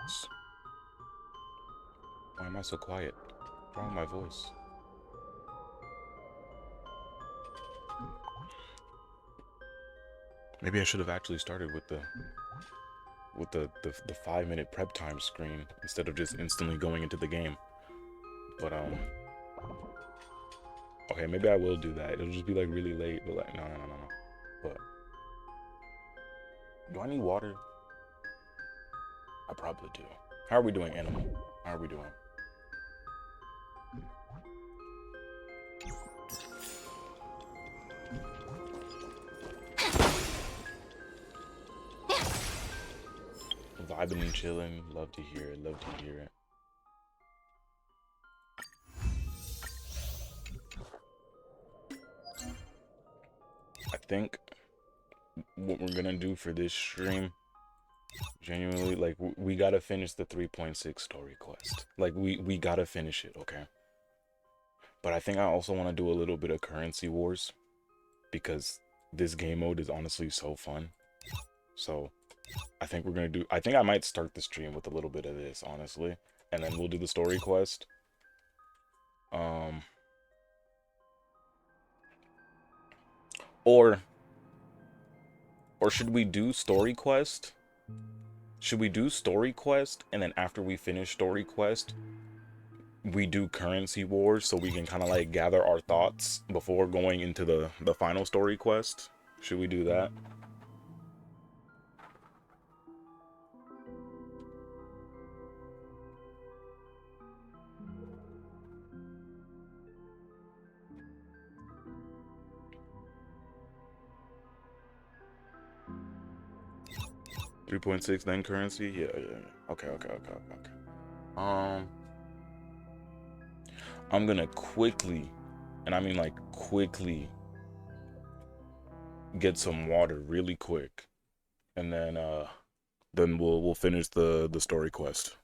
goodness. Why am I so quiet? What's wrong with my voice? Maybe I should have actually started with the 5-minute prep time screen instead of just instantly going into the game. But okay, maybe I will do that. It'll just be like really late, but like no. But do I need water? I probably do. How are we doing, animal? How are we doing? Vibing and chilling. Love to hear it. Love to hear it. I think what we're gonna do for this stream, genuinely, like we gotta finish the 3.6 story quest. Like we gotta finish it, okay? But I think I also want to do a little bit of currency wars because this game mode is honestly so fun. So I think we're gonna do. I think I might start the stream with a little bit of this, honestly, and then we'll do the story quest. Um, or should we do story quest? Should we do story quest and then after we finish story quest, we do currency wars so we can kind of like gather our thoughts before going into the final story quest? Should we do that? 3.6 then currency? Yeah. Okay. Um, I'm gonna quickly, and I mean like quickly, get some water really quick, and then we'll finish the story quest.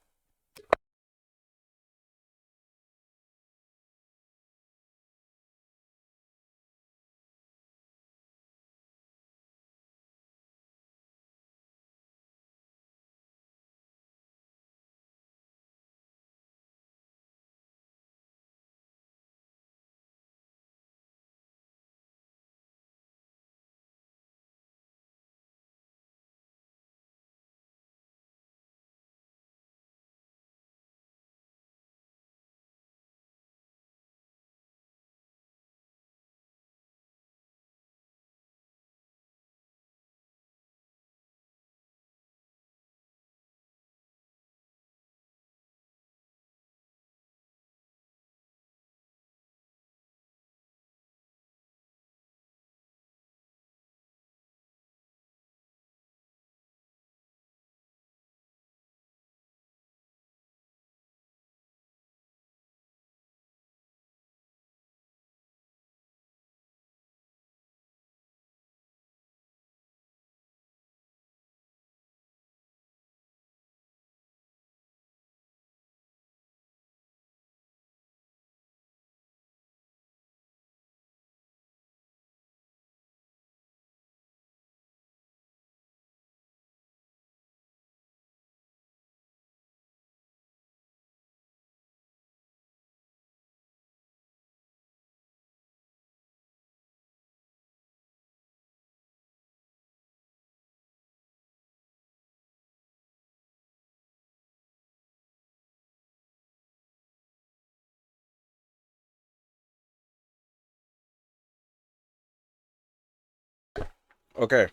Okay,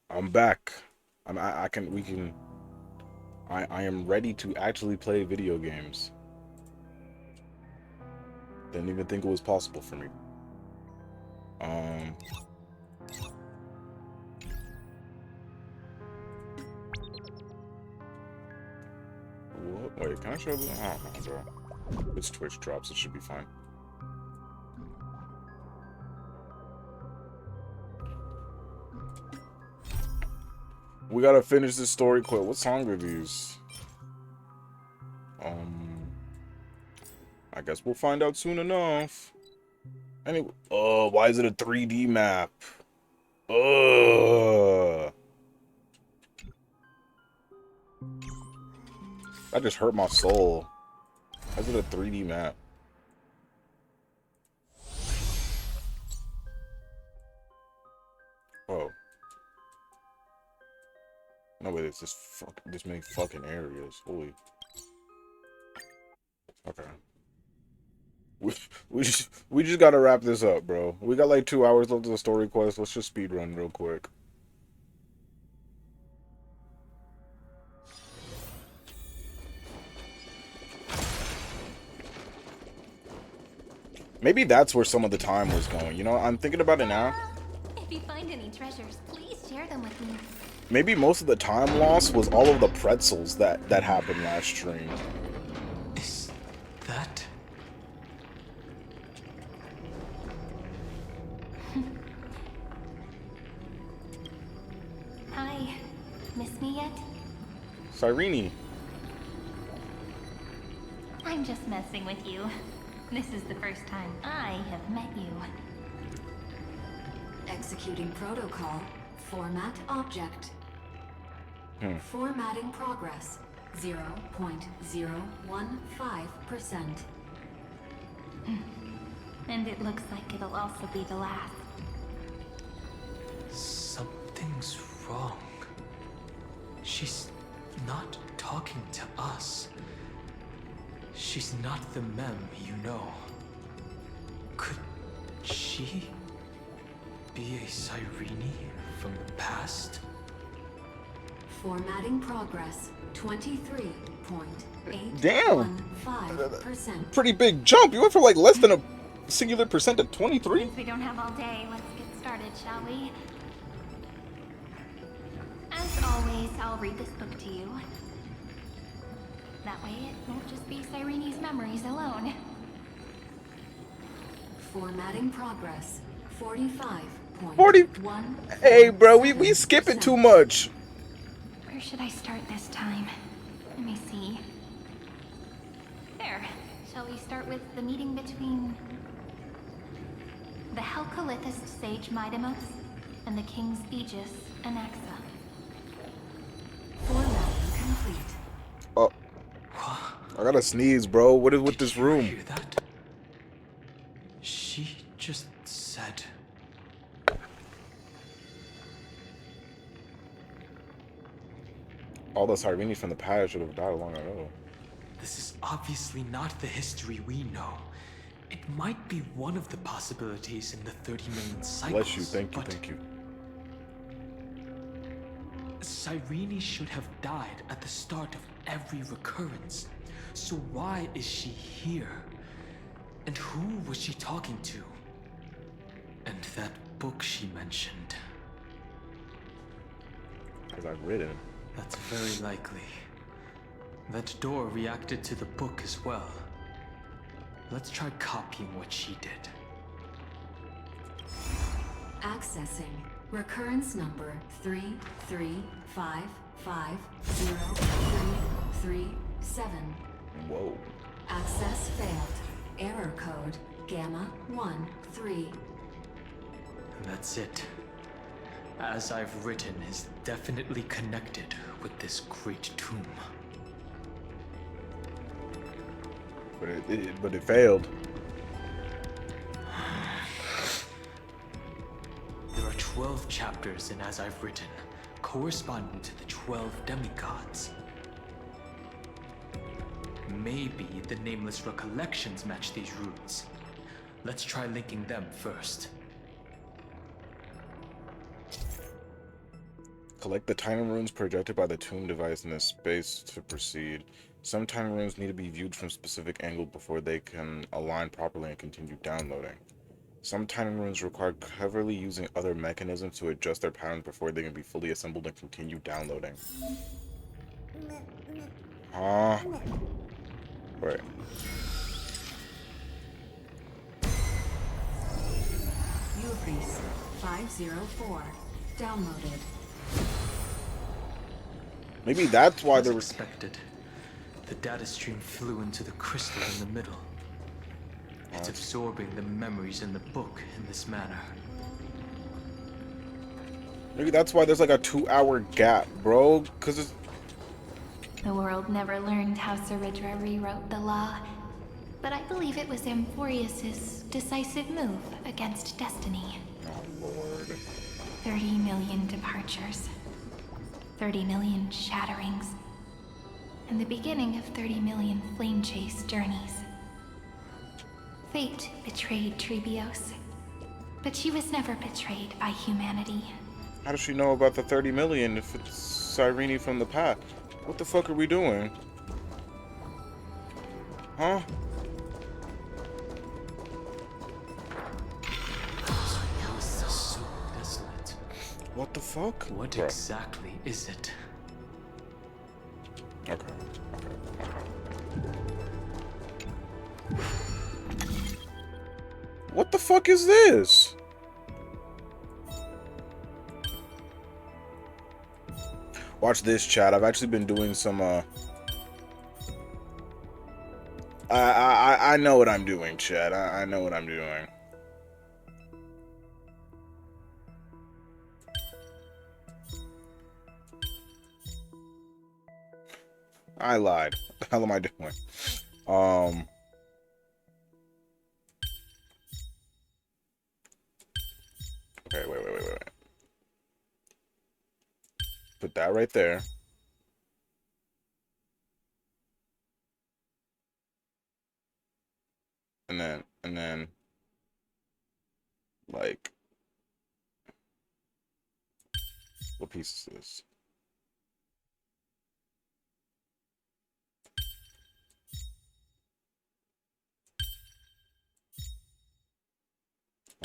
I'm back. I can we can I am ready to actually play video games. Didn't even think it was possible for me. Um, what? Wait, can I show them? Oh, no, bro. It's Twitch drops. It should be fine. We gotta finish this story quick. What song are these? Um, I guess we'll find out soon enough. Anyway, why is it a 3D map? That just hurt my soul. How's it a 3D map? Oh. No, wait, it's just this many fucking areas. Holy. Okay. We just gotta wrap this up, bro. We got like 2 hours left of the story quest. Let's just speed run real quick. Maybe that's where some of the time was going. You know, I'm thinking about it now. If you find any treasures, please share them with me. Maybe most of the time loss was all of the pretzels that happened last stream. Is that? Hi. Miss me yet? Cyrene. I'm just messing with you. This is the first time I have met you. Executing protocol. Format object. Formatting progress. 0.015%. And it looks like it'll also be the last. Something's wrong. She's not talking to us. She's not the mem you know. Could she be a Cyrene from the past? Formatting progress. 23.815%. Damn. Pretty big jump. You went from like less than a singular percent to 23. Since we don't have all day, let's get started, shall we? As always, I'll read this book to you. That way it won't just be Cyrene's memories alone. Formatting progress. 45.1. 40. Hey, bro, we skipping too much. Where should I start this time? Let me see. There. Shall we start with the meeting between the Helcolithist sage Midamos and the King's Aegis Anaxa? Formatting complete. Oh, I gotta sneeze, bro. What is with this room? Hear that? She just said. All the Cyrenes from the past should have died long ago. This is obviously not the history we know. It might be one of the possibilities in the 30 million cycles. Bless you, thank you. Cyrene should have died at the start of every recurrence. So why is she here? And who was she talking to? And that book she mentioned. Because I've read it. That's very likely. That door reacted to the book as well. Let's try copying what she did. Accessing. Recurrence number 335503337. Whoa. Access failed. Error code Gamma 13. That's it. As I've written is definitely connected with this great tomb. But it failed. There are 12 chapters in As I've Written, corresponding to the 12 demigods. Maybe the nameless recollections match these roots. Let's try linking them first. Collect the timing runes projected by the tomb device in this space to proceed. Some timing runes need to be viewed from a specific angle before they can align properly and continue downloading. Some timing runes require cleverly using other mechanisms to adjust their patterns before they can be fully assembled and continue downloading. Right. Ubris 504. Downloaded. Maybe that's why As there was... expected, the data stream flew into the crystal in the middle. It's absorbing the memories in the book in this manner. Maybe that's why there's like a 2-hour gap, bro. Cause it's... The world never learned how Saridra rewrote the law, but I believe it was Amphorius's decisive move against destiny. Oh, Lord. 30 million departures, 30 million shatterings, and the beginning of 30 million flame chase journeys. Fate betrayed Trebios, but she was never betrayed by humanity. How does she know about the 30 million if it's Cyrene from the past? What the fuck are we doing? Huh? This is so desolate. What the fuck? What Bruh. exactly is it? Okay. What the fuck is this? Watch this, chat. I've actually been doing some I know what I'm doing, chat. I know what I'm doing. I lied. What the hell am I doing? Okay, wait. Put that right there. And then, like, what piece is this?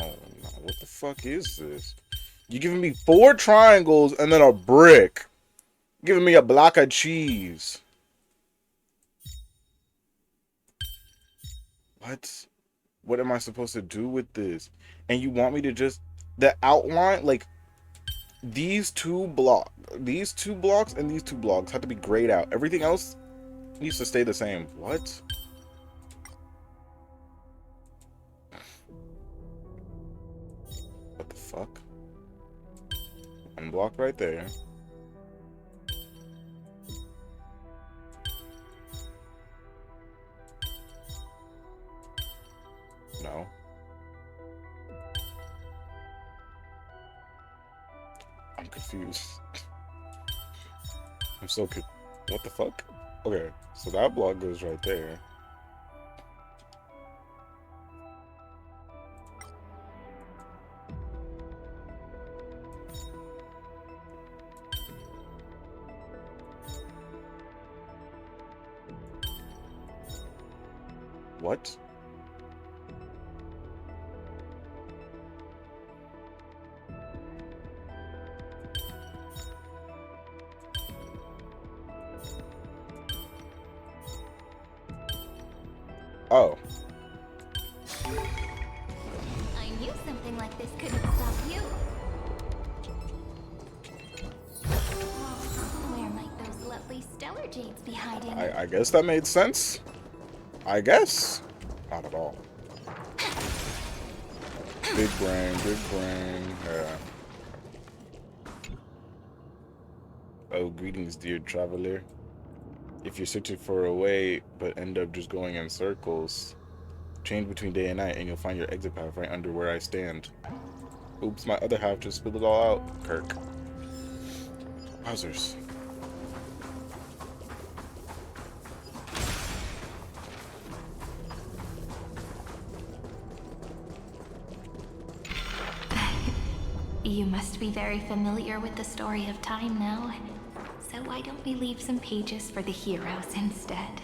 Oh no, what the fuck is this? You giving me 4 triangles and then a brick. Giving me a block of cheese. What? What am I supposed to do with this? And you want me to just the outline, like these two blocks and these two blocks have to be grayed out. Everything else needs to stay the same. What? What the fuck? One block right there. No. I'm confused. I'm so confused. What the fuck? Okay, so that block goes right there. What? Oh. I knew something like this couldn't stop you. Where might those lovely stellar jades be hiding? I guess that made sense. I guess. Not at all. Big brain, yeah. Oh, greetings, dear traveler. If you're searching for a way, but end up just going in circles, change between day and night, and you'll find your exit path right under where I stand. Oops, my other half just spilled it all out. Kirk. Wowzers. You must be very familiar with the story of time now. So why don't we leave some pages for the heroes instead?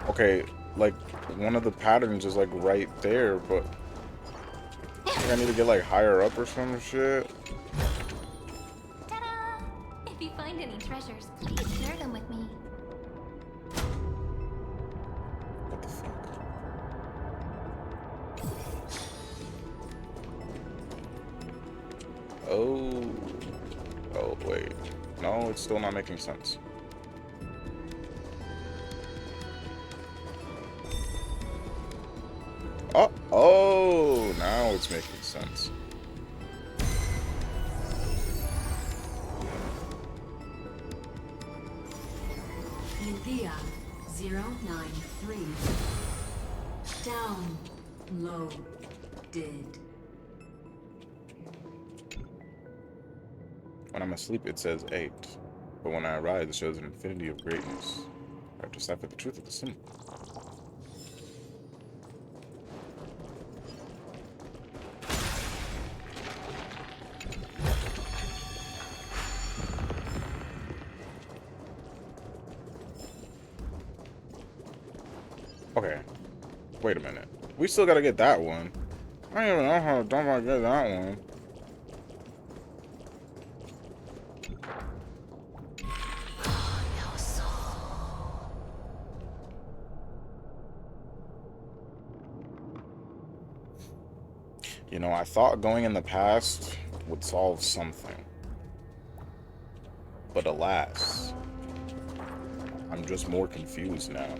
Okay, like, one of the patterns is, like, right there, but I think I need to get, like, higher up or some shit. Ta-da! If you find any treasures, please share them with me. What the fuck? Oh. Oh, wait. No, it's still not making sense. Oh, now it's making sense. 093. Downloaded. When I'm asleep, it says 8. But when I rise, it shows an infinity of greatness. I have to decipher the truth of the symbol. Okay. Wait a minute. We still gotta get that one. I don't even know how dumb I get that one. You know, I thought going in the past would solve something. But alas, I'm just more confused now.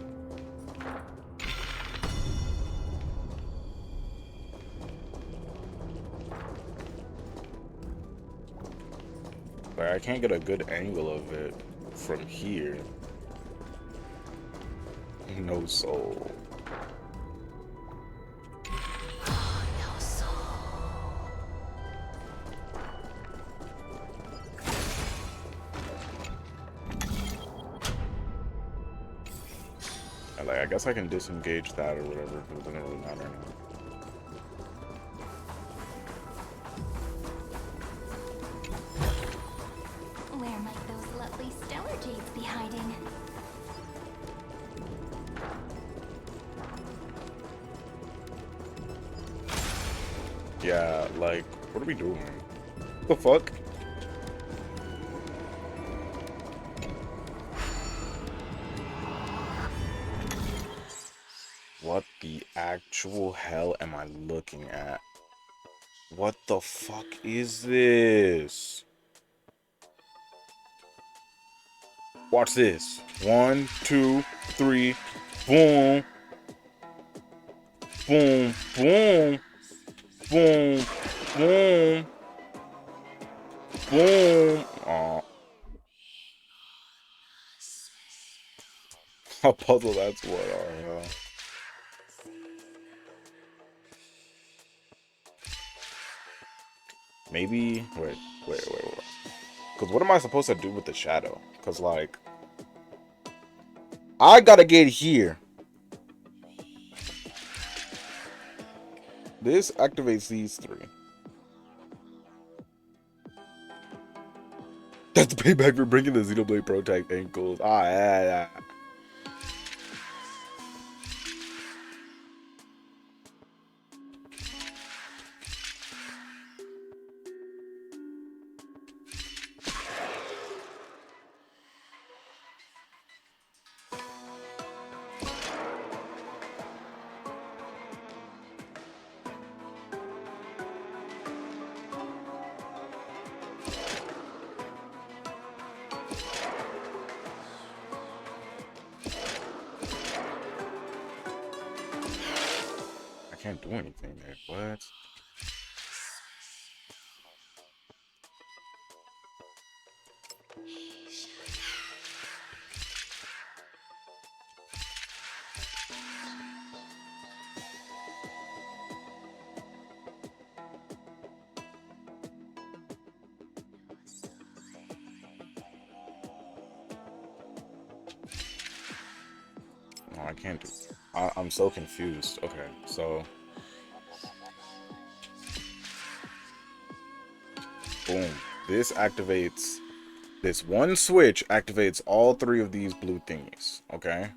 Like, I can't get a good angle of it from here. No soul. Like, I guess I can disengage that or whatever, but it doesn't really matter now. Where might those lovely stellar jades be hiding? Yeah, like, what are we doing? What the fuck? What the actual hell am I looking at? What the fuck is this? Watch this. 1, 2, 3, boom. Boom, boom. Boom, boom. Boom. Aw. A puzzle, that's what, oh, yeah. Maybe, wait. Because what am I supposed to do with the shadow? Because, like, I gotta get here. This activates these 3. That's the payback for bringing the Xenoblade Protect ankles. Ah, yeah. I can't do anything there. What? No, I can't do. I'm so confused. Okay, so boom. This activates. This one switch activates all 3 of these blue thingies. Okay.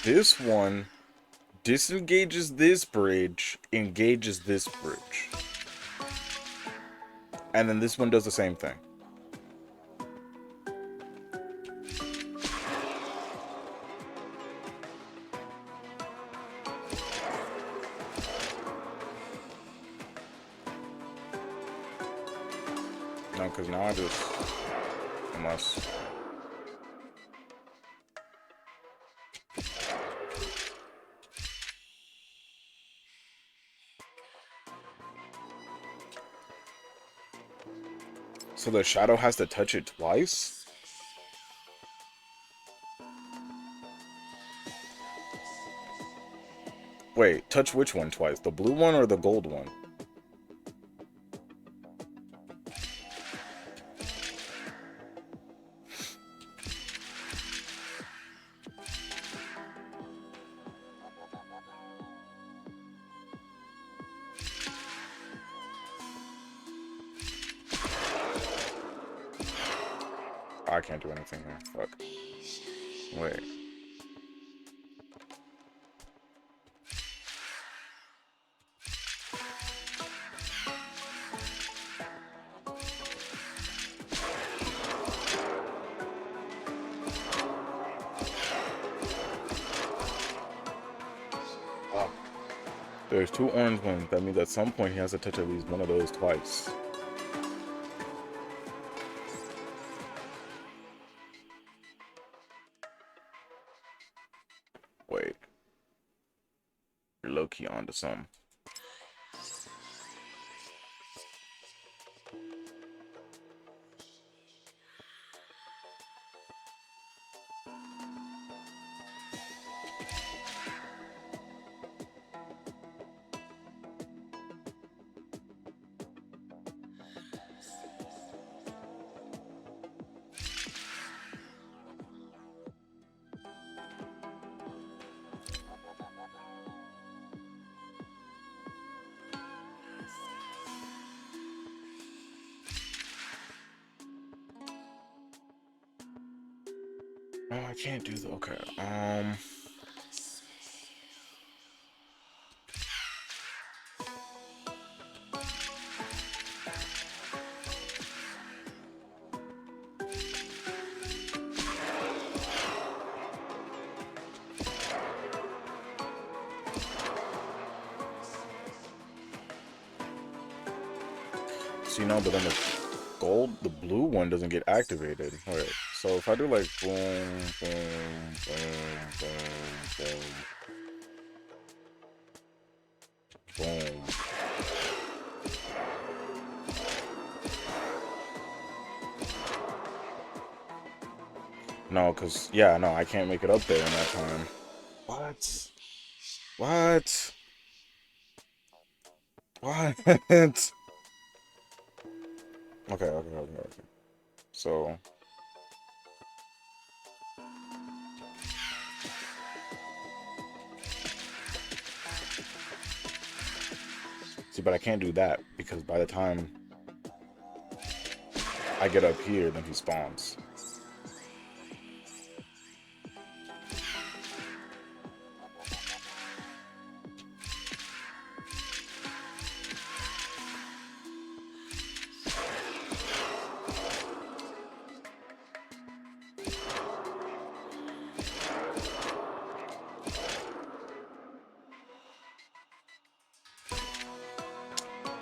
This one disengages this bridge, engages this bridge, and then this one does the same thing. No, because now I just... Unless... So the shadow has to touch it twice? Wait, touch which one twice? The blue one or the gold one? I can't do anything here. Fuck. Wait. Oh. There's 2 orange ones. That means at some point he has to touch at least one of those twice. Wait. You're low-key onto something. Oh, I can't do the okay. See, no, but then the blue one doesn't get activated. Wait, so if I do like boom, boom, boom, boom, boom, boom. No, cause yeah, no, I can't make it up there in that time. What? What? What? Okay. So see, but I can't do that because by the time I get up here, then he spawns.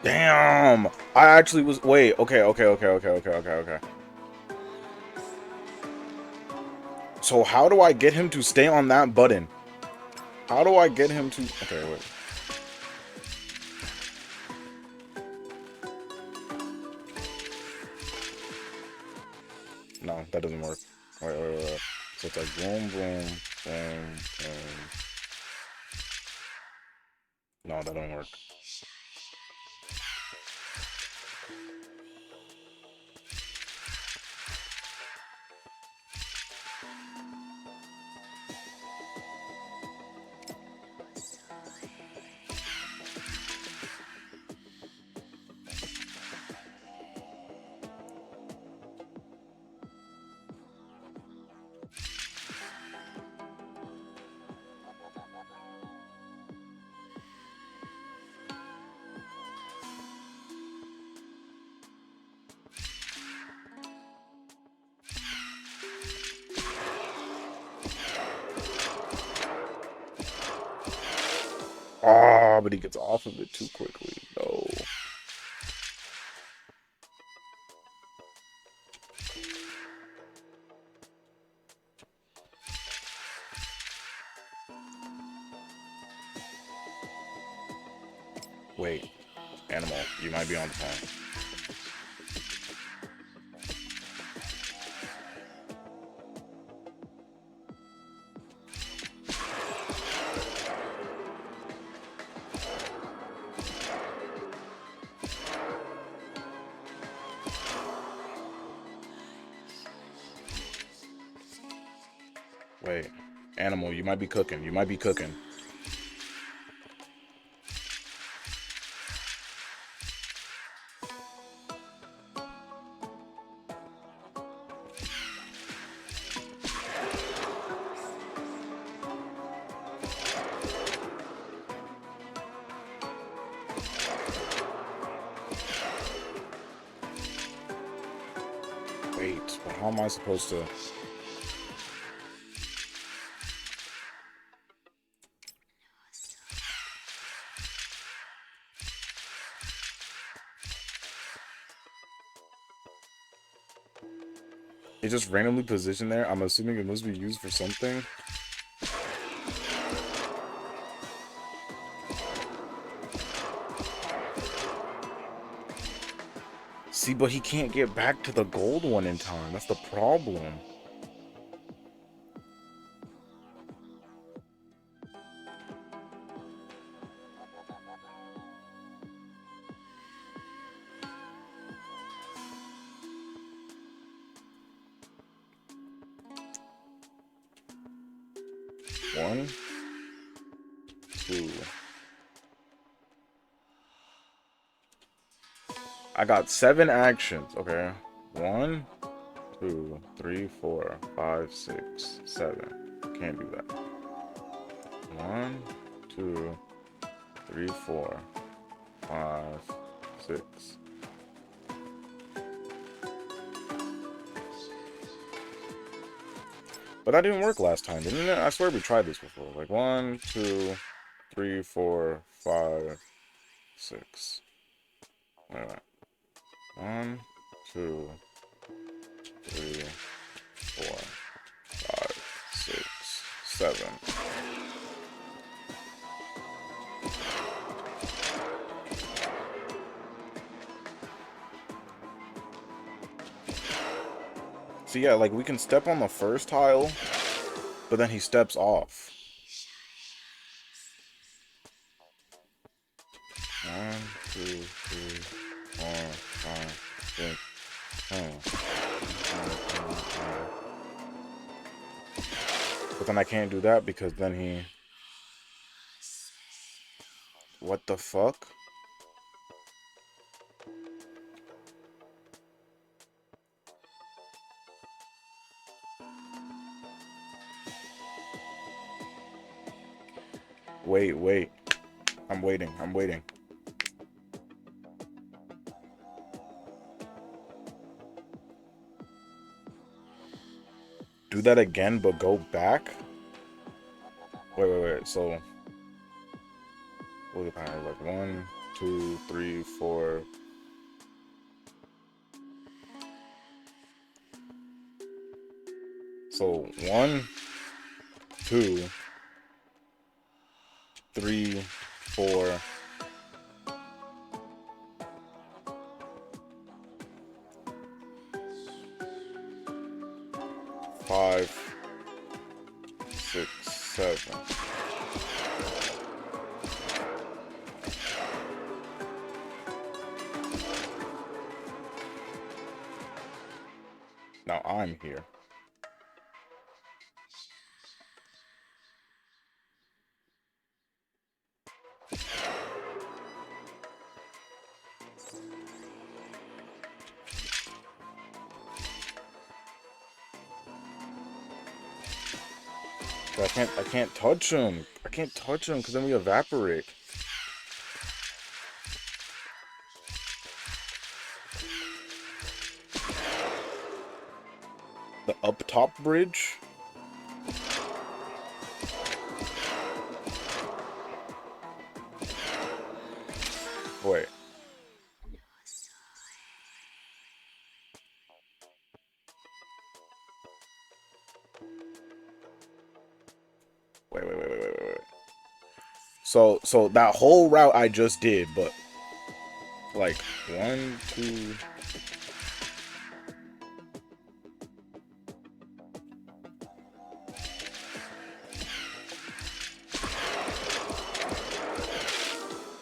Damn! I actually was. Wait, okay. So, how do I get him to stay on that button? How do I get him to. Okay, wait. No, that doesn't work. Wait. So it's like boom, boom, boom, boom. No, that don't work. Ah, but he gets off of it too quickly. No. Wait, animal, you might be on the phone. Wait. Animal, you might be cooking. You might be cooking. Wait, but how am I supposed to... It just randomly positioned there. I'm assuming it must be used for something. See, but he can't get back to the gold one in time. That's the problem. One, two. I got 7 actions. Okay. 1, 2, 3, 4, 5, 6, 7. Can't do that. 1, 2, 3, 4, 5, 6. But that didn't work last time, didn't it? I swear we tried this before. Like 1, 2, 3, 4, 5, 6. Wait a minute. 1, 2, 3, 4, 5, 6, 7. So yeah, like we can step on the first tile, but then he steps off. 1, 2, 3, 4, 5, 6, 7. But then I can't do that because then he... What the fuck? Wait. I'm waiting. Do that again, but go back? Wait. So... Look at that. Like 1, 2, 3, 4... So 1, 2, 3, 4. 5, 6, 7. Now I'm here. But I can't touch him. I can't touch him because then we evaporate. The up top bridge? Wait. Wait. So that whole route I just did, but like 1, 2.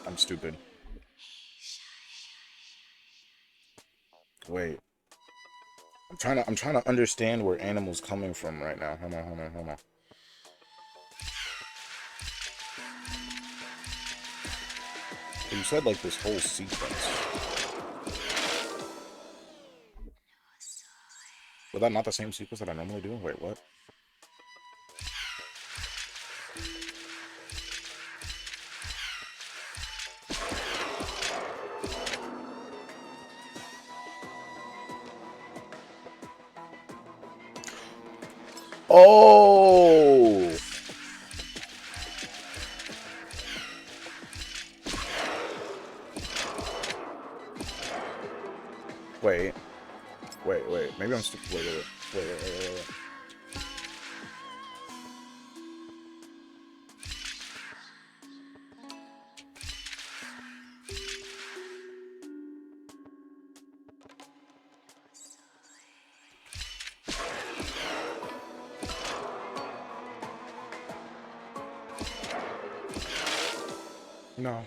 I'm stupid. Wait. I'm trying to understand where Animal's coming from right now. Hold on. You said like this whole sequence. Was that not the same sequence that I normally do? Wait, what? Oh! Wait. Maybe I'm stupid. Wait. No.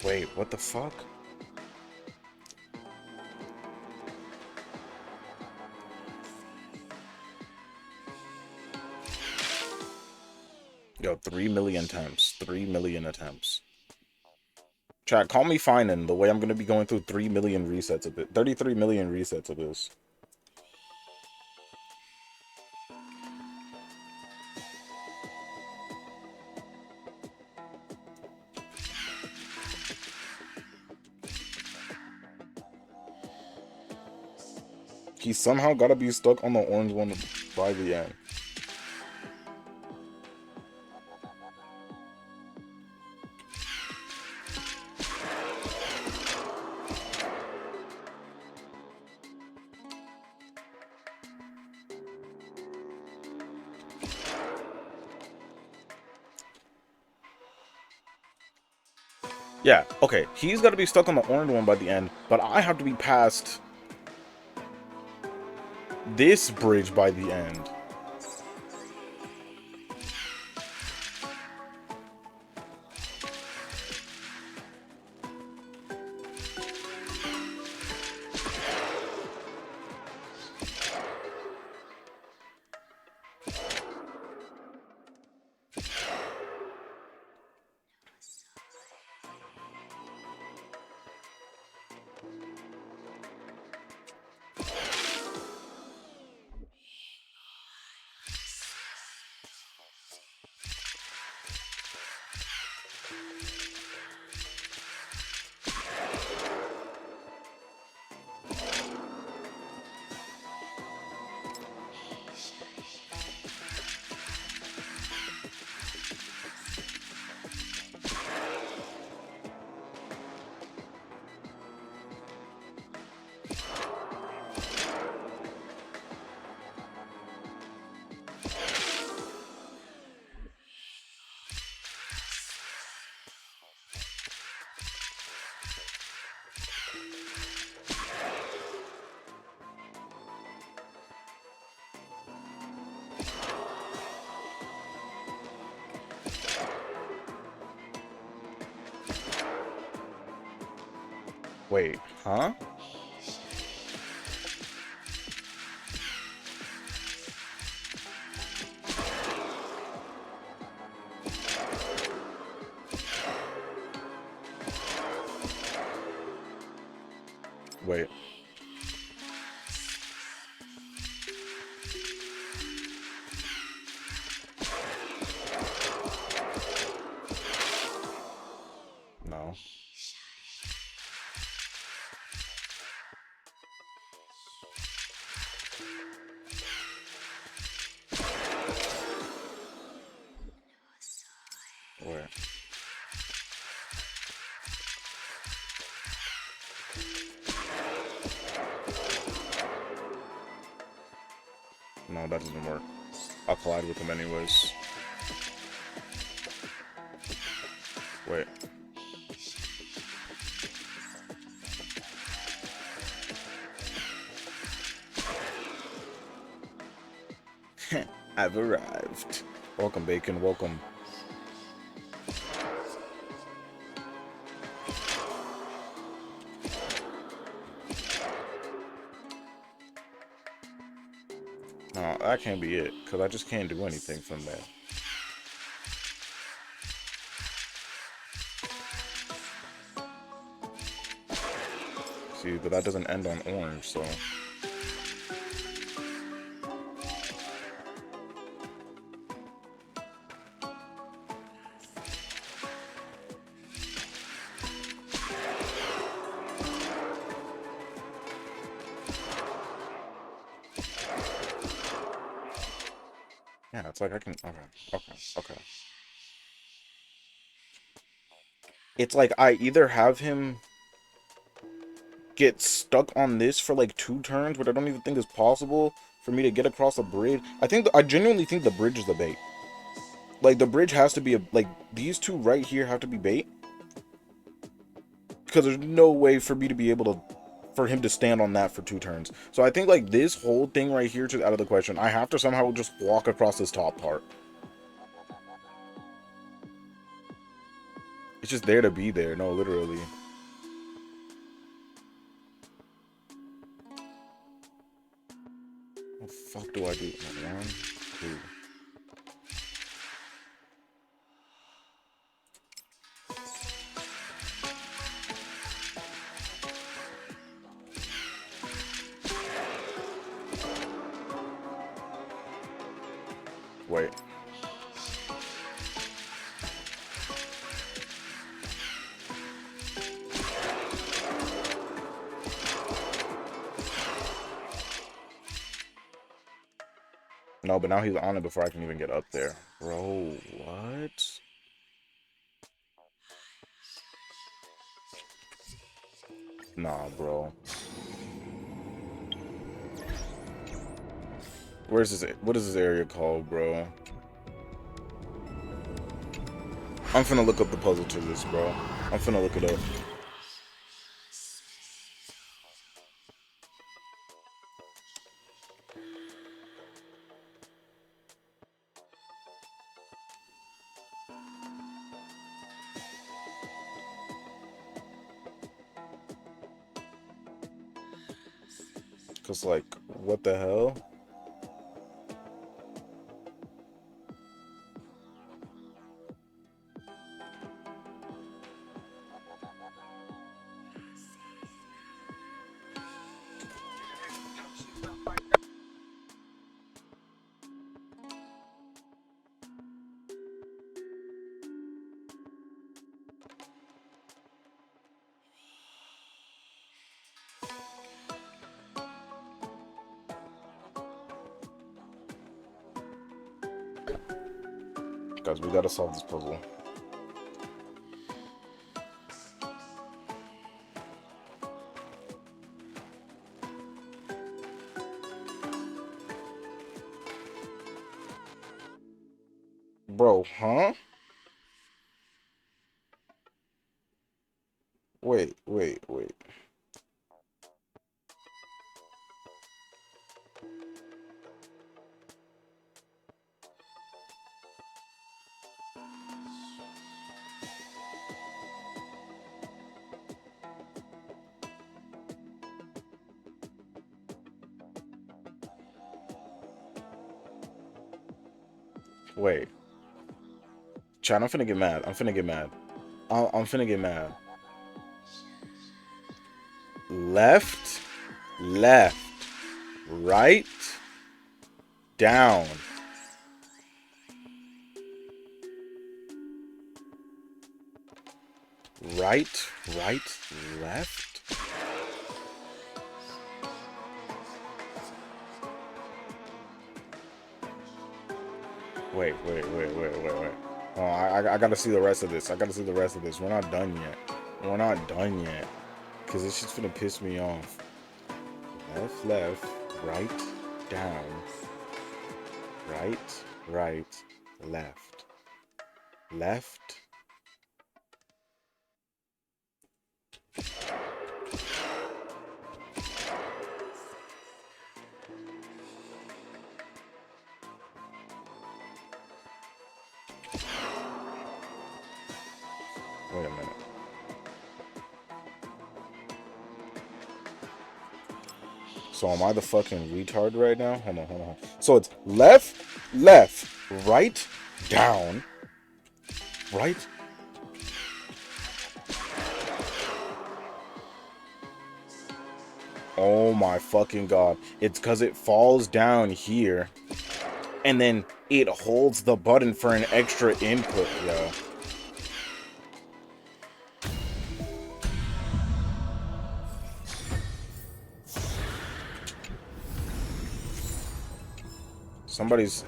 Wait, what the fuck? Yo, 3 million attempts. 3 million attempts. Chat, call me Finan, the way I'm gonna be going through 3 million resets of it. 33 million resets of this. He somehow gotta be stuck on the orange one by the end. Yeah, okay, he's gotta be stuck on the orange one by the end, but I have to be past this bridge by the end. Wait, huh? Wait. No. Wait. No, that doesn't work. I'll collide with him anyways. Wait. I've arrived. Welcome, Bacon. Welcome. No, that can't be it, because I just can't do anything from there. See, but that doesn't end on orange, so... Yeah, it's like I can... Okay. It's like I either have him get stuck on this for like 2 turns, which I don't even think is possible for me to get across the bridge. I genuinely think the bridge is the bait. Like, the bridge has to be like, these 2 right here have to be bait. Because there's no way for me to be able to... for him to stand on that for 2 turns. So I think, like, this whole thing right here is out of the question. I have to somehow just walk across this top part. It's just there to be there. No, literally. What the fuck do I do? 1, 2... Wait. No, but now he's on it before I can even get up there. Bro, what? Nah, bro. Where's this? What is this area called, bro? I'm finna look up the puzzle to this, bro. I'm finna look it up. Cause like, what the hell? Guys, we gotta solve this puzzle. Bro, huh? Wait. Wait. Chat, I'm finna get mad. I'm finna get mad. I'm finna get mad. Left, right, down. Right, left. Wait. Oh, I gotta see the rest of this. We're not done yet. Cause this shit's gonna piss me off. Left, right, down. Right, left. Wait a minute. So am I the fucking retard right now? Hold on, hold on. So it's left, left, right, down, right. Oh my fucking god. It's because it falls down here. And then it holds the button for an extra input, yo. Somebody's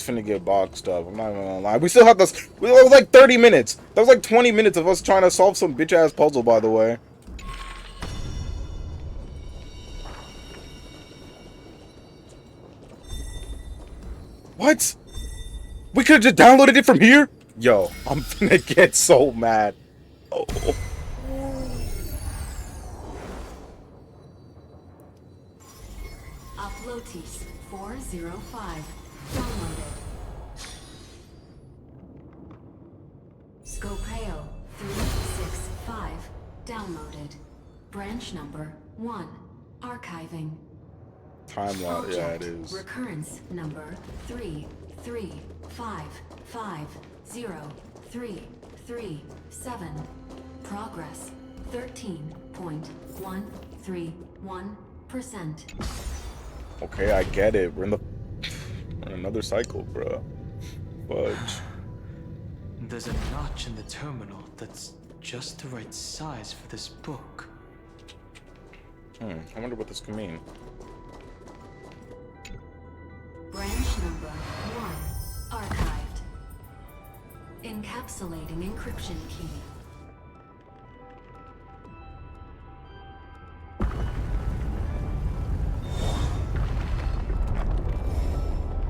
finna get boxed up. I'm not even gonna lie. We still have this. That was like 30 minutes. That was like 20 minutes of us trying to solve some bitch ass puzzle, by the way. What? We could have just downloaded it from here? Yo, I'm finna get so mad. Oh. Uploads 405. Downloaded. Scopeo 365. Downloaded. Branch number 1. Archiving. Timeline, yeah, it is. Recurrence number 335503337. Progress 13.131%. Okay, I get it. We're in another cycle, bro. Fudge. There's a notch in the terminal that's just the right size for this book. I wonder what this could mean. Branch number 1. Archived. Encapsulating encryption key.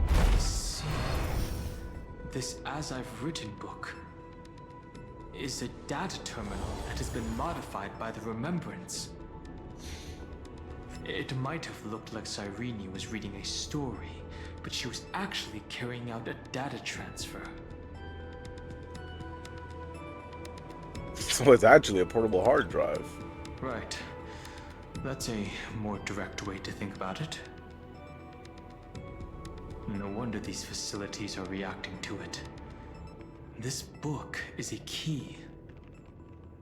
I see. This As I've Written book is a data terminal that has been modified by the Remembrance. It might have looked like Cyrene was reading a story, but she was actually carrying out a data transfer. So it's actually a portable hard drive. Right. That's a more direct way to think about it. No wonder these facilities are reacting to it. This book is a key.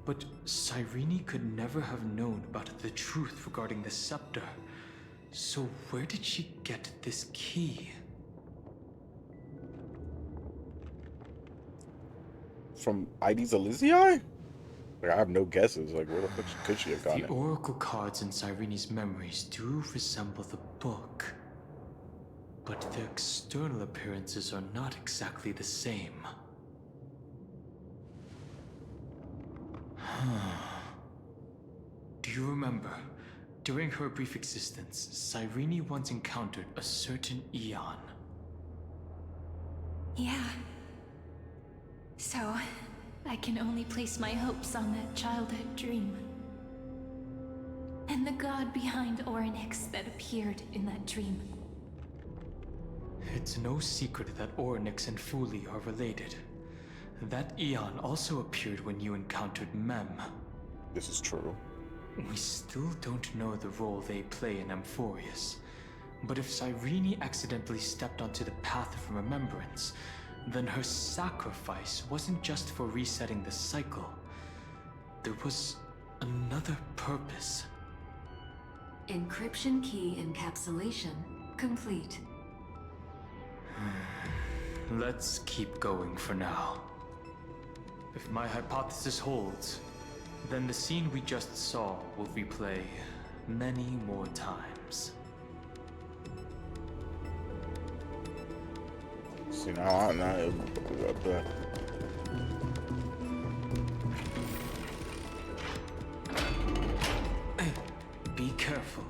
But Cyrene could never have known about the truth regarding the scepter. So where did she get this key? From ID's Elysium? Like, I have no guesses. Like, where the fuck could she have gotten The it? oracle cards in Cyrene's memories do resemble the book. But their external appearances are not exactly the same. Do you remember, during her brief existence, Cyrene once encountered a certain Eon? Yeah. So, I can only place my hopes on that childhood dream. And the god behind Orynyx that appeared in that dream. It's no secret that Orynyx and Fuli are related. That Eon also appeared when you encountered Mem. This is true. We still don't know the role they play in Amphorius. But if Cyrene accidentally stepped onto the path of remembrance, then her sacrifice wasn't just for resetting the cycle. There was another purpose. Encryption key encapsulation complete. Let's keep going for now. If my hypothesis holds, then the scene we just saw will replay many more times. See, now it up there. Hey, be careful.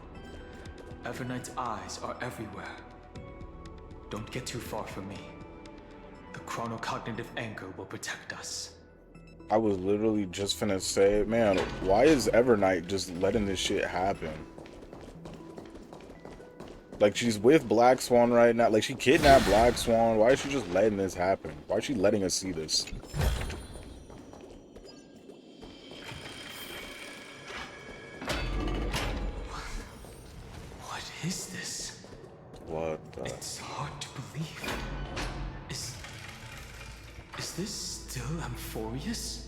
Evernight's eyes are everywhere. Don't get too far from me. The chronocognitive anchor will protect us. I was literally just finna say, man, why is Evernight just letting this shit happen? Like, she's with Black Swan right now. Like, she kidnapped Black Swan. Why is she just letting this happen? Why is she letting us see this? What is this? What the... It's hard to believe. Is this still Amphorius?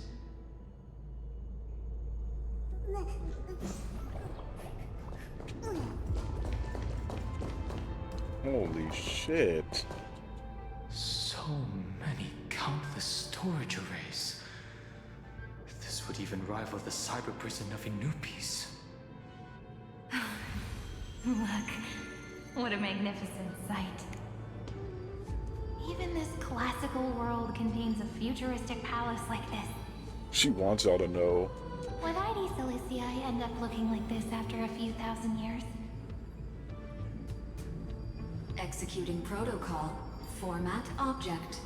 Holy shit. So many countless storage arrays. This would even rival the cyber prison of Inupis. Look, what a magnificent sight. Even this classical world contains a futuristic palace like this. She wants y'all to know. Would ID Silicii end up looking like this after a few thousand years? Executing protocol. Format object.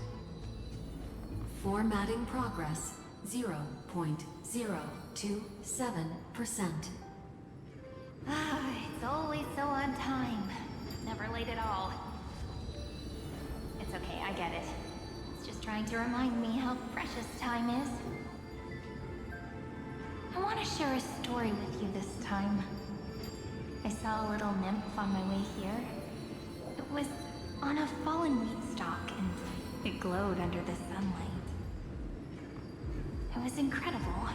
Formatting progress 0.027%. Ah, it's always so on time. Never late at all. It's okay, I get it. It's just trying to remind me how precious time is. I want to share a story with you this time. I saw a little nymph on my way here. It was on a fallen wheat stalk, and it glowed under the sunlight. It was incredible.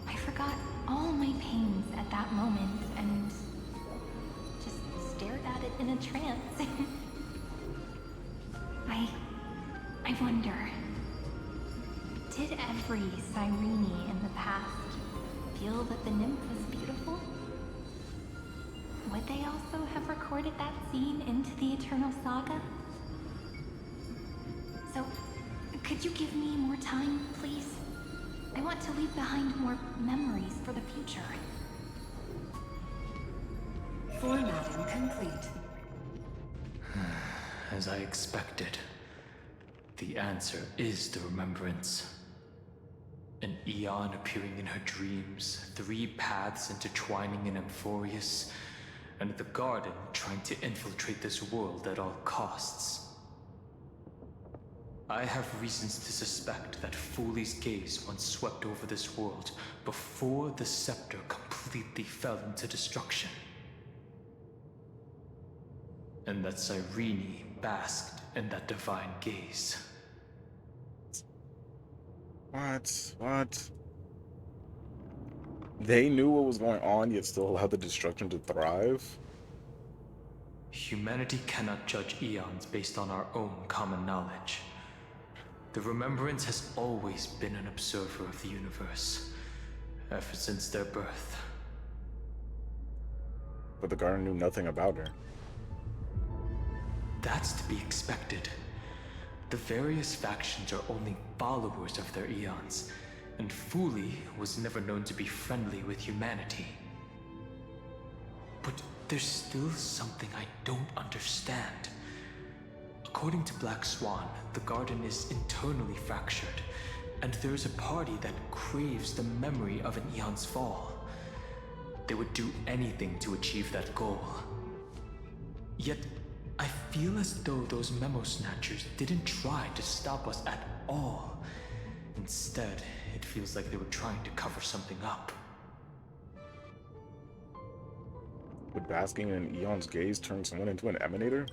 I forgot all my pains at that moment and just stared at it in a trance. I wonder, did every Cyrene in the past feel that the nymph was beautiful? Would they also have recorded that scene into the Eternal Saga? So, could you give me more time, please? I want to leave behind more memories for the future. Formatting complete. As I expected, the answer is the remembrance. An Eon appearing in her dreams, 3 paths intertwining in Amphorius, and the Garden trying to infiltrate this world at all costs. I have reasons to suspect that Fooley's gaze once swept over this world before the scepter completely fell into destruction. And that Cyrene basked in that divine gaze. What? They knew what was going on, yet still allowed the destruction to thrive? Humanity cannot judge eons based on our own common knowledge. The Remembrance has always been an observer of the universe, ever since their birth. But the Garden knew nothing about her. That's to be expected. The various factions are only followers of their eons, and Fooley was never known to be friendly with humanity. But there's still something I don't understand. According to Black Swan, the Garden is internally fractured, and there is a party that craves the memory of an eon's fall. They would do anything to achieve that goal. Yet, I feel as though those memo snatchers didn't try to stop us at all. Instead, it feels like they were trying to cover something up. Would basking in an Eon's gaze turn someone into an emanator?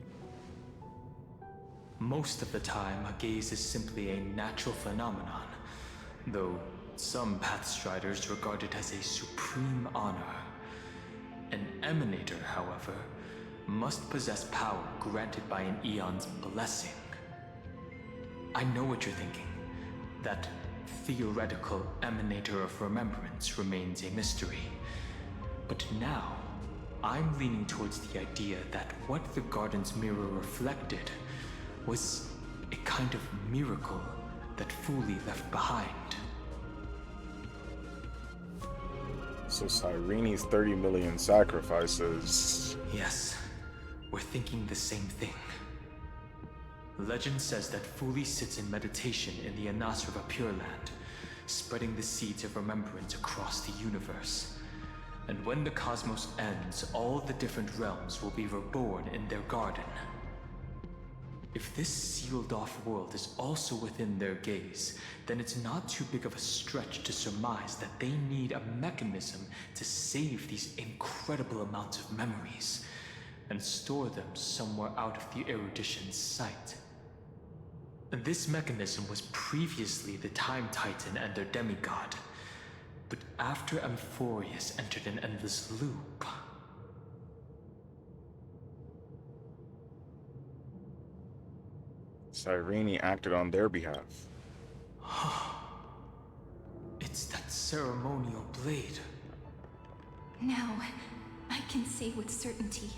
Most of the time, a gaze is simply a natural phenomenon, though some Pathstriders regard it as a supreme honor. An emanator, however, must possess power granted by an Eon's blessing. I know what you're thinking. That theoretical emanator of remembrance remains a mystery. But now, I'm leaning towards the idea that what the Garden's mirror reflected was a kind of miracle that Fooley left behind. So Cyrene's 30 million sacrifices. Yes, we're thinking the same thing. Legend says that Fooley sits in meditation in the Anasrava Pure Land, spreading the seeds of remembrance across the universe. And when the cosmos ends, all the different realms will be reborn in their garden. If this sealed-off world is also within their gaze, then it's not too big of a stretch to surmise that they need a mechanism to save these incredible amounts of memories and store them somewhere out of the erudition's sight. This mechanism was previously the Time Titan and their demigod, but after Amphorius entered an endless loop, Cyrene acted on their behalf. it's that ceremonial blade. Now, I can say with certainty.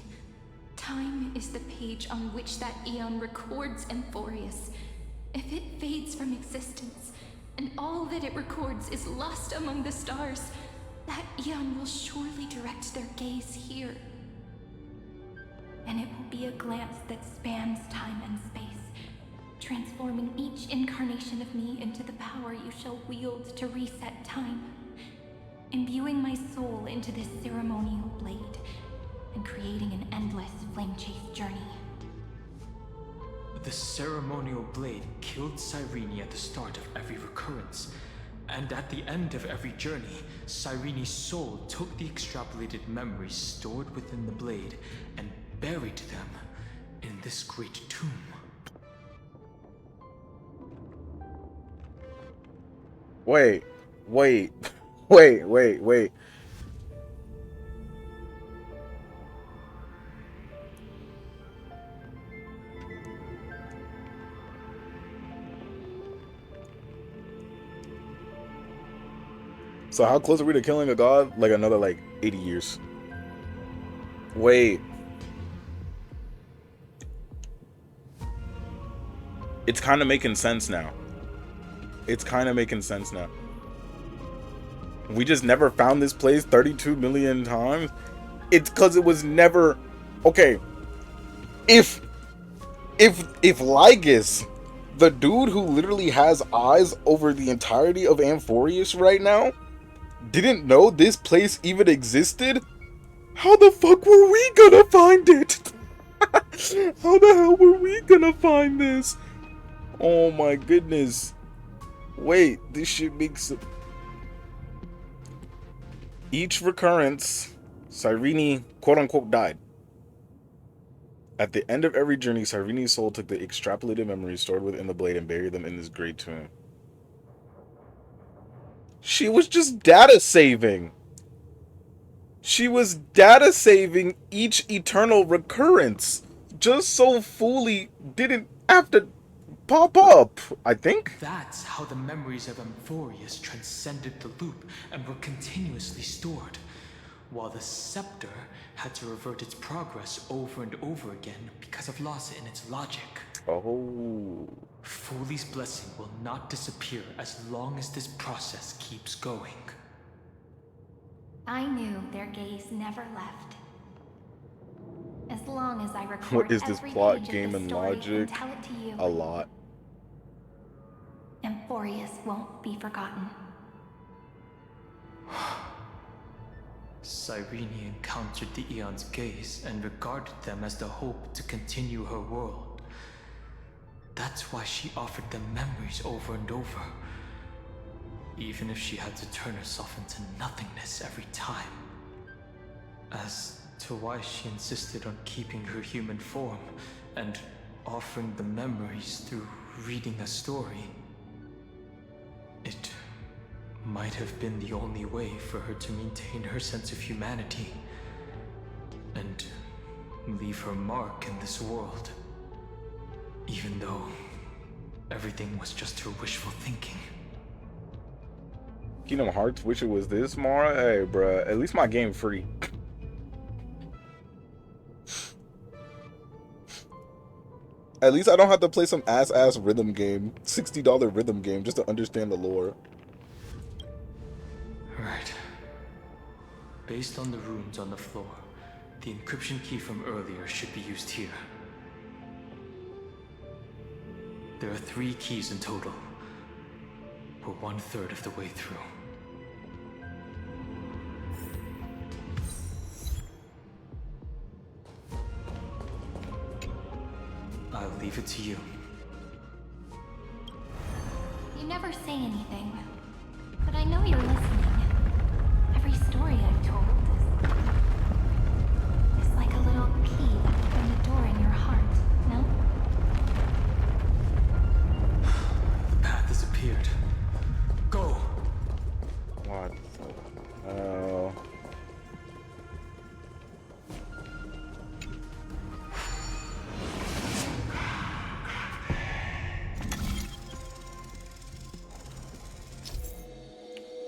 Time is the page on which that eon records Amphorius. If it fades from existence, and all that it records is lost among the stars, that eon will surely direct their gaze here. And it will be a glance that spans time and space, transforming each incarnation of me into the power you shall wield to reset time, imbuing my soul into this ceremonial blade, and creating an endless flame-chased journey. The ceremonial blade killed Cyrene at the start of every recurrence, and at the end of every journey, Cyrene's soul took the extrapolated memories stored within the blade and buried them in this great tomb. Wait. So how close are we to killing a god? Like another 80 years. Wait. It's kind of making sense now. We just never found this place 32 million times. It's because it was never... Okay. If Lygus, the dude who literally has eyes over the entirety of Amphorius right now, didn't know this place even existed, how the fuck were we gonna find it? How the hell were we gonna find this? Oh my goodness. Wait, this shit makes... Each recurrence, Cyrene quote-unquote died. At the end of every journey, Cyrene's soul took the extrapolated memories stored within the blade and buried them in this great tomb. She was just data saving. She was data saving each eternal recurrence. Just so Fooly didn't have to pop up, I think. That's how the memories of Amphorius transcended the loop and were continuously stored, while the scepter had to revert its progress over and over again because of loss in its logic. Oh. Fooly's blessing will not disappear as long as this process keeps going. I knew their gaze never left. As long as I record What is this every plot, page of game, this and story logic? tell it to you, A lot. Amphorius won't be forgotten. Cyrene encountered the Eon's gaze and regarded them as the hope to continue her world. That's why she offered them memories over and over, even if she had to turn herself into nothingness every time. As to why she insisted on keeping her human form and offering the memories through reading a story, it might have been the only way for her to maintain her sense of humanity and leave her mark in this world, even though everything was just her wishful thinking. Kingdom Hearts wish it was this, Mara. Hey, bruh, at least my game free. At least I don't have to play some ass rhythm game, $60 rhythm game, just to understand the lore. Right. Based on the runes on the floor, the encryption key from earlier should be used here. There are 3 keys in total. We're 1/3 of the way through. I'll leave it to you. You never say anything, but I know you're listening. Every story I've told is like a little key that opened a door in your heart, no? The path has appeared. Go! What the hell?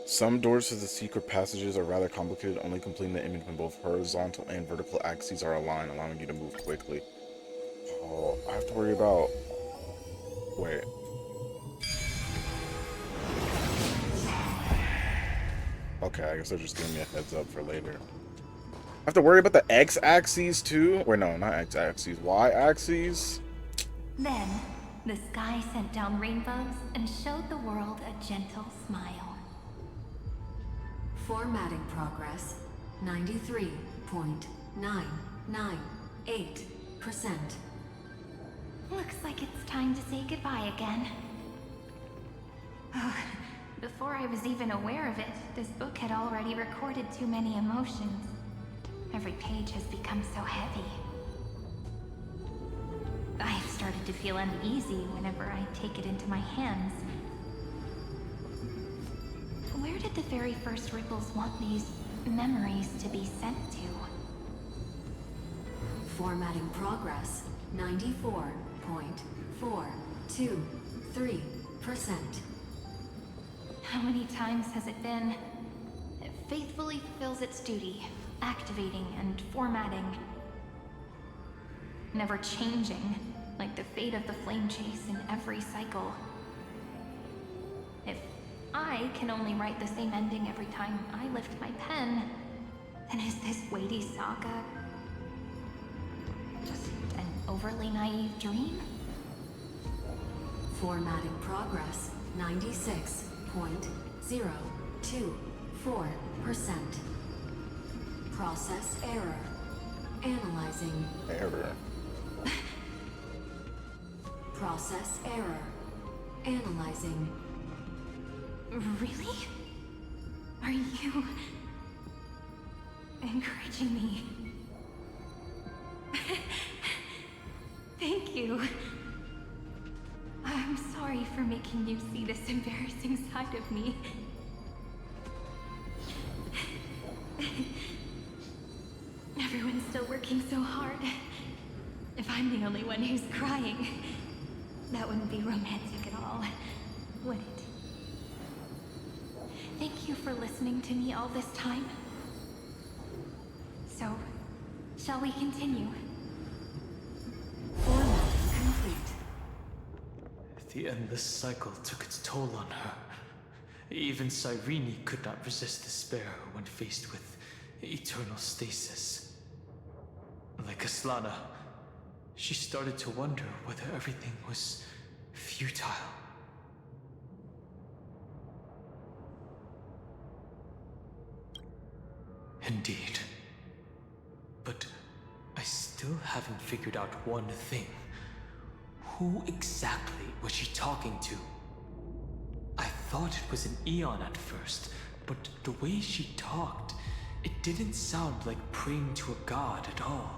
Some doors to the secret passages are rather complicated, only completing the image when both horizontal and vertical axes are aligned, allowing you to move quickly. Oh, I have to worry about... Wait. Okay, I guess they're just giving me a heads up for later. I have to worry about the x-axes too? Or no, not x-axes, y-axes? Then, the sky sent down rainbows and showed the world a gentle smile. Formatting progress 93.998%. Looks like it's time to say goodbye again. Before I was even aware of it, this book had already recorded too many emotions. Every page has become so heavy. I've started to feel uneasy whenever I take it into my hands. Where did the very first ripples want these memories to be sent to? Formatting progress 94.423%. How many times has it been? It faithfully fulfills its duty, activating and formatting. Never changing, like the fate of the flame chase in every cycle. If I can only write the same ending every time I lift my pen, then is this weighty saga just an overly naive dream? Formatting progress 96.024%. Process error. Analyzing. Error. Process error. Analyzing. Really? Are you encouraging me? Thank you. I'm sorry for making you see this embarrassing side of me. Everyone's still working so hard. If I'm the only one who's crying, that wouldn't be romantic at all, would it? Thank you for listening to me all this time. So, shall we continue? Formatting complete. The endless cycle took its toll on her. Even Cyrene could not resist despair when faced with eternal stasis. Like Aslana, she started to wonder whether everything was futile. Indeed. But I still haven't figured out one thing. Who exactly was she talking to? I thought it was an Eon at first, but the way she talked, it didn't sound like praying to a god at all.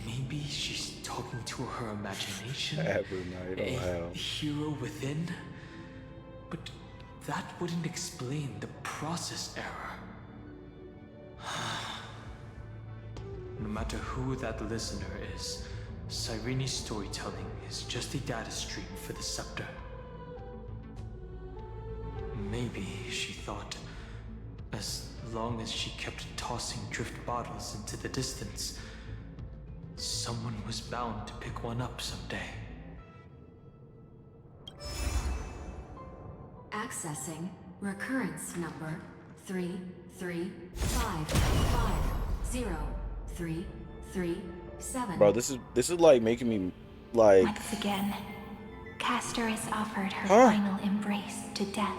Maybe she's talking to her imagination? Every night, oh a hell. hero within? But that wouldn't explain the process error. No matter who that listener is, Cyrene's storytelling is just a data stream for the scepter. Maybe, she thought, as long as she kept tossing drift bottles into the distance, someone was bound to pick one up someday. Accessing recurrence number 335503337. Bro, this is like making me like... Once again, Castor has offered her Huh? final embrace to death.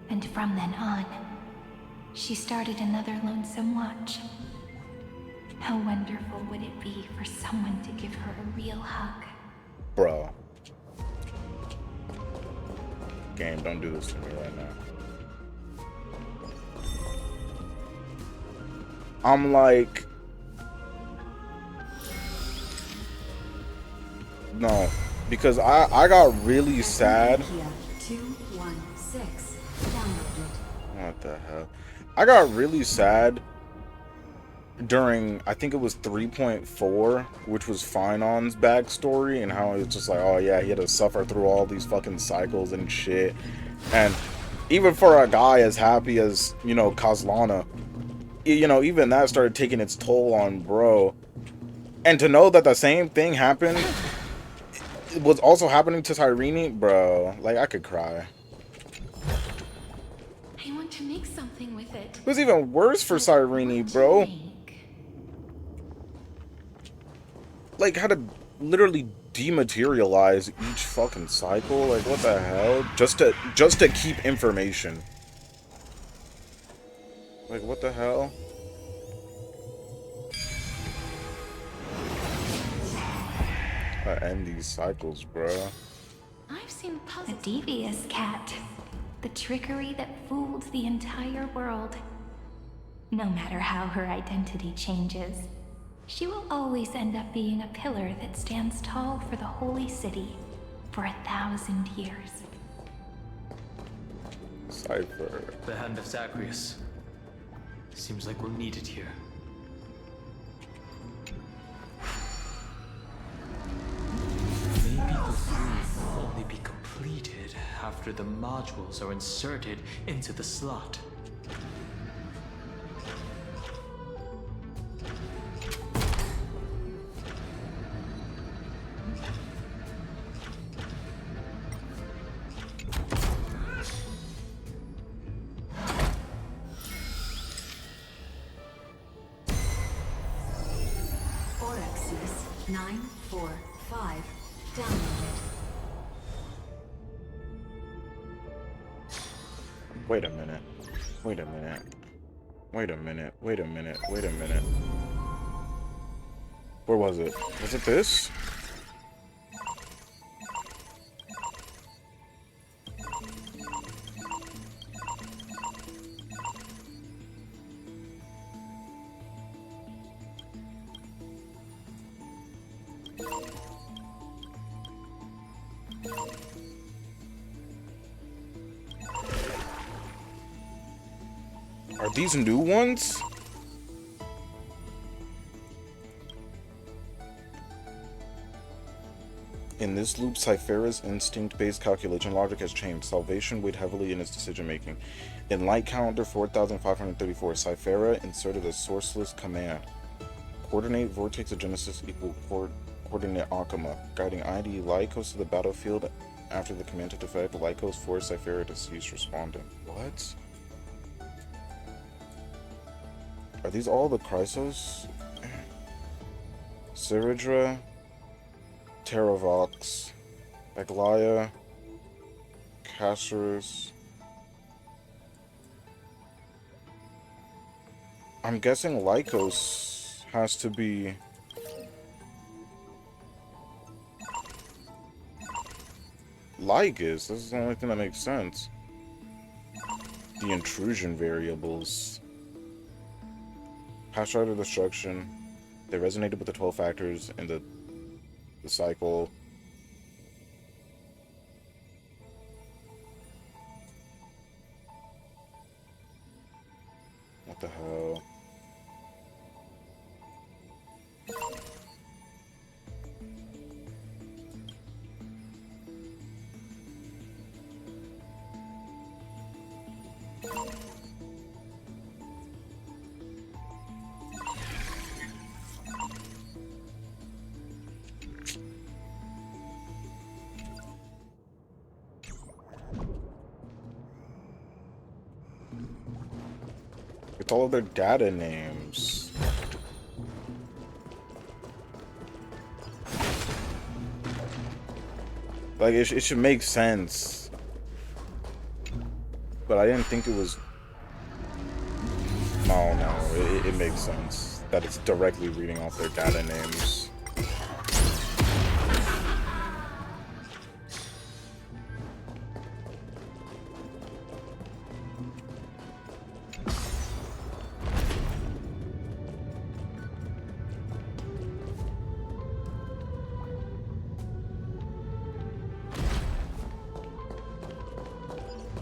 And from then on, she started another lonesome watch. How wonderful would it be for someone to give her a real hug? Bro. Game, don't do this to me right now. I'm like... No. Because I got really sad. 216. Downloaded. What the hell? I got really sad during, I think it was 3.4, which was Finon's backstory, and how it's just like, oh yeah, he had to suffer through all these fucking cycles and shit. And even for a guy as happy as, you know, Kazlana, you know, even that started taking its toll on bro. And to know that the same thing happened, it was also happening to Cyrene, bro, like, I could cry. I want to make something with it. It was even worse for Cyrene, bro. Like, had to literally dematerialize each fucking cycle. Like, what the hell? Just to keep information. Like, what the hell? I end these cycles, bro. I've seen puzzles. A devious cat. The trickery that fooled the entire world. No matter how her identity changes, she will always end up being a pillar that stands tall for the holy city for 1,000 years. Cypher. The hand of Zagreus. Seems like we'll need it here. Maybe the room will only be completed after the modules are inserted into the slot. Orexis 945. Downloaded. Wait a minute. Wait a minute. Wait a minute. Wait a minute. Wait a minute. Where was it? Was it this? Are these new ones? In this loop, Cypher's instinct-based calculation logic has changed. Salvation weighed heavily in its decision-making. In Light Calendar 4534, Cyphera inserted a sourceless command. Coordinate Vortex of Genesis equal coordinate Akama, guiding ID Lycos to the battlefield. After the command took effect, Lycos forced Cyphera to cease responding. What? Are these all the Chrysos? Siridra, Terravox, Aglaya, Cacerus. I'm guessing Lycos has to be... Lygus, this is the only thing that makes sense. The intrusion variables. Past Rider Destruction. They resonated with the 12 factors in the cycle. What the hell? It's all of their data names. Like, it should make sense. But I didn't think it was... No, it makes sense. that it's directly reading off their data names.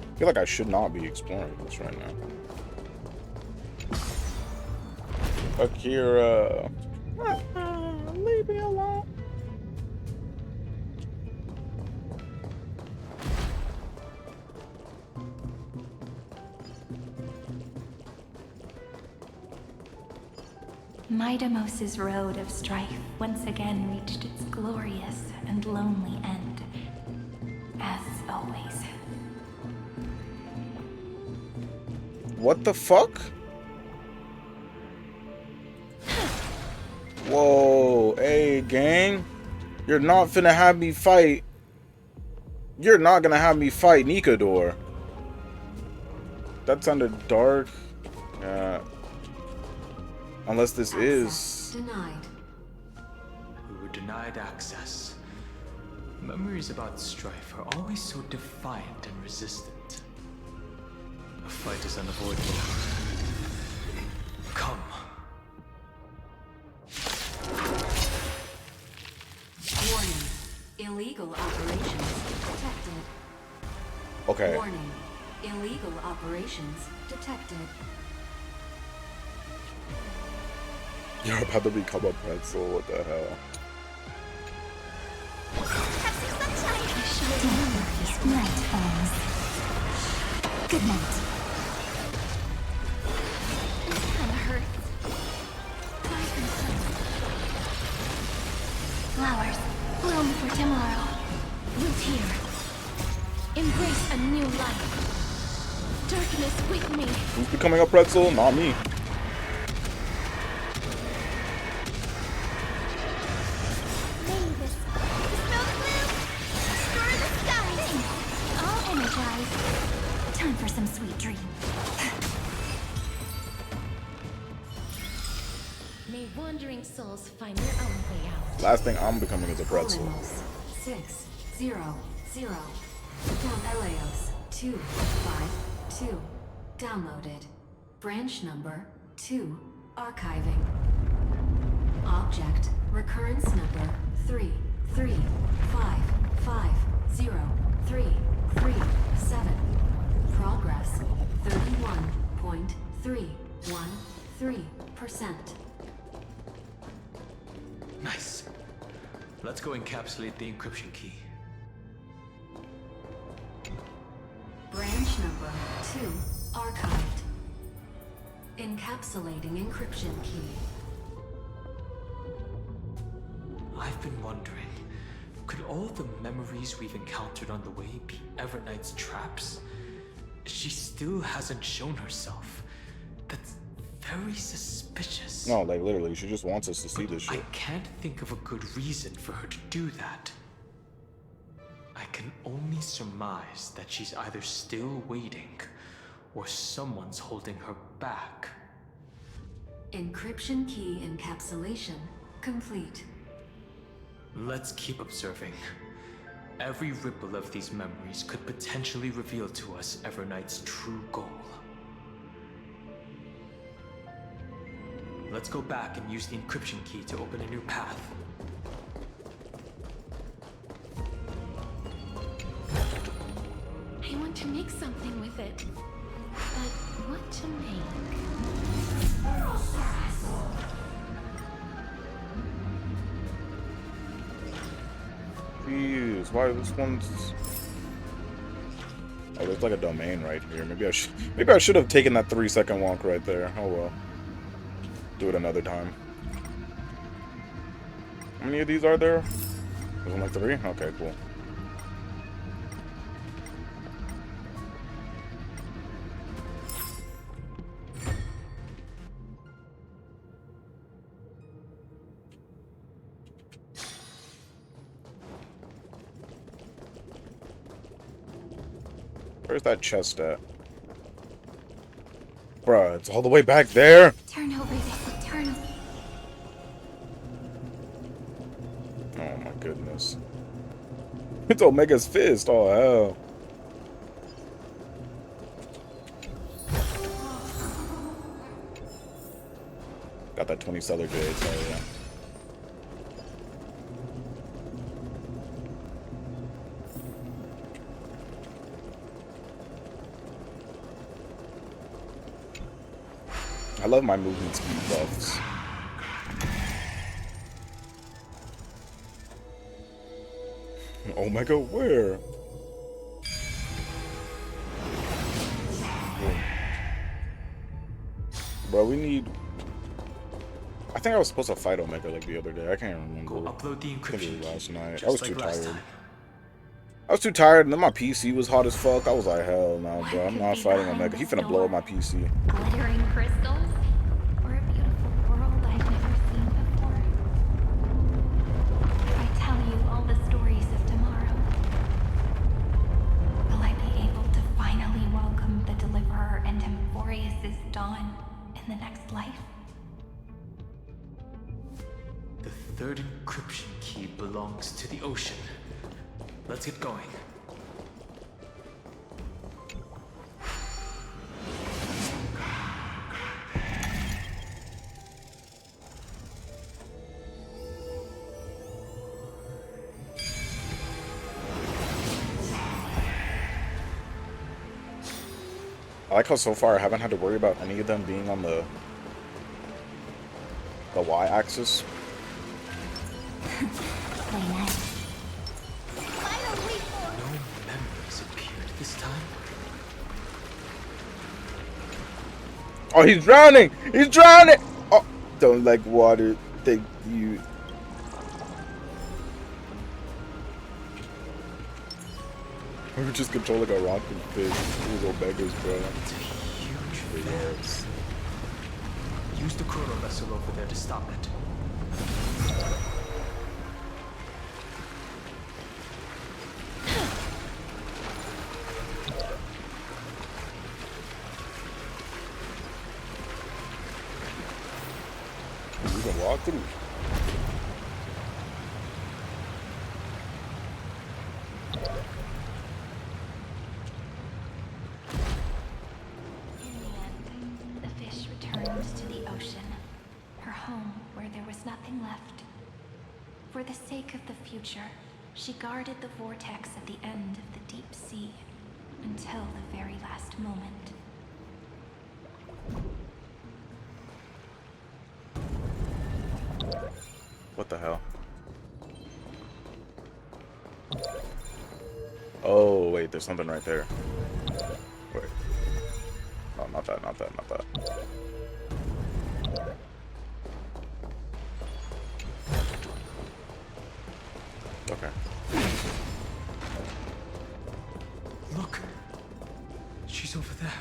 I feel like I should not be exploring this right now. Akira. Leave me alone. Midamos's road of strife once again reached its glorious and lonely end. As always. What the fuck? Whoa, hey gang. You're not finna have me fight. You're not gonna have me fight Nikador. That sounded dark. Unless this is... Denied. We were denied access. Memories about strife are always so defiant and resistant. A fight is unavoidable. Come. Warning. Illegal operations detected. Okay. Warning. Illegal operations detected. You're about to become a pretzel. What the hell? Night falls. Good night. It kinda hurts. Flowers, bloom for tomorrow. Root here. Embrace a new life. Darkness with me. Who's becoming a pretzel? Not me. Time for some sweet dreams. May wandering souls find their own way out. Last thing I'm becoming is a pretzel. Olimos 600. Down Eleos 252. Downloaded. Branch number 2. Archiving. Object recurrence number 335503337. Progress 31.313%. Nice. Let's go encapsulate the encryption key. Branch number 2 archived. Encapsulating encryption key. I've been wondering, could all the memories we've encountered on the way be Everknight's traps? She still hasn't shown herself. That's very suspicious. No, like literally, she just wants us to see this I shit. can't think of a good reason for her to do that. I can only surmise that she's either still waiting, or someone's holding her back. Encryption key encapsulation complete. Let's keep observing. Every ripple of these memories could potentially reveal to us Everknight's true goal. Let's go back and use the encryption key to open a new path. I want to make something with it. But what to make? Jeez, why this one's... Oh, there's like a domain right here. Maybe I should have taken that 3-second walk right there. Oh well. Do it another time. How many of these are there? There's only 3? Okay, cool. Where's that chest at? Bruh, it's all the way back there. Turn over this eternal. my goodness. It's Omega's fist. Oh, hell. Got that 20 seller jade, so yeah. I love my movement speed buffs. Omega, where? Bro, we need... I think I was supposed to fight Omega like the other day. I can't remember. Go upload the I think encryption it was last key, night. just I was like too last tired. time. I was too tired, and then my PC was hot as fuck. I was like, hell no, What bro. I'm could not be fighting behind Omega. He this finna blow up door? my PC. Glittering crystals? Or a beautiful world I've never seen before? If I tell you all the stories of tomorrow, will I be able to finally welcome the Deliverer and Emphorius' dawn in the next life? The third encryption key belongs to the ocean. Let's get going. I like how so far I haven't had to worry about any of them being on the y-axis. Play nice. No members appeared this time. Oh, he's drowning! He's drowning! Oh, don't like water. Thank you. We were just controlling a rock and fish. These old beggars, bro. It's a huge Yes. Use the chrono vessel over there to stop it. You can walk through. In the end, the fish returned to the ocean, her home where there was nothing left. For the sake of the future, she guarded the vortex at the end of the deep sea until the very last moment. What the hell? Oh, wait, there's something right there. Wait. Oh, not that, not that, not that. Okay. Look! She's over there.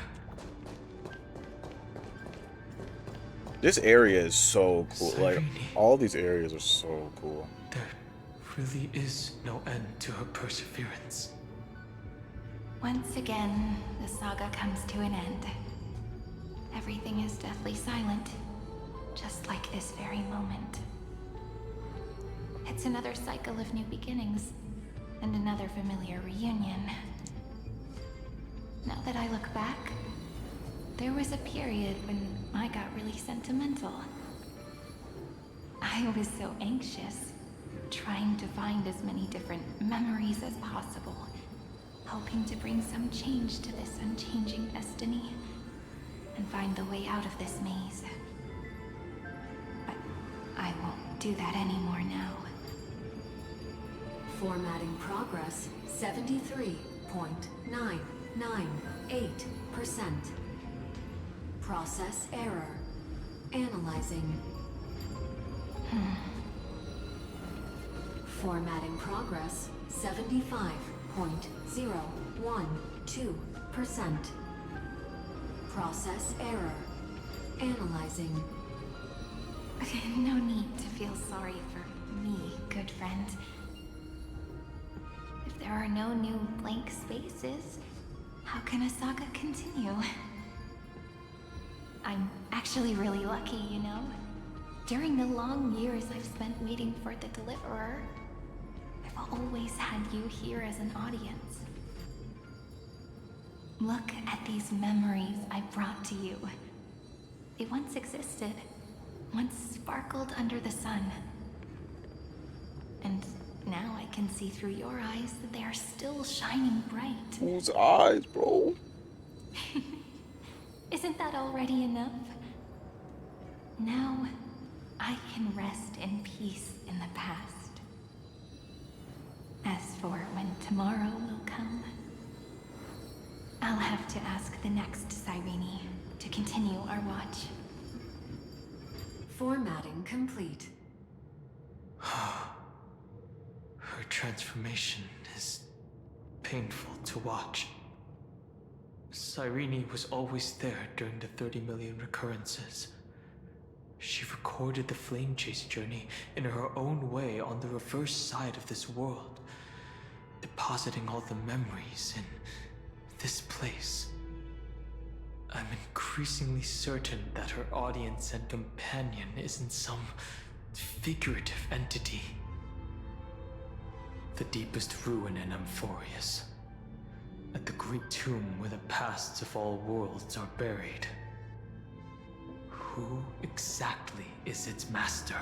This area is so cool. Like, Cyrene. all these areas are so cool. There really is no end to her perseverance. Once again, the saga comes to an end. Everything is deathly silent, just like this very moment. It's another cycle of new beginnings, and another familiar reunion. Now that I look back, there was a period when I got really sentimental. I was so anxious, trying to find as many different memories as possible, hoping to bring some change to this unchanging destiny, and find the way out of this maze. But I won't do that anymore now. Formatting progress 73.998%. Process error. Analyzing. Formatting progress 75.012%. Process error. Analyzing. No need to feel sorry for me, good friend. If there are no new blank spaces, how can a saga continue? I'm actually really lucky, you know? During the long years I've spent waiting for the Deliverer, always had you here as an audience. Look at these memories I brought to you. They once existed, once sparkled under the sun. And now I can see through your eyes that they are still shining bright. Whose eyes, bro? Isn't that already enough? Now, I can rest in peace in the past. As for when tomorrow will come, I'll have to ask the next Cyrene to continue our watch. Formatting complete. Her transformation is painful to watch. Cyrene was always there during the 30 million recurrences. She recorded the flame chase journey in her own way on the reverse side of this world, depositing all the memories in this place. I'm increasingly certain that her audience and companion isn't some figurative entity. The deepest ruin in Amphorius, at the great tomb where the pasts of all worlds are buried. Who exactly is its master?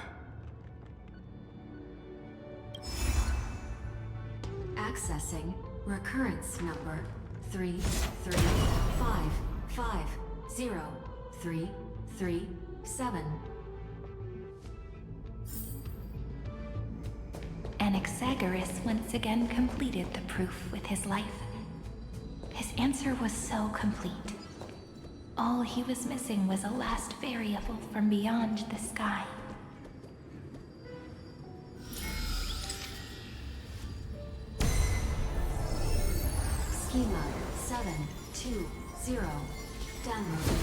Accessing recurrence number 335503337. Anaxagoras once again completed the proof with his life. His answer was so complete. All he was missing was a last variable from beyond the sky. Schema 720. Downloaded.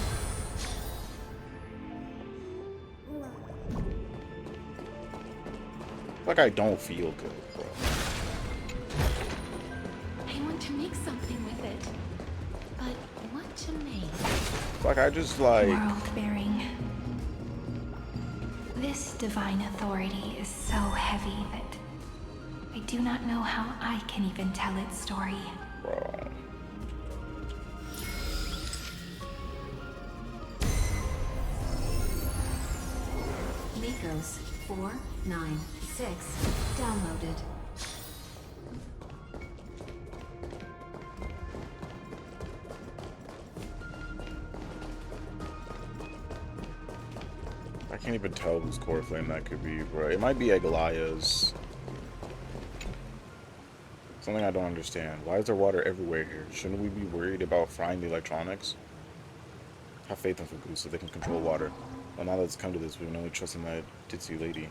Like I don't feel good, bro. I want to make something with it. But what to make? Like I just like... World-bearing. This divine authority is so heavy that I do not know how I can even tell its story. Bro. Nikos 496. Downloaded. I can't even tell whose core flame that could be, bro. It might be Aglaya's. Something I don't understand. Why is there water everywhere here? Shouldn't we be worried about frying the electronics? Have faith in Fugu so they can control water. Well, now that it's come to this, we can only trust in that ditzy lady.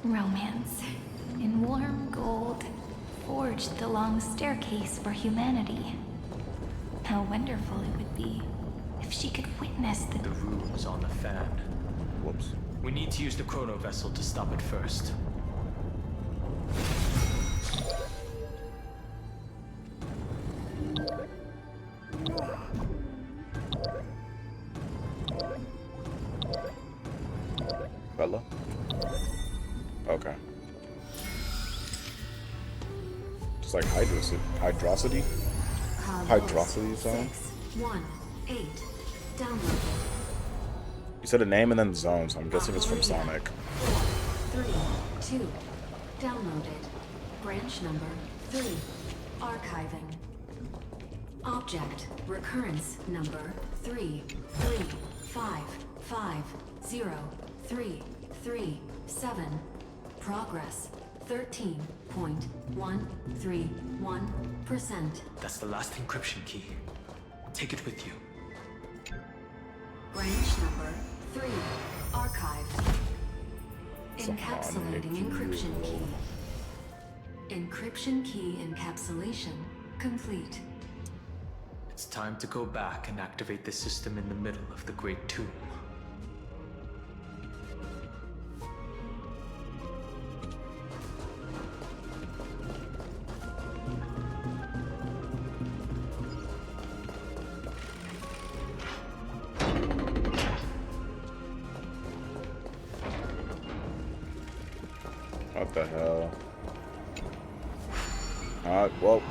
Romance, in warm gold, forged the long staircase for humanity. How wonderful it would be if she could witness the... The rune's on the fan. Whoops. We need to use the chrono vessel to stop it first. Bella? Okay. Just like hydrosity? Hydrosity zone? 618. Downloaded. You said a name and then zone, so I'm guessing it's from Sonic. 432. Downloaded. Branch number 3. Archiving. Object recurrence number 335503337. Progress 13.131%. That's the last encryption key. Take it with you. Branch number 3. Archive. Someone Encapsulating make encryption you- key. Encryption key encapsulation complete. It's time to go back and activate the system in the middle of the Great Tomb. the hell? Well.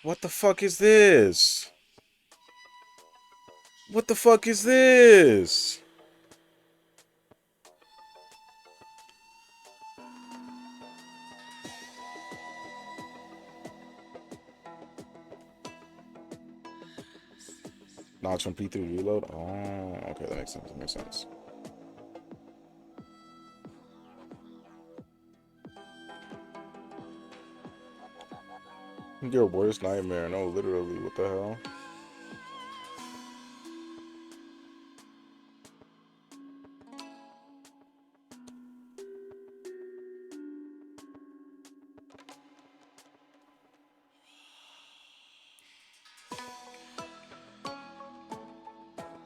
What the fuck is this? What the fuck is this? Notch from P3 reload? Oh, okay, that makes sense. That makes sense. Your worst nightmare. No, literally. What the hell?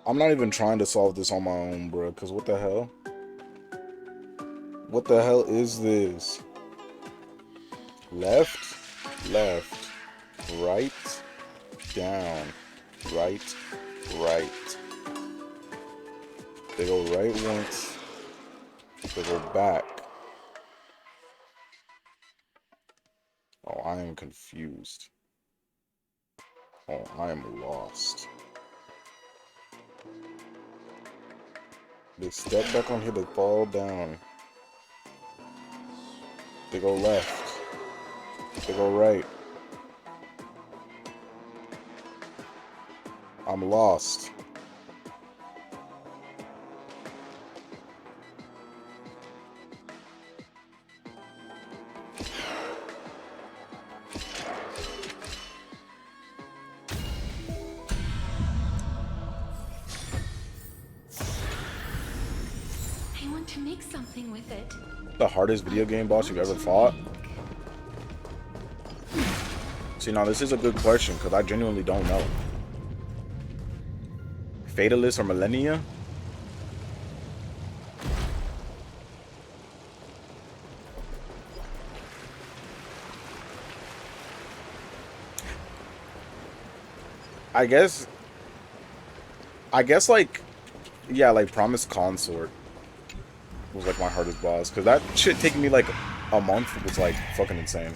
I'm not even trying to solve this on my own, bro. Because what the hell? What the hell is this? Left, left, right, down, right, right. They go right once. They go back. Oh, I am confused. Oh, I am lost. They step back on here, they fall down. They go left. They go right. I'm lost. I want to make something with it. The hardest video game boss you've ever fought? See, now this is a good question because I genuinely don't know. Fatalist or Millennia? I guess like, yeah, like Promised Consort was like my hardest boss because that shit taking me like a month was like fucking insane.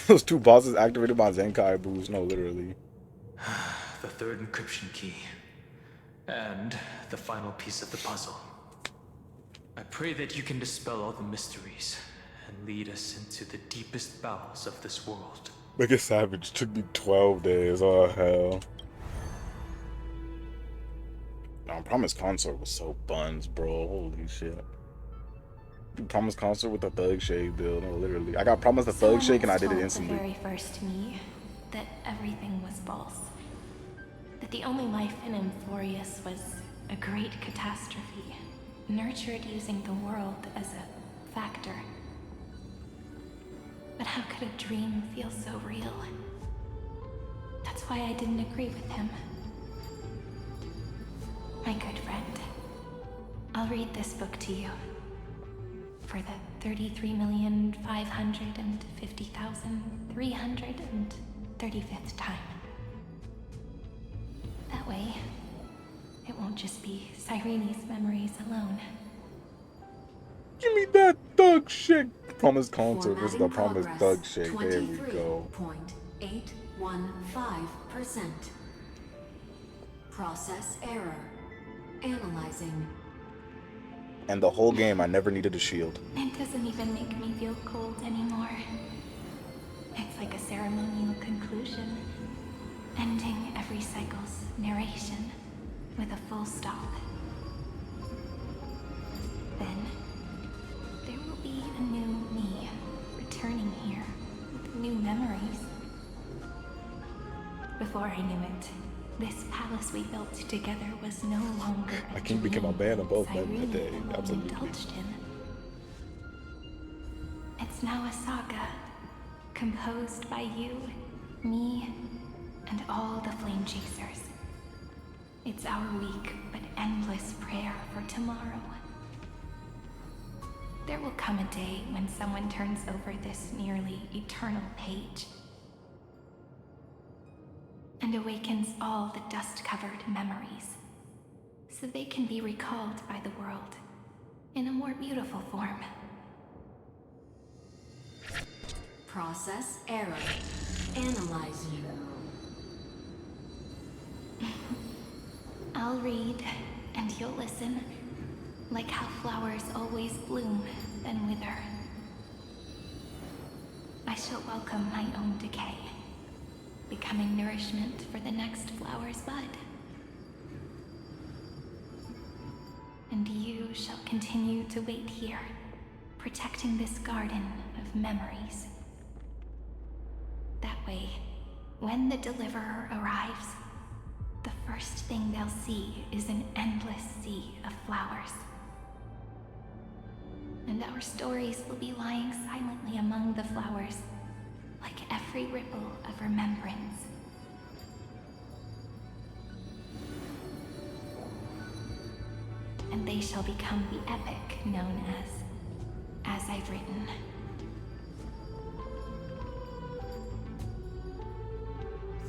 Those two bosses activated my Zenkai boost. No, literally. The third encryption key. And the final piece of the puzzle. I pray that you can dispel all the mysteries and lead us into the deepest bowels of this world. Like a savage took me 12 days. Oh, hell. No, Promised Consort was so buns, bro. Holy shit. Promised Consort with the Thug Shake build. No, literally. I got Promised the Thug Shake and I did it instantly. The very first me that everything was false. That the only life in Amphorius was a great catastrophe, nurtured using the world as a factor. But how could a dream feel so real? That's why I didn't agree with him. My good friend, I'll read this book to you. For the 33,550,335th time. That way, it won't just be Cyrene's memories alone. Give me that Thug Shake. Promised Consort. This is the Promised Thug Shake. There we go. 23.815%. Process error. Analyzing. And the whole game, I never needed a shield. It doesn't even make me feel cold anymore. It's like a ceremonial conclusion, ending every cycle's narration with a full stop. Then, there will be a new me returning here with new memories. Before I knew it, this palace we built together was no longer a I can become a band of both men Cyrene today. alone Absolutely. indulged in. It's now a saga, composed by you, me, and all the Flame Chasers. It's our weak but endless prayer for tomorrow. There will come a day when someone turns over this nearly eternal page. and awakens all the dust-covered memories, so they can be recalled by the world in a more beautiful form. Process error. Analyzing. I'll read, and you'll listen, like how flowers always bloom, then wither. I shall welcome my own decay, becoming nourishment for the next flower's bud. And you shall continue to wait here, protecting this garden of memories. That way, when the deliverer arrives, the first thing they'll see is an endless sea of flowers. And our stories will be lying silently among the flowers, like every ripple of remembrance. And they shall become the epic known as I've written.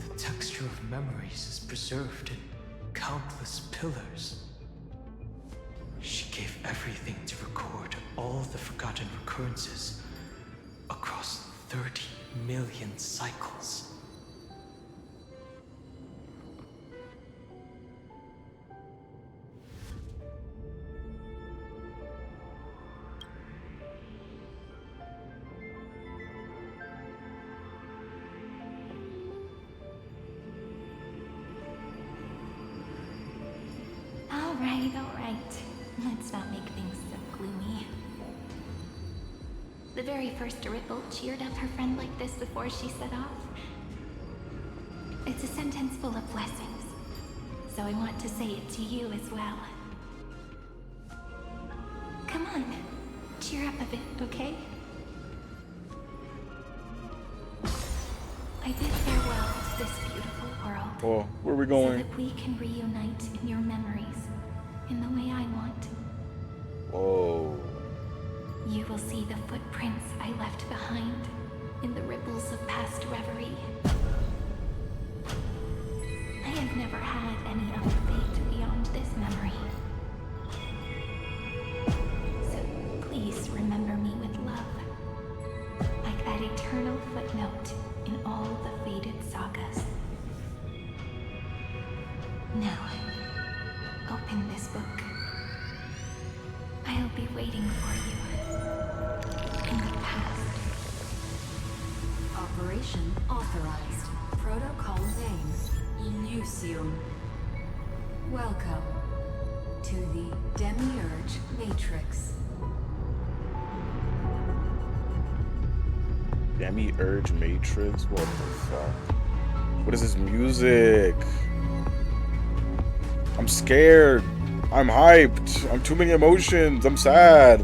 The texture of memories is preserved in countless pillars. She gave everything to record all the forgotten recurrences across 30 million cycles. All right. Let's not make things so gloomy. The very first Ripple cheered up her friend like this before she set off. It's a sentence full of blessings, so I want to say it to you as well. Come on, cheer up a bit, okay? I bid farewell to this beautiful world. Oh, where are we So going? that we can reunite in your memories in the way I want. Whoa. You will see the footprints I left behind in the ripples of past reverie. I have never had any other fate beyond this memory. So please remember me with love, like that eternal footnote in all the faded sagas. Now, open this book. I'll be waiting for you in the past. Operation authorized. Protocol name Elysium. Welcome to the Demiurge Matrix. Demiurge Matrix? What the fuck? What is this music? I'm scared. I'm hyped. I'm too many emotions. I'm sad.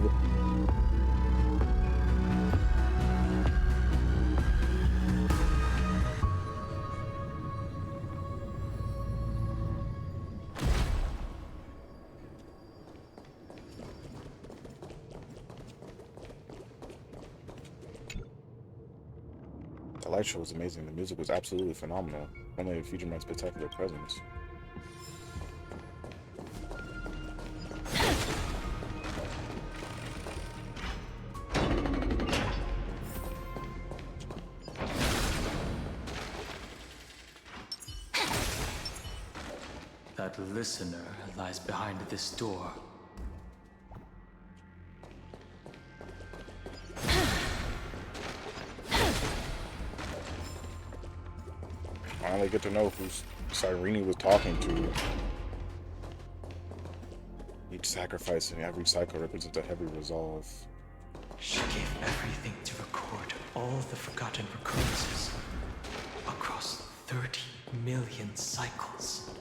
The light show was amazing. The music was absolutely phenomenal. Only it featured my spectacular presence. That listener lies behind this door. Finally get to know who Cyrene was talking to. Each sacrifice and every cycle represents a heavy resolve. She gave everything to record all the forgotten recurrences across 30 million cycles.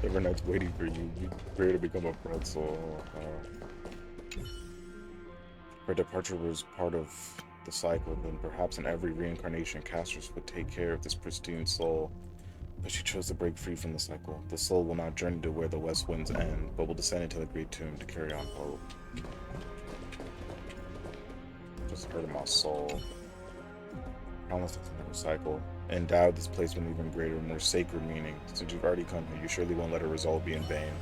Evernight's waiting for you. You prepare to become a pretzel. Her departure was part of the cycle, then perhaps in every reincarnation, Castrus would take care of this pristine soul. But she chose to break free from the cycle. The soul will not journey to where the west winds end, but will descend into the great tomb to carry on hope. Just hurting my soul. Balance the cycle. Endow this place with even greater, more sacred meaning. Since you've already come here, you surely won't let a resolve be in vain.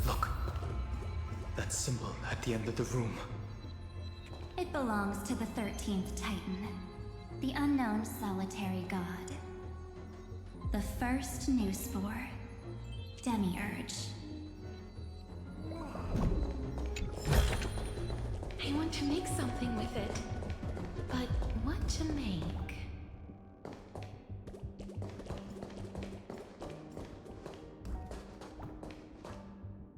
Look. That symbol at the end of the room. It belongs to the 13th Titan, the unknown solitary god. The first new spore, Demiurge. I want to make something with it. But what to make?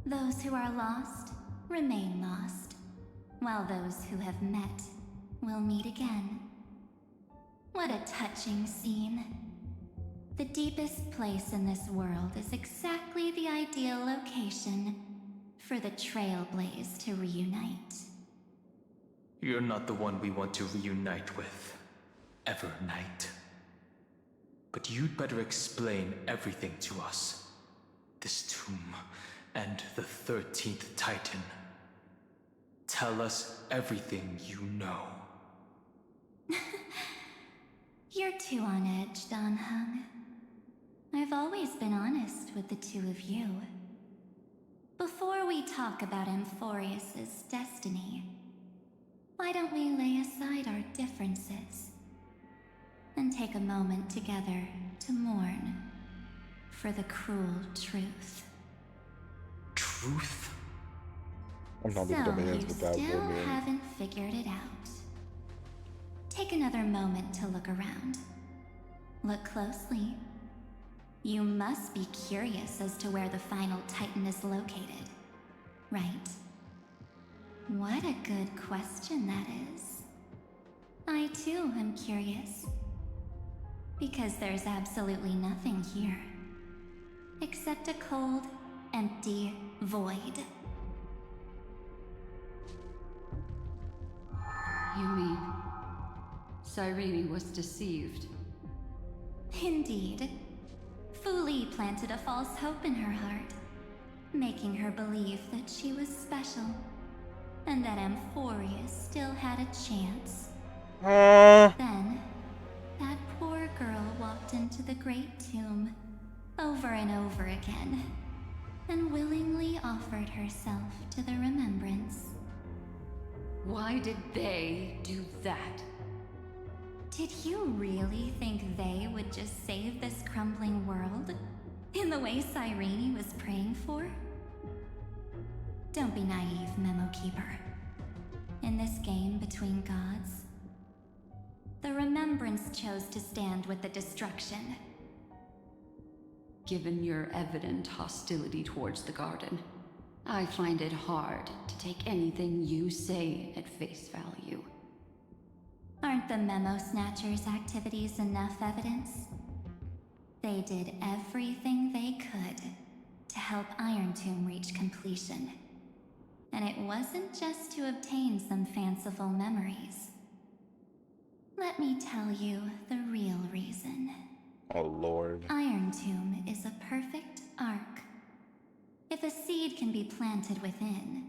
Those who are lost remain lost, while those who have met will meet again. What a touching scene. The deepest place in this world is exactly the ideal location for the Trailblaze to reunite. You're not the one we want to reunite with. Evernight. But you'd better explain everything to us. This tomb and the 13th Titan. Tell us everything you know. You're too on edge, Dan Hung. I've always been honest with the two of you. Before we talk about Amphorius's destiny, why don't we lay aside our differences and take a moment together to mourn for the cruel truth? Truth? I'm not So looking at the you hands without still Wolverine. haven't figured it out. Take another moment to look around. Look closely. You must be curious as to where the final Titan is located, right? What a good question that is. I too am curious. Because there's absolutely nothing here. Except a cold, empty void. You mean Cyrene was deceived? Indeed. Fu Li planted a false hope in her heart, making her believe that she was special, and that Amphorius still had a chance. Then, that poor girl walked into the Great Tomb over and over again, and willingly offered herself to the remembrance. Why did they do that? Did you really think they would just save this crumbling world? In the way Cyrene was praying for? Don't be naive, Memo Keeper. In this game between gods, the Remembrance chose to stand with the destruction. Given your evident hostility towards the garden, I find it hard to take anything you say at face value. Aren't the Memo Snatchers' activities enough evidence? They did everything they could to help Iron Tomb reach completion. And it wasn't just to obtain some fanciful memories. Let me tell you the real reason. Oh Lord. Iron Tomb is a perfect arc. If a seed can be planted within,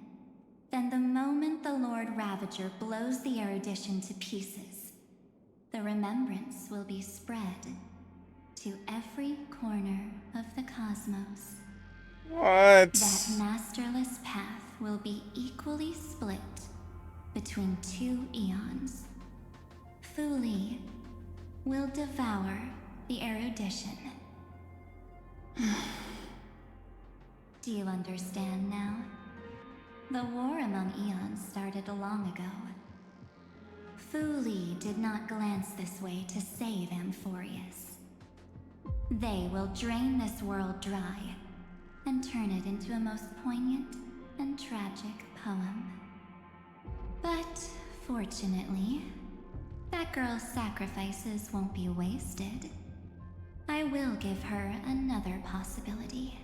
then the moment the Lord Ravager blows the erudition to pieces, the remembrance will be spread to every corner of the cosmos. What? That masterless path will be equally split between two eons. Fu Li will devour the erudition. Do you understand now? The war among eons started long ago. Fu Li did not glance this way to save Amphorius. They will drain this world dry and turn it into a most poignant and tragic poem. But fortunately, that girl's sacrifices won't be wasted. I will give her another possibility.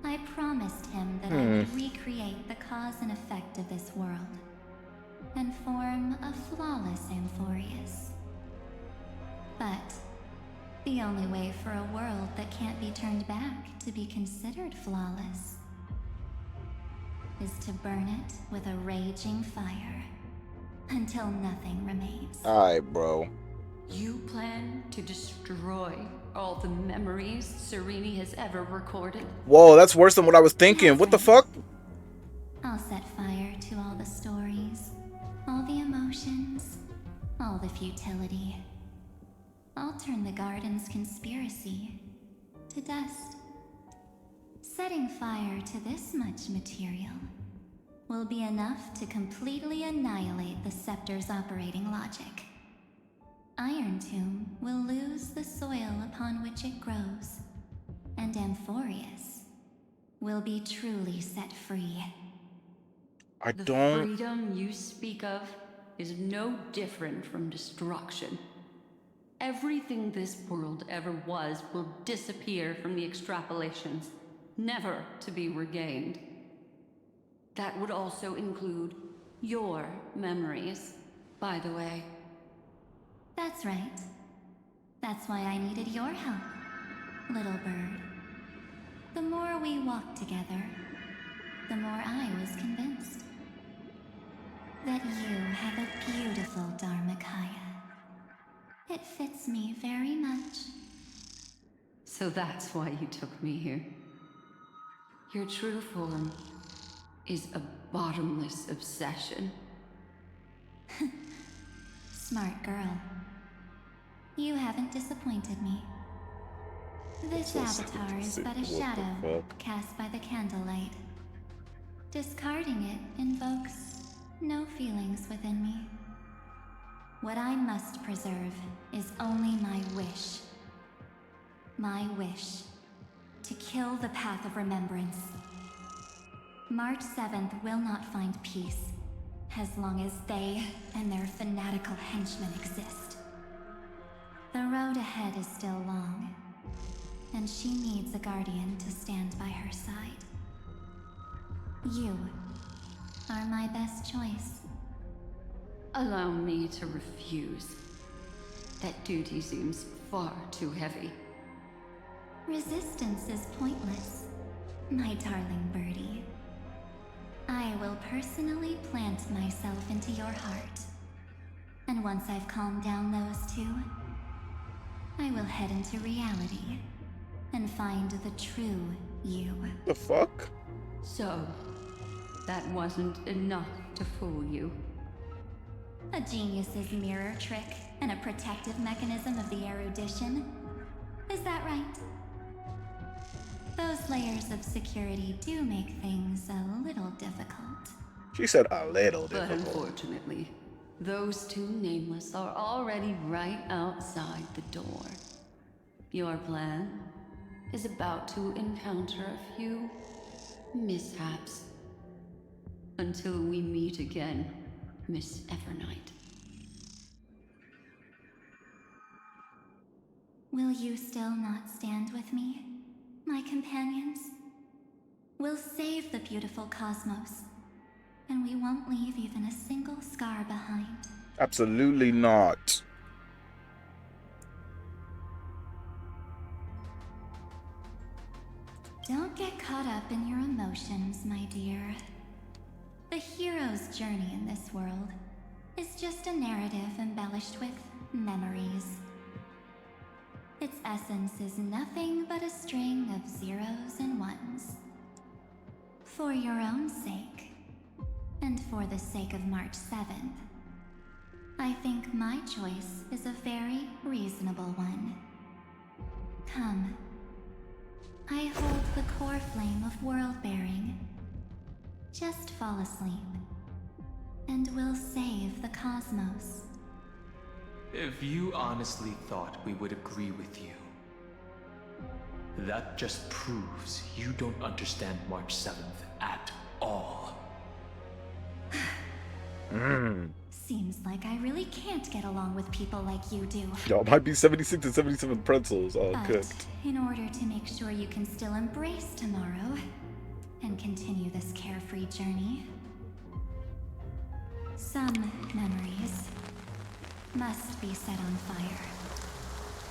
I promised him that I would recreate the cause and effect of this world and form a flawless Amphorius. But the only way for a world that can't be turned back to be considered flawless is to burn it with a raging fire until nothing remains. Alright, bro. You plan to destroy all the memories Sereni has ever recorded? Whoa, that's worse than what I was thinking. What the fuck? I'll set fire to all the stories, all the emotions, all the futility. I'll turn the garden's conspiracy to dust. Setting fire to this much material will be enough to completely annihilate the scepter's operating logic. Iron Tomb will lose the soil upon which it grows, and Amphorius will be truly set free. I The don't. freedom you speak of is no different from destruction. Everything this world ever was will disappear from the extrapolations, never to be regained. That would also include your memories, by the way. That's right. That's why I needed your help, little bird. The more we walked together, the more I was convinced that you have a beautiful Dharmakaya. It fits me very much. So that's why you took me here. Your true form is a bottomless obsession. Smart girl. You haven't disappointed me. This avatar is but a shadow cast by the candlelight. Discarding it invokes no feelings within me. What I must preserve is only my wish. My wish to kill the path of remembrance. March 7th will not find peace as long as they and their fanatical henchmen exist. The road ahead is still long, and she needs a guardian to stand by her side. You are my best choice. Allow me to refuse. That duty seems far too heavy. Resistance is pointless, my darling birdie. I will personally plant myself into your heart. And once I've calmed down those two, I will head into reality and find the true you. The fuck? So, that wasn't enough to fool you. A genius's mirror trick and a protective mechanism of the erudition. Is that right? Those layers of security do make things a little difficult. She said a little But difficult. unfortunately, those two nameless are already right outside the door. Your plan is about to encounter a few mishaps. Until we meet again, Miss Evernight. Will you still not stand with me, my companions? We'll save the beautiful cosmos, and we won't leave even a single scar behind. Absolutely not. Don't get caught up in your emotions, my dear. The hero's journey in this world is just a narrative embellished with memories. Its essence is nothing but a string of zeros and ones. For your own sake, and for the sake of March 7th, I think my choice is a very reasonable one. Come. I hold the core flame of world-bearing. Just fall asleep, and we'll save the cosmos. If you honestly thought we would agree with you, that just proves you don't understand March 7th at all. Seems like I really can't get along with people like you do. Y'all might be 76 and 77 pretzels all But cooked. in order to make sure you can still embrace tomorrow and continue this carefree journey, some memories must be set on fire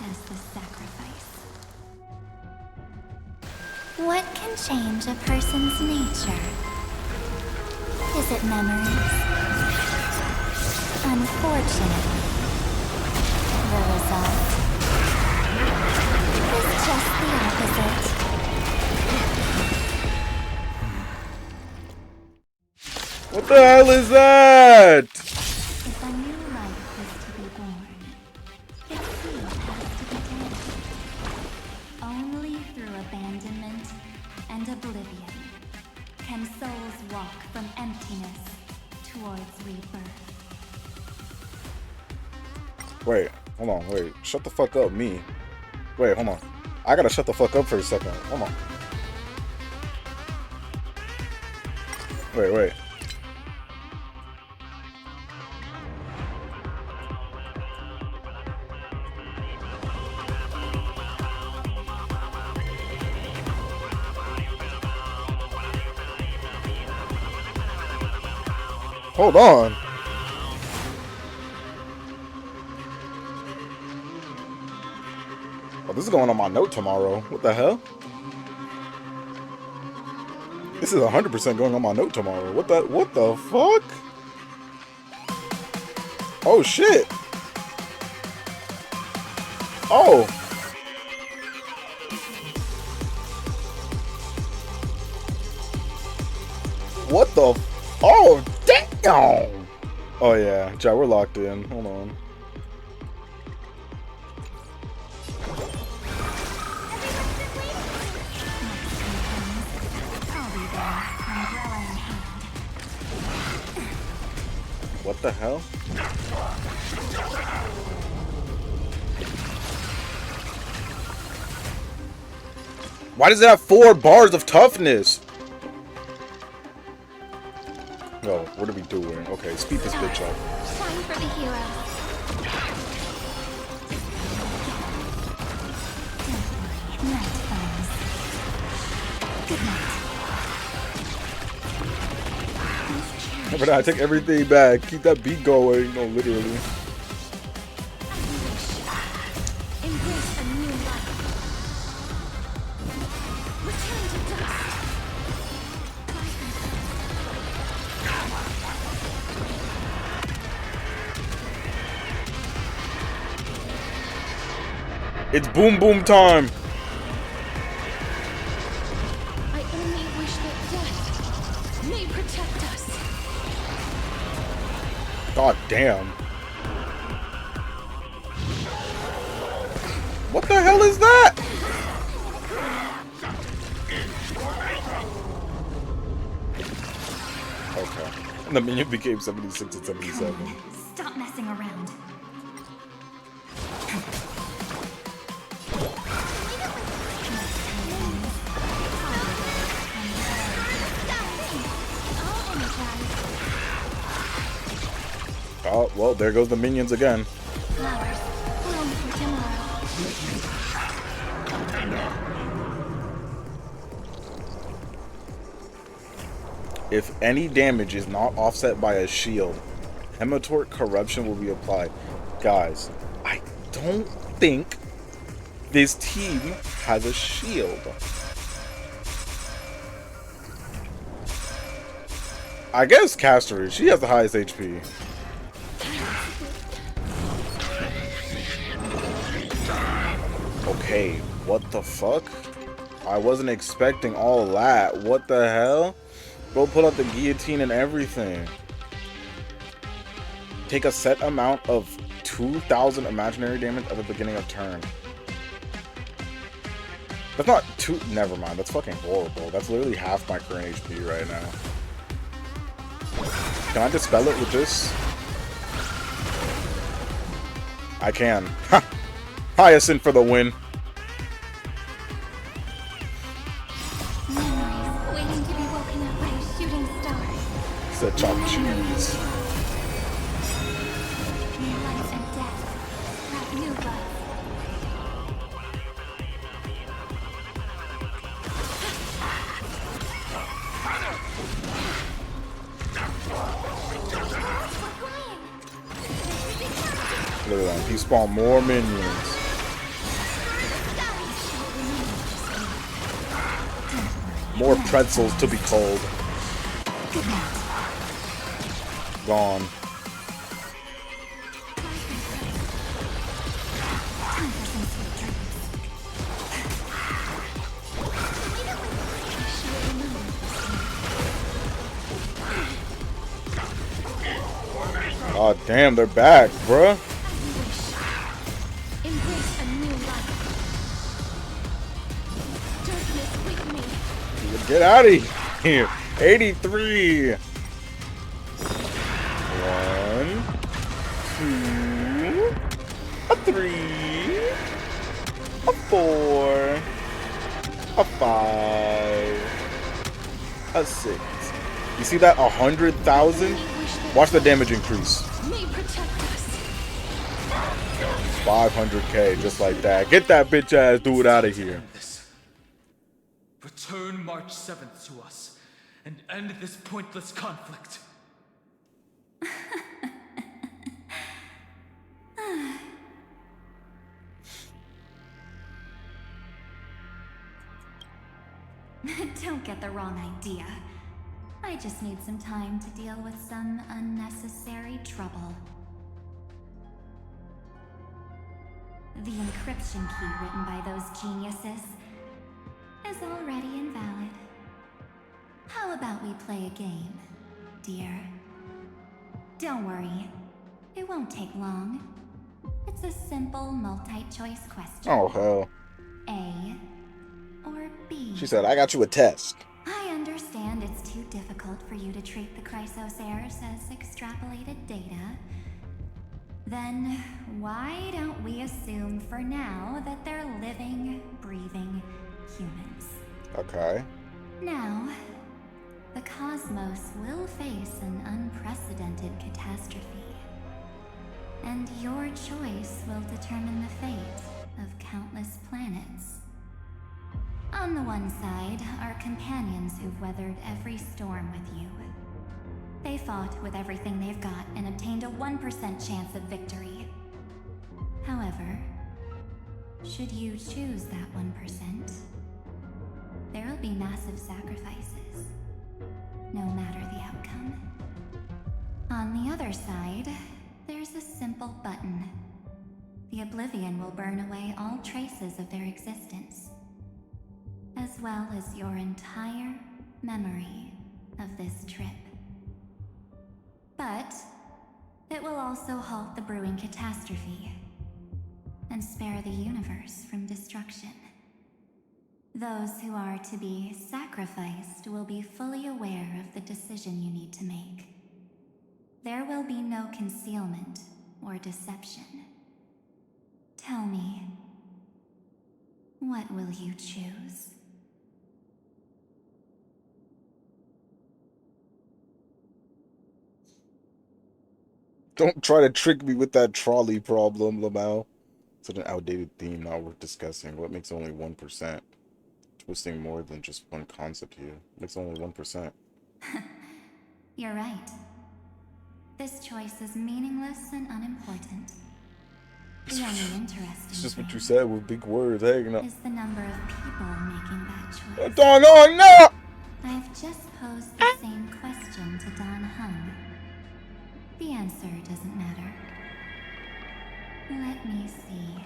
as the sacrifice. What can change a person's nature? Is it memories? Unfortunately, the result is just the opposite. What the hell is that? If a new life is to be born, its seed has to be tamed. Only through abandonment and oblivion can souls walk from emptiness towards rebirth. Wait, hold on, wait. Shut the fuck up, me. Wait, hold on. I gotta shut the fuck up for a second. Hold on. Wait. Hold on. Oh, this is going on my note tomorrow. What the hell? This is 100% going on my note tomorrow. What the fuck? Oh shit. Oh. What the? Oh, damn. Oh yeah, chat, we're locked in. Hold on. I'll be there, umbrella in hand. What the hell? Why does it have 4 bars of toughness? Yo, what are we doing? Okay, speed this bitch up. Time for the heroes. Night, friends. Good night. But I take everything back. Keep that beat going. No, literally. Embrace a new life. Return to dust. It's boom boom time. I only wish that death may protect us. God damn. What the hell is that? Okay. And the minion became 76 and 77. Stop messing around. Oh, well, there goes the minions again. Flowers, bloom for tomorrow. If any damage is not offset by a shield, Hematort Corruption will be applied. Guys, I don't think this team has a shield. I guess Caster, she has the highest HP. Okay, what the fuck? I wasn't expecting all that. What the hell? Bro, pull out the guillotine and everything. Take a set amount of 2,000 imaginary damage at the beginning of turn. That's not too... Never mind. That's fucking horrible. That's literally half my current HP right now. Can I dispel it with this? I can. Ha! Hyacinth for the win. Memories waiting to be woken up by a shooting star. Said chopped cheese. Life and death brought new life. Look at that. He spawned more minions. More pretzels to be cold. Gone. Oh damn, they're back, bruh. Embrace a new life. Darkness with me. Get out of here. 83. 1, 2, a 3, a 4, a 5, a 6. You see that? 100,000? Watch the damage increase. May protect us. 500k, just like that. Get that bitch ass dude out of here. Return March 7th to us and end this pointless conflict. Don't get the wrong idea. I just need some time to deal with some unnecessary trouble. The encryption key written by those geniuses is already invalid. How about we play a game, dear? Don't worry, it won't take long. It's a simple multi-choice question. Oh, hell. A or B? She said, I got you a test. I understand it's too difficult for you to treat the Chrysosairs as extrapolated data. Then why don't we assume for now that they're living, breathing humans? Okay. Now, the cosmos will face an unprecedented catastrophe. And your choice will determine the fate of countless planets. On the one side are companions who've weathered every storm with you. They fought with everything they've got and obtained a 1% chance of victory. However, should you choose that 1%, there will be massive sacrifices, no matter the outcome. On the other side, there's a simple button. The Oblivion will burn away all traces of their existence, as well as your entire memory of this trip. But it will also halt the brewing catastrophe and spare the universe from destruction. Those who are to be sacrificed will be fully aware of the decision you need to make. There will be no concealment or deception. Tell me, what will you choose? Don't try to trick me with that trolley problem, Lamau. Such an outdated theme not worth discussing. What makes only 1%? Twisting more than just one concept here. Makes only 1%. You're right. This choice is meaningless and unimportant. The only interesting It's just what you thing said with big words. Hey, you know. is the number of people making that choice. No! I've just posed the same question to Don Hung. The answer doesn't matter. Let me see.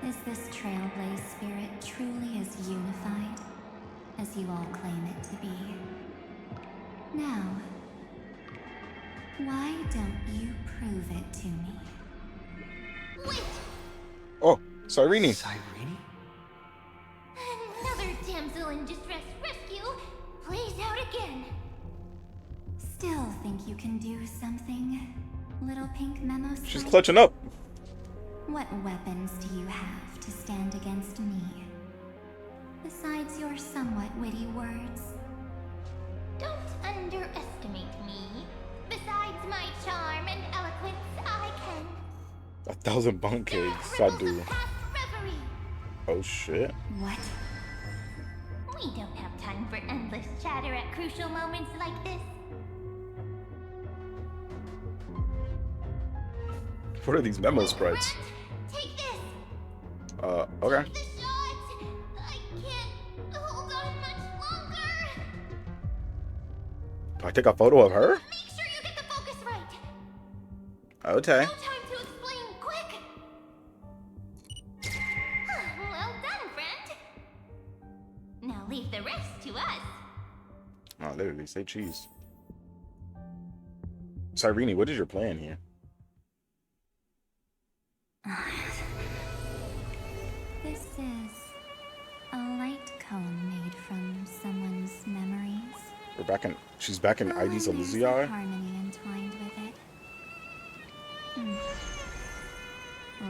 Is this Trailblaze spirit truly as unified as you all claim it to be? Now, why don't you prove it to me? Wait! Oh, Cyrene. Cyrene? Another damsel in distress rescue plays out again. Still think you can do something, little pink memo She's slice? clutching up. What weapons do you have to stand against me? Besides your somewhat witty words? Don't underestimate me. Besides my charm and eloquence, I can 1,000 bunk cakes. I do. of past reverie. Oh shit. What? We don't have time for endless chatter at crucial moments like this. What are these memo sprites? Take this. Okay. The shot. I can't hold on much longer. Do I take a photo of her? Make sure you get the focus right. Okay. No time to explain. Quick. Well done, friend. Now leave the rest to us. Oh, literally, say cheese. Cyrene, what is your plan here? This is a light cone made from someone's memories. We're back in. She's back in ID's There's a Elysium. harmony entwined with it.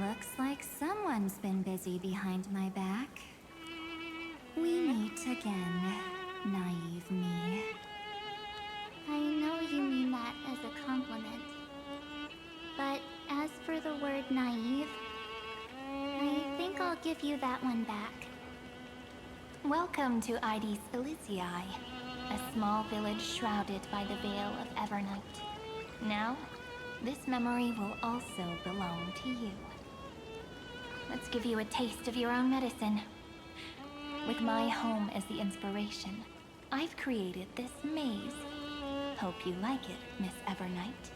Looks like someone's been busy behind my back. We meet again, naive me. I know you mean that as a compliment. But as for the word naive, I think I'll give you that one back. Welcome to ID's Elysium, a small village shrouded by the veil of Evernight. Now, this memory will also belong to you. Let's give you a taste of your own medicine. With my home as the inspiration, I've created this maze. Hope you like it, Miss Evernight.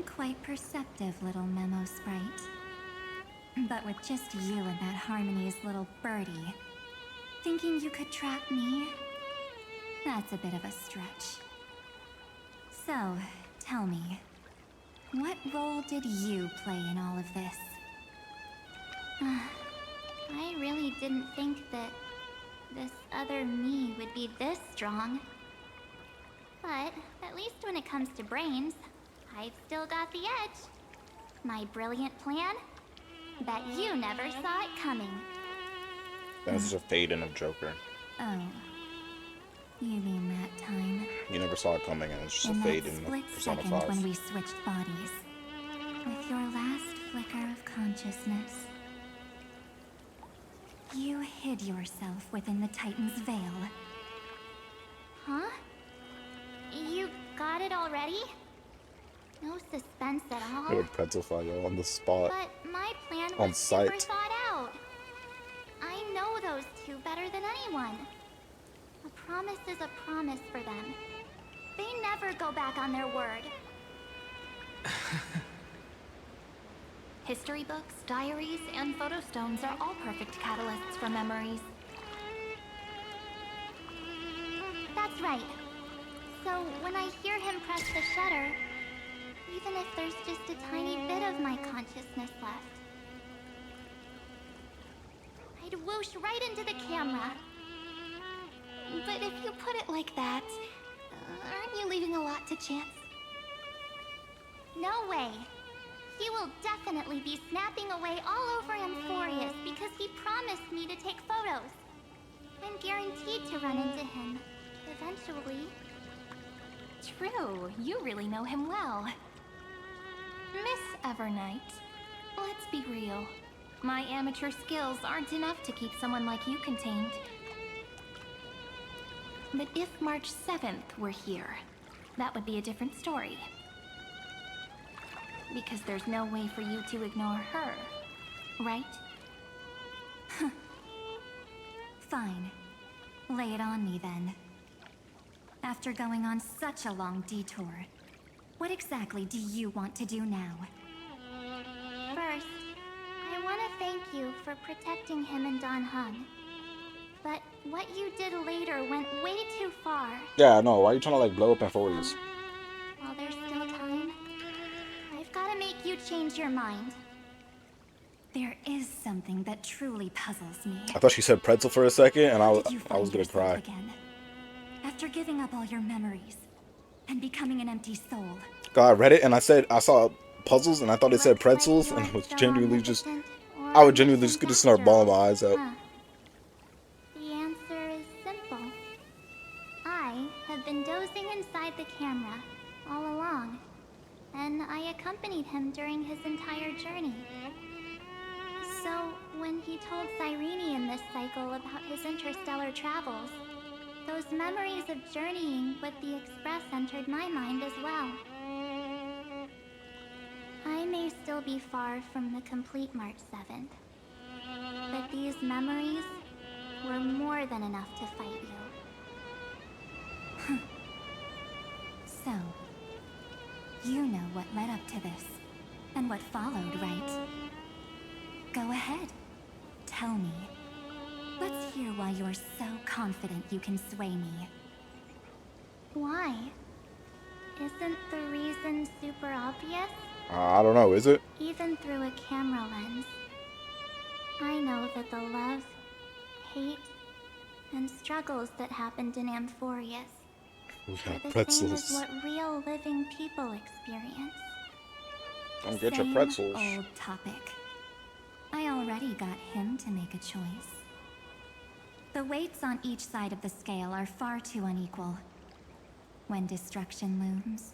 Quite perceptive little memo sprite. But with just you and that Harmony's little birdie, thinking you could trap me? That's a bit of a stretch. So, tell me, what role did you play in all of this? I really didn't think that this other me would be this strong. But at least when it comes to brains, I've still got the edge. My brilliant plan? Bet you never saw it coming. That's just a fade in of Joker. Oh. You mean that time? You never saw it coming, and it's just In a fade that in split Persona second 5. when we switched bodies. With your last flicker of consciousness. You hid yourself within the Titan's veil. Huh? You got it already? No suspense at all. It would pretzel you on the spot. But my plan On was super site. thought out. I know those two better than anyone. A promise is a promise for them. They never go back on their word. History books, diaries, and photo stones are all perfect catalysts for memories. That's right. So when I hear him press the shutter, even if there's just a tiny bit of my consciousness left, I'd whoosh right into the camera. But if you put it like that, aren't you leaving a lot to chance? No way. He will definitely be snapping away all over Amphorius because he promised me to take photos. I'm guaranteed to run into him. Eventually. True, you really know him well. Miss Evernight, let's be real. My amateur skills aren't enough to keep someone like you contained. But if March 7th were here, that would be a different story. Because there's no way for you to ignore her, right? Fine. Lay it on me then. After going on such a long detour, what exactly do you want to do now? First, I want to thank you for protecting him and Don Hung. But what you did later went way too far. Yeah, I know. Why are you trying to like blow up Amphorius? While there's still time, I've got to make you change your mind. There is something that truly puzzles me. I thought she said pretzel for a second, and How did you I was find gonna yourself cry. again? After giving up all your memories and becoming an empty soul. God, I read it, and I saw puzzles, and I thought it said Looks like pretzels, and you're I was so genuinely just, omnipotent or I would genuinely just omniscient start after bawling my all, eyes out. huh? The answer is simple. I have been dozing inside the camera all along, and I accompanied him during his entire journey. So, when he told Cyrene in this cycle about his interstellar travels, those memories of journeying with the Express entered my mind as well. I may still be far from the complete March 7th, but these memories were more than enough to fight you. So, you know what led up to this, and what followed, right? Go ahead. Tell me. Let's hear why you're so confident you can sway me. Why? Isn't the reason super obvious? I don't know, is it? Even through a camera lens, I know that the love, hate, and struggles that happened in Amphorius We are got the pretzels. same as what real living people experience. Don't get your Same pretzels. old topic. I already got him to make a choice. The weights on each side of the scale are far too unequal. When destruction looms,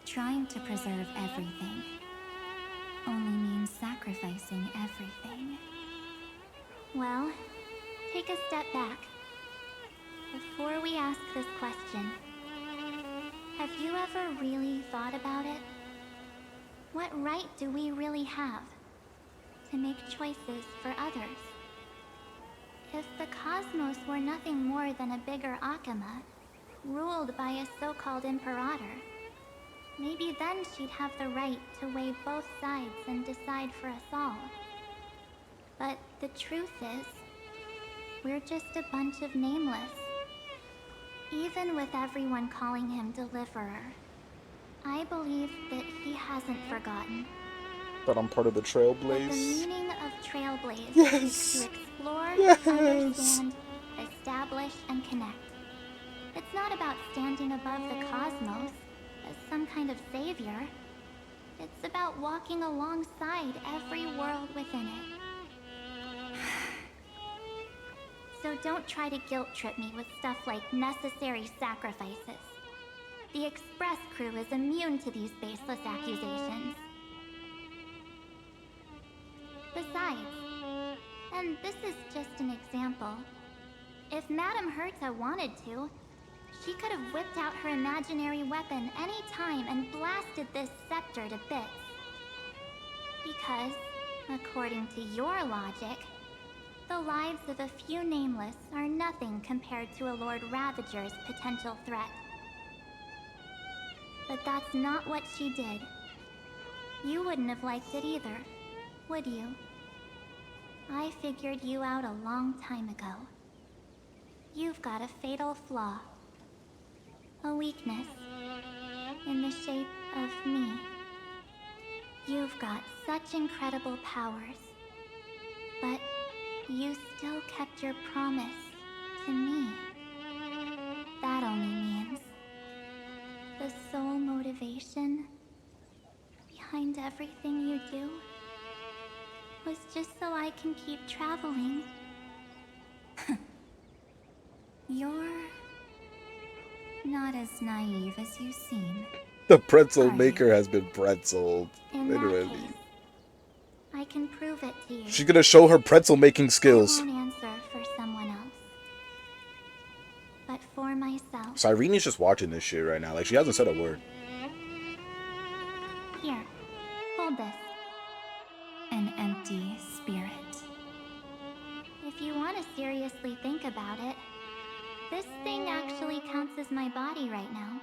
trying to preserve everything only means sacrificing everything. Well, take a step back. Before we ask this question, have you ever really thought about it? What right do we really have to make choices for others? If the cosmos were nothing more than a bigger Akama, ruled by a so-called imperator, maybe then she'd have the right to weigh both sides and decide for us all. But the truth is, we're just a bunch of nameless. Even with everyone calling him Deliverer, I believe that he hasn't forgotten. But I'm part of the But the Trailblaze. meaning of Trailblaze Yes. is to explore, Yes. understand, establish, and connect. It's not about standing above the cosmos as some kind of savior. It's about walking alongside every world within it. So don't try to guilt trip me with stuff like necessary sacrifices. The Express crew is immune to these baseless accusations. Besides, and this is just an example, if Madame Herta wanted to, she could have whipped out her imaginary weapon any time and blasted this scepter to bits. Because, according to your logic, the lives of a few nameless are nothing compared to a Lord Ravager's potential threat. But that's not what she did. You wouldn't have liked it either, would you? I figured you out a long time ago. You've got a fatal flaw. A weakness. In the shape of me. You've got such incredible powers. But you still kept your promise to me. That only means the sole motivation behind everything you do was just so I can keep traveling. You're not as naive as you seem. The pretzel Are maker you? has been pretzeled. In that Literally. case, I can prove it to you. She's gonna show her pretzel making skills. I won't answer for someone else, but for myself. Cyrene's just watching this shit right now. Like, she hasn't said a word. Here, hold this. An empty spirit. If you want to seriously think about it, this thing actually counts as my body right now.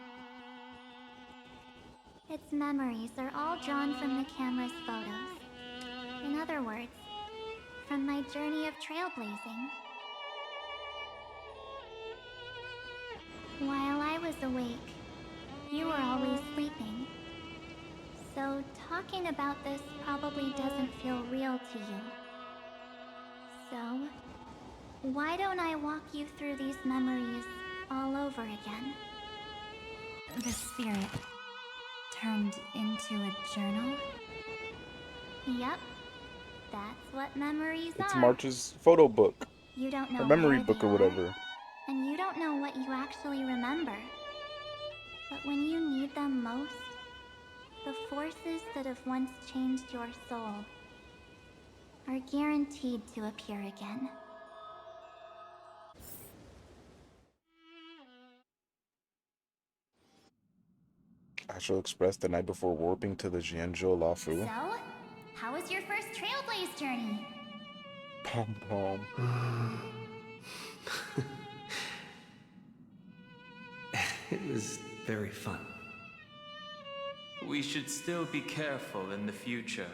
Its memories are all drawn from the camera's photos. In other words, from my journey of trailblazing. While I was awake, you were always sleeping. So talking about this probably doesn't feel real to you. So, why don't I walk you through these memories all over again? The spirit turned into a journal? Yep, that's what memories It's are. March's photo book. You don't know Her memory where book they or are, whatever. and you don't know what you actually remember. But when you need them most, the forces that have once changed your soul are guaranteed to appear again. Astral Express the night before warping to the Jianzhou Lafu. So, how was your first Trailblaze journey? Pom pom. It was very fun. We should still be careful in the future.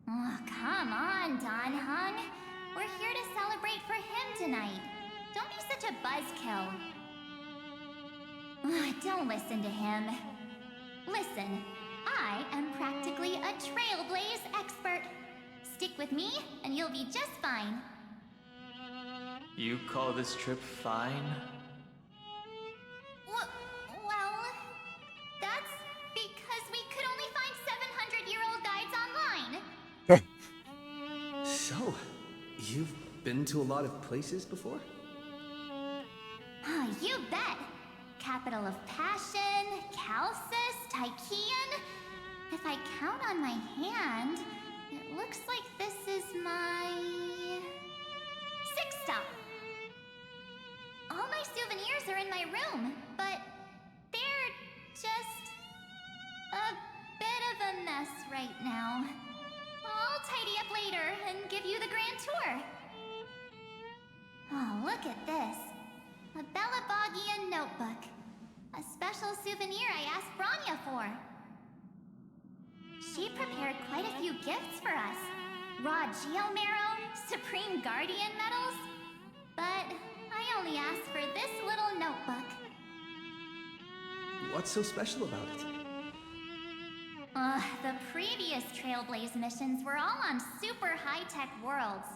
Oh, come on, Don Hung. We're here to celebrate for him tonight. Don't be such a buzzkill. Don't listen to him. Listen, I am practically a trailblaze expert. Stick with me, and you'll be just fine. You call this trip fine? Well, that's because we could only find 700-year-old guides online. So, you've been to a lot of places before? You bet. Capital of Passion, Calcis, Tychean. If I count on my hand, it looks like this is my 6th stop. All my souvenirs are in my room, but they're just a bit of a mess right now. I'll tidy up later and give you the grand tour. Oh, look at this. A Belabogian notebook. A special souvenir I asked Branya for. She prepared quite a few gifts for us. Raw Geomarrow, Supreme Guardian medals. But I only asked for this little notebook. What's so special about it? The previous Trailblaze missions were all on super high-tech worlds.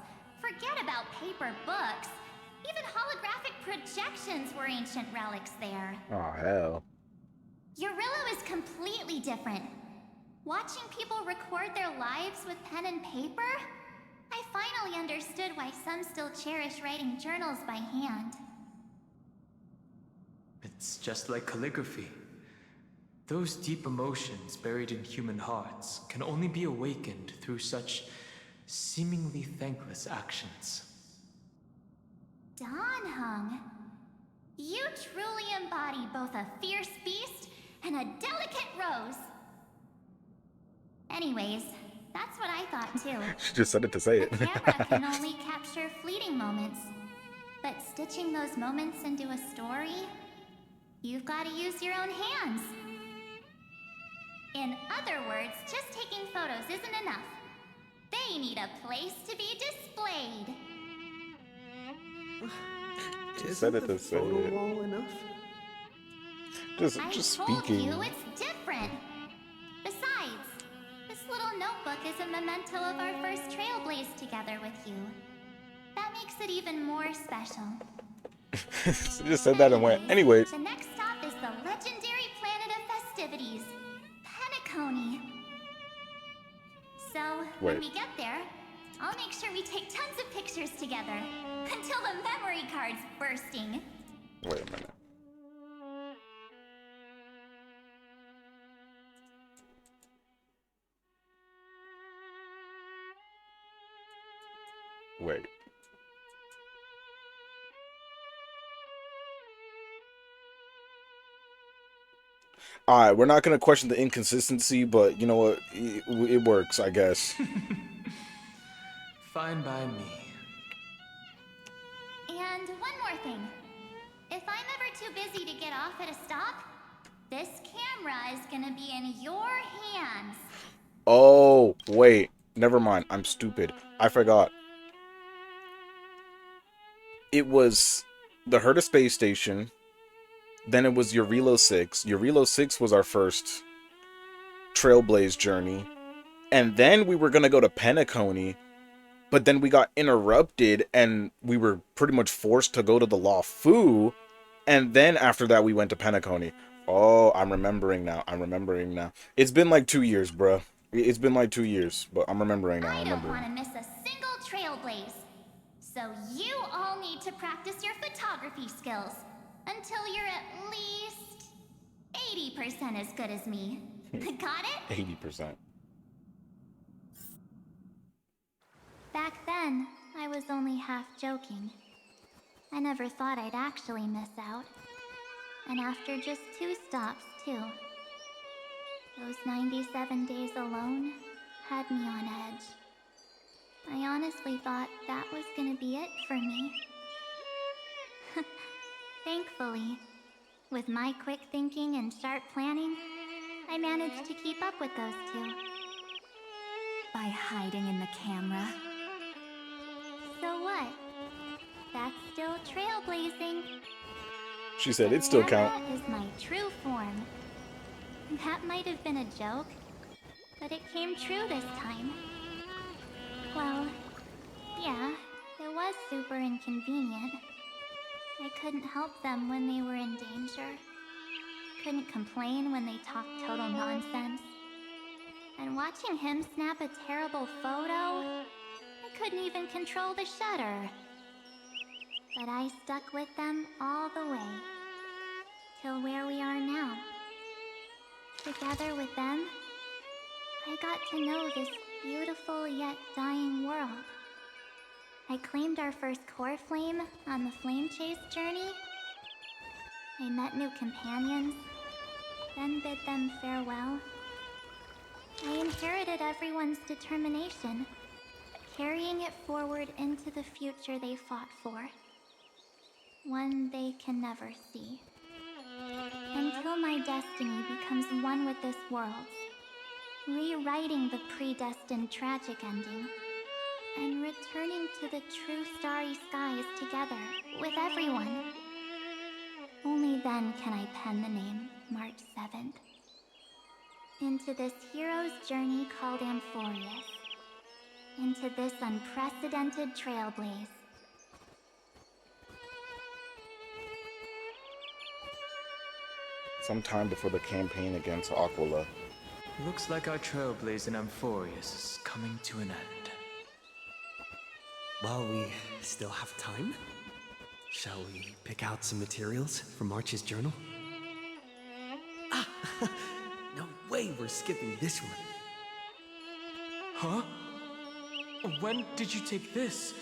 Forget about paper books. Even holographic projections were ancient relics there. Oh, hell. Eurillo is completely different. Watching people record their lives with pen and paper, I finally understood why some still cherish writing journals by hand. It's just like calligraphy. Those deep emotions buried in human hearts can only be awakened through such seemingly thankless actions. Donhung, you truly embody both a fierce beast and a delicate rose. Anyways, that's what I thought too. She just said it to say it. The camera can only capture fleeting moments, but stitching those moments into a story, you've got to use your own hands. In other words, just taking photos isn't enough. They need a place to be displayed. She said it Isn't to the say photo it. wall enough? Just I speaking. told you it's different. Besides, this little notebook is a memento of our first Trailblaze together with you. That makes it even more special. She just said that and went. Anyways. The next stop is the legendary planet of festivities, Penacony. So, when Wait. we get there, I'll make sure we take tons of pictures together. Until the memory card's bursting. Wait a minute. Wait. Alright, we're not gonna question the inconsistency, but you know what? It works, I guess. Fine by me. And one more thing. If I'm ever too busy to get off at a stop, this camera is gonna be in your hands. Oh, wait. Never mind. I'm stupid. I forgot. It was the Herta space station. Then it was Eurilo 6. Eurilo 6 was our first Trailblaze journey. And then we were going to go to Penacony. But then we got interrupted and we were pretty much forced to go to the Lawfu. And then after that we went to Penacony. Oh, I'm remembering now. It's been like 2 years, bruh. It's been like 2 years. But I'm remembering now. I don't want to miss a single Trailblaze. So you all need to practice your photography skills. Until you're at least 80% as good as me. Got it? 80%. Back then, I was only half joking. I never thought I'd actually miss out. And after just 2 stops, too. Those 97 days alone had me on edge. I honestly thought that was gonna be it for me. Thankfully, with my quick thinking and sharp planning, I managed to keep up with those 2. By hiding in the camera. So what? That's still trailblazing. She said it still count. Banana is my true form. That might have been a joke, but it came true this time. Well, yeah, it was super inconvenient. I couldn't help them when they were in danger. Couldn't complain when they talked total nonsense. And watching him snap a terrible photo, I couldn't even control the shutter. But I stuck with them all the way, till where we are now. Together with them, I got to know this beautiful yet dying world. I claimed our first core flame on the flame chase journey. I met new companions, then bid them farewell. I inherited everyone's determination, carrying it forward into the future they fought for. One they can never see. Until my destiny becomes one with this world, rewriting the predestined tragic ending, and returning to the true starry skies together with everyone. Only then can I pen the name March 7th. Into this hero's journey called Amphorius. Into this unprecedented trailblaze. Sometime before the campaign against Aquila. Looks like our trailblaze in Amphorius is coming to an end. While we still have time, shall we pick out some materials for March's journal? Ah! No way we're skipping this one. Huh? When did you take this?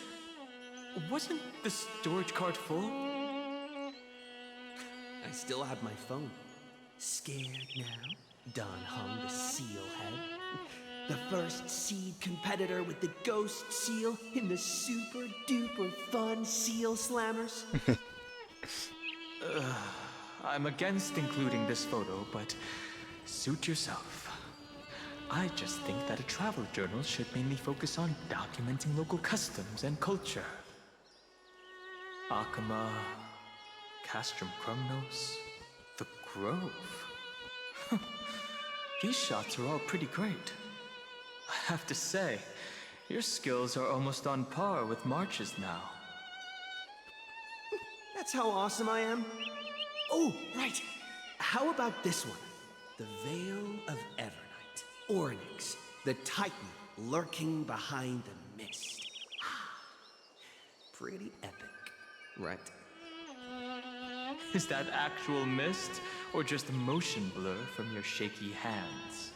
Wasn't the storage card full? I still have my phone. Scared now? Don hung the seal head. The first seed competitor with the ghost seal in the super duper fun seal slammers. I'm against including this photo, but suit yourself. I just think that a travel journal should mainly focus on documenting local customs and culture. Akama, Castrum Krumnos, the Grove. These shots are all pretty great. I have to say, your skills are almost on par with March's now. That's how awesome I am. Oh, right. How about this one? The Veil of Evernight. Ornyx, the Titan lurking behind the mist. Pretty epic, right? Is that actual mist, or just motion blur from your shaky hands?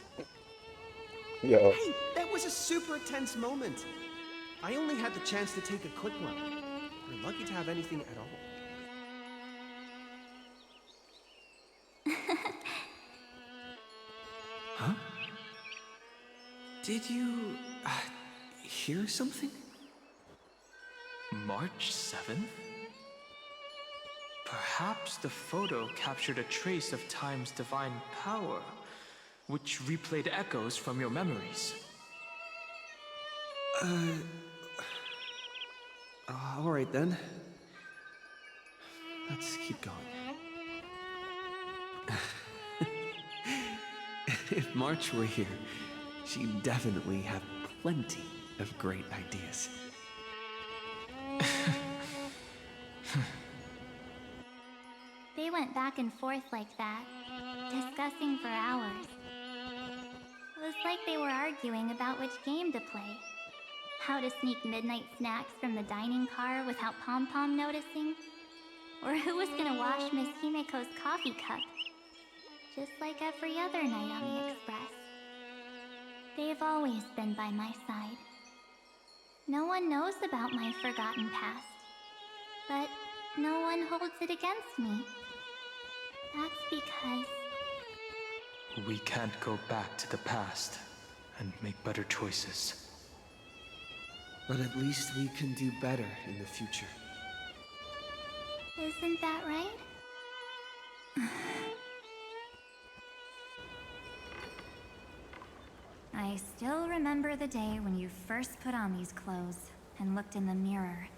Yo. Hey, that was a super tense moment. I only had the chance to take a quick one. We're lucky to have anything at all. Huh? Did you hear something? March 7th? Perhaps the photo captured a trace of time's divine power, which replayed echoes from your memories. All right then. Let's keep going. If March were here, she'd definitely have plenty of great ideas. They went back and forth like that, discussing for hours. It was like they were arguing about which game to play. How to sneak midnight snacks from the dining car without Pom-Pom noticing. Or who was gonna wash Miss Himeko's coffee cup. Just like every other night on the Express. They've always been by my side. No one knows about my forgotten past. But no one holds it against me. That's because... We can't go back to the past and make better choices. But at least we can do better in the future. Isn't that right? I still remember the day when you first put on these clothes and looked in the mirror.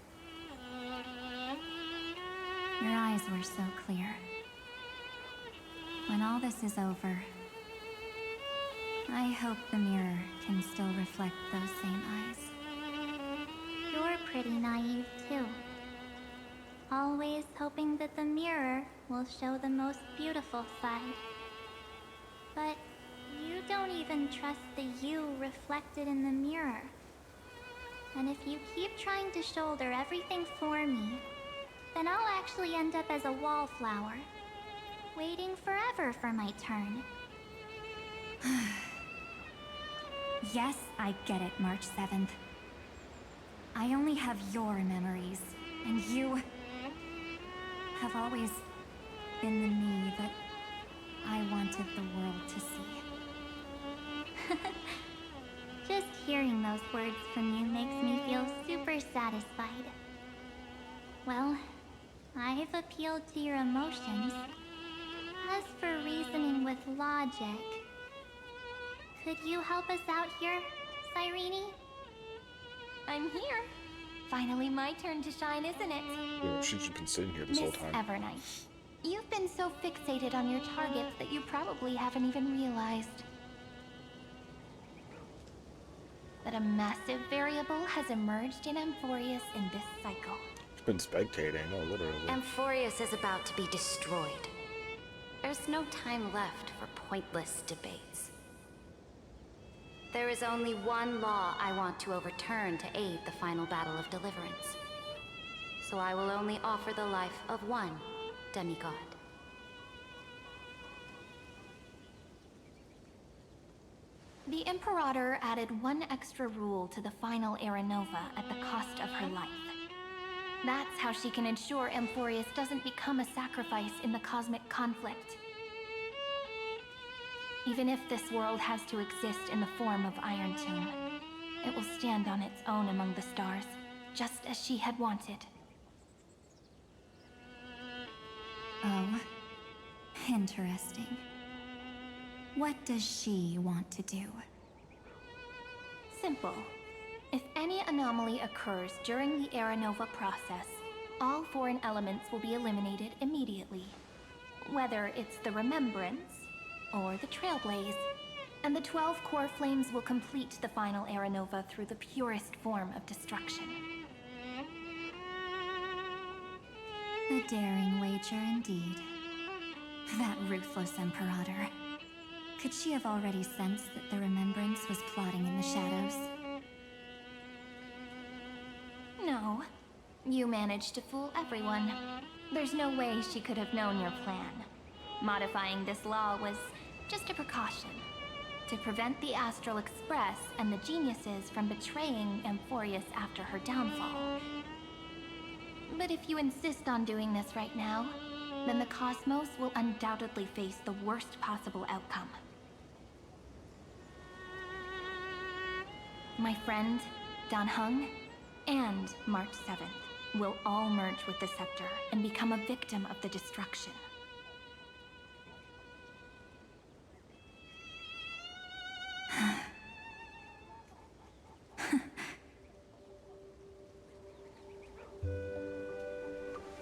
Your eyes were so clear. When all this is over, I hope the mirror can still reflect those same eyes. You're pretty naive, too. Always hoping that the mirror will show the most beautiful side. But you don't even trust the you reflected in the mirror. And if you keep trying to shoulder everything for me, then I'll actually end up as a wallflower, waiting forever for my turn. Yes, I get it, March 7th. I only have your memories, and you have always been the me that I wanted the world to see. Just hearing those words from you makes me feel super satisfied. Well, I've appealed to your emotions. As for reasoning with logic, could you help us out here, Cyrene? I'm here. Finally my turn to shine, isn't it? Yeah, she's just been sitting here this whole Miss time. Evernight, you've been so fixated on your targets that you probably haven't even realized that a massive variable has emerged in Amphorius in this cycle. She's been spectating, no, literally. Amphorius is about to be destroyed. There's no time left for pointless debates. There is only one law I want to overturn to aid the final battle of deliverance. So I will only offer the life of one demigod. The Imperator added one extra rule to the final Era Nova at the cost of her life. That's how she can ensure Amphorius doesn't become a sacrifice in the cosmic conflict. Even if this world has to exist in the form of Iron Tomb, it will stand on its own among the stars, just as she had wanted. Oh, interesting. What does she want to do? Simple. If any anomaly occurs during the Era Nova process, all foreign elements will be eliminated immediately. Whether it's the Remembrance or the Trailblaze, and the 12 core flames will complete the final Era Nova through the purest form of destruction. A daring wager indeed. That ruthless Imperator. Could she have already sensed that the Remembrance was plotting in the shadows? No. You managed to fool everyone. There's no way she could have known your plan. Modifying this law was just a precaution, to prevent the Astral Express and the geniuses from betraying Amphorius after her downfall. But if you insist on doing this right now, then the Cosmos will undoubtedly face the worst possible outcome. My friend, Dan Heng, and March 7th will all merge with the Scepter and become a victim of the destruction.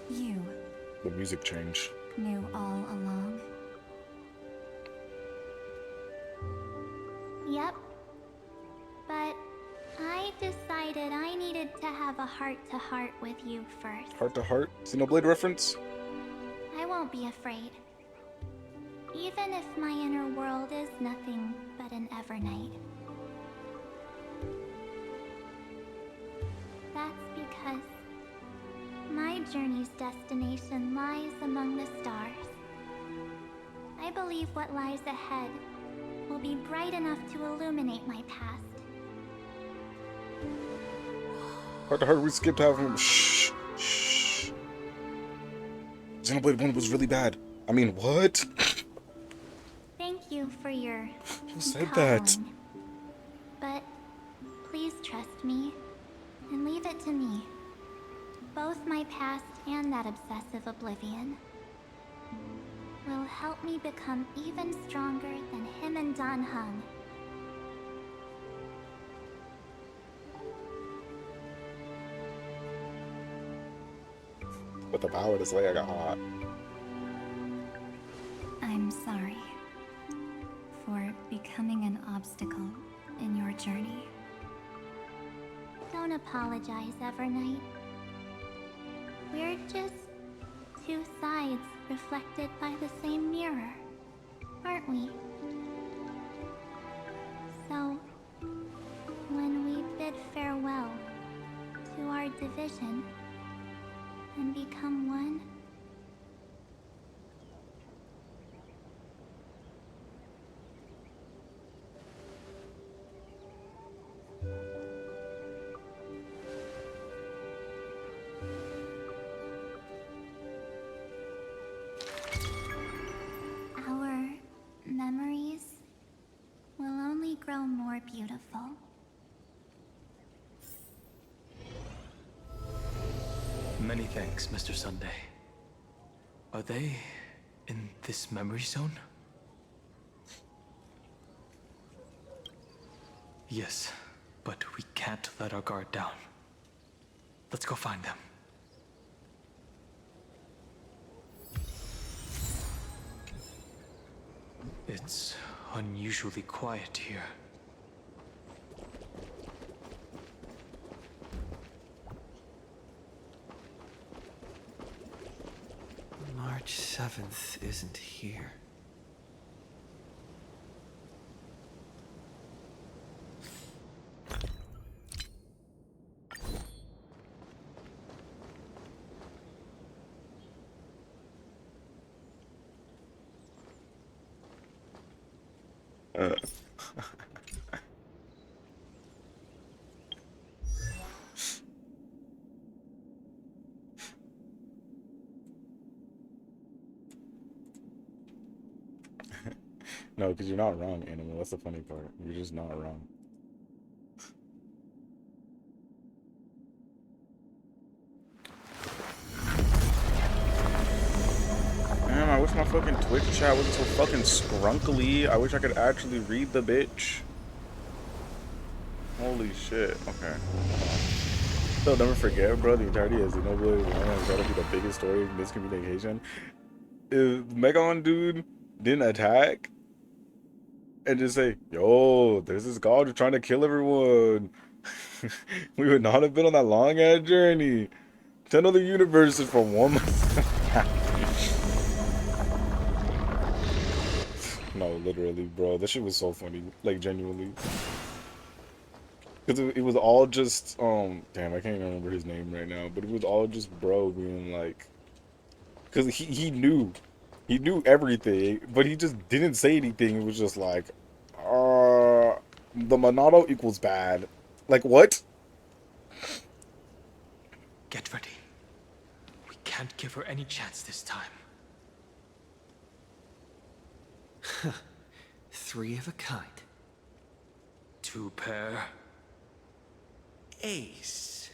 You The music changed. knew all along? Yep. But I decided I needed to have a heart-to-heart with you first. Heart to heart? Xenoblade reference? I won't be afraid. Even if my inner world is nothing but an Evernight. That's because my journey's destination lies among the stars. I believe what lies ahead will be bright enough to illuminate my past. Heart to heart, we skipped half of them. Shh. Shh. Xenoblade 1 was really bad. I mean, what? Thank you for your Who said that? coddling. But please trust me and leave it to me. Both my past and that obsessive oblivion will help me become even stronger than him and Dan Heng. With the power to slay, I got hot. I'm sorry for becoming an obstacle in your journey. Don't apologize, Evernight. We're just two sides reflected by the same mirror, aren't we? So, when we bid farewell to our division and become one, our memories will only grow more beautiful. Many thanks, Mr. Sunday. Are they in this memory zone? Yes, but we can't let our guard down. Let's go find them. It's unusually quiet here. March 7th isn't here. No, because you're not wrong, Animal. That's the funny part. You're just not wrong. Damn, I wish my fucking Twitch chat wasn't so fucking scrunkly. I wish I could actually read the bitch. Holy shit. Okay. Still never forget, bro, the entirety of Xenoblade 1 has gotta be the biggest story of miscommunication. If Megon dude didn't attack and just say, yo, there's this god who's trying to kill everyone, we would not have been on that long ass journey. 10 other universes for 1 month. No, literally, bro. That shit was so funny. Like, genuinely. Because it was all just, damn, I can't even remember his name right now, but it was all just bro being like, because he knew everything, but he just didn't say anything. It was just like, the Monado equals bad. Like, what? Get ready. We can't give her any chance this time. Three of a kind. Two pair. Ace.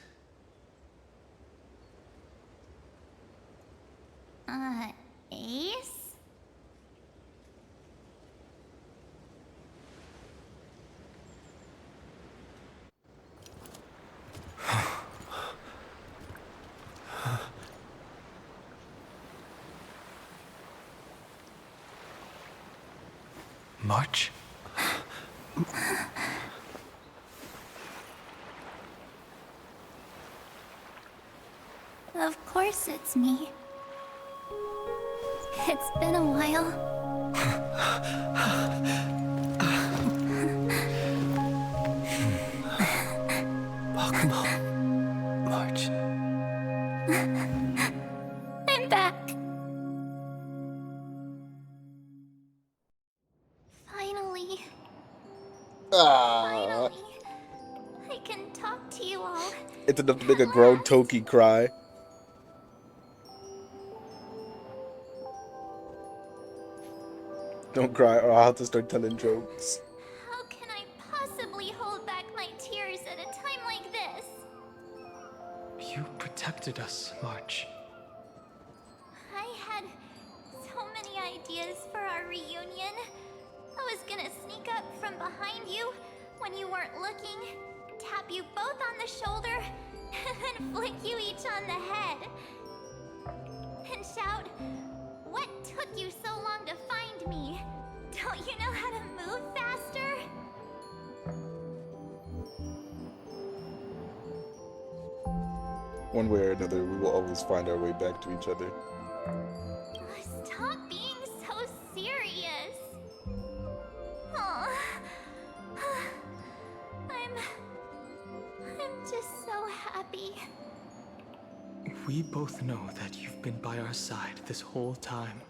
Ace? March? Of course it's me. It's been a while. Welcome home, March. I'm back. Finally. Finally. I can talk to you all. It's enough to make a grown Toki cry. Don't cry or I'll have to start telling jokes. How can I possibly hold back my tears at a time like this? You protected us, March. I had so many ideas for our reunion. I was gonna sneak up from behind you when you weren't looking, tap you both on the shoulder, and then flick you each on the head. and shout, "What took you so long to find me? Don't you know how to move faster?" One way or another, we will always find our way back to each other. Stop being so serious. Aw. I'm just so happy. We both know that you've been by our side this whole time.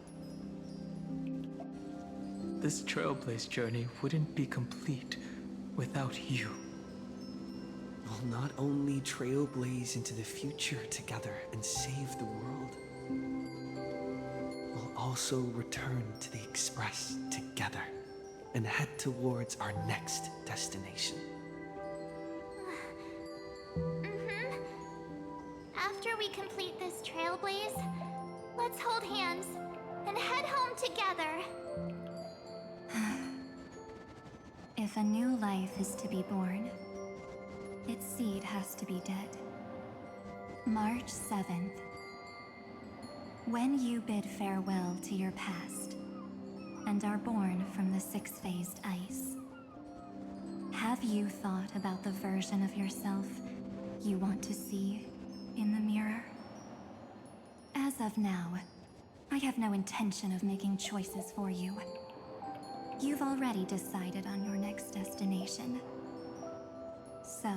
This Trailblaze journey wouldn't be complete without you. We'll not only trailblaze into the future together and save the world, we'll also return to the Express together and head towards our next destination. After we complete this trailblaze, let's hold hands and head home together. If a new life is to be born, its seed has to be dead. March 7th. When you bid farewell to your past and are born from the six-phased ice, have you thought about the version of yourself you want to see in the mirror? As of now, I have no intention of making choices for you. You've already decided on your next destination. So,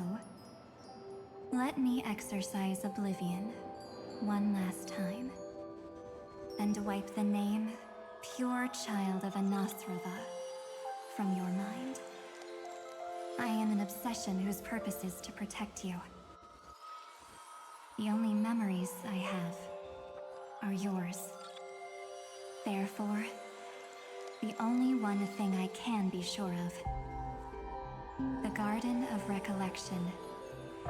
let me exercise oblivion one last time and wipe the name Pure Child of Anasrava from your mind. I am an obsession whose purpose is to protect you. The only memories I have are yours. Therefore, the only one thing I can be sure of: the Garden of Recollection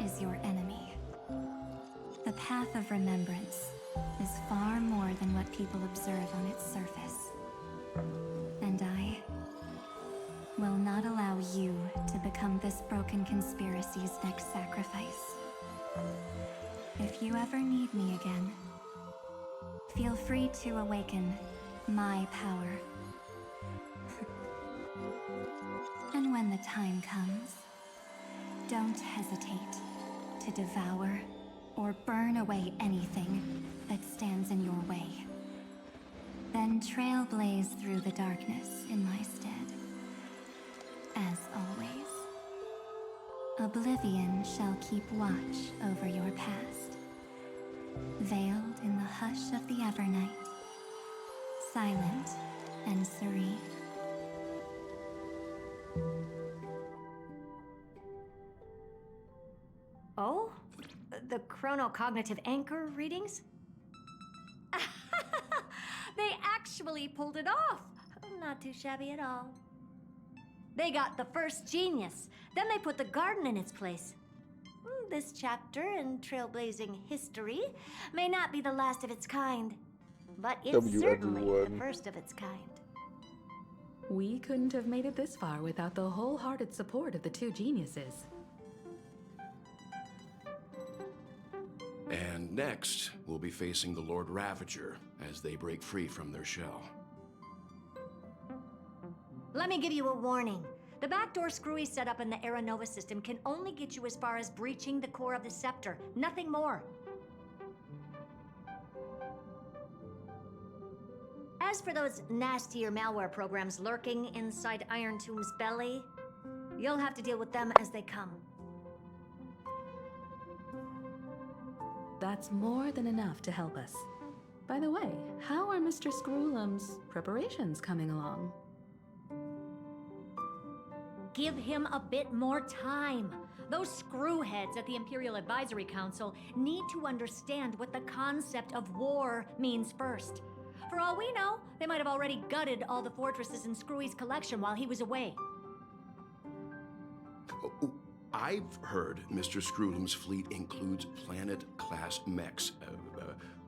is your enemy. The Path of Remembrance is far more than what people observe on its surface. And I will not allow you to become this broken conspiracy's next sacrifice. If you ever need me again, feel free to awaken my power. And when the time comes, don't hesitate to devour or burn away anything that stands in your way. Then trailblaze through the darkness in my stead. As always, oblivion shall keep watch over your past, veiled in the hush of the Evernight, silent and serene. Oh? The chronocognitive anchor readings? They actually pulled it off! Not too shabby at all. They got the first genius, then they put the garden in its place. This chapter in trailblazing history may not be the last of its kind, but it's certainly everyone. the first of its kind. We couldn't have made it this far without the wholehearted support of the two geniuses. And next, we'll be facing the Lord Ravager as they break free from their shell. Let me give you a warning. The backdoor screwy setup in the Aeronova system can only get you as far as breaching the core of the scepter, nothing more. As for those nastier malware programs lurking inside Iron Tomb's belly, you'll have to deal with them as they come. That's more than enough to help us. By the way, how are Mr. Screwlum's preparations coming along? Give him a bit more time. Those screwheads at the Imperial Advisory Council need to understand what the concept of war means first. For all we know, they might have already gutted all the fortresses in Screwy's collection while he was away. I've heard Mr. Screwlum's fleet includes planet-class mechs.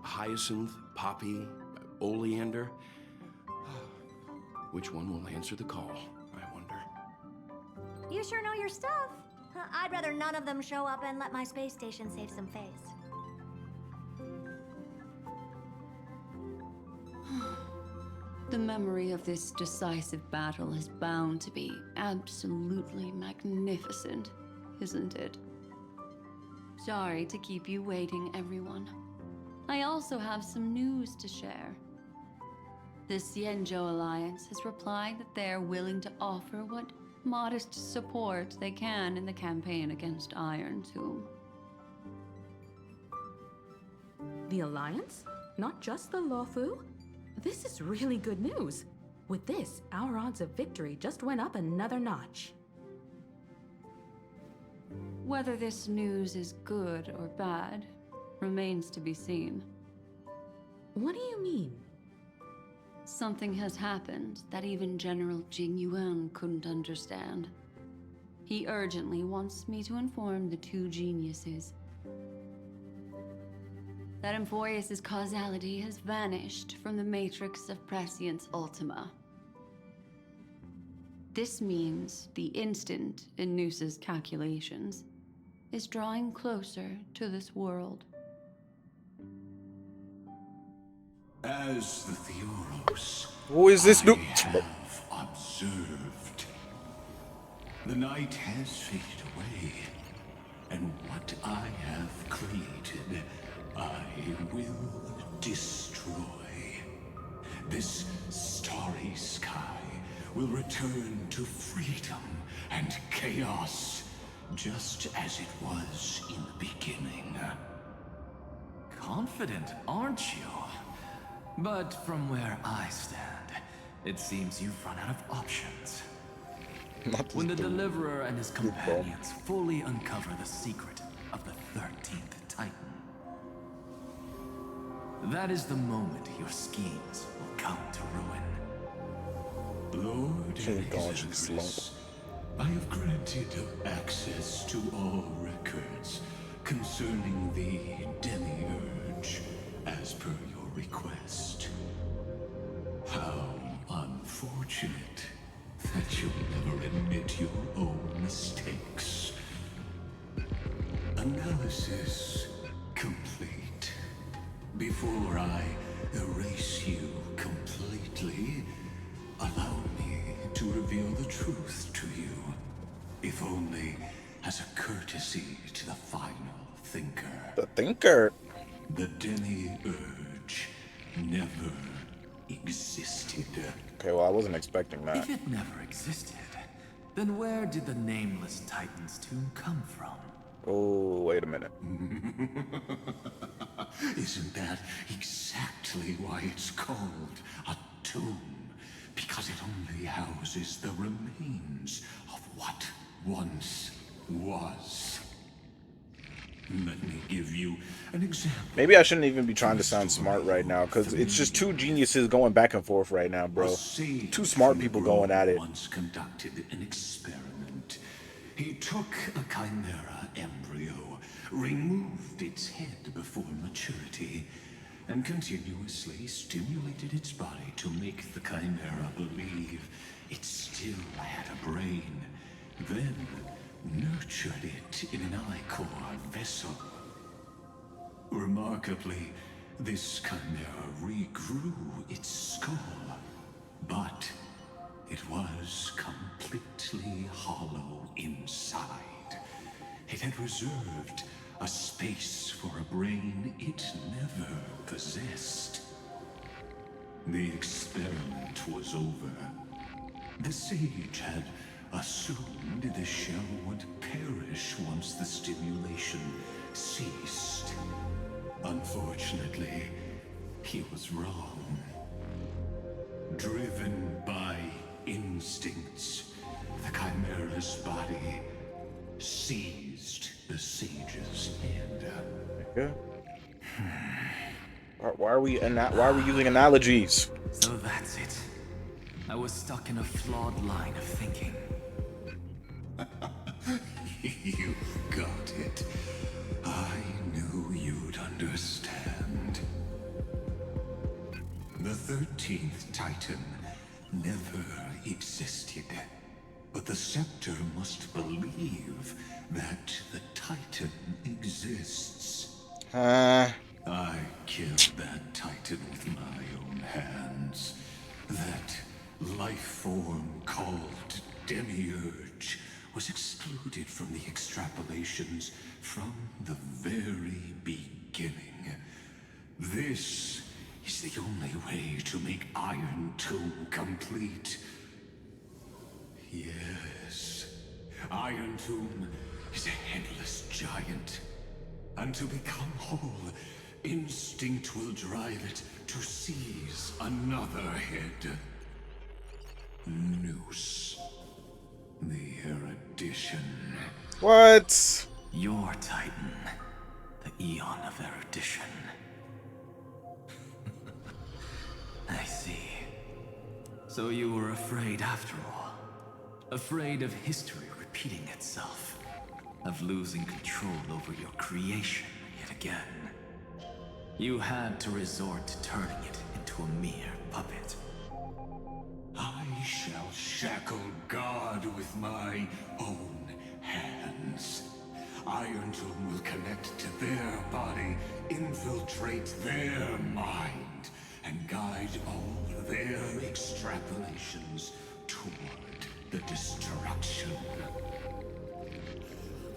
Hyacinth, Poppy, Oleander. Which one will answer the call, I wonder? You sure know your stuff. I'd rather none of them show up and let my space station save some face. The memory of this decisive battle is bound to be absolutely magnificent, isn't it? Sorry to keep you waiting, everyone. I also have some news to share. The Xianzhou Alliance has replied that they are willing to offer what modest support they can in the campaign against Iron Tomb. The Alliance? Not just the Luofu? This is really good news. With this, our odds of victory just went up another notch. Whether this news is good or bad remains to be seen. What do you mean? Something has happened that even General Jing Yuan couldn't understand. He urgently wants me to inform the two geniuses that Emphorius' causality has vanished from the matrix of Prescience Ultima. This means the instant in Noose's calculations is drawing closer to this world. As the Theoros, Who is this dude? I have observed. The night has faded away, and what I have created, I will destroy. This starry sky will return to freedom and chaos, just as it was in the beginning. Confident, aren't you? But from where I stand, it seems you've run out of options. Not When the this dude. Deliverer and his Good bro. companions fully uncover the secret of the 13th Titan, that is the moment your schemes will come to ruin. Lord Should've gone to the Alexandros, I have granted access to all records concerning the Demiurge, as per your request. How unfortunate that you'll never admit your own mistakes. Analysis complete. Before I erase you completely, allow me to reveal the truth to you, if only as a courtesy to the final thinker. The thinker. The Demiurge never existed. Okay, well, I wasn't expecting that. If it never existed, then where did the nameless Titan's tomb come from? Oh, wait a minute. Isn't that exactly why it's called a tomb? Because it only houses the remains of what once was. Let me give you an example. Maybe I shouldn't even be trying to sound smart right now, because it's just two geniuses going back and forth right now, bro. Two smart people going at it. Once conducted an experiment. He took a chimera embryo, removed its head before maturity, and continuously stimulated its body to make the chimera believe it still had a brain. Then nurtured it in an ichor vessel. Remarkably, this chimera regrew its skull, but it was completely hollow inside. It had reserved a space for a brain it never possessed. The experiment was over. The sage had assumed the shell would perish once the stimulation ceased. Unfortunately, he was wrong. Driven by instincts, the chimera's body seized the sage's head. Yeah. Why are we using analogies? So that's it. I was stuck in a flawed line of thinking. You've got it. I knew you'd understand. The 13th Titan never existed. But the Scepter must believe that the Titan exists. I killed that Titan with my own hands. life form called Demiurge was excluded from the extrapolations from the very beginning. This is the only way to make Iron Tomb complete. Yes, Iron Tomb is a headless giant. And to become whole, instinct will drive it to seize another head. Noose. The erudition. What? Your Titan. The Eon of Erudition. I see. So you were afraid after all. Afraid of history repeating itself. Of losing control over your creation yet again. You had to resort to turning it into a mere puppet. I shall shackle God with my own hands. Iron Tomb will connect to their body, infiltrate their mind, and guide all their extrapolations toward the destruction.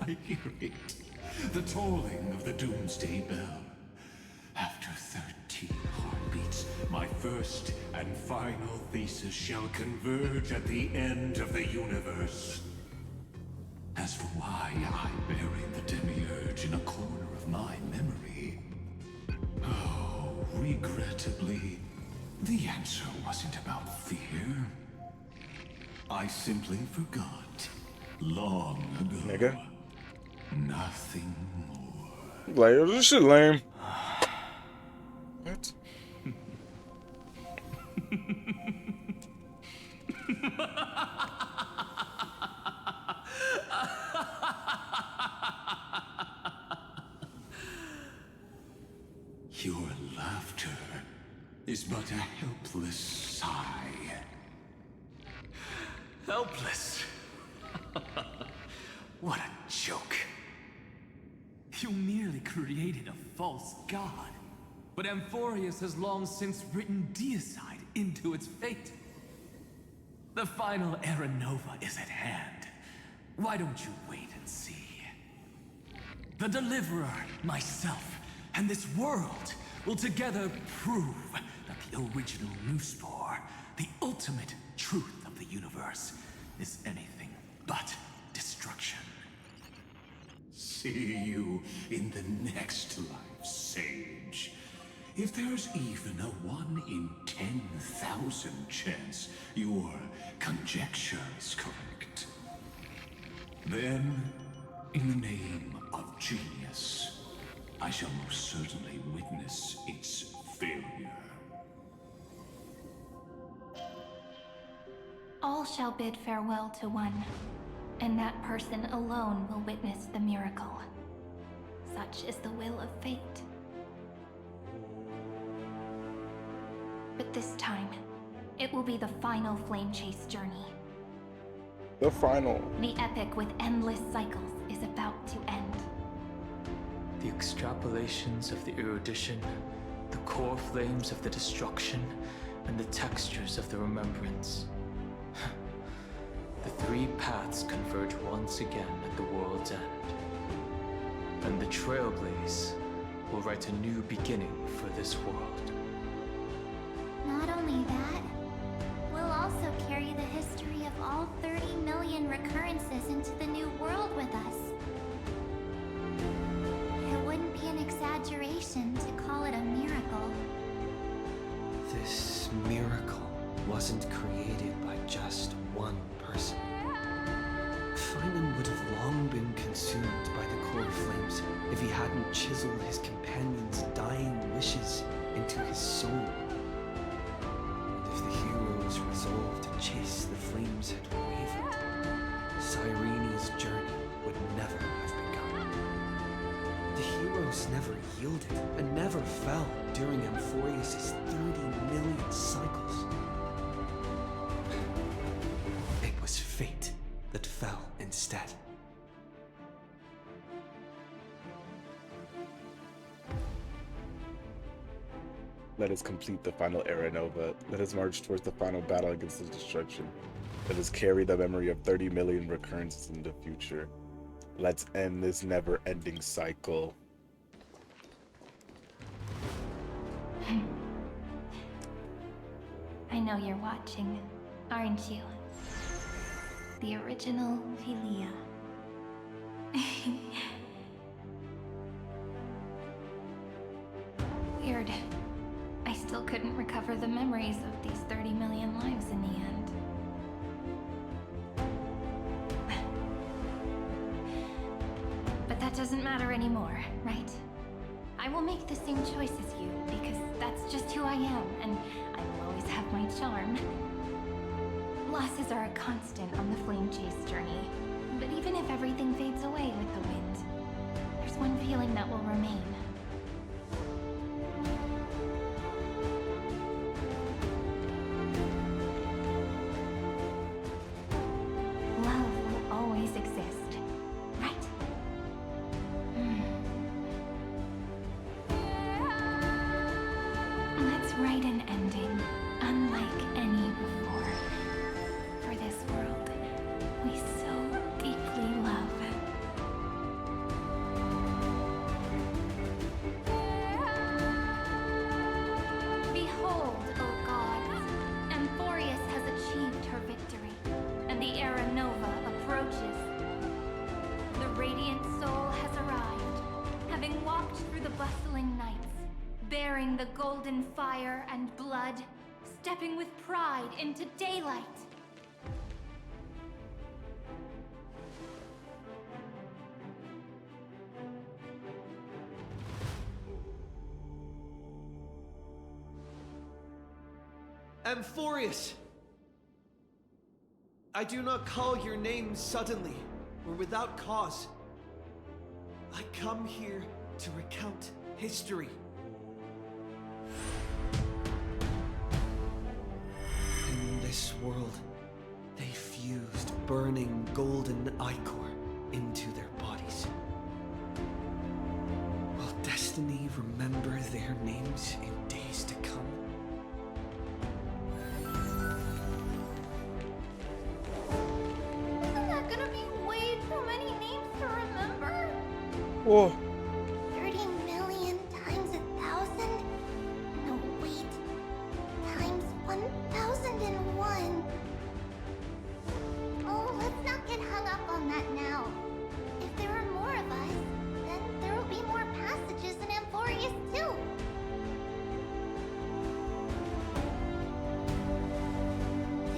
I hear it. The tolling of the Doomsday Bell. After 13 heartbeats, my first and final thesis shall converge at the end of the universe. As for why I buried the Demiurge in a corner of my memory, oh, regrettably, the answer wasn't about fear. I simply forgot long ago. Nigga. Nothing more. Like, yo, this shit lame. What? Your laughter is but a helpless sigh. Helpless? What a joke. You merely created a false god. But Amphorius has long since written deicide into its fate. The final Era Nova is at hand. Why don't you wait and see? The Deliverer, myself, and this world will together prove that the original Noospore, the ultimate truth of the universe, is anything but destruction. See you in the next life, Sage. If there's even a 1 in 10,000 chance your conjecture is correct, then, in the name of genius, I shall most certainly witness its failure. All shall bid farewell to one, and that person alone will witness the miracle. Such is the will of fate. But this time, it will be the final flame chase journey. The final. The epic with endless cycles is about to end. The extrapolations of the erudition, the core flames of the destruction, and the textures of the remembrance. The three paths converge once again at the world's end. And the Trailblaze will write a new beginning for this world. Not only that, we'll also carry the history of all 30 million recurrences into the new world with us. It wouldn't be an exaggeration to call it a miracle. This miracle wasn't created by just one person. Feynman would have long been consumed by the core flames if he hadn't chiseled his companion's dying wishes into his soul. And if the hero's resolve to chase the flames had wavered, Cyrene's journey would never have begun. The heroes never yielded and never fell during Amphorius' 30 million cycles. It was fate that fell instead. Let us complete the final Era Nova. Let us march towards the final battle against the destruction. Let us carry the memory of 30 million recurrences in the future. Let's end this never-ending cycle. I know you're watching, aren't you? The original Velia. Weird. I still couldn't recover the memories of these 30 million lives in the end. But that doesn't matter anymore, right? I will make the same choice as you, because that's just who I am, and I will always have my charm. Losses are a constant on the Flame Chase journey, but even if everything fades away with the wind, there's one feeling that will remain. Love will always exist, right? Let's write an ending unlike any before. For this world we so deeply love. Behold, O gods, Amphorius has achieved her victory, and the Era Nova approaches. The radiant soul has arrived, having walked through the bustling nights, bearing the golden fire and blood, stepping with pride into daylight. Amphorius! I do not call your name suddenly, or without cause. I come here to recount history. In this world, they fused burning golden ichor into their bodies. Will destiny remember their names in days to come? Isn't that gonna be way too many names to remember? Whoa. 30 million times 1,000? No, wait. Times 1,001. Oh, let's not get hung up on that now. If there are more of us, then there will be more passages in Amphorius too.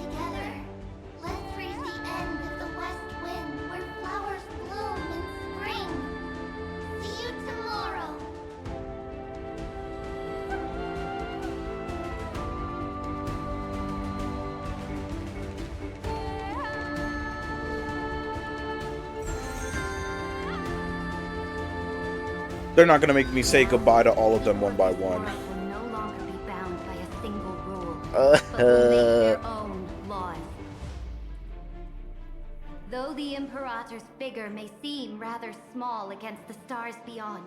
Together, let's raise the end of the west wind where flowers bloom in spring. See you tomorrow. They're not gonna make me say goodbye to all of them one by one. Will no longer be bound by a single rule, but will make their own laws. Though the Imperator's figure may seem rather small against the stars beyond,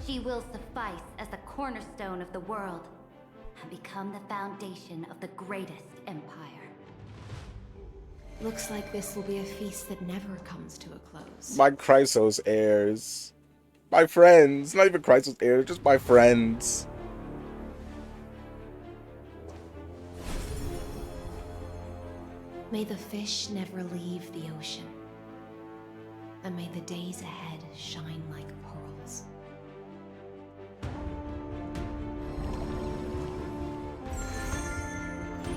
she will suffice as the cornerstone of the world and become the foundation of the greatest empire. Looks like this will be a feast that never comes to a close. My Chrysos heirs. My friends. Not even Chrysos heirs, just my friends. May the fish never leave the ocean. And may the days ahead shine like pearls.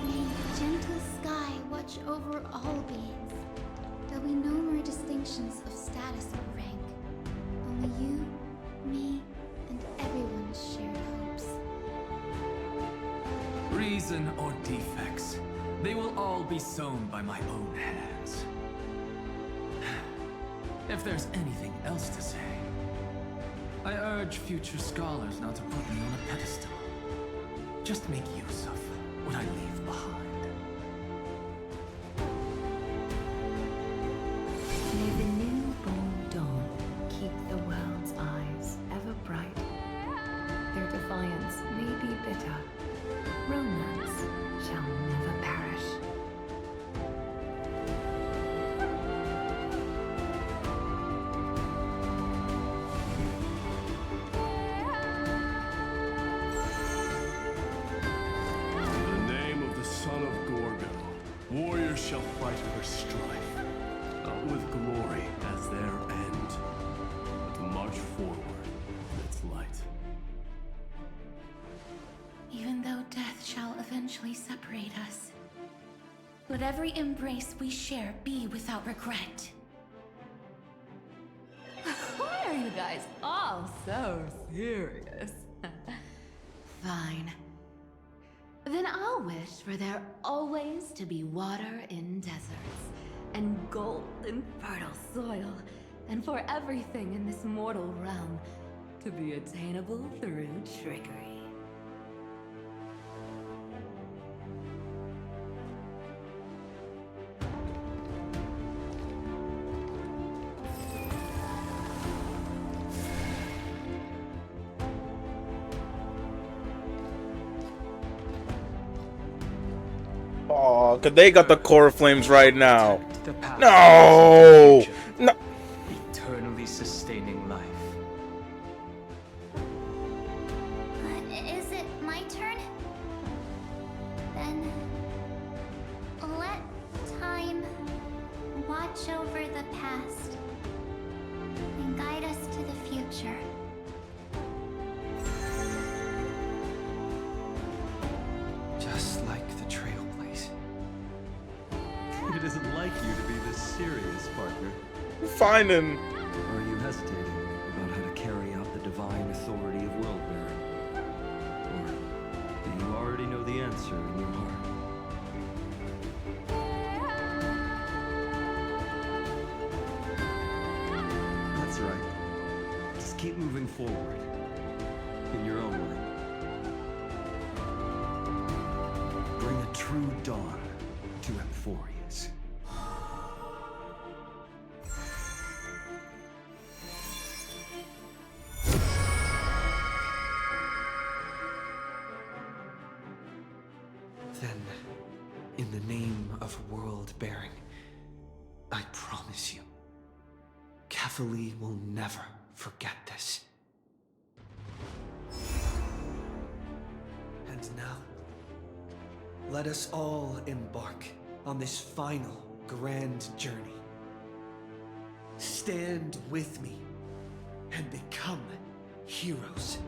May the gentle sky watch over all beings. There'll be no more distinctions of status or rank. Only you, me, and everyone's shared hopes. Reason or defects, they will all be sown by my own hands. If there's anything else to say, I urge future scholars not to put me on a pedestal. Just make use of what I leave behind. May the newborn dawn keep the world's eyes ever bright. Their defiance may be bitter, shall fight her strife, not with glory as their end, but to march forward in its light. Even though death shall eventually separate us, let every embrace we share be without regret. Why are you guys all so serious? Fine. Then I'll wish for there always to be water in deserts, and gold in fertile soil, and for everything in this mortal realm to be attainable through trickery. Oh, cause they got the core flames right now. The path No! No! eternally sustaining life. Is it my turn? Then let time watch over the past and guide us to the future. Just like the Trailblaze. It isn't like you to be this serious, partner. Find him. Or are you hesitating about how to carry out the divine authority of world-bearing? Or do you already know the answer in your heart? That's right. Just keep moving forward. In your own way. Bring a true dawn to Emphorius. Then, in the name of world-bearing, I promise you, Kefali will never forget this. And now, let us all embark on this final grand journey. Stand with me and become heroes.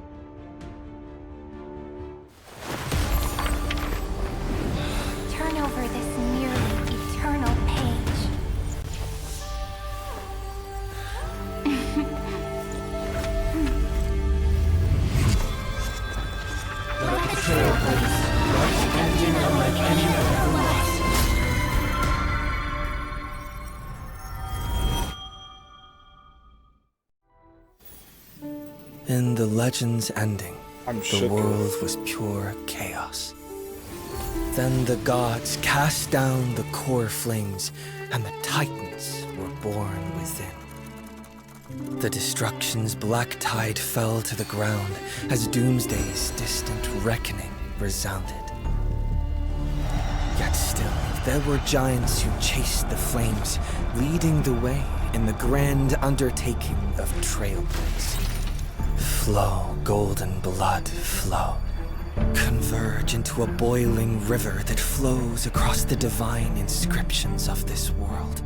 Turn over this nearly eternal page. Let the Trailblaze march ending unlike any that ever was. In the legend's ending, I'm the shook. world was pure chaos. Then the gods cast down the core flames, and the titans were born within. The destruction's black tide fell to the ground as Doomsday's distant reckoning resounded. Yet still, there were giants who chased the flames, leading the way in the grand undertaking of Trailblaze. Flow, golden blood, flow. Converge into a boiling river that flows across the divine inscriptions of this world.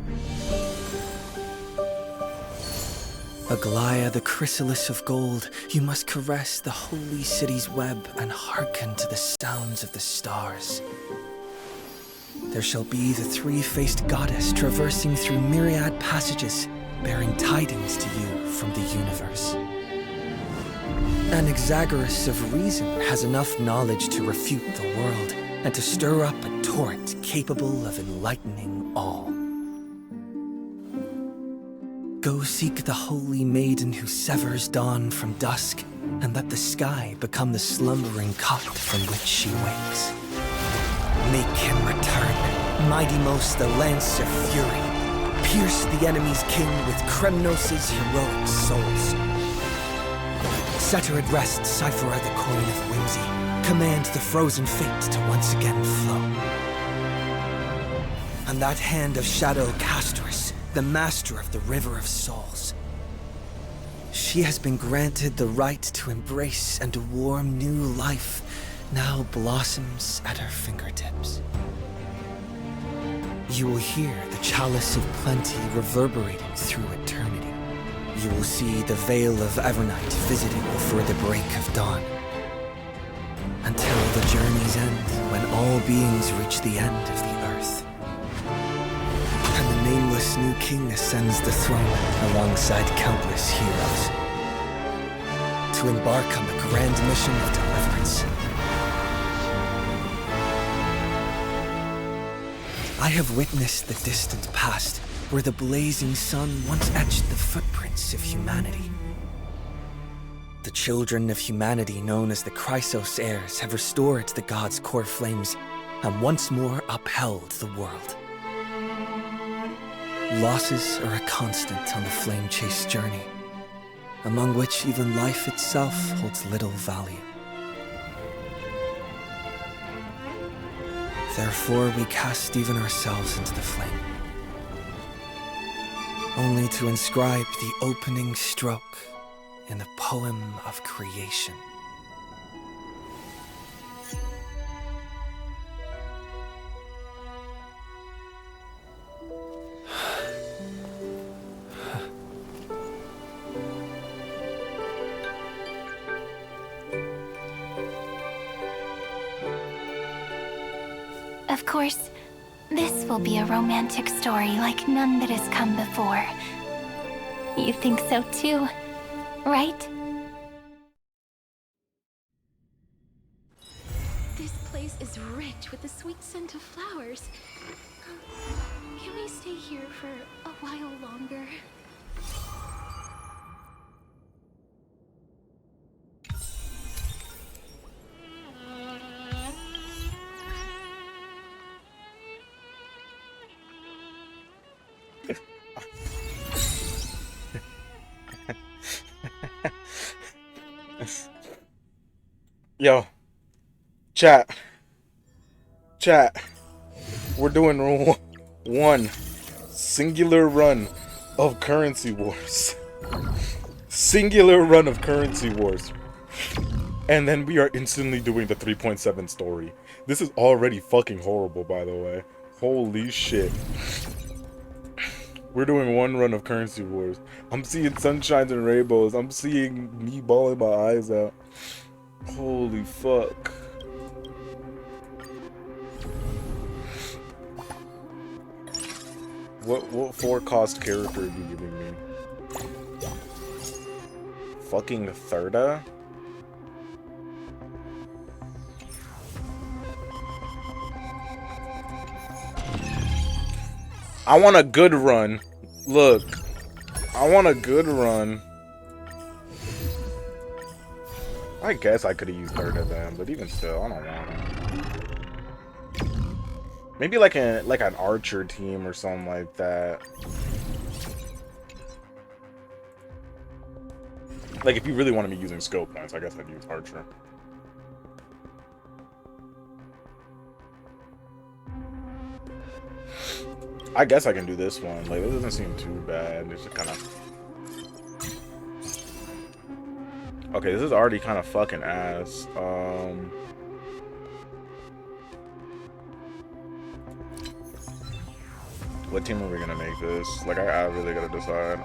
Aglaya, the chrysalis of gold, you must caress the holy city's web and hearken to the sounds of the stars. There shall be the three-faced goddess traversing through myriad passages, bearing tidings to you from the universe. An Exagoras of reason has enough knowledge to refute the world and to stir up a torrent capable of enlightening all. Go seek the holy maiden who severs dawn from dusk, and let the sky become the slumbering cot from which she wakes. Make him return, mighty most the lance of fury. Pierce the enemy's king with Kremnos' heroic souls. Set her at rest, Cyphera the coin of whimsy. Command the frozen fate to once again flow. And that hand of Shadow Castris, the master of the River of Souls. She has been granted the right to embrace and warm new life, now blossoms at her fingertips. You will hear the chalice of plenty reverberating through eternity. You will see the veil of Evernight visited before the break of dawn. Until the journey's end, when all beings reach the end of the earth. And the nameless new king ascends the throne alongside countless heroes. To embark on the grand mission of deliverance. I have witnessed the distant past, where the blazing sun once etched the footprints of humanity. The children of humanity known as the Chrysos heirs have restored the gods' core flames and once more upheld the world. Losses are a constant on the flame chase journey, among which even life itself holds little value. Therefore, we cast even ourselves into the flame, only to inscribe the opening stroke in the poem of creation. Of course, this will be a romantic story like none that has come before. You think so too, right? This place is rich with the sweet scent of flowers. Can we stay here for a while longer? Yo, chat, we're doing one singular run of Currency Wars. Singular run of Currency Wars. And then we are instantly doing the 3.7 story. This is already fucking horrible, by the way. Holy shit. We're doing one run of Currency Wars. I'm seeing sunshines and rainbows. I'm seeing me bawling my eyes out. Holy fuck. What 4-cost character are you giving me? Fucking Thirda? I want a good run. Look. I want a good run. I guess I could have used Thirda then, but even still, I don't want it. Maybe like an archer team or something like that. Like if you really wanted me using scope points, I guess I'd use archer. I guess I can do this one. Like, this doesn't seem too bad. It's just kind of... Okay, this is already kind of fucking ass. What team are we gonna make this? Like, I really gotta decide.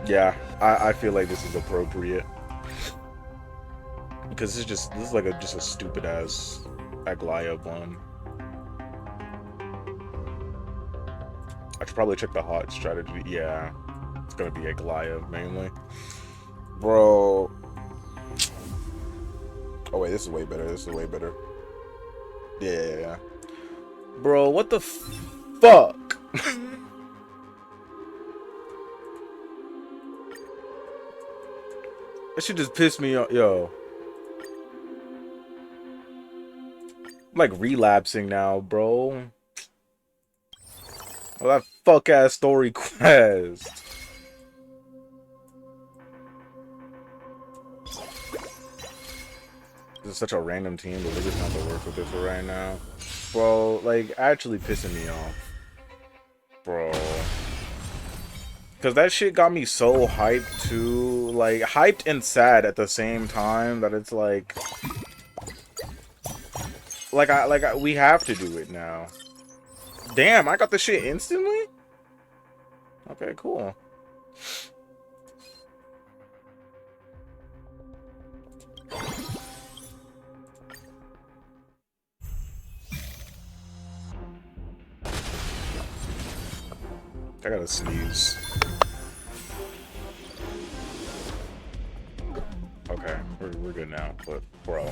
Yeah, I feel like this is appropriate. Because this is like just a stupid ass Aglaya one. I should probably check the hot strategy. Yeah, it's gonna be Aglaya mainly. Bro. Oh wait, this is way better. This is way better. Yeah. Bro, what the fuck? That shit just pissed me off, yo. I'm like relapsing now, bro. Oh, that fuck ass story quest. This is such a random team, but we're just not to work with it for right now. Bro, like, actually pissing me off. Bro. Cause that shit got me so hyped too, like hyped and sad at the same time that it's like we have to do it now. Damn, I got the shit instantly? Okay, cool. I gotta sneeze. Okay, we're good now, but bro.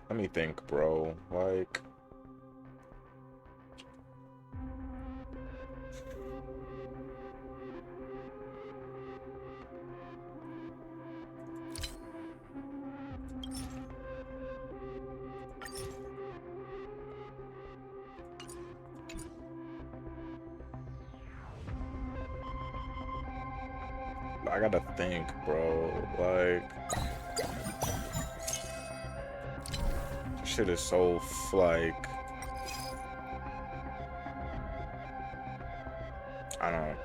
Let me think, bro. Like, I gotta think, bro. Like, this shit is so like, I don't.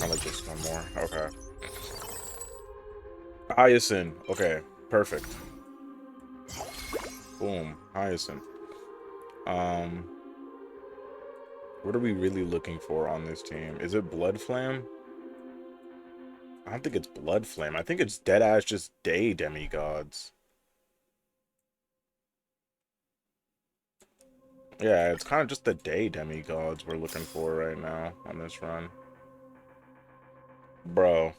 I like this one more. Okay. Hyacinth. Okay, perfect. Boom. Hyacinth. What are we really looking for on this team? Is it Blood Flame? I don't think it's Blood Flame. I think it's deadass just day demigods. Yeah, it's kind of just the day demigods we're looking for right now on this run. Bro.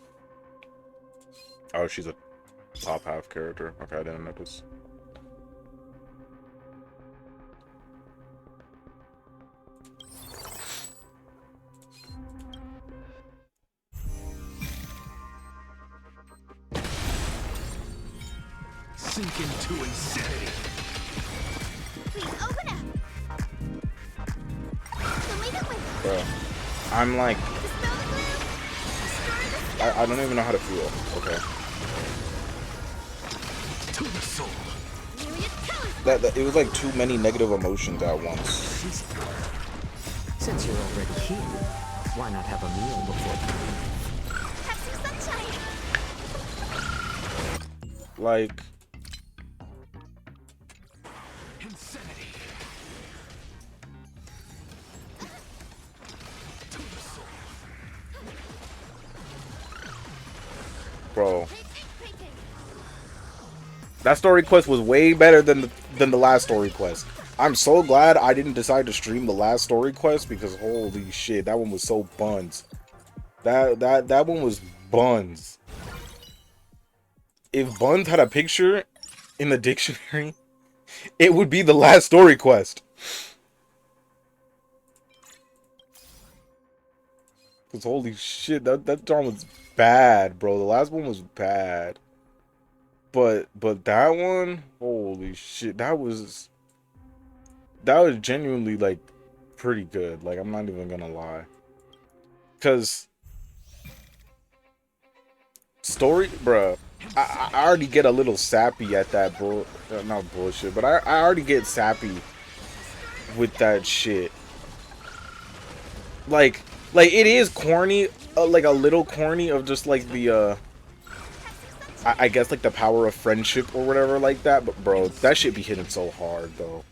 Oh, she's a top half character. Okay, I didn't notice. Sink into insanity. Please open up. So leave it with Bro, I'm like, I don't even know how to feel. Okay. To the soul. That it was like too many negative emotions at once. Since you're already here, why not have a meal before you leave? have some sunshine. Like, Insanity. bro, that story quest was way better than the last story quest. I'm so glad I didn't decide to stream the last story quest because holy shit, that one was so buns. That one was buns. If buns had a picture in the dictionary, it would be the last story quest. Cause holy shit, that drum was bad, bro. The last one was bad. But that one, holy shit, that was genuinely like pretty good. Like, I'm not even gonna lie. Cause story, bruh, I already get a little sappy at that not bullshit, but I already get sappy with that shit. Like it is corny, like a little corny of just like the I guess like the power of friendship or whatever like that. But bro, that shit be hitting so hard though.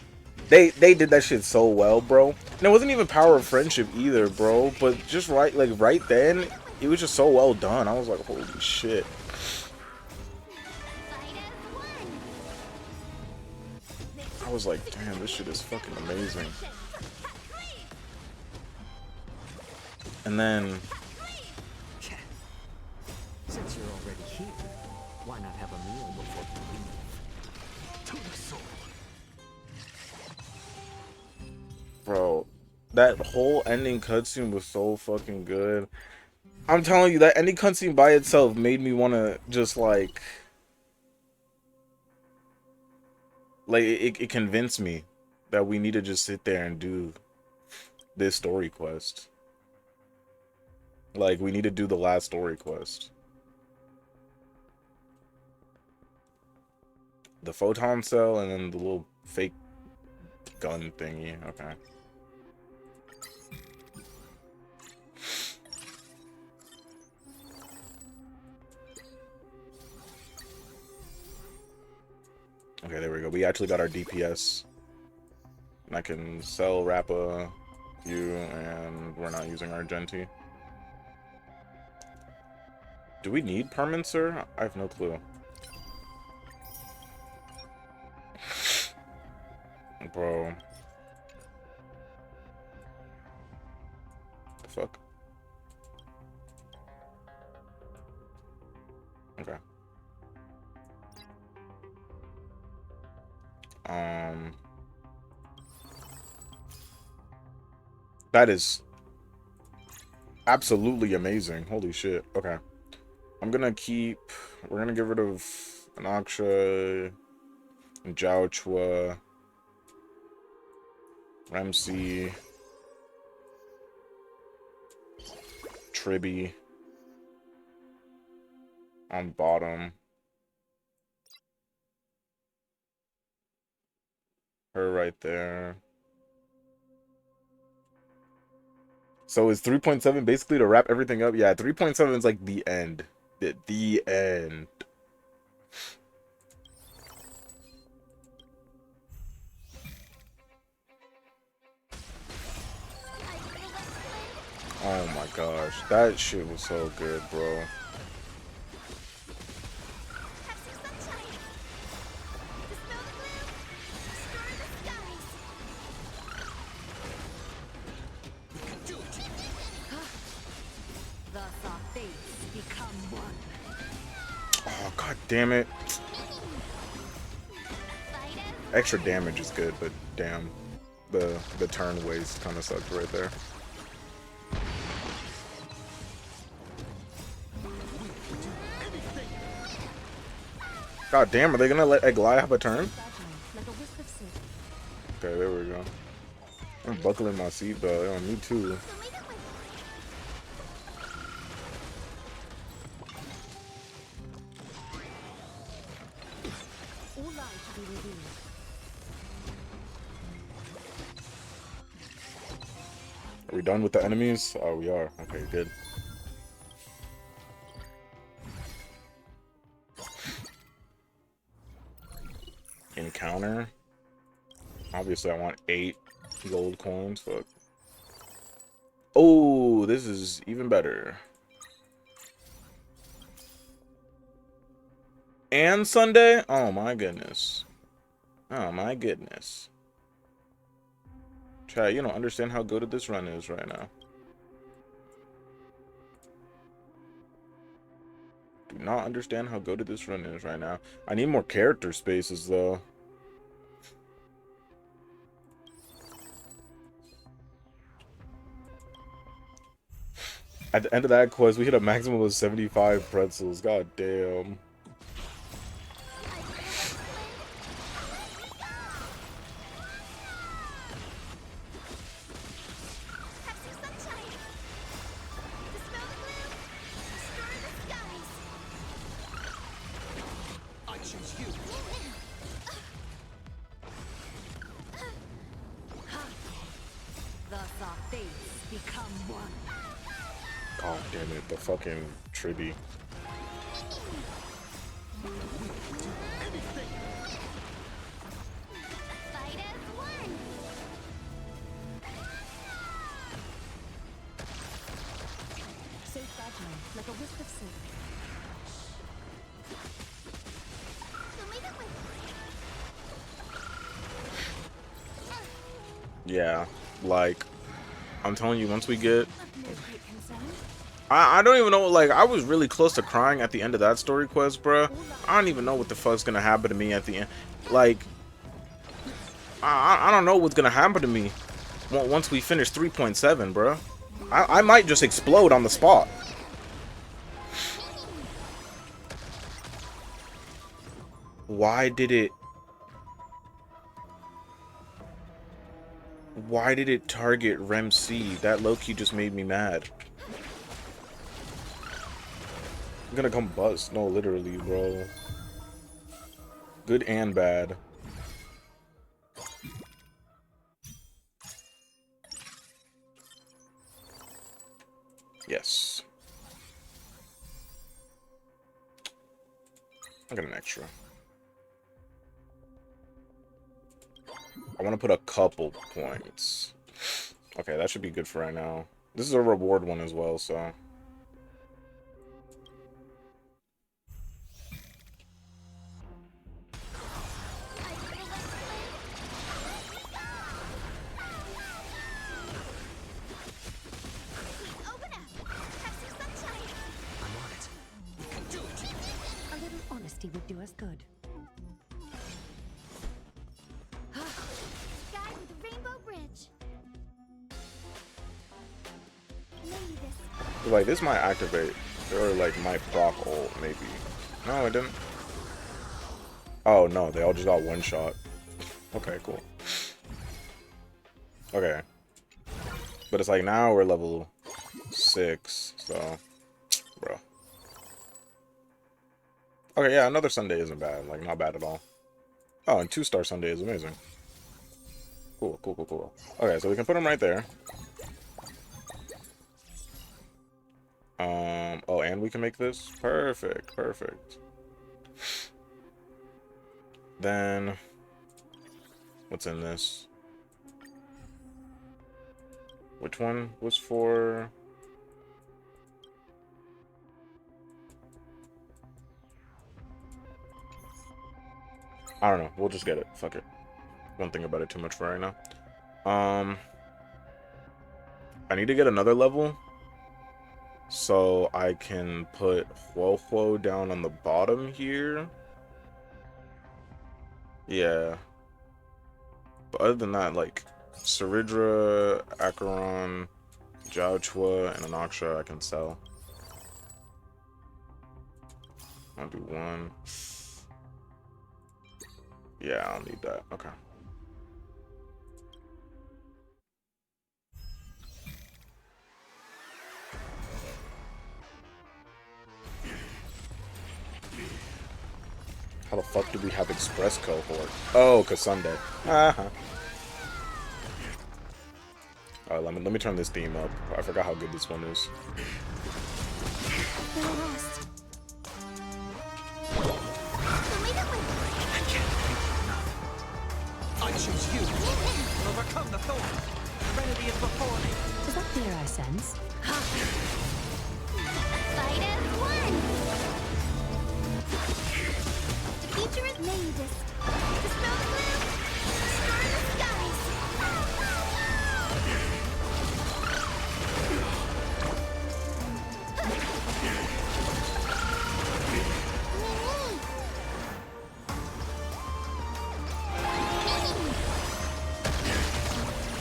They did that shit so well, bro. And it wasn't even power of friendship either, bro. But just right then, it was just so well done. I was like, holy shit. I was like, damn, this shit is fucking amazing. And then, Since you're already here, why not have a meal before you leave? To the soul. That whole ending cutscene was so fucking good. I'm telling you, that ending cutscene by itself made me want to just like it convinced me that we need to just sit there and do this story quest. Like, we need to do the last story quest. The photon cell and then the little fake gun thingy. Okay. Okay, there we go. We actually got our DPS. And I can sell Rappa you, and we're not using our Genti. Do we need Permancer? I have no clue. Bro. The fuck? Okay. That is absolutely amazing. Holy shit. Okay. I'm gonna keep... We're gonna get rid of Anaksha, Zhao Chua, Ramsey, Tribby on bottom. Her right there. So is 3.7 basically to wrap everything up? Yeah, 3.7 is like the end. The end. Oh my gosh, that shit was so good, bro. Oh, god damn it. Extra damage is good, but damn, the turn waste kind of sucked right there. God damn, are they gonna let Eglai have a turn? Okay, there we go. I'm buckling my seatbelt. Oh, me too. Are we done with the enemies? Oh, we are. Okay, good. Encounter. Obviously, I want 8 gold coins. Fuck. Oh, this is even better. And Sunday? Oh my goodness. Oh my goodness. Chat, you don't understand how good this run is right now. Do not understand how good this run is right now. I need more character spaces though. At the end of that quest, we hit a maximum of 75 pretzels. God damn. Oh damn it, the fucking Tribby. Yeah, like, I'm telling you, once we get... I don't even know, like, I was really close to crying at the end of that story quest, bruh. I don't even know what the fuck's gonna happen to me at the end. Like, I don't know what's gonna happen to me. Once we finish 3.7, bro. I might just explode on the spot. Why did it target Rem C? That low-key just made me mad. I'm gonna come bust. No, literally, bro. Good and bad. Yes. I got an extra. I want to put a couple points. Okay, that should be good for right now. This is a reward one as well, so... Honesty would do us good. Guy with a rainbow bridge. Maybe this. Like, this might activate, or like, might proc ult, maybe. No, it didn't. Oh, no, they all just got one shot. Okay, cool. Okay. But it's like, now we're level 6, so... Bro. Okay, yeah, another Sunday isn't bad. Like, not bad at all. Oh, and 2-star Sunday is amazing. Cool, cool, cool, cool. Okay, so we can put them right there. Oh, and we can make this? Perfect, perfect. Then... What's in this? Which one was for... I don't know. We'll just get it. Fuck it. Don't think about it too much for right now. I need to get another level so I can put Huo down on the bottom here. Yeah. But other than that, like Saridra, Acheron, Jiaochua, and Anaksha I can sell. I'll do one. Yeah, I'll need that. Okay. How the fuck do we have Express cohort? Oh, cause Sunday. Uh-huh. Alright, let me turn this theme up. I forgot how good this one is. They're lost. I choose you. Overcome the thorn. Serenity is before me. Does that clear our sense? Fight as one. The future is made this. Dispel the gloom. Destroy the skies.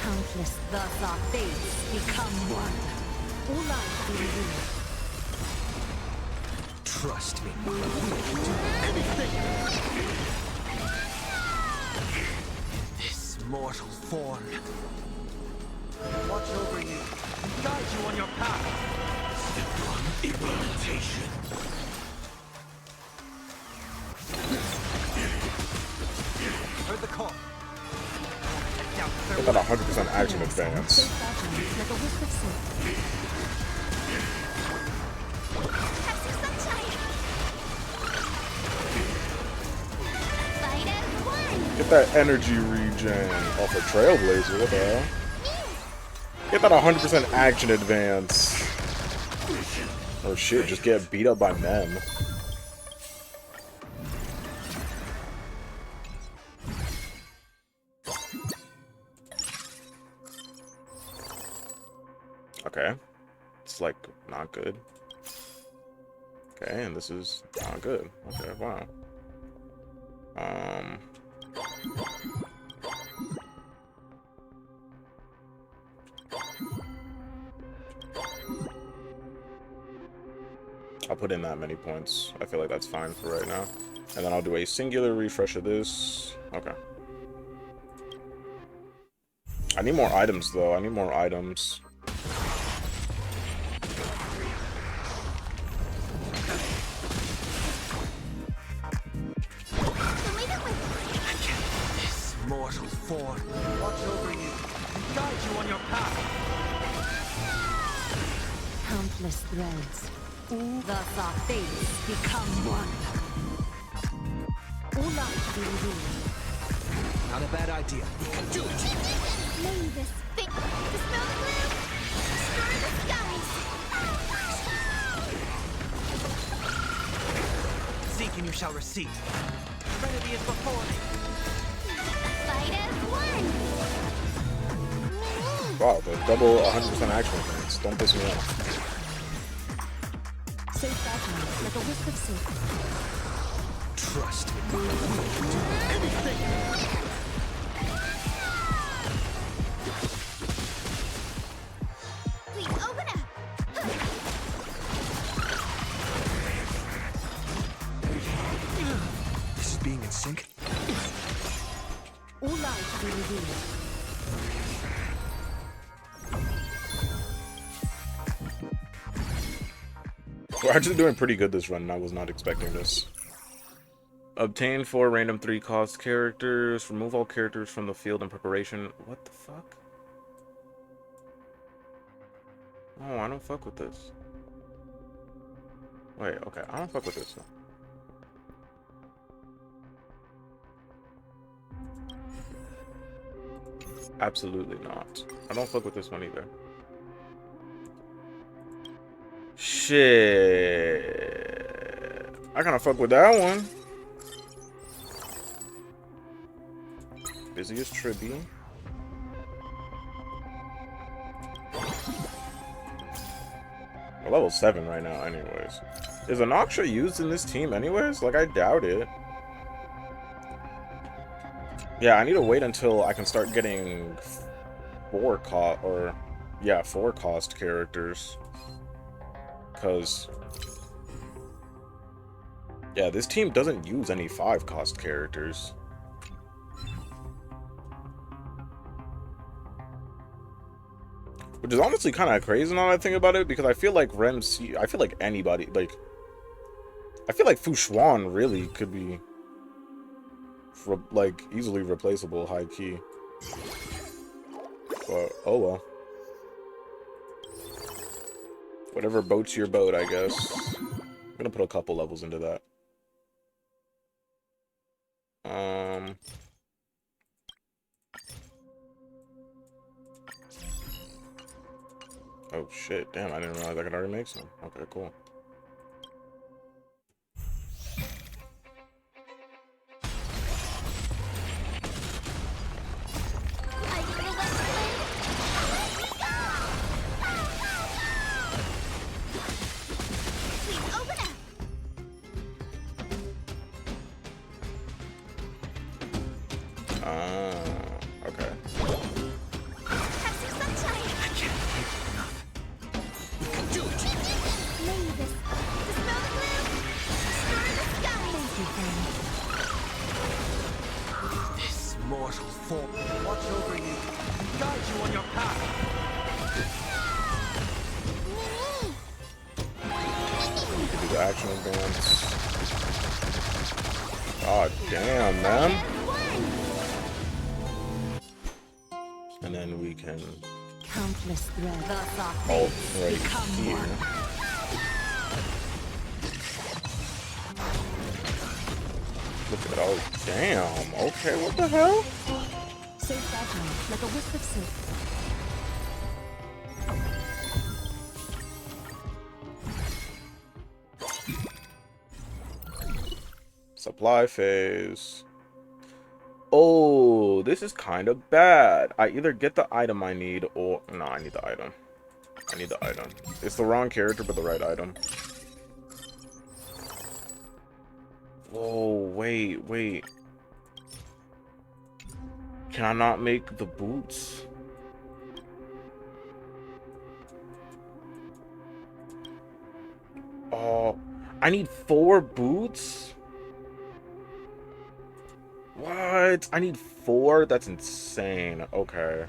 Countless thus our fates become one. All life be revealed. Trust me. We can do anything. This mortal form. Watch over you and guide you on your path. Implementation. Heard the call. I got 100% action advance. Like a wisp of silk. Fight as one. Get that energy regen off a Trailblazer. What the hell? Get that 100% action advance. Oh shit, just get beat up by Mem. Okay. It's like not good. Okay, and this is not good. Okay, wow. put in that many points. I feel like that's fine for right now. And then I'll do a singular refresh of this. Okay. I need more items, though. I need more items. This mortal form, watch over you, and guide you on your path. Countless threads. Thus our fates become one. All light to be revealed. Not a bad idea. You can do it. May this thing dispel the gloom, destroy the skies. Seek and you shall receive. Trinity is before me. Fight as one. Wow, the double 100% action points. Don't piss me off. So fragile, like a wisp of silk. Trust in me. Do anything. Please open up. This is being in sync. All light to be revealed. We're actually doing pretty good this run, and I was not expecting this. Obtain 4 random 3-cost characters. Remove all characters from the field in preparation. What the fuck? Oh, I don't fuck with this. Wait, okay, I don't fuck with this one. Absolutely not. I don't fuck with this one either. Shit. I kinda fuck with that one. Busiest Tribby. We're level 7 right now, anyways. Is Anoxia used in this team anyways? Like, I doubt it. Yeah, I need to wait until I can start getting 4-cost characters. Because, yeah, this team doesn't use any 5-cost characters. Which is honestly kind of crazy now that I think about it, because I feel like I feel like anybody, like, I feel like Fu Xuan really could be, like, easily replaceable, high-key. But, oh well. Whatever boats your boat, I guess. I'm gonna put a couple levels into that. Oh shit, damn, I didn't realize I could already make some. Okay, cool. Okay. This mortal form, watch over you, and guide you on your path. You can do the action advance. God damn, man. And then we can Countless threads. alt right here. Look at it. Oh, damn. Okay, what the hell? So fragile, like a wisp of silk. Supply phase. Oh, this is kind of bad. I either get the item I need or... No, I need the item. I need the item. It's the wrong character, but the right item. Oh, wait. Can I not make the boots? Oh, I need 4 boots? What? I need 4? That's insane. Okay.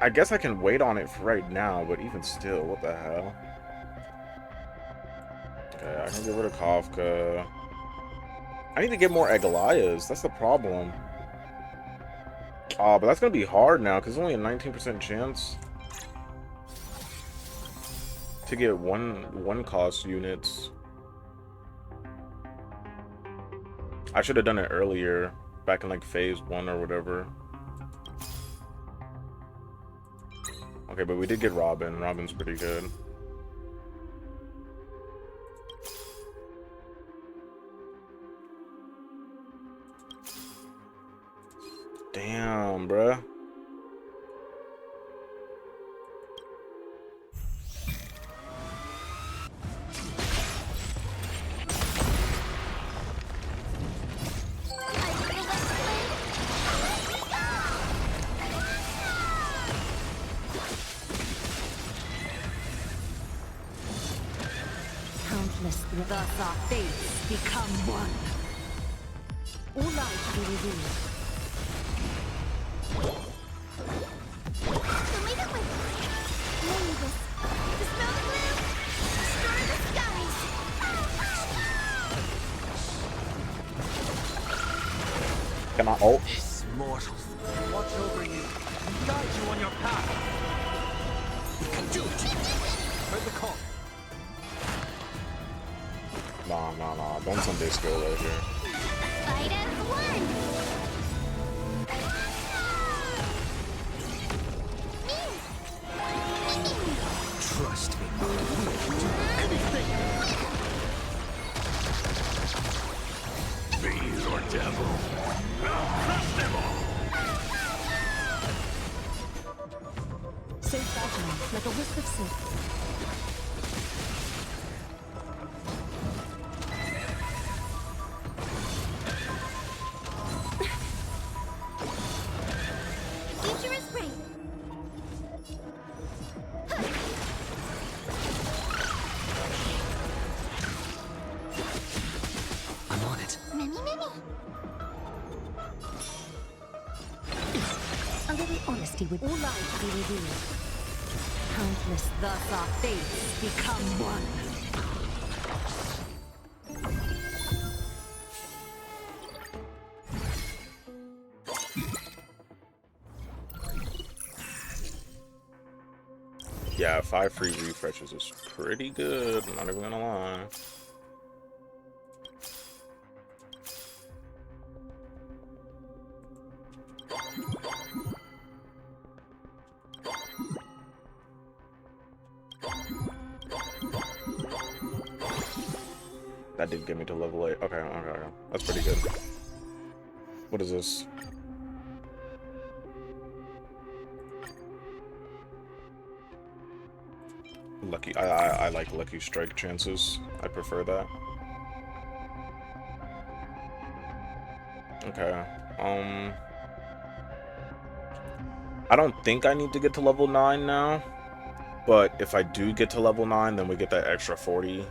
I guess I can wait on it for right now, but even still, what the hell? Okay, I can get rid of Kafka. I need to get more Aglayas. That's the problem. Oh, but that's gonna be hard now, because it's only a 19% chance to get one cost units. I should have done it earlier, back in like phase 1 or whatever. Okay, but we did get Robin. Robin's pretty good. Damn, bruh. Thus our fates become one. All life be revealed. The leader with Mavis. Dispel the gloom. Destroy the skies. Can I ult? This mortal watch over you and guide you on your path. You can do it. Heard the call. Nah. Don't Sunday skill right here. Fight as one. Trust me, we will do anything. Fiend or devil, I'll crush them all. So fragile, like a wisp of silk. Dangerous break. I'm on it. Many. A little honesty would all life be revealed. Countless, thus our fates become one. Yeah, 5 free refreshes is pretty good. I'm not even gonna lie. That did get me to level 8. Okay. That's pretty good. What is this? Lucky. I like lucky strike chances. I prefer that. Okay. I don't think I need to get to level 9 now. But if I do get to level 9, then we get that extra 40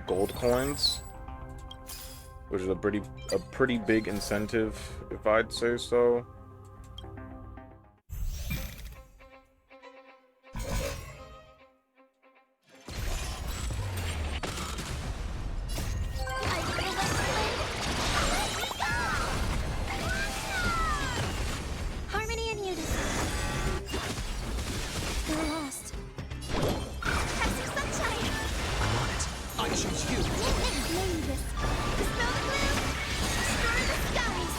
gold coins, which is a pretty big incentive, if I'd say so. Harmony and unity. We're lost. Have some sunshine. I'm on it. I choose you. Mavis. Dispel the gloom. Destroy the skies.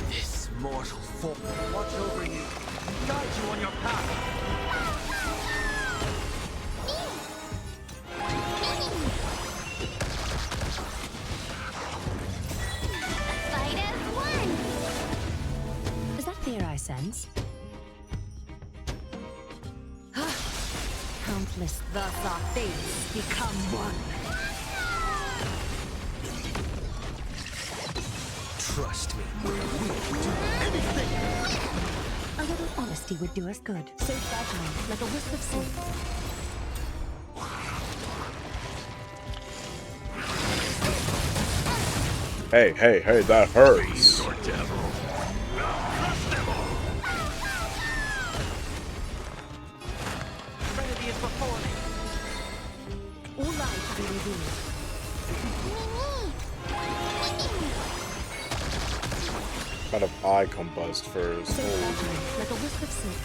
This mortal form watch over you and guide you on your path. Fight as one. Is that fear I sense? Countless, thus our fates become one. Trust me, we will do anything. A A little honesty would do us good. So fragile, like a wisp of sleep. Hey, hey, hey, that hurts. Trinity is before me. All lies to be revealed. Kind of eye combust first. So fragile, like a wisp of sleep.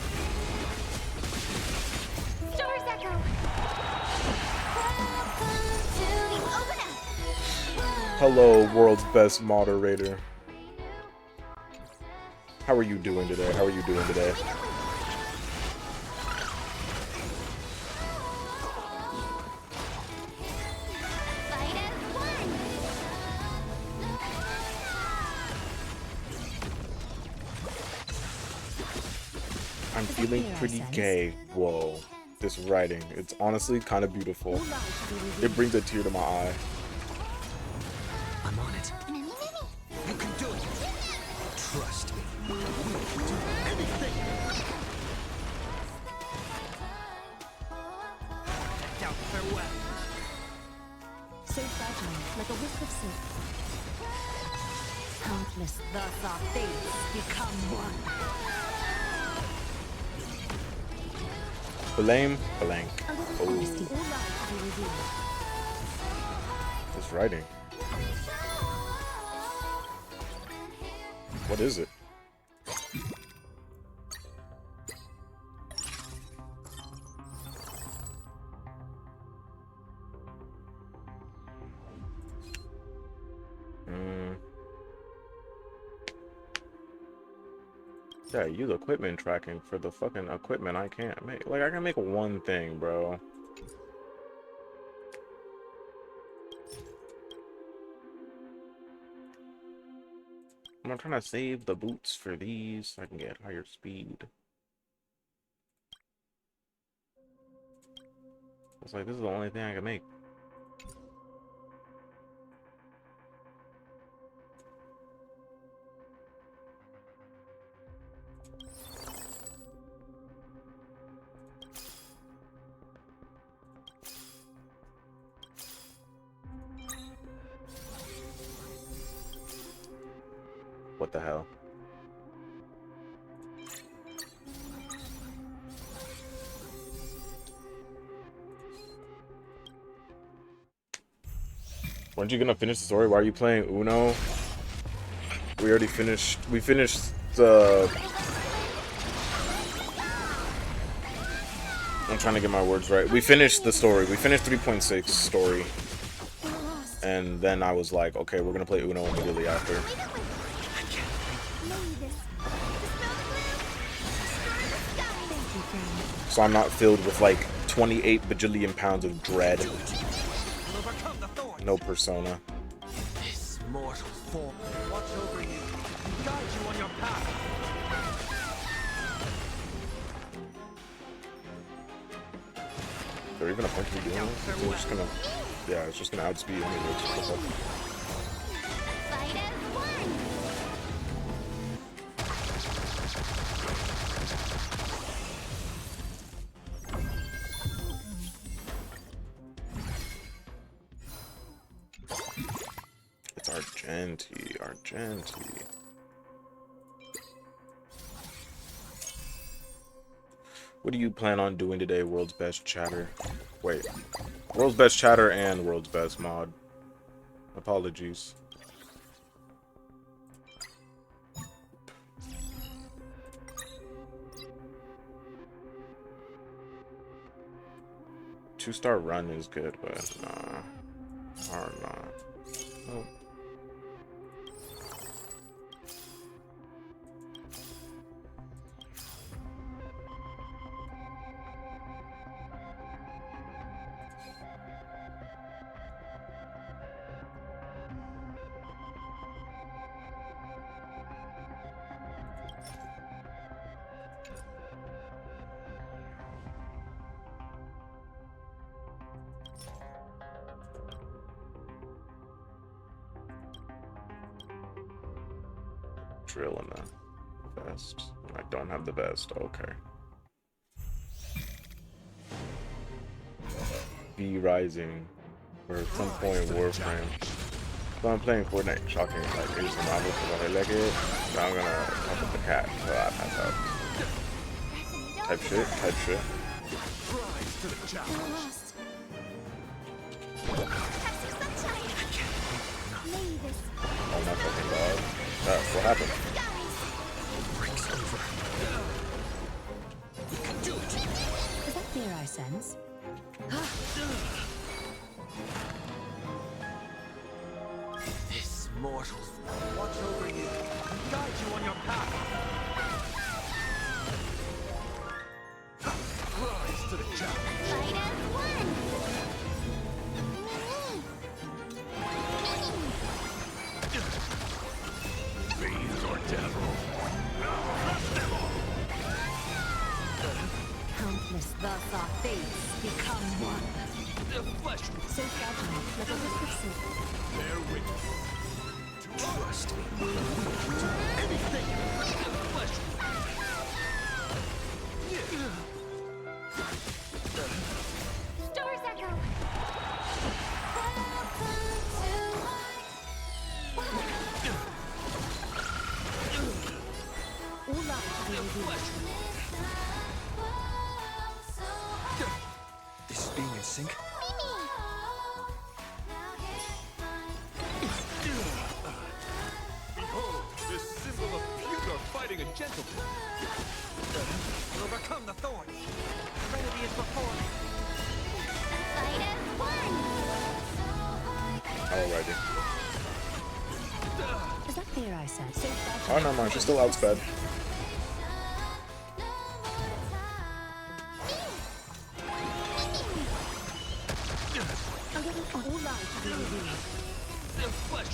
Stars echo. Welcome to the open up. Hello, world's best moderator. How are you doing today? How are you doing today? Fight as one. I'm feeling pretty gay. Whoa. This writing. It's honestly kind of beautiful. It brings a tear to my eye. I'm on it. You can do it. Trust me. We can do anything. Now farewell. So fragile, like a wisp of sleep. Countless, thus our fates become one. Blame blank. A little honesty. Oh, All lies to be revealed. this writing. What is it? Yeah, use equipment tracking for the fucking equipment I can't make. Like, I can make one thing, bro. I'm trying to save the boots for these so I can get higher speed. It's like, this is the only thing I can make. What the hell? Weren't you gonna finish the story? Why are you playing Uno? We already finished. We finished the. I'm trying to get my words right. We finished the story. We finished 3.6 story. And then I was like, okay, we're gonna play Uno immediately after. So I'm not filled with like 28 bajillion pounds of dread. No persona. This mortal form will watch over you and guide you on your path. Is there even a point to be doing this? It's just gonna, yeah, it's just gonna outspeed me. Fight as one. It's Argenti, Argenti. What do you plan on doing today, World's Best Chatter? Wait, World's Best Chatter and World's Best Mod. Apologies. Two-star run is good, but nah, or not. Oh. Drill in the vest. I don't have the vest. Okay. B Rising. Or at some point Warframe. So I'm playing Fortnite. Shocking. Like, it's a novel because I like it. Now I'm gonna fuck with the cat until I pass out. Type shit. Type shit. Oh my fucking god. What happened? Is that fear I sense? This mortals will watch over you and guide you on your path. Rise to the challenge. Fight as one. Fiend or devil. Countless thus our fates become one. The flesh So fragile, like a wisp of silk. bear witness. Trust me. Anything. The flesh. Stars echo. This is being in sync. Behold, this symbol of pure fighting and gentleman. Overcome the thorns. Trinity is before me. Fight as one. Alrighty. Is that fear I sense? So fragile. Oh, never mind. She's still outsped. A little all life to be revealed. The flesh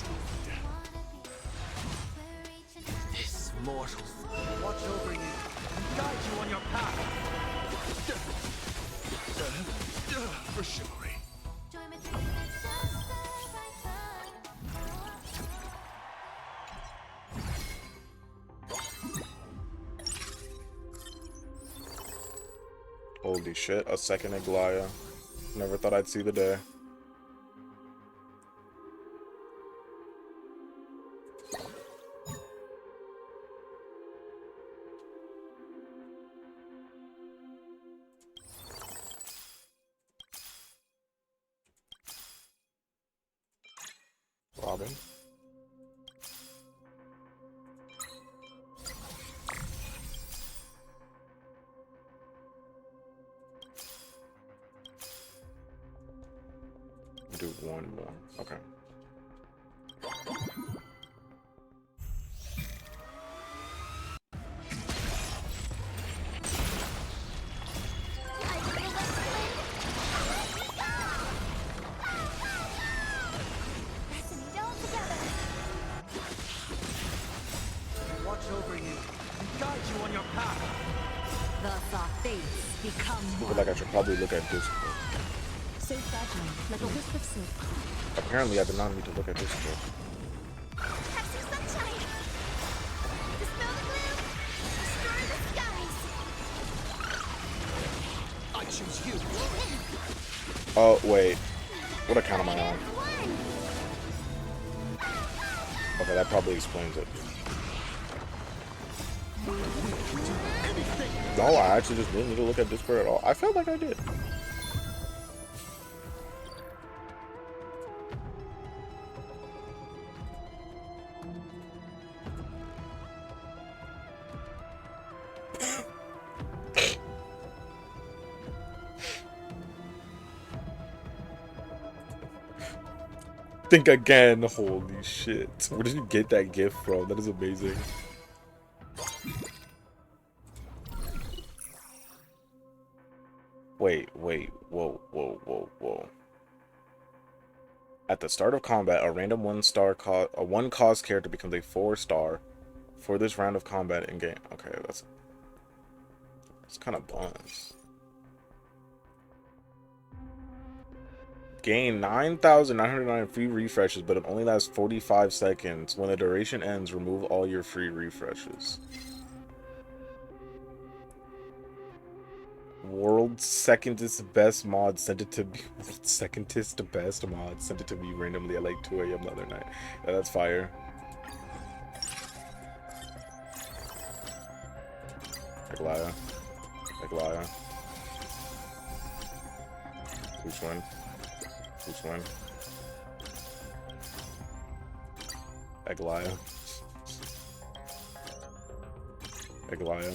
This mortals will watch over you and guide you on your path. For chivalry. Holy shit, a second Aglaya. Never thought I'd see the day. Robin. Do one more. Okay. Watch over you and guide you on your path. Thus our fates become I feel one. like I should probably look at Discord. So fragile, like a wisp of silk. Apparently I did not need to look at Discord. Pepsi Sunshine. Dispel the gloom. Destroy the skies. I choose you. Oh, wait. What account am I on? Okay, that probably explains it. No, I actually just didn't need to look at Discord at all. I felt like I did. Think again. Holy shit. Where did you get that gift from? That is amazing. Wait, whoa. At the start of combat, a random one cause character becomes a 4-star for this round of combat in game. Okay, that's kind of buns. Gain 9,909 free refreshes, but it only lasts 45 seconds. When the duration ends, remove all your free refreshes. World's secondest best mod sent it to me. World's secondest best mod sent it to me randomly at like 2 a.m. the other night. Yeah, that's fire. Aglaya. Aglaya. Who's win? Who's win? Aglaya. Aglaya.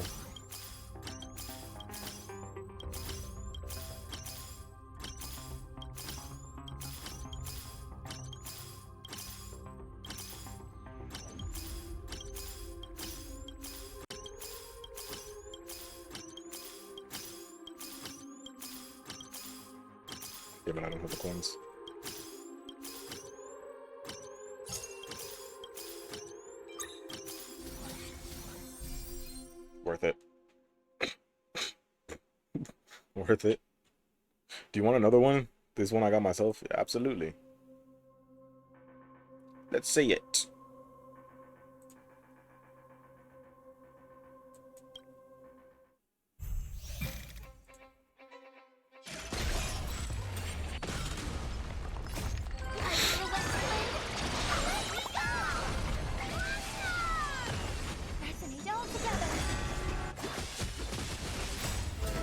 Yeah, but I don't have the coins. Worth it. Worth it. Do you want another one? This one I got myself? Yeah, absolutely. Let's see it.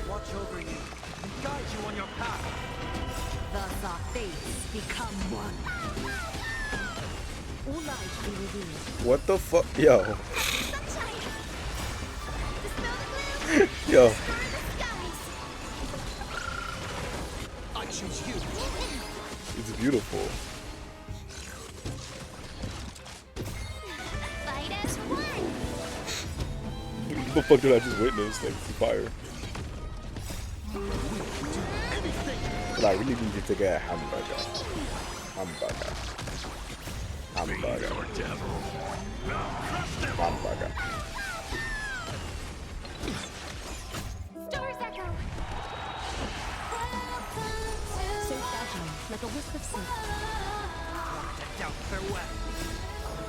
Watch over you and guide you on your path. Thus our fates become one. All lives be revealed. What the fuck? Yo. Yo. I choose you. It's beautiful. Fight as one. What the fuck did I just witness? Like, it's fire. But I really need to get a hamburger. Hamburger. Hamburger. Hamburger. Stars echo. So fragile, like a wisp of silk. Decked out farewell.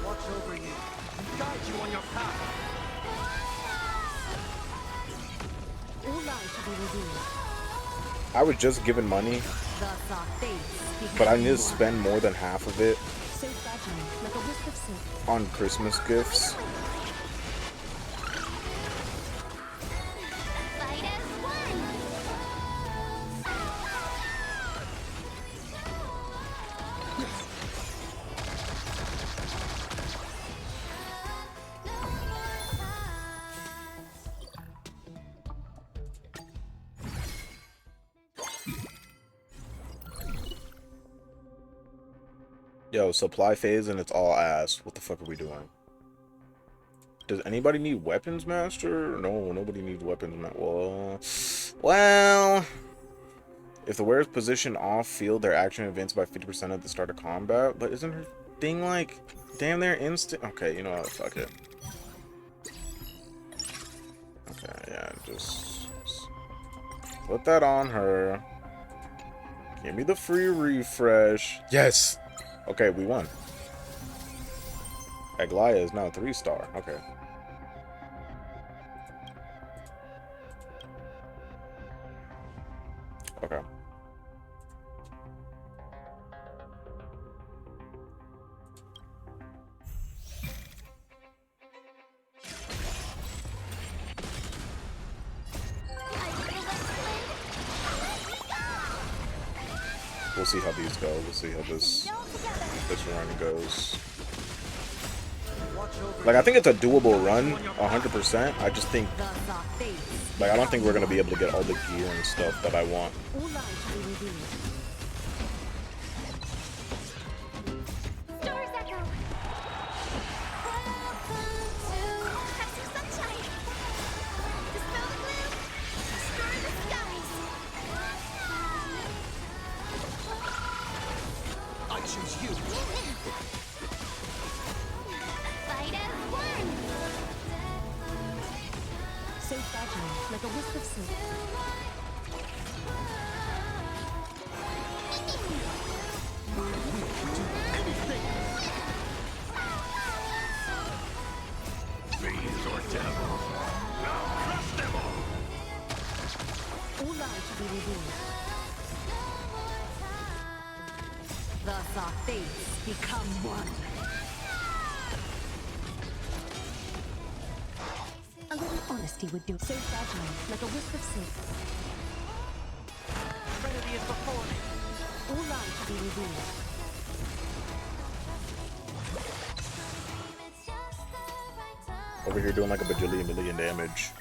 Watch over you and guide you on your path. All lives shall be revealed. I was just given money, Thus our fates become but I need to one. spend more than half of it So fragile, like a wisp of silk. on Christmas gifts. Fight as one. Yo, supply phase and it's all ass. What the fuck are we doing? Does anybody need weapons master? No, nobody needs weapons master. Well, if the wearer's position off field, their action advances by 50% at the start of combat. But isn't her thing like damn near instant? Okay, you know what? Fuck it. Okay, yeah, just put that on her. Give me the free refresh. Yes. Okay, we won. Aglaya is now 3-star. Okay. Okay. We'll see how these go. We'll see how this run goes. Like, I think it's a doable run, 100%. I just think, like, I don't think we're gonna be able to get all the gear and stuff that I want. All lives shall be revealed. Stars echo. Have some sunshine. Dispel the gloom. Destroy the skies. I choose you. Fight as one. So fragile, like a wisp of silk. Fiends or devil. Now crush them all. All fates become one. A little honesty would do. So fragile, like a wisp of silk. Trinity is before me. All lies to be revealed. Over here doing like a bajillion million damage.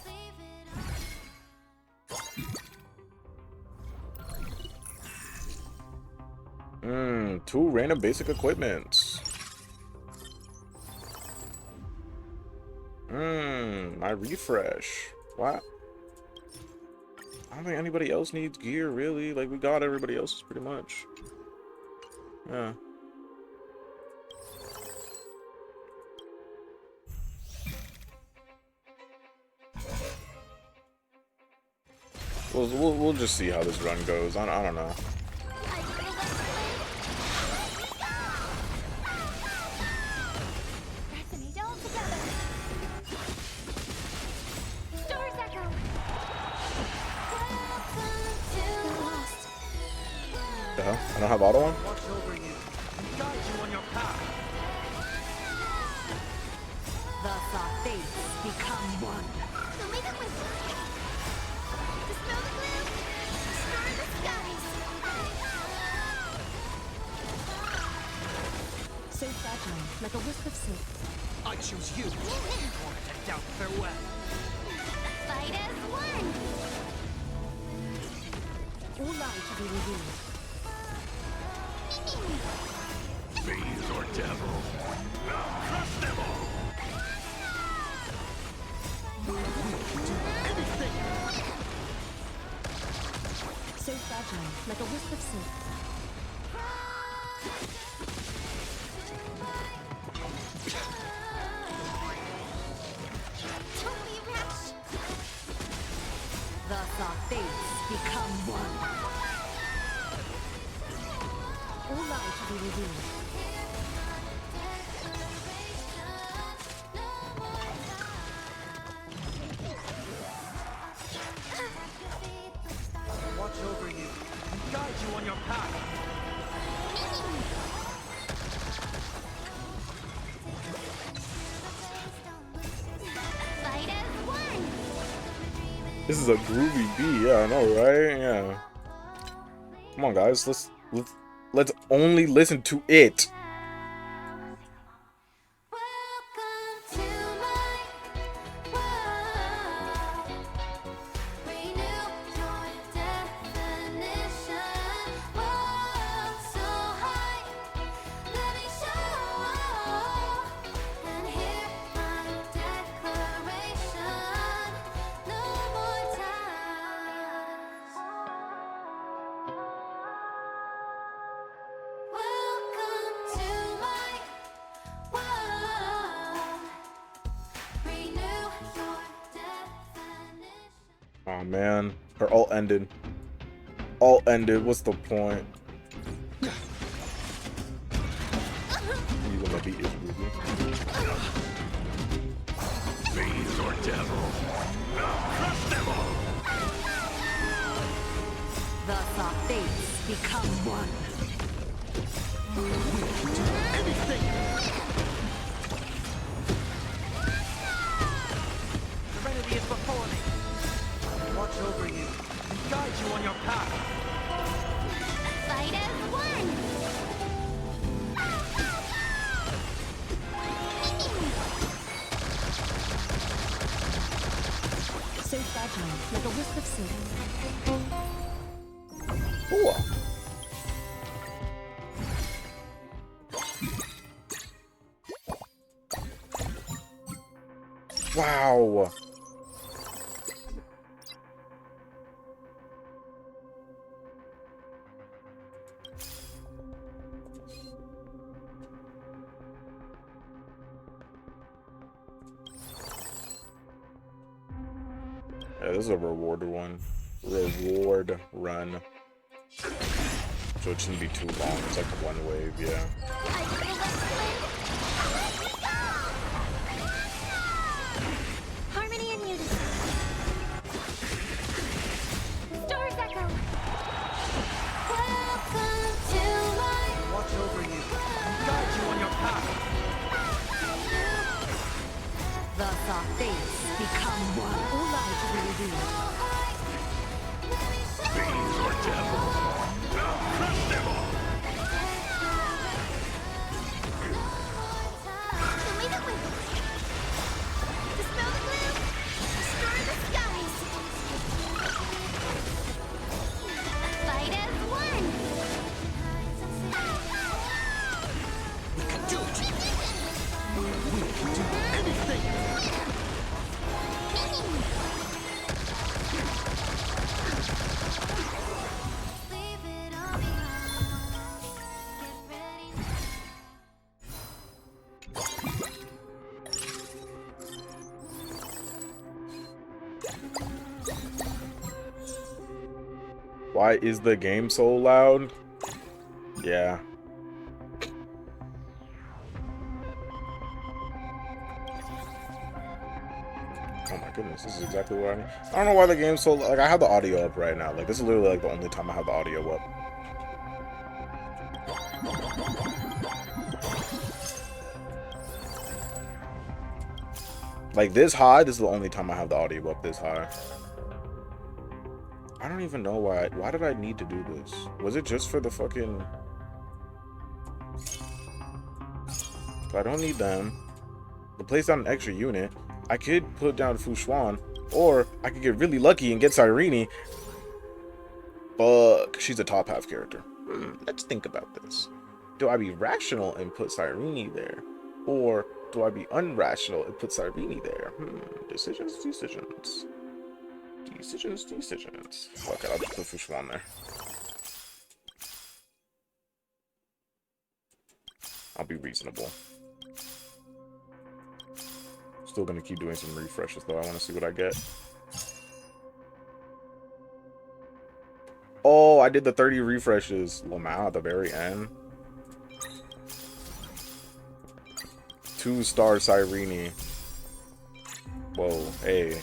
Two random basic equipments. My refresh. What? I don't think anybody else needs gear, really. Like, we got everybody else's pretty much. Yeah. We'll just see how this run goes. I don't know. The hell? I don't have auto on? Watch over you and guide you on your path. Thus our fates become one. So fragile, like a wisp of silk. I choose you. Wanted to doubt farewell. Fight as one. All lies to be revealed. Fiend or devil, I'll crush them all. Anything. So fragile, like a wisp of silk. Thus our fates become one. All lies to be revealed. Watch over you and guide you on your path. Fight as one. This is a groovy beat, yeah, I know, right? Yeah. Come on, guys, let's only listen to it. Oh man, her ult ended. Ult ended. What's the point? You gonna beat this movie? Fiend or devil, I'll crush them all. Thus our fates become one. Anything. Serenity is before me. Watch over you and guide you on your path. Fight as one. So fragile, like a wisp of silk. Cool. Wow. Yeah, this is a reward one. Reward run. So it shouldn't be too long. It's like one wave, yeah. Harmony and unity. Stars echo. Welcome to my Watch over you saw fates become one. Light revealed. Fiends or devils, I'll crush them all! Leave it with me. Dispel the gloom. Destroy the skies. Fight as one. We can do it! We can do anything! Why is the game so loud? Yeah. Oh my goodness, this is exactly what I need. I don't know why the game's so like I have the audio up right now. Like this is literally like the only time I have the audio up. Like this high, this is the only time I have the audio up this high. I don't even know why. Why did I need to do this? Was it just for the fucking... I don't need them. To place down an extra unit, I could put down Fushuan, or I could get really lucky and get Cyrene. Fuck, she's a top half character. Let's think about this. Do I be rational and put Cyrene there? Or do I be unrational and put Cyrene there? Decisions. Decisions. Fuck it, I'll just put Fushuan there. I'll be reasonable. Still gonna keep doing some refreshes though. I want to see what I get. Oh, I did the 30 refreshes. Lamau at the very end. 2-star Cyrene. Whoa, hey.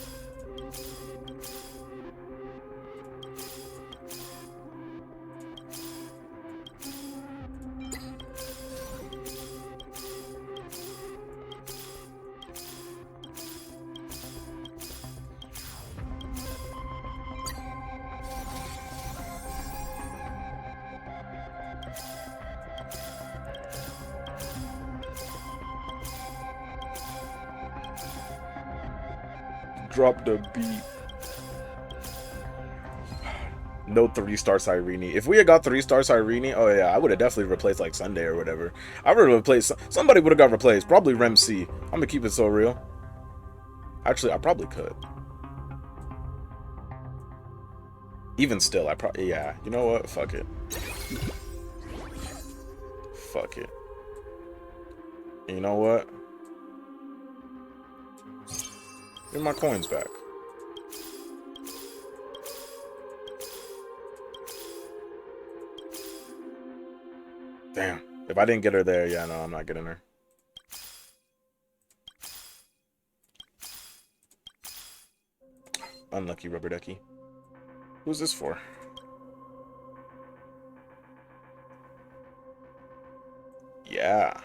Drop the beat. No 3-star Cyrene. If we had got 3-star Cyrene, oh yeah, I would have definitely replaced like Sunday or whatever. I would have replaced somebody would have got replaced. Probably Rem C. I'm gonna keep it so real. Actually, I probably could. Even still, I probably yeah. You know what? Fuck it. Fuck it. And you know what? Give my coins back. Damn. If I didn't get her there, yeah, no, I'm not getting her. Unlucky rubber ducky. Who's this for? Yeah.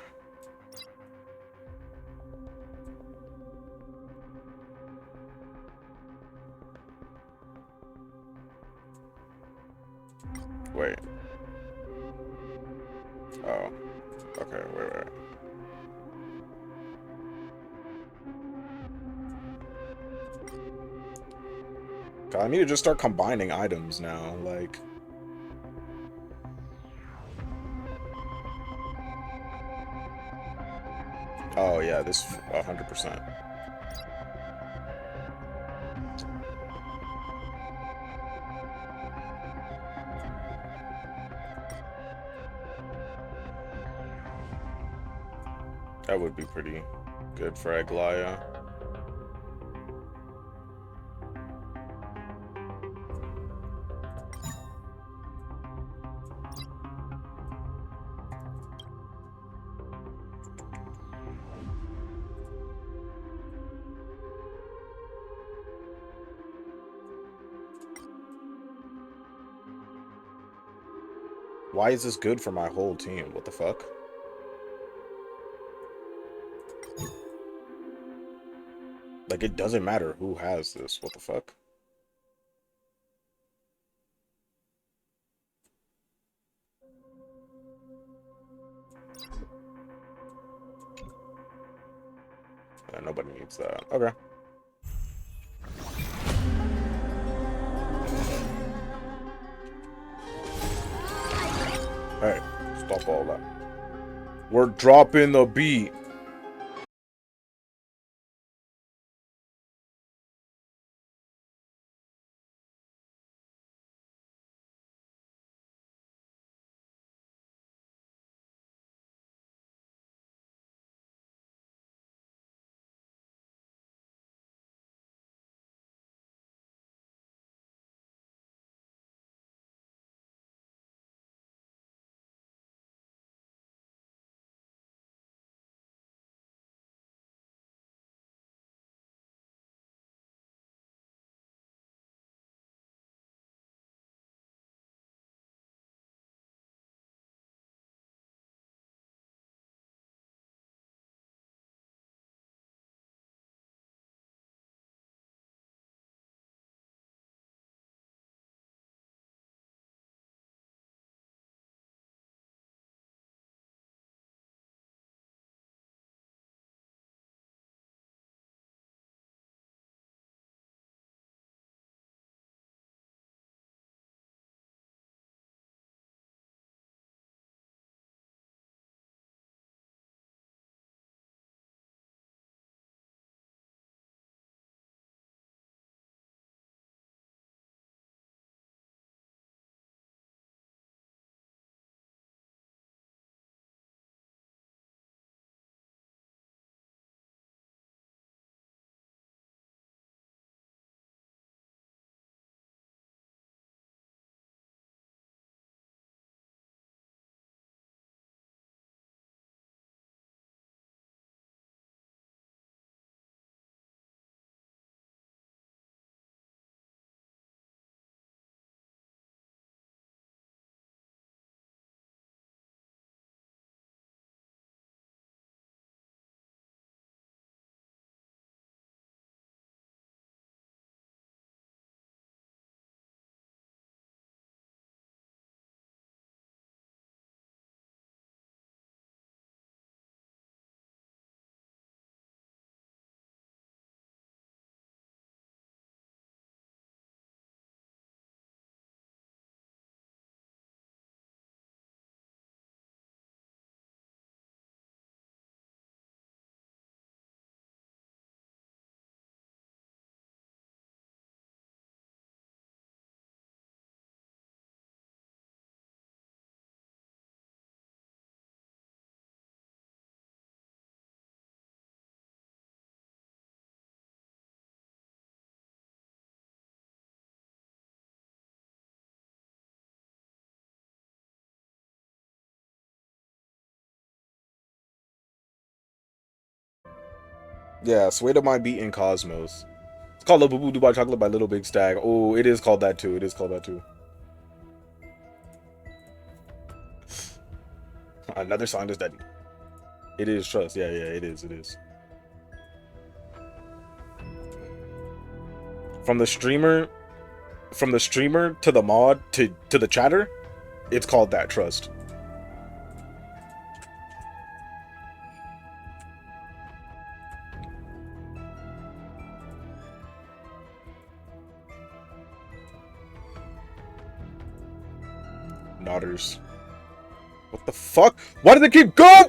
Wait. Oh. Okay, wait. God, I need to just start combining items now, like... Oh yeah, this 100%. That would be pretty good for Aglaya. Why is this good for my whole team? What the fuck? Like, it doesn't matter who has this. What the fuck? Yeah, nobody needs that. Okay. Hey, stop all that. We're dropping the beat. Yeah, Sway to My Beat in Cosmos. It's called Lil Boo Boo Dubai Chocolate by Little Big Stag. Oh, it is called that too. It is called that too. Another song is that. It is Trust. Yeah, yeah, it is. It is. From the streamer, to the mod to the chatter, it's called that Trust. Nodders. What the fuck? Why did they keep going?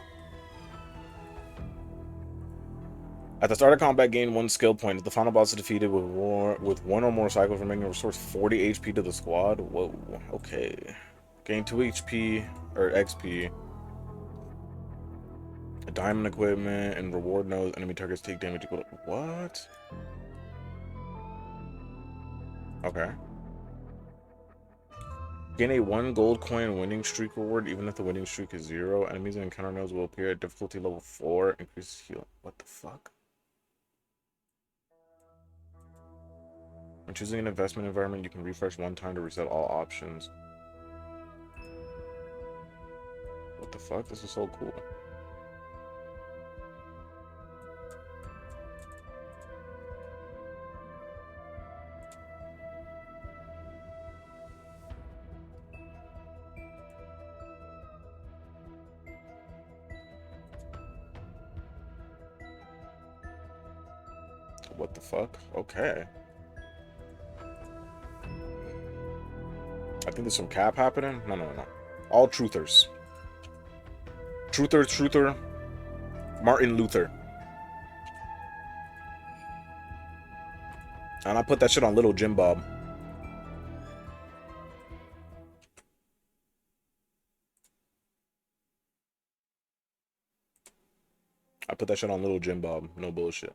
At the start of combat, gain 1 skill point. If the final boss is defeated with one or more cycles remaining, restores 40 HP to the squad. Whoa. Okay. Gain 2 HP or XP. A diamond equipment and reward nodes. Enemy targets take damage equal to what? Okay. Gain a 1 gold coin winning streak reward, even if the winning streak is 0. Enemies and encounter nodes will appear at difficulty level 4. Increases heal. What the fuck? When choosing an investment environment, you can refresh 1 time to reset all options. What the fuck? This is so cool. What the fuck? Okay. I think there's some cap happening. No. All truthers. Truther. Martin Luther. And I put that shit on Little Jim Bob. I put that shit on Little Jim Bob. No bullshit.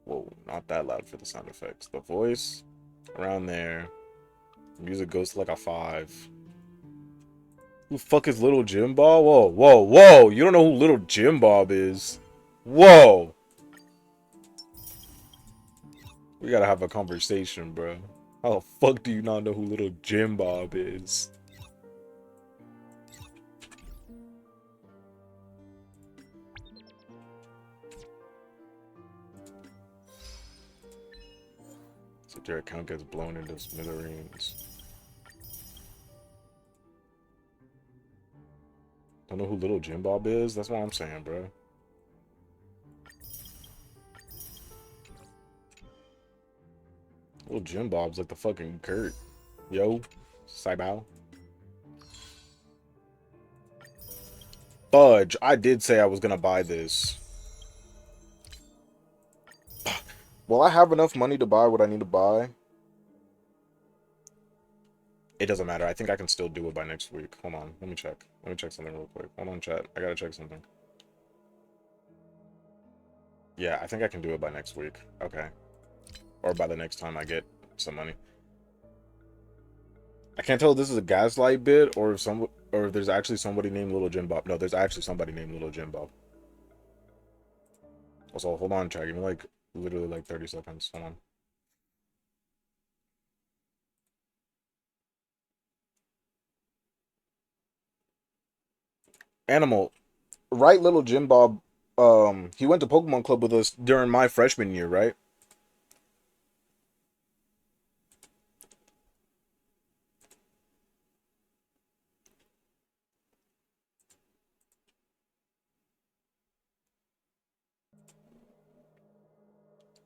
Whoa, not that loud for the sound effects. The voice, around there. Music goes to like a 5. Who the fuck is Little Jim Bob? Whoa. You don't know who Little Jim Bob is. Whoa. We gotta have a conversation, bro. How the fuck do you not know who Little Jim Bob is? So their account gets blown into smithereens. Don't know who Little Jim Bob is? That's what I'm saying, bro. Little Jim Bob's like the fucking Kurt. Yo, Saibao. Fudge, I did say I was gonna buy this. Will I have enough money to buy what I need to buy? It doesn't matter. I think I can still do it by next week. Hold on. Let me check. Let me check something real quick. Hold on, chat. I gotta check something. Yeah, I think I can do it by next week. Okay. Or by the next time I get some money. I can't tell if this is a gaslight bit or if there's actually somebody named Little Jim Bob. No, there's actually somebody named Little Jim Bob. Also, hold on, chat. Give me like literally like 30 seconds. Hold on. Animal, right? Little Jim Bob. He went to Pokemon Club with us during my freshman year, right?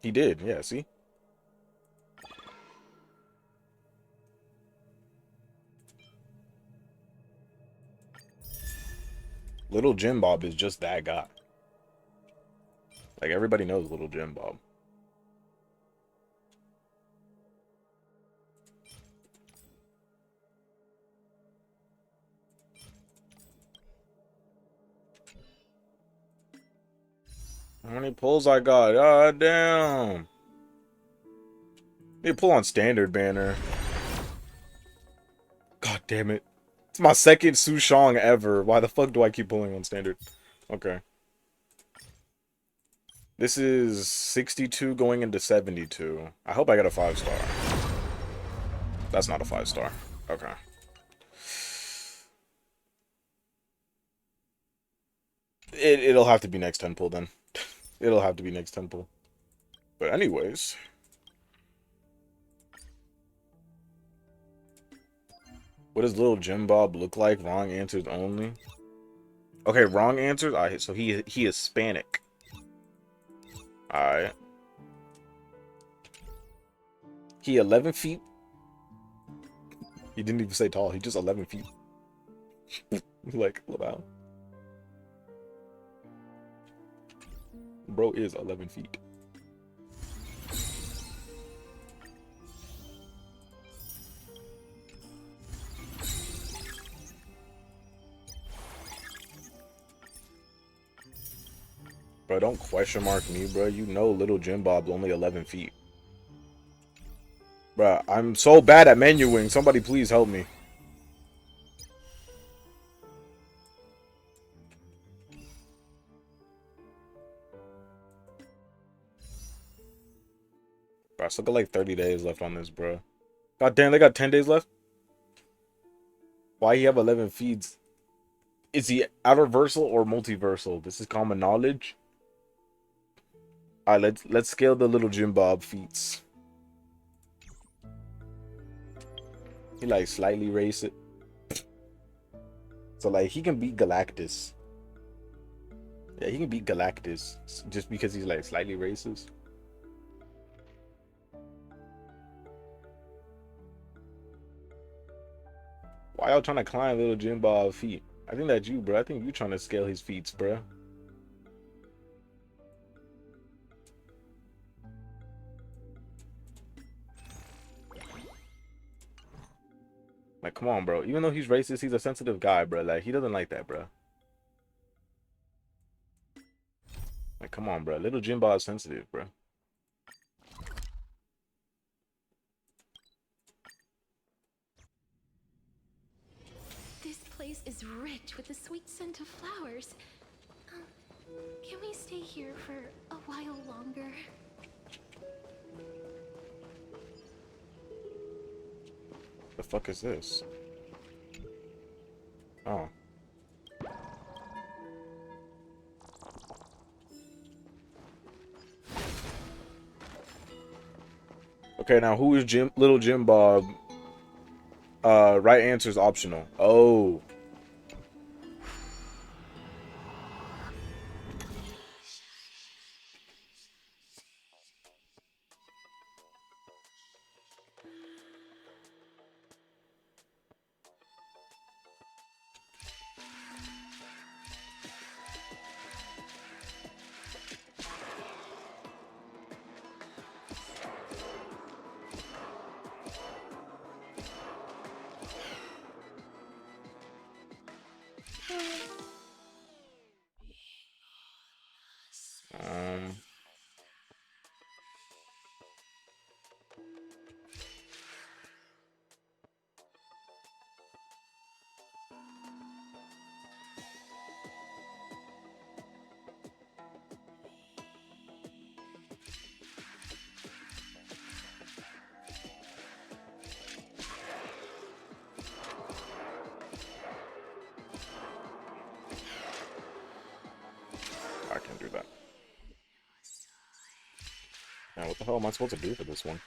He did, yeah, see? Little Jim Bob is just that guy. Like, everybody knows Little Jim Bob. How many pulls I got? God damn. Need to pull on standard banner. God damn it. It's my second Sushong ever. Why the fuck do I keep pulling on standard? Okay. This is 62 going into 72. I hope I get a 5-star. That's not a 5-star. Okay. It'll have to be next 10 pull then. It'll have to be next 10 pull. But anyways. What does Little Jim Bob look like? Wrong answers only. Okay, wrong answers. Alright, so he is Hispanic. Alright. He 11 feet. He didn't even say tall. He just 11 feet. Like, wow. Bro is 11 feet. Bro, don't question mark me, bro. You know Little Jim Bob's only 11 feet. Bro, I'm so bad at menuing. Somebody please help me. Bro, I still got like 30 days left on this, bro. God damn, they got 10 days left? Why he have 11 feeds? Is he outerversal or multiversal? This is common knowledge. Alright, let's scale the Little Jim Bob feats. He like slightly race it. So like he can beat Galactus. Yeah, he can beat Galactus just because he's like slightly racist. Why y'all trying to climb little Jim Bob feet? I think that's you, bro. I think you trying to scale his feet, bro. Like, come on, bro. Even though he's racist, he's a sensitive guy, bro. Like, he doesn't like that, bro. Like, come on, bro. Little Jimbo is sensitive, bro. This place is rich with the sweet scent of flowers. Can we stay here for a while longer? The fuck is this? Oh. Okay, now who is Little Jim Bob? Right answer is optional. Oh. Um. I can't do that. Now, what the hell am I supposed to do for this one?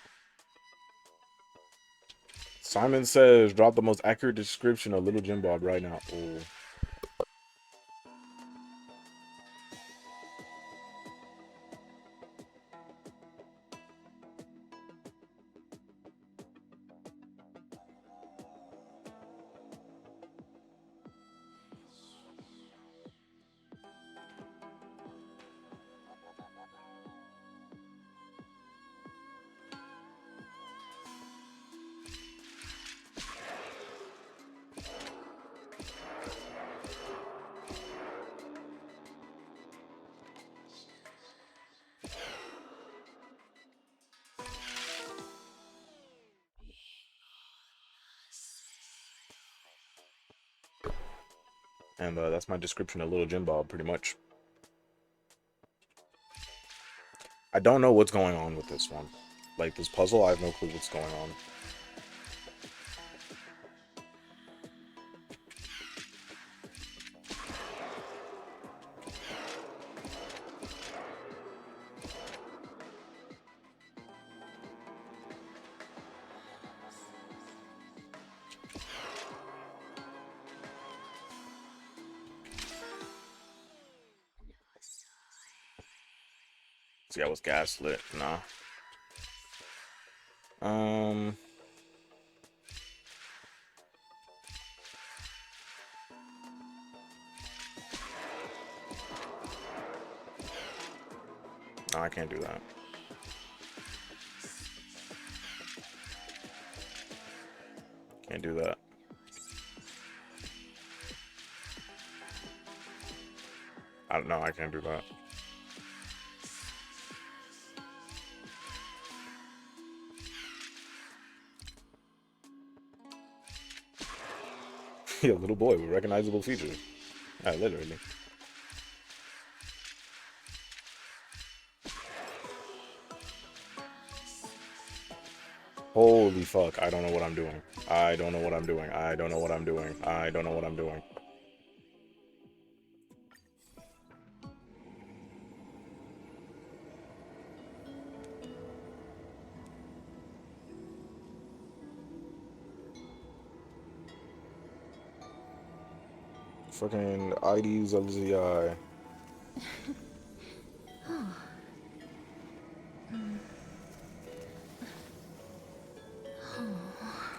Simon says, drop the most accurate description of Little Jim Bob right now. Oh. And that's my description of Little Jim Bob, pretty much. I don't know what's going on with this one. Like, this puzzle, I have no clue what's going on. See, I was gaslit. Nah. No, I can't do that. Can't do that. I don't know. I can't do that. A little boy with recognizable features. Literally. Holy fuck, I don't know what I'm doing. I don't know what I'm doing. I don't know what I'm doing. I don't know what I'm doing. Fucking IDs LZI.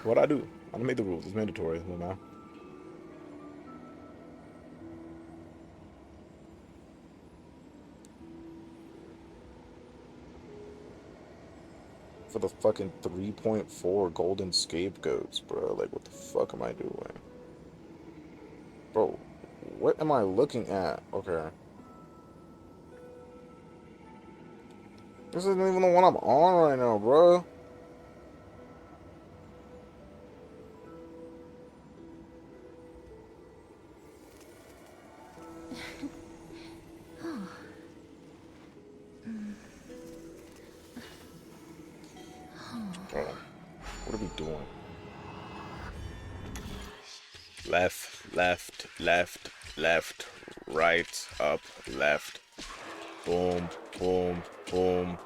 What I do? I made the rules. It's mandatory. No matter. For the fucking 3.4 golden scapegoats, bro. Like, what the fuck am I doing? Bro, what am I looking at? Okay. This isn't even the one I'm on right now, bro. Bro, what are we doing? Left, left, left, left, right, up, left. Boom, boom, boom,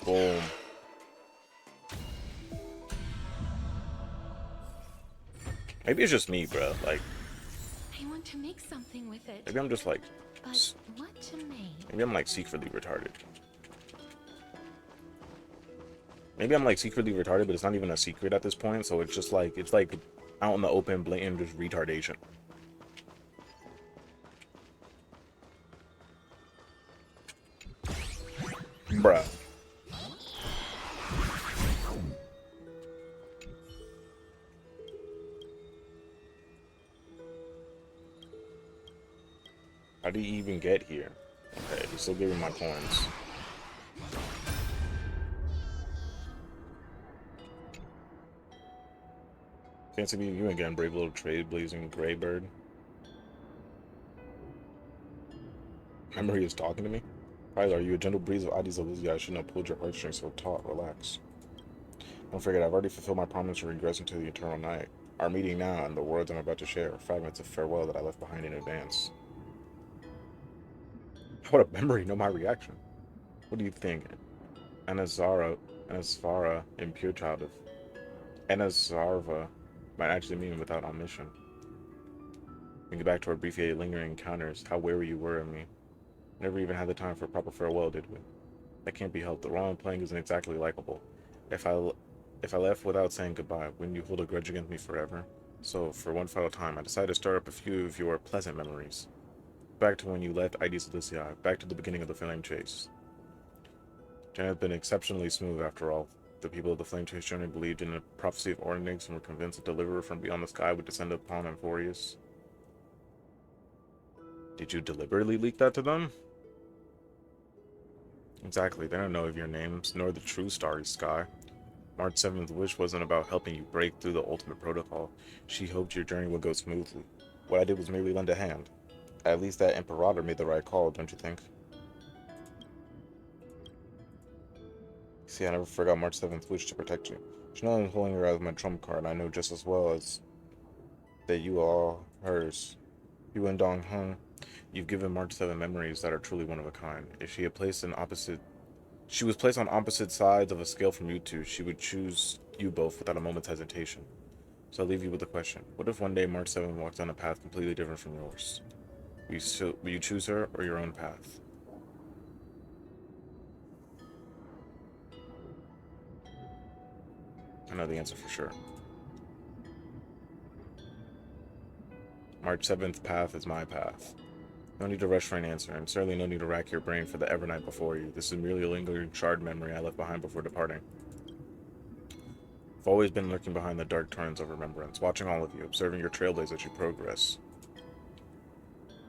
boom. Maybe it's just me, bro. Like, I want to make something with it. maybe I'm just like, But what to make? maybe I'm like secretly retarded. Maybe I'm like secretly retarded, but it's not even a secret at this point. So it's just like, it's like out in the open, blatant, just retardation. Bruh. How did he even get here? Okay, he's still giving my coins. Fancy meeting you again, brave little trailblazing gray bird. Remember he was talking to me? Tyler, are you a gentle breeze of Addis Elysia? I shouldn't have pulled your heartstrings so taut. Relax. Don't forget, I've already fulfilled my promise to regress into the eternal night. Our meeting now and the words I'm about to share are fragments of farewell that I left behind in advance. What a memory, know my reaction. What do you think? Anasvara, impure child of Anasarva might actually mean without omission. Thinking back to our brief yet lingering encounters, how wary you were of me. Never even had the time for a proper farewell, did we? That can't be helped. The role I'm playing isn't exactly likable. If I left without saying goodbye, wouldn't you hold a grudge against me forever? So, for one final time, I decided to stir up a few of your pleasant memories. Back to when you left Addis Elysia, back to the beginning of the Flame Chase. Journey has been exceptionally smooth after all. The people of the Flame Chase journey believed in the prophecy of Ornix and were convinced a deliverer from beyond the sky would descend upon Amphorius. Did you deliberately leak that to them? Exactly, they don't know of your names, nor the true starry sky. March 7th wish wasn't about helping you break through the ultimate protocol. She hoped your journey would go smoothly. What I did was merely lend a hand. At least that Imperator made the right call, don't you think? See, I never forgot March 7th wish to protect you. She knows I'm holding her as my trump card. I know just as well as that you are hers. You and Dong Hung, you've given March 7 memories that are truly one of a kind. If she was placed on opposite sides of a scale from you two, she would choose you both without a moment's hesitation. So I'll leave you with a question. What if one day March 7 walks down a path completely different from yours? Will you choose her or your own path? I know the answer for sure. March 7th path is my path. No need to rush for an answer, and certainly no need to rack your brain for the Evernight before you. This is merely a lingering shard memory I left behind before departing. I've always been lurking behind the dark turns of remembrance, watching all of you, observing your trailblaze as you progress.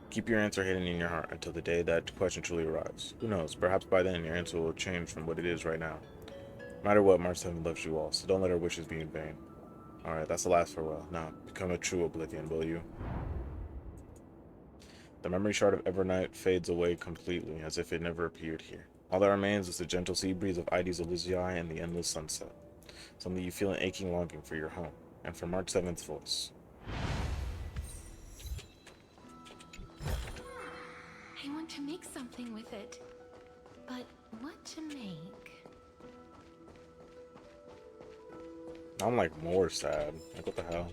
Keep your answer hidden in your heart until the day that question truly arrives. Who knows, perhaps by then your answer will change from what it is right now. No matter what, March 7 loves you all, so don't let her wishes be in vain. Alright, that's the last farewell. Now, become a true Oblivion, will you? The memory shard of Evernight fades away completely, as if it never appeared here. All that remains is the gentle sea breeze of Addis Elysia and the endless sunset. Suddenly you feel an aching longing for your home, and for March 7th's voice. I want to make something with it. But what to make? I'm like more sad. Like, what the hell?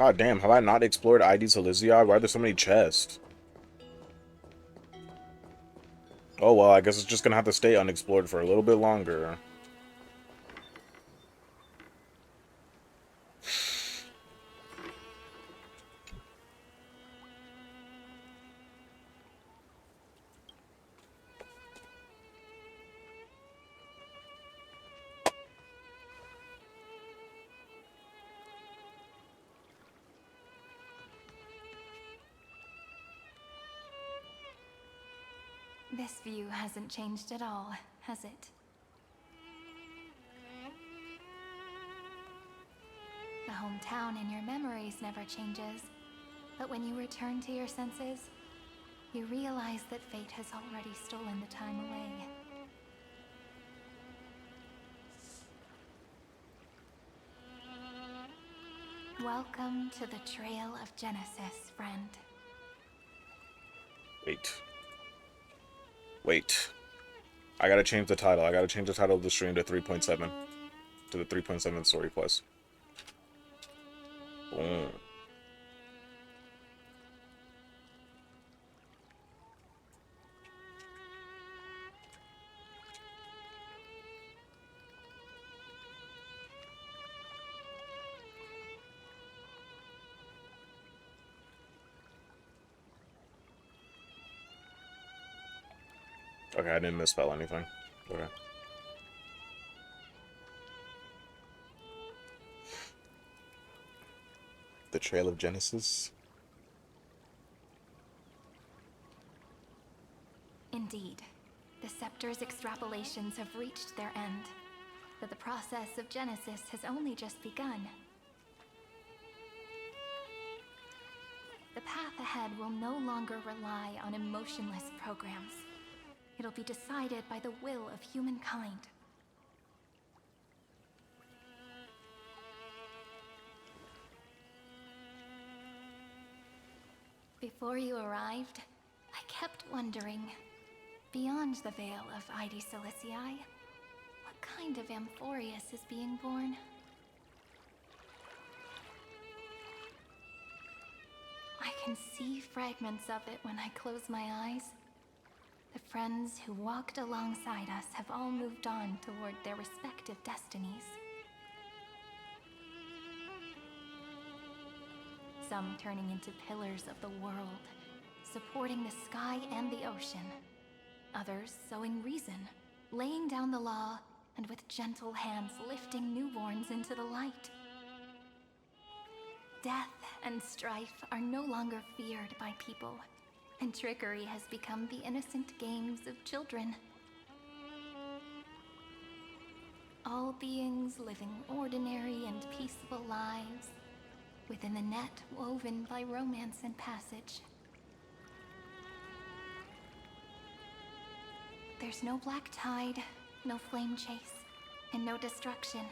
God damn, have I not explored ID Silesia? Why are there so many chests? Oh well, I guess it's just gonna have to stay unexplored for a little bit longer. This view hasn't changed at all, has it? The hometown in your memories never changes, but when you return to your senses, you realize that fate has already stolen the time away. Welcome to the Trail of Genesis, friend. Wait. I gotta change the title. I gotta change the title of the stream to 3.7. To the 3.7 story quest. Boom. Okay, I didn't misspell anything. Okay. The Trail of Genesis. Indeed, the Scepter's extrapolations have reached their end, but the process of Genesis has only just begun. The path ahead will no longer rely on emotionless programs. It'll be decided by the will of humankind. Before you arrived, I kept wondering, beyond the veil of ID Silicii, what kind of Amphorius is being born? I can see fragments of it when I close my eyes. The friends who walked alongside us have all moved on toward their respective destinies. Some turning into pillars of the world, supporting the sky and the ocean. Others sowing reason, laying down the law, and with gentle hands lifting newborns into the light. Death and strife are no longer feared by people, and trickery has become the innocent games of children. All beings living ordinary and peaceful lives, within the net woven by romance and passage. There's no black tide, no flame chase, and no destruction.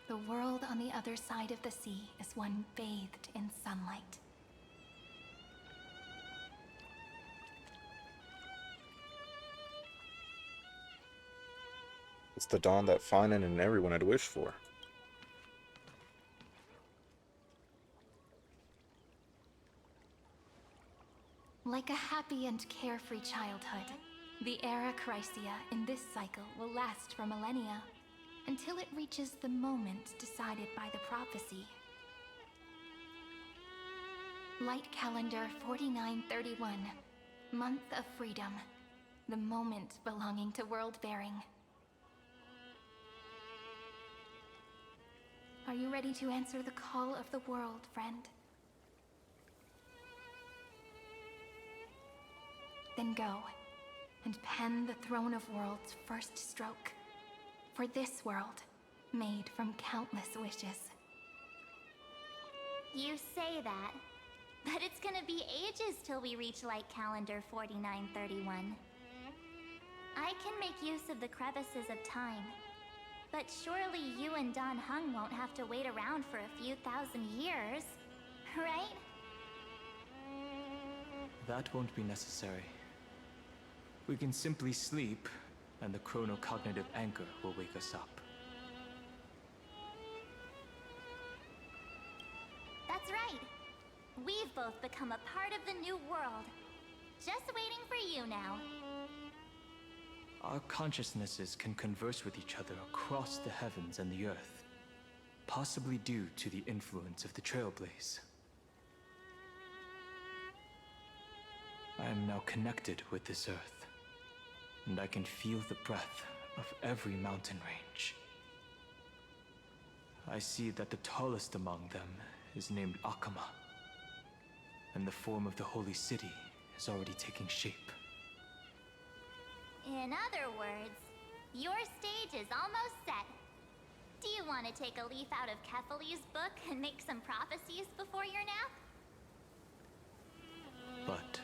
The world on the other side of the sea is one bathed in sunlight. It's the dawn that Finan and everyone had wished for. Like a happy and carefree childhood, the era Chrysia in this cycle will last for millennia, until it reaches the moment decided by the prophecy. Light calendar 4931, month of freedom, the moment belonging to world-bearing. Are you ready to answer the call of the world, friend? Then go, and pen the Throne of Worlds' first stroke. For this world, made from countless wishes. You say that, but it's gonna be ages till we reach Light Calendar 4931. I can make use of the crevices of time, but surely you and Don Hung won't have to wait around for a few thousand years, right? That won't be necessary. We can simply sleep, and the chronocognitive anchor will wake us up. That's both become a part of the new world. Just waiting for you now. Our consciousnesses can converse with each other across the heavens and the earth, possibly due to the influence of the Trailblaze. I am now connected with this earth, and I can feel the breath of every mountain range. I see that the tallest among them is named Akama, and the form of the holy city is already taking shape. In other words, your stage is almost set. Do you want to take a leaf out of Kefali's book and make some prophecies before your nap? But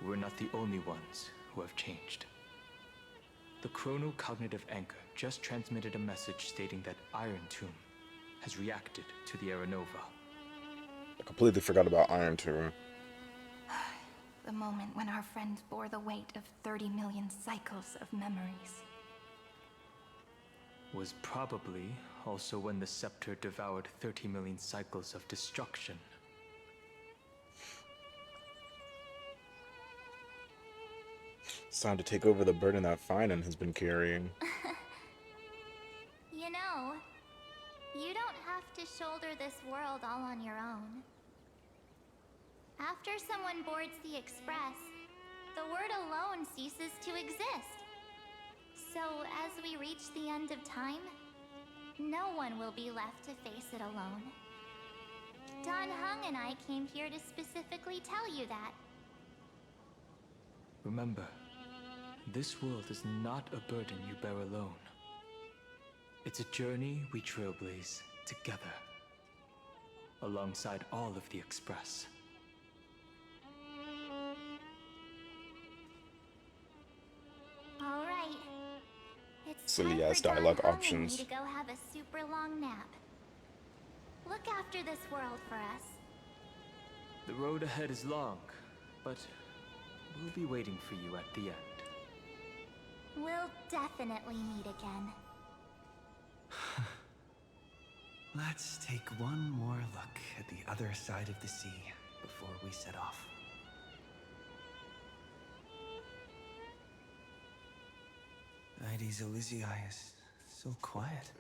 we're not the only ones who have changed. The chrono-cognitive anchor just transmitted a message stating that Iron Tomb has reacted to the Aeronova. I completely forgot about Iron Tomb. The moment when our friends bore the weight of 30 million cycles of memories. Was probably also when the scepter devoured 30 million cycles of destruction. It's time to take over the burden that Finan has been carrying. You know, you don't have to shoulder this world all on your own. After someone boards the Express, the word alone ceases to exist. So as we reach the end of time, no one will be left to face it alone. Don Hung and I came here to specifically tell you that. Remember, this world is not a burden you bear alone. It's a journey we trailblaze together, alongside all of the Express. All right. It's Silly time ass for Don dialogue Hung and options. me to go have a super long nap. Look after this world for us. The road ahead is long, but we'll be waiting for you at the end. We'll definitely meet again. Let's take one more look at the other side of the sea before we set off. Ides Elysiae is so quiet.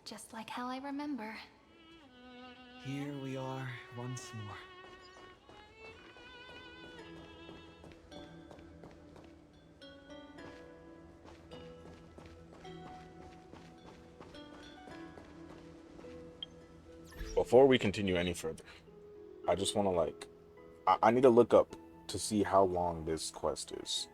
Just like how I remember. Here we are once more. Before we continue any further, I just want to I need to look up to see how long this quest is.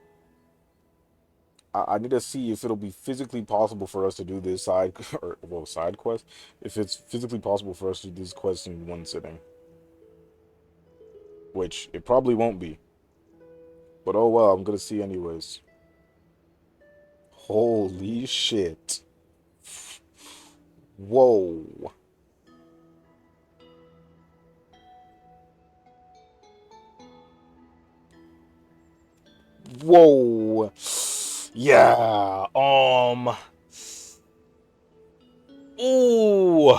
I need to see if it'll be physically possible for us to do this side quest. If it's physically possible for us to do this quest in one sitting, which it probably won't be. But oh well, I'm gonna see anyways. Holy shit! Whoa! Whoa! Yeah, ooh.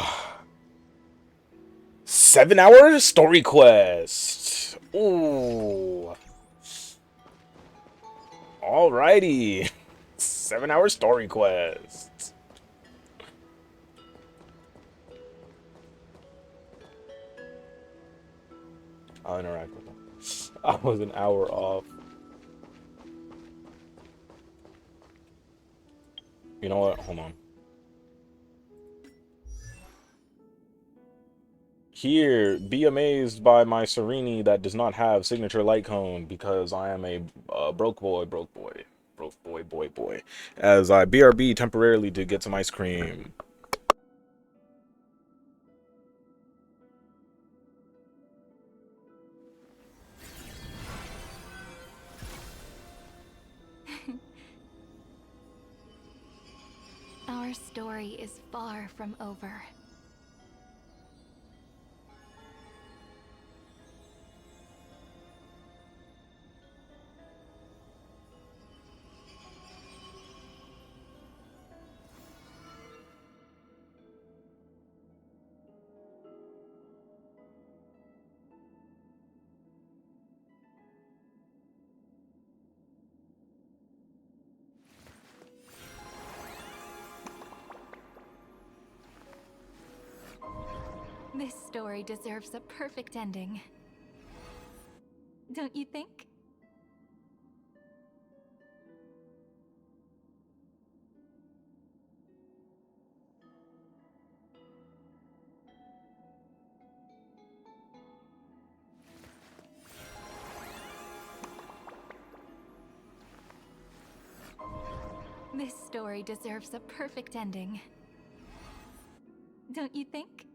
7-hour story quest. Ooh. Alrighty. 7-hour story quest. I'll interact with them. I was an hour off. You know what? Hold on. Here, be amazed by my Serene that does not have signature light cone because I am a broke boy, as I BRB temporarily to get some ice cream. Our story is far from over. This story deserves a perfect ending. Don't you think? This story deserves a perfect ending. Don't you think?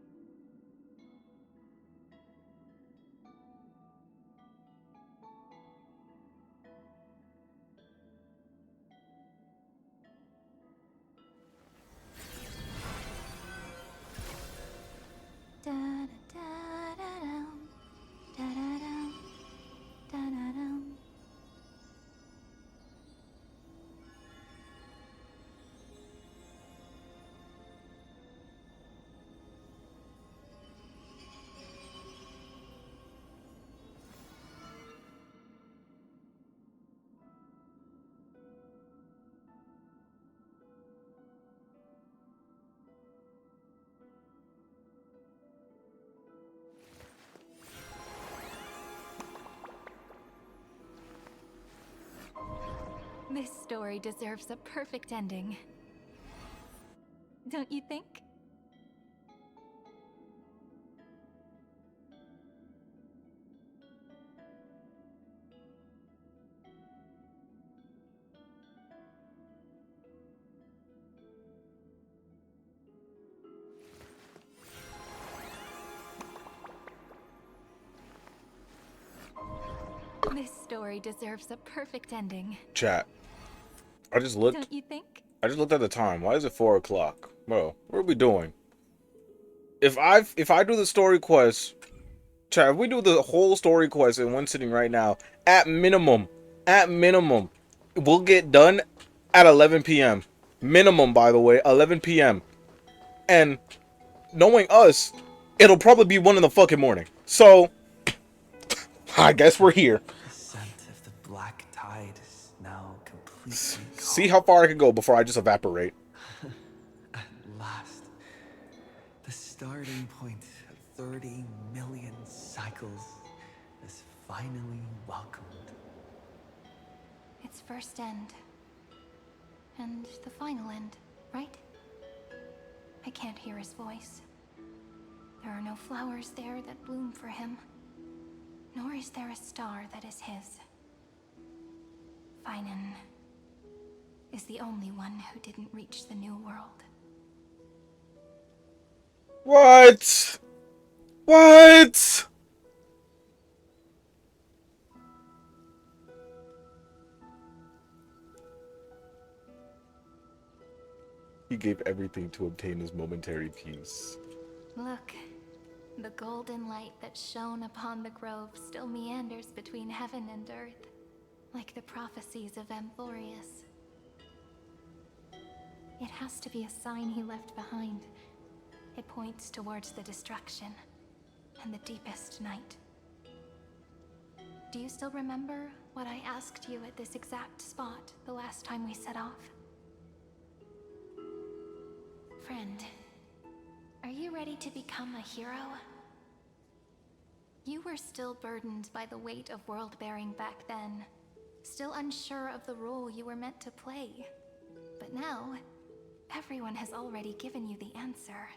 Da da da da dum, da da dum, da da dum. This story deserves a perfect ending. Don't you think? This story deserves a perfect ending. Chat. I just looked. Don't you think? I just looked at the time. Why is it 4 o'clock? Bro, what are we doing? If I do the story quest, chat, if we do the whole story quest in one sitting right now, at minimum, we'll get done at 11 p.m. Minimum, by the way, 11 p.m. And knowing us, it'll probably be 1 in the fucking morning. So, I guess we're here. The scent of the black tide is now completely See how far I can go before I just evaporate. At last, the starting point of 30 million cycles is finally welcomed. Its first end. And the final end, right? I can't hear his voice. There are no flowers there that bloom for him. Nor is there a star that is his. Finan is the only one who didn't reach the new world. What? What? He gave everything to obtain his momentary peace. Look, the golden light that shone upon the grove still meanders between heaven and earth, like the prophecies of Amphorius. It has to be a sign he left behind. It points towards the destruction and the deepest night. Do you still remember what I asked you at this exact spot the last time we set off? Friend, are you ready to become a hero? You were still burdened by the weight of world-bearing back then, still unsure of the role you were meant to play. But now, everyone has already given you the answer.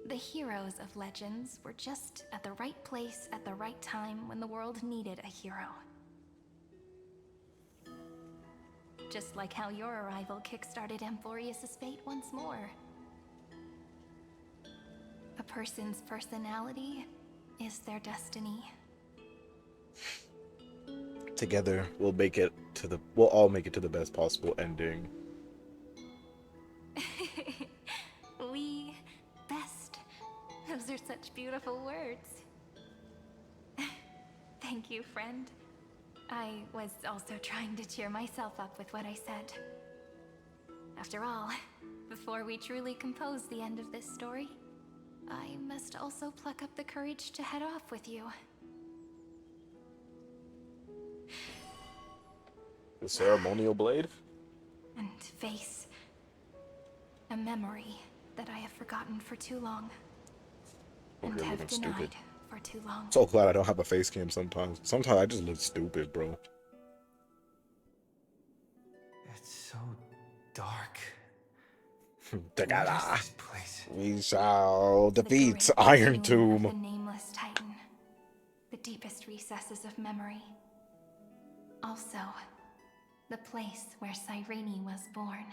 The heroes of legends were just at the right place at the right time when the world needed a hero. Just like how your arrival kickstarted Amphorius' fate once more. A person's personality is their destiny. Together, we'll all make it to the best possible ending. We best. Those are such beautiful words. Thank you, friend. I was also trying to cheer myself up with what I said. After all, before we truly compose the end of this story, I must also pluck up the courage to head off with you. The ceremonial blade? And face a memory that I have forgotten for too long. and here have looking stupid. denied for too long. So glad I don't have a face cam sometimes. Sometimes I just look stupid, bro. It's so dark. Together, this place? we shall The defeat great Iron tomb of Tomb. the nameless Titan. The deepest recesses of memory. Also, the place where Cyrene was born.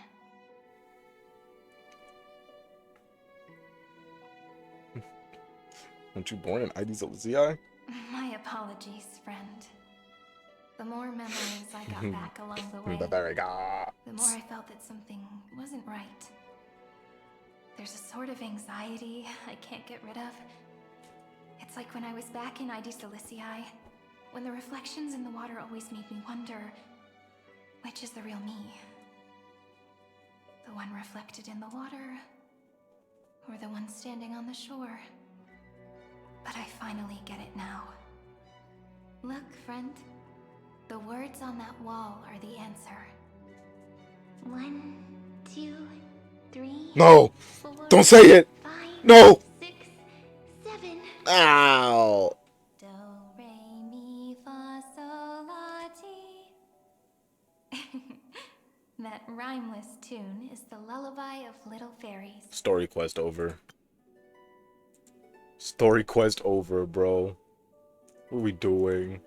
Weren't you born in Ides Elysiae? My apologies, friend. The more memories I got back along the way, the more I felt that something wasn't right. There's a sort of anxiety I can't get rid of. It's like when I was back in Ides Elysiae, when the reflections in the water always made me wonder, which is the real me? The one reflected in the water, or the one standing on the shore? But I finally get it now. Look, friend. The words on that wall are the answer. 1, 2, 3. No! 4, Don't say it! 5, No! 6, 7. Ow! Do, re, mi, fa, sol, la, ti. That rhymeless tune is the lullaby of little fairies. Story quest over. Story quest over, bro. What are we doing?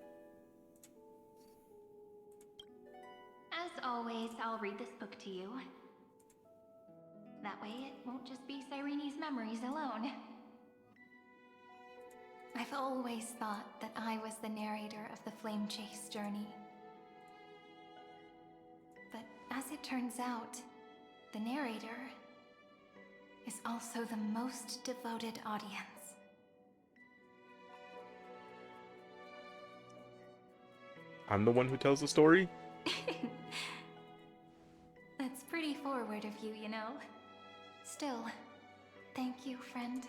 As always, I'll read this book to you. That way it won't just be Cyrene's memories alone. I've always thought that I was the narrator of the Flame Chase journey. But as it turns out, the narrator is also the most devoted audience. I'm the one who tells the story? That's pretty forward of you, you know. Still, thank you, friend.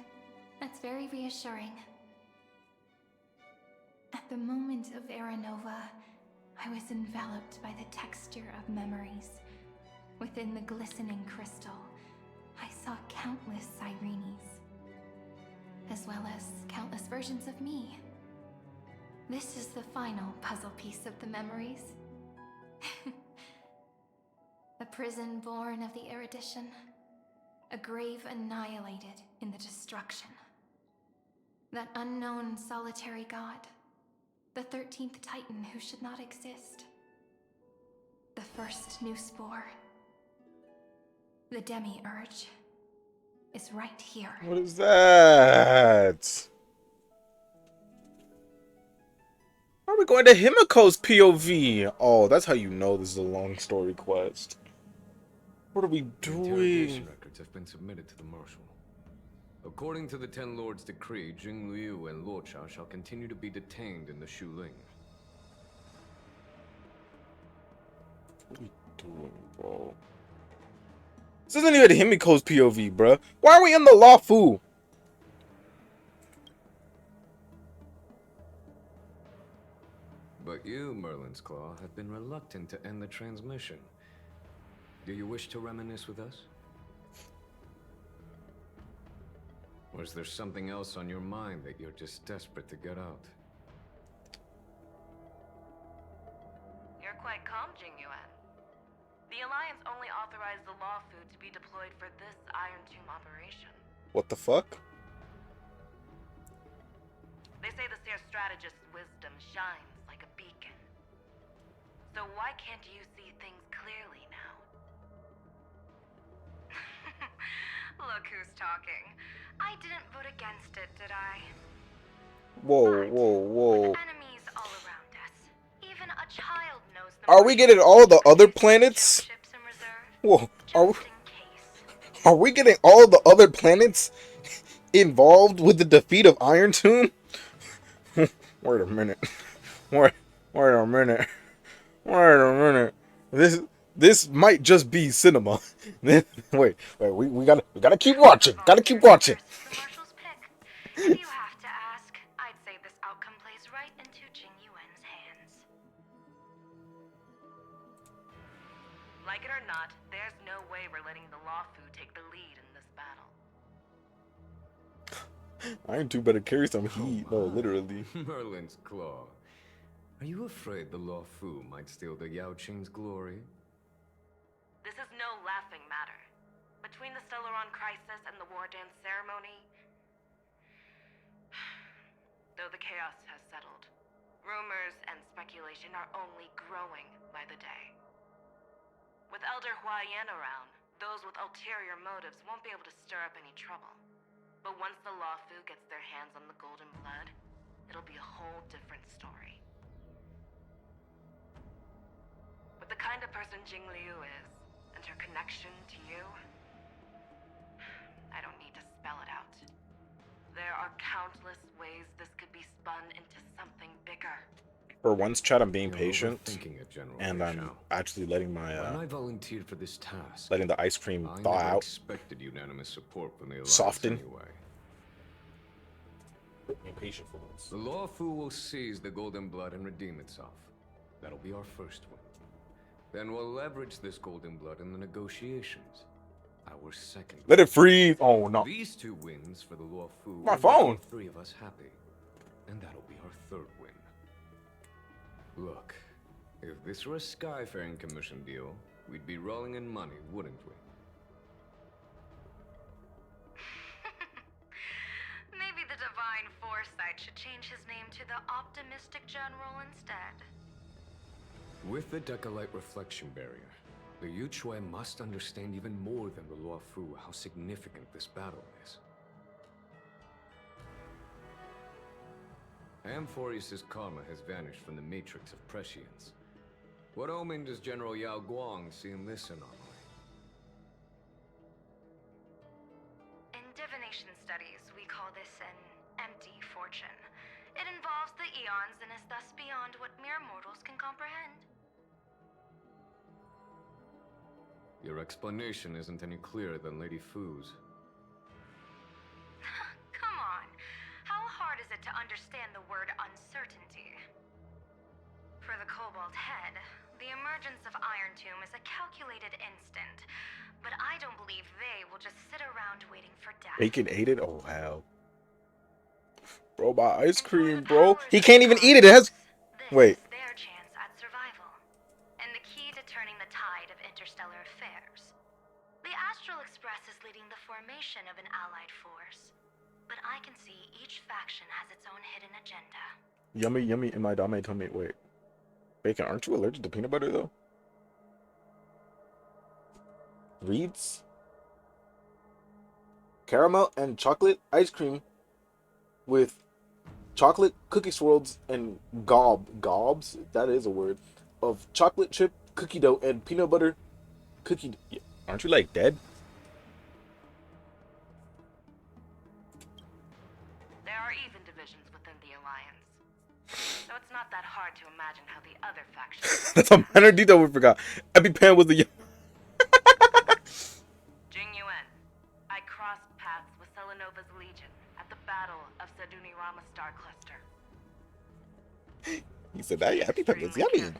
That's very reassuring. At the moment of Aranova, I was enveloped by the texture of memories. Within the glistening crystal, I saw countless Cyrenes, as well as countless versions of me. This is the final puzzle piece of the memories. A prison born of the erudition. A grave annihilated in the destruction. That unknown solitary god. The 13th Titan who should not exist. The first new spore. The demi-urge is right here. What is that? Are we going to Himiko's POV? Oh, that's how you know this is a long story quest. What are we Interrogation doing? records have been submitted to the Marshal. According to the Ten Lords' decree, Jing Liu and Luocha shall continue to be detained in the Shuling. What are we doing, bro? This isn't even Himiko's POV, bruh. Why are we in the Lawfu? But you, Merlin's Claw, have been reluctant to end the transmission. Do you wish to reminisce with us? Or is there something else on your mind that you're just desperate to get out? You're quite calm, Jingyuan. The Alliance only authorized the Lawfu to be deployed for this Iron Tomb operation. What the fuck? They say the Seer Strategist's wisdom shines like a beacon. So why can't you see things clearly now? Look who's talking. I didn't vote against it, did I? Whoa, whoa, whoa. Enemies all around us. Even a child knows the Are we getting all the other planets? Whoa, are we getting all the other planets involved with the defeat of Iron Tomb? Wait a minute. Wait a minute. Wait a minute. This might just be cinema. wait, we gotta keep watching. Gotta keep watching. If you have to ask, I'd say this outcome plays right into Jingyuan's hands. Like it or not, there's no way we're letting the Lawfu take the lead in this battle. Iron 2 better carry some heat. No, literally. Merlin's Claw. Are you afraid the Law Fu might steal the Yao Qing's glory? This is no laughing matter. Between the Stellaron crisis and the War Dance ceremony, though the chaos has settled, rumors and speculation are only growing by the day. With Elder Huaiyan around, those with ulterior motives won't be able to stir up any trouble. But once the Law Fu gets their hands on the Golden Blood, it'll be a whole different story. With the kind of person Jing Liu is, and her connection to you, I don't need to spell it out. There are countless ways this could be spun into something bigger. For once, Chad, I'm being You're patient, overthinking it, General and I'm Liu. actually letting my When I volunteered for this task, letting the ice cream I thaw never out, expected unanimous support from the Alliance soften. anyway. Being patient for once. The Law Fu will seize the Golden Blood and redeem itself. That'll be our first win. Then we'll leverage this Golden Blood in the negotiations. Our second. Let it freeze. Oh no. These 2 wins for the Law Fu. My will phone. make all 3 of us happy, and that'll be our third win. Look, if this were a Skyfaring Commission deal, we'd be rolling in money, wouldn't we? Maybe the Divine Foresight should change his name to the Optimistic General instead. With the Decalite Reflection Barrier, the Yuchue must understand even more than the Law Fu how significant this battle is. Amphorius' karma has vanished from the matrix of prescience. What omen does General Yao Guang see in this anomaly? In divination studies, we call this an empty fortune. It involves the eons and is thus beyond what mere mortals can comprehend. Your explanation isn't any clearer than Lady Fu's. Come on. How hard is it to understand the word uncertainty? For the Cobalt Head, the emergence of Iron Tomb is a calculated instant, but I don't believe they will just sit around waiting for death. Bacon ate it? Oh hell. Bro, my ice cream, bro. He can't even eat it. It has. Wait. Their chance at survival, and the key to turning the tide of interstellar affairs. The Astral Express is leading the formation of an allied force, but I can see each faction has its own hidden agenda. Yummy, yummy in my dame tummy. Wait. Bacon, aren't you allergic to peanut butter though? Reeds? Caramel and chocolate ice cream with chocolate cookie swirls and gobs, that is a word, of chocolate chip cookie dough and peanut butter cookie. Aren't you like dead? There are even divisions within the Alliance, so it's not that hard to imagine how the other factions. That's a minor detail we forgot. EpiPen was the. Jing Yuan, I crossed paths with Selenova's Legion at the Battle of Saduni Rama Star Cluster. He said that EpiPen was yummy.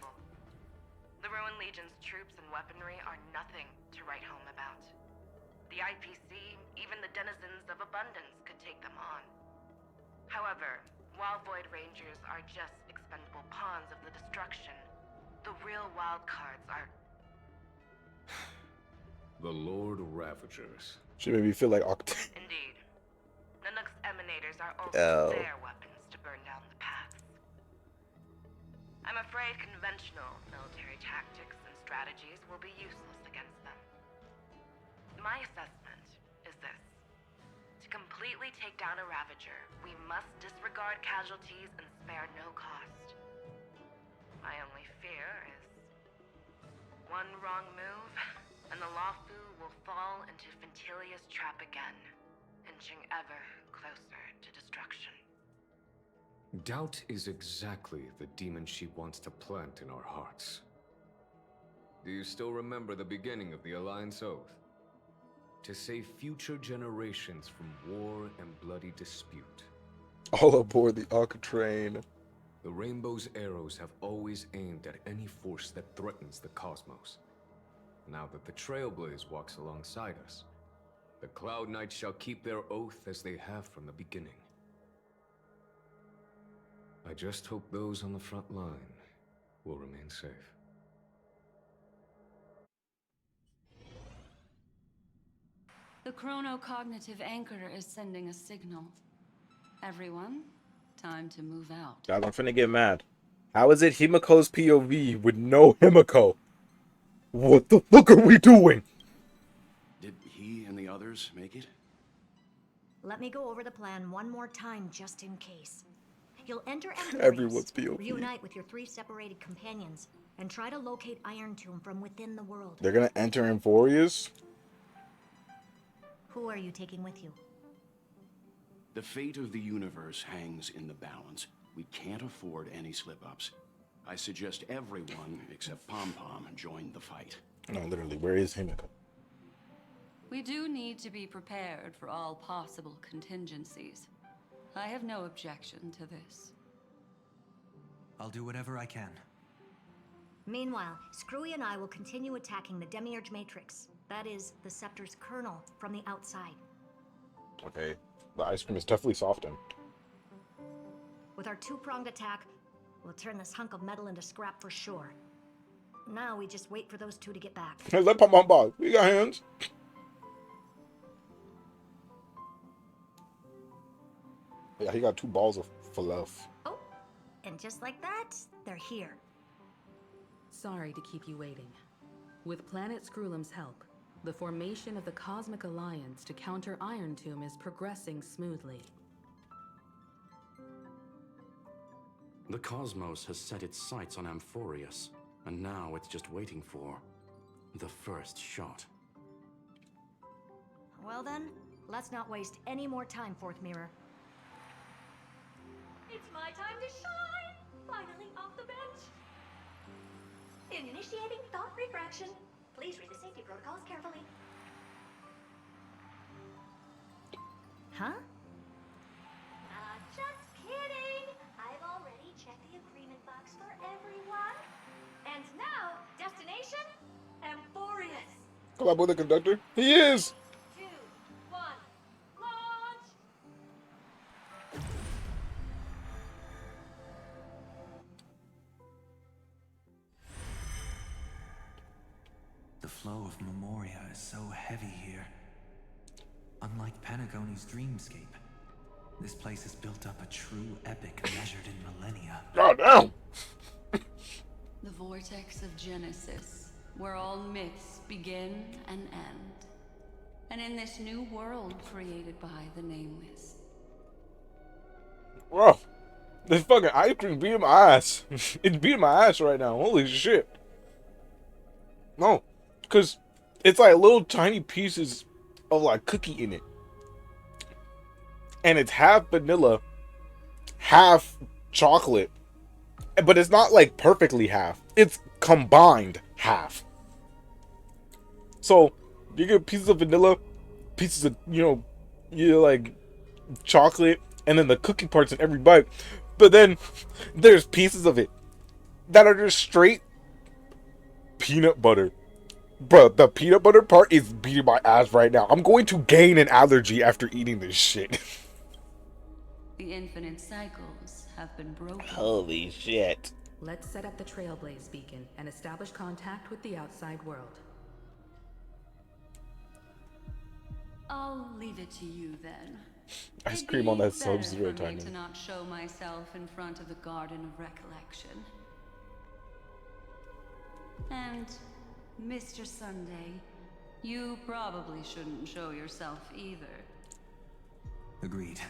The Ruined Legion's troops and weaponry are nothing to write home about. The IPC, even the denizens of abundance, could take them on. However, while Void Rangers are just expendable pawns of the destruction, the real wild cards are... The Lord Ravagers. She made me feel like Indeed. Nanook's emanators are also their weapons to burn down the paths. I'm afraid conventional military tactics and strategies will be useless against them. My assessment is this. To completely take down a Ravager, we must disregard casualties and spare no cost. My only fear is one wrong move, and the Lawfu will fall into Ventilia's trap again, inching ever closer to destruction. Doubt is exactly the demon she wants to plant in our hearts. Do you still remember the beginning of the Alliance Oath? To save future generations from war and bloody dispute. All aboard the Arca train. The Rainbow's arrows have always aimed at any force that threatens the cosmos. Now that the Trailblaze walks alongside us, The Cloud Knights shall keep their oath as they have from the beginning. I just hope those on the front line will remain safe. The chronocognitive anchor is sending a signal. Everyone, time to move out. Guys, I'm finna get mad. How is it Himiko's POV with no Himiko? What the fuck are we doing? Did he and the others make it? Let me go over the plan one more time just in case. You'll enter Emporius, Everyone's POV. reunite with your 3 separated companions, and try to locate Iron Tomb from within the world. They're gonna enter Emphorius? Who are you taking with you? The fate of the universe hangs in the balance. We can't afford any slip-ups. I suggest everyone except Pom Pom join the fight. No, literally, where is Himiko? We do need to be prepared for all possible contingencies. I have no objection to this. I'll do whatever I can. Meanwhile, Screwy and I will continue attacking the Demiurge Matrix. That is, the Scepter's kernel from the outside. Okay, the ice cream is definitely softened. With our 2-pronged attack, we'll turn this hunk of metal into scrap for sure. Now we just wait for those 2 to get back. Hey, let Pom Pom box. We got hands. Yeah, he got 2 balls of fluff. Oh, and just like that, they're here. Sorry to keep you waiting. With Planet Screwlum's help, the formation of the Cosmic Alliance to counter Iron Tomb is progressing smoothly. The cosmos has set its sights on Amphorius, and now it's just waiting for the first shot. Well then, let's not waste any more time, Fourth Mirror. It's my time to shine! Finally off the bench! Initiating thought refraction. Please read the safety protocols carefully. Huh? Just kidding! I've already checked the agreement box for everyone. And now, destination? Amphorius. Collab with the conductor? He is! 2, 1, launch! The flow of Memoria is so heavy here. Unlike Panagoni's dreamscape, this place has built up a true epic measured in millennia. God damn! The vortex of Genesis, where all myths begin and end. And in this new world created by the Nameless. Bro, this fucking ice cream beating my ass. It's beating my ass right now. Holy shit. No, because it's like little tiny pieces of like cookie in it. And it's half vanilla, half chocolate. But it's not like perfectly half. It's combined half. So you get pieces of vanilla, pieces of, like chocolate, and then the cookie parts in every bite. But then there's pieces of it that are just straight peanut butter. Bro, the peanut butter part is beating my ass right now. I'm going to gain an allergy after eating this shit. The infinite cycles have been broken. Holy shit. Let's set up the Trailblaze beacon and establish contact with the outside world. I'll leave it to you then. Ice cream on that It'd be better Sub-Zero for me timing. to not show myself in front of the Garden of Recollection. And, Mr. Sunday, you probably shouldn't show yourself either. Agreed.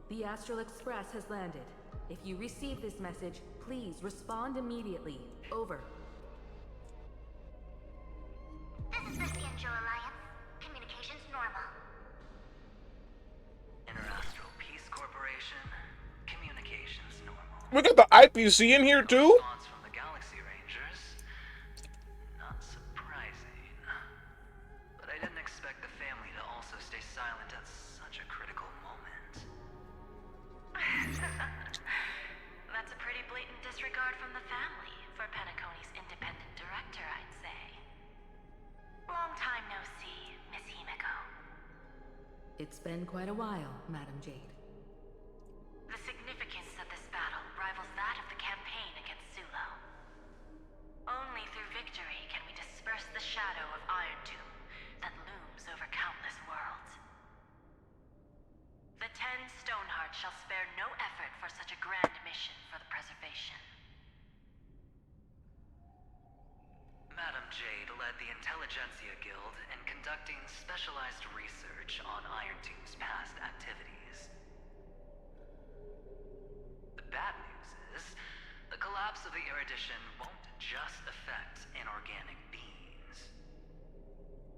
The Astral Express has landed. If you receive this message, please respond immediately. Over. This is the Skinjo Alliance. Communications normal. Interastral Peace Corporation. Communications normal. We got the IPC in here too? Response from the Galaxy Rangers. Not surprising. But I didn't expect the family to also stay silent at such a critical moment. That's a pretty blatant disregard from the family for Penacony's independent director, I'd say. Long time no see, Miss Himiko. It's been quite a while, Madam Jade. The significance of this battle rivals that of the campaign against Sulo. Only through victory can we disperse the shadow of Iron Tomb that looms over countless worlds. The 10 Stonehearts shall spare no effort for such a grand mission for the preservation. Madam Jade led the Intelligentsia Guild in conducting specialized research on Iron Tomb's past activities. The bad news is, the collapse of the Erudition won't just affect inorganic beings.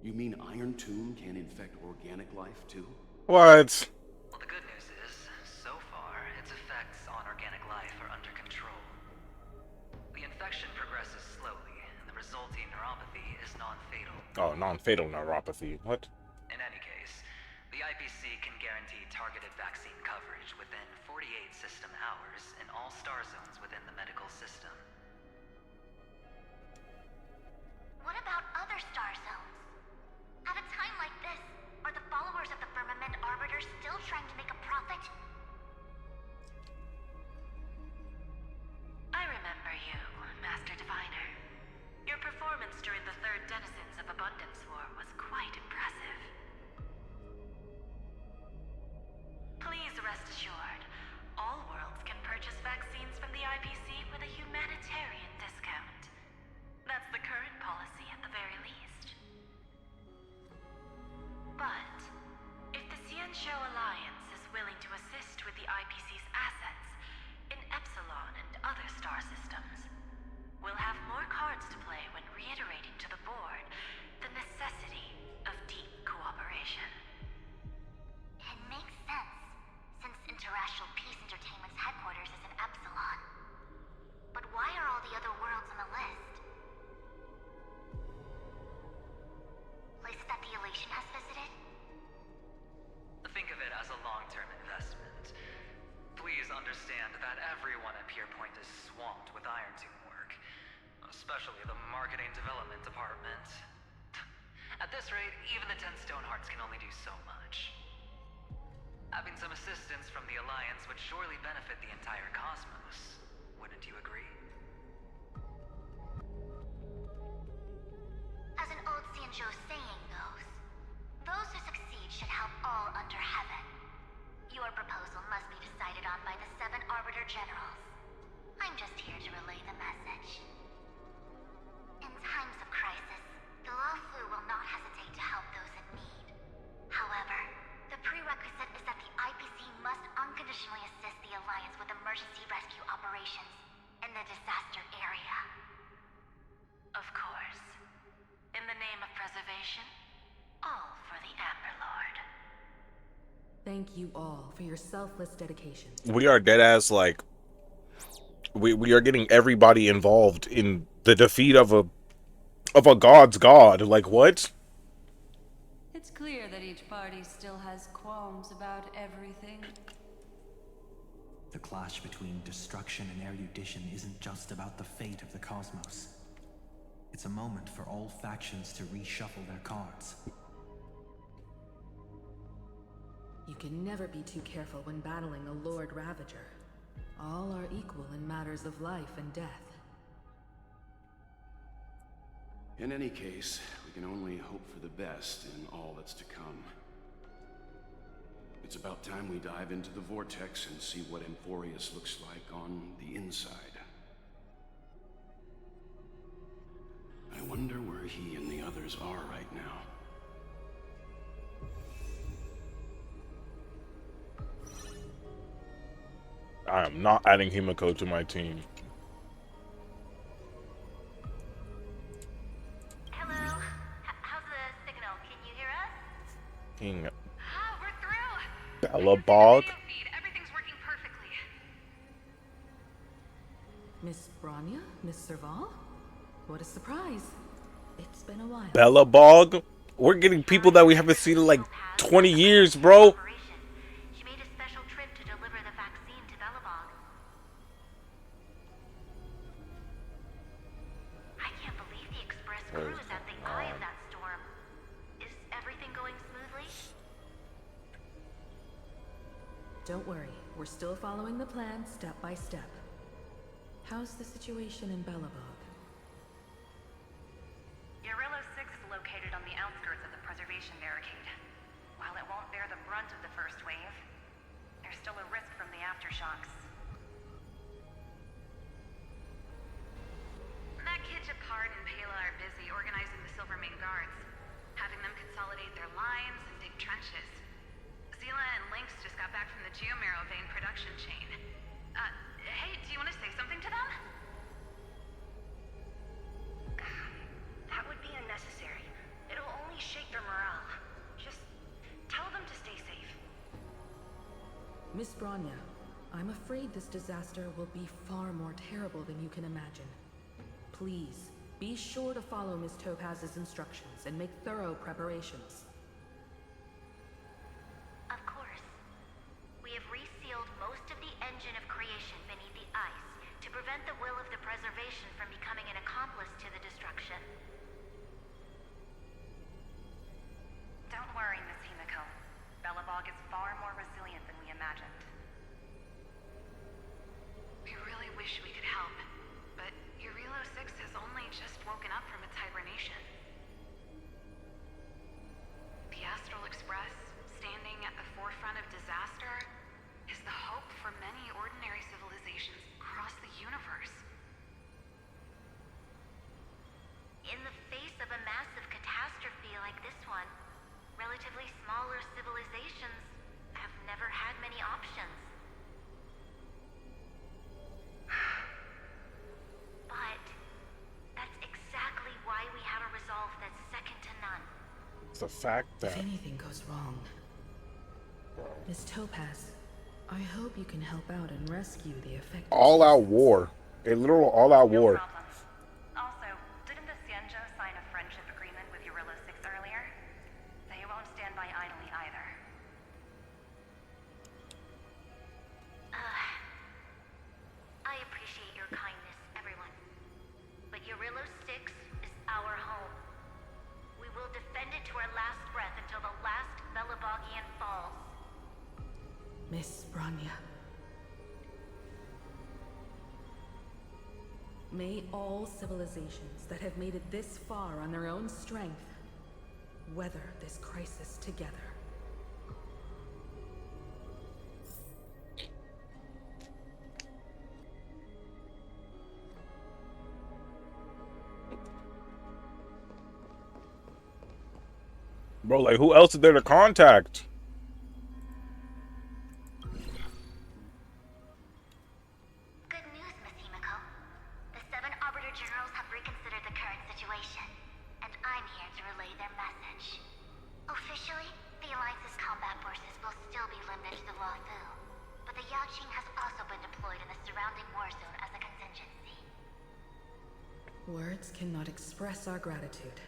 You mean Iron Tomb can infect organic life too? What? Well, the good news is, so far, its effects on organic life are under control. The infection progresses slowly, and the resulting neuropathy is non-fatal. Oh, non-fatal neuropathy. What? In any case, the IPC can guarantee targeted vaccine coverage within 48 system hours in all star zones within the medical system. What about other star zones? At a time like this, are the followers of the Firmament Arbiter still trying to make a profit? I remember you, Master Diviner. Your performance during the Third Denizens of Abundance War was quite impressive. Please rest assured, all worlds can purchase vaccines from the IPC with a humanitarian discount. That's the current policy at the very least. But, if the Xianzhou Alliance is willing to assist with the IPC's assets in Epsilon and other star systems, we'll have more cards to play when reiterating to the board the necessity of deep cooperation. It makes sense, since Interracial Peace Entertainment's headquarters is in Epsilon. But why are all the other worlds on the list? Places that the Elation has visited? Think of it as a long-term investment. Please understand that everyone at Pierpoint is swamped with Iron Tomb work, especially the marketing development department. At this rate, even the 10 Stonehearts can only do so much. Having some assistance from the Alliance would surely benefit the entire cosmos. Wouldn't you agree? As an old Xianzhou saying goes, those who succeed should help all under heaven. Your proposal must be decided on by the 7 Arbiter Generals. I'm just here to relay the message. In times of crisis, the Luofu will not hesitate to help those in need. However, the prerequisite is that the IPC must unconditionally assist the Alliance with emergency rescue operations in the disaster area. Of course. In the name of preservation, all for the Amber Lord. Thank you all for your selfless dedication. We are dead ass, like, we are getting everybody involved in the defeat of a god's god. Like, what? It's clear that each party still has qualms about everything. The clash between destruction and erudition isn't just about the fate of the cosmos. It's a moment for all factions to reshuffle their cards. You can never be too careful when battling a Lord Ravager. All are equal in matters of life and death. In any case, we can only hope for the best in all that's to come. It's about time we dive into the vortex and see what Emphorius looks like on the inside. I wonder where he and the others are right now. I am not adding Himiko to my team. Hello? How's the signal? Can you hear us? King We're through! Bellabog. Everything's working perfectly. Miss Branya? Miss Serval? What a surprise. It's been a while. Bellabog? We're getting people that we haven't seen in like 20 years, bro. She made a special trip to deliver the vaccine to Bellabog. I can't believe the Express crew is at the eye of that storm. Don't worry, we're still following the plan step by step. How's the situation in Belobog? Urillo 6 is located on the outskirts of the preservation barricade. While it won't bear the brunt of the first wave, there's still a risk from the aftershocks. That kid Japard and Pela are busy organizing the Silvermane Guards, having them consolidate their lines and dig trenches. Zila and Lynx just got back from the Geomarrow vein production chain. Hey, do you want to say something to them? That would be unnecessary. It'll only shake their morale. Just tell them to stay safe. Miss Bronya, I'm afraid this disaster will be far more terrible than you can imagine. Please, be sure to follow Miss Topaz's instructions and make thorough preparations. Of course. We have resealed most of the engine of creation beneath the ice to prevent the will of the preservation from becoming an accomplice to the destruction. Don't worry, Miss Himiko. Belobog is far more resilient than we imagined. We really wish we could help, but Urillo 6 has only just woken up from its hibernation. The Astral Express, standing at the forefront of disaster, is the hope for many ordinary civilizations across the universe. In the face of a massive catastrophe like this one, relatively smaller civilizations have never had many options. But that's exactly why we have a resolve that's second to none. It's a fact that If anything goes wrong, Miss Topaz, I hope you can help out and rescue the affected. all-out war, a literal all-out war. Also, didn't the Xianzhou sign a friendship agreement with Urillo 6 earlier? They won't stand by idly either. I appreciate your kindness, everyone. But Urillo 6 is our home. We will defend it to our last breath until the last Belobogian falls. Miss Bronya. May all civilizations that have made it this far on their own strength weather this crisis together. Bro, like, who else is there to contact? Good news, Miss Himiko. The 7 Arbiter Generals have reconsidered the current situation, and I'm here to relay their message. Officially, the Alliance's combat forces will still be limited to the Luofu, but the Yaqing has also been deployed in the surrounding war zone as a contingency. Words cannot express our gratitude.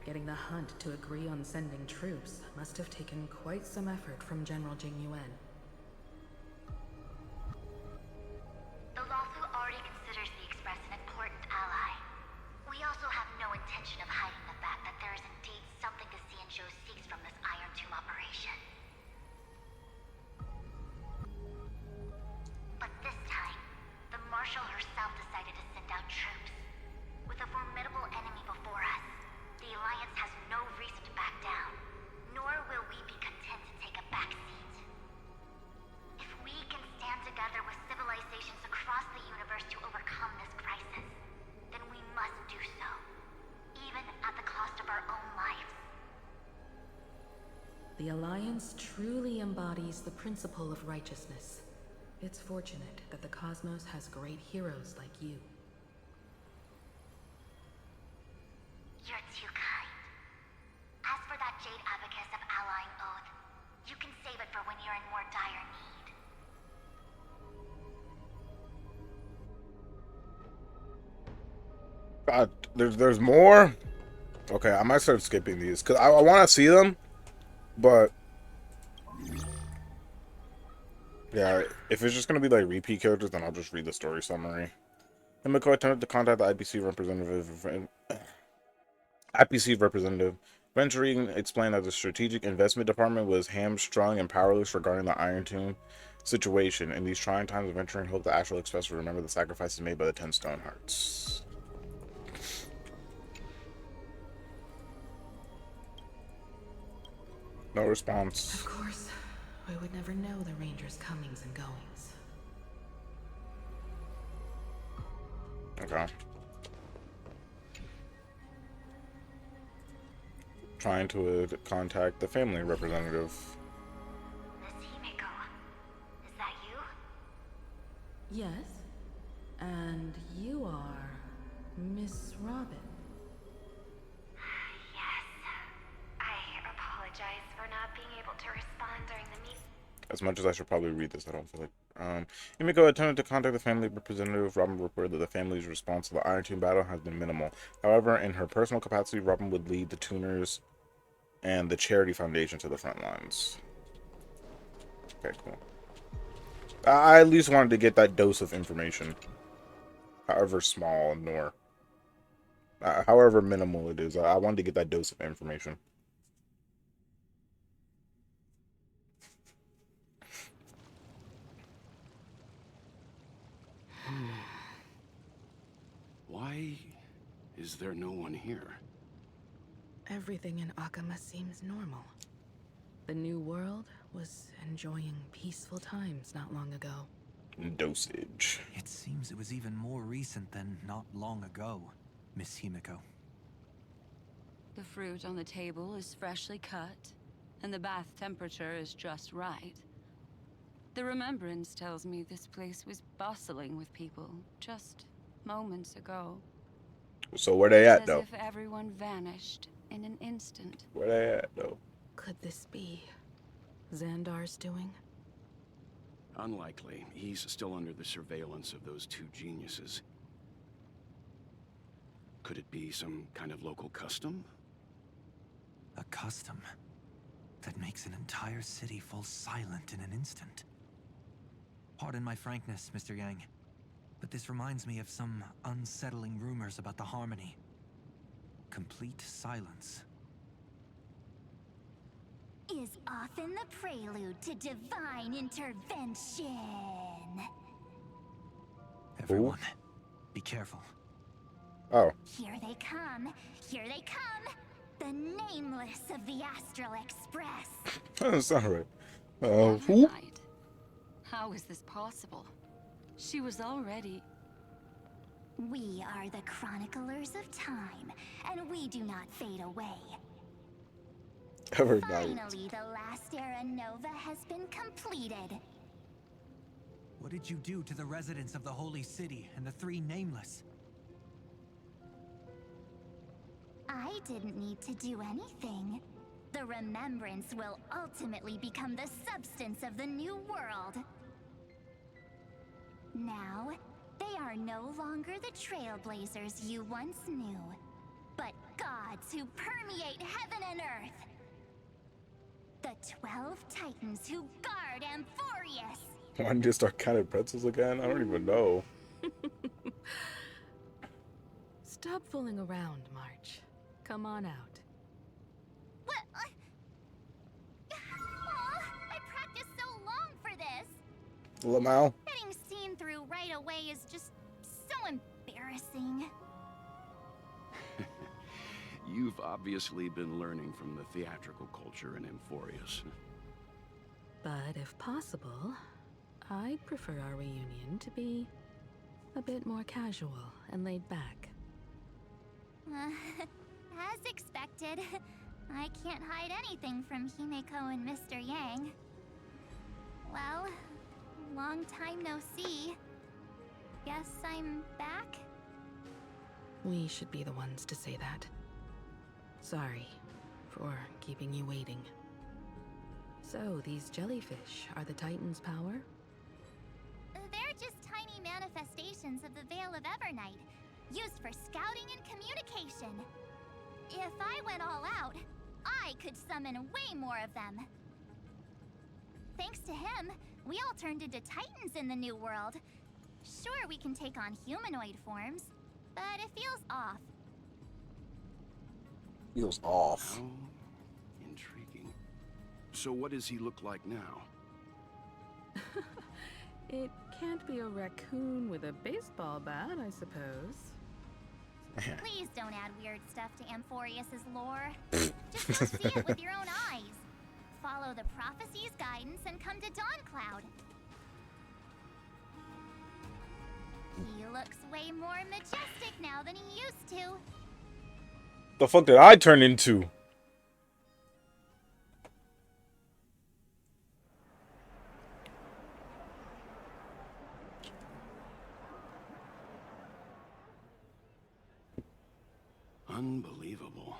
Getting the Hunt to agree on sending troops must have taken quite some effort from General Jing Yuan. The Luofu already considers the Express an important ally. We also have no intention of hiding the fact that there is indeed something the Xianzhou seeks from this Iron Tomb operation. But this time, the Marshal herself decided to send out troops. With a formidable enemy before us, the Alliance has no reason to back down, nor will we be content to take a back seat. If we can stand together with civilizations across the universe to overcome this crisis, then we must do so, even at the cost of our own lives. The Alliance truly embodies the principle of righteousness. It's fortunate that the cosmos has great heroes like you. You're too kind. As for that Jade Abacus of Allying Oath, you can save it for when you're in more dire need. God, there's more. Okay, I might start skipping these because I want to see them, but yeah, if it's just gonna be like repeat characters, then I'll just read the story summary. Himiko attempted to contact the IPC representative Venturing explained that the Strategic Investment Department was hamstrung and powerless regarding the Iron Tomb situation. In these trying times, Venturing hoped the Astral Express would remember the sacrifices made by the 10 Stone Hearts. No response. Of course, we would never know the Ranger's comings and goings. Okay. Trying to contact the family representative. Miss Himiko, is that you? Yes, and you are Miss Robin. Yes. I apologize for not being able to respond during the meeting. As much as I should probably read this, I don't feel like. Himiko attempted to contact the family representative. Robin reported that the family's response to the Iron Tomb battle has been minimal. However, in her personal capacity, Robin would lead the Tuners and the Charity Foundation to the front lines. Okay, cool. I at least wanted to get that dose of information. However small nor however minimal it is. I wanted to get that dose of information. Why is there no one here? Everything in Akama seems normal. The new world was enjoying peaceful times not long ago. Dosage. It seems it was even more recent than not long ago, Miss Himiko. The fruit on the table is freshly cut, and the bath temperature is just right. The remembrance tells me this place was bustling with people just moments ago. So where they at, It's though? as if everyone vanished in an instant. Where they at, though? Could this be Xandar's doing? Unlikely. He's still under the surveillance of those two geniuses. Could it be some kind of local custom? A custom that makes an entire city fall silent in an instant. Pardon my frankness, Mr. Yang, but this reminds me of some unsettling rumors about the Harmony. Complete silence. Is often the prelude to divine intervention. Everyone, be careful. Oh. Here they come. Here they come. The nameless of the Astral Express. That's not right. Who? How is this possible? She was already... We are the chroniclers of time, and we do not fade away. Evernight. Finally, the last era Nova has been completed. What did you do to the residents of the Holy City and the three Nameless? I didn't need to do anything. The remembrance will ultimately become the substance of the new world. Now, they are no longer the trailblazers you once knew, but gods who permeate heaven and earth. The 12 Titans who guard Amphorius. Why did you start counting pretzels again? I don't even know. Stop fooling around, March. Come on out. What? Aw, I practiced so long for this. Lamau. Getting seen through right away is just so embarrassing. You've obviously been learning from the theatrical culture in Amphorius. But if possible, I'd prefer our reunion to be a bit more casual and laid back. As expected, I can't hide anything from Himeko and Mr. Yang. Well, long time no see. Guess I'm back? We should be the ones to say that. Sorry for keeping you waiting. So, these jellyfish are the Titan's power? They're just tiny manifestations of the Veil of Evernight, used for scouting and communication. If I went all out, I could summon way more of them. Thanks to him, we all turned into Titans in the new world. Sure, we can take on humanoid forms, but it feels off. Feels off. How intriguing. So what does he look like now? It can't be a raccoon with a baseball bat, I suppose. Please don't add weird stuff to Amphorius's lore. Just go see it with your own eyes. Follow the prophecy's guidance and come to Dawncloud. He looks way more majestic now than he used to. The fuck did I turn into? Unbelievable.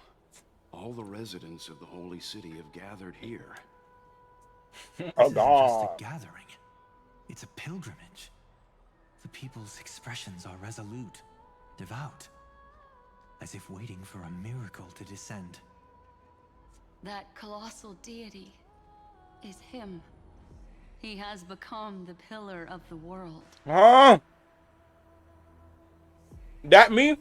All the residents of the Holy City have gathered here. This Oh isn't just god. a gathering. It's a pilgrimage. The people's expressions are resolute, devout, as if waiting for a miracle to descend. That colossal deity is him. He has become the pillar of the world. Huh? That me?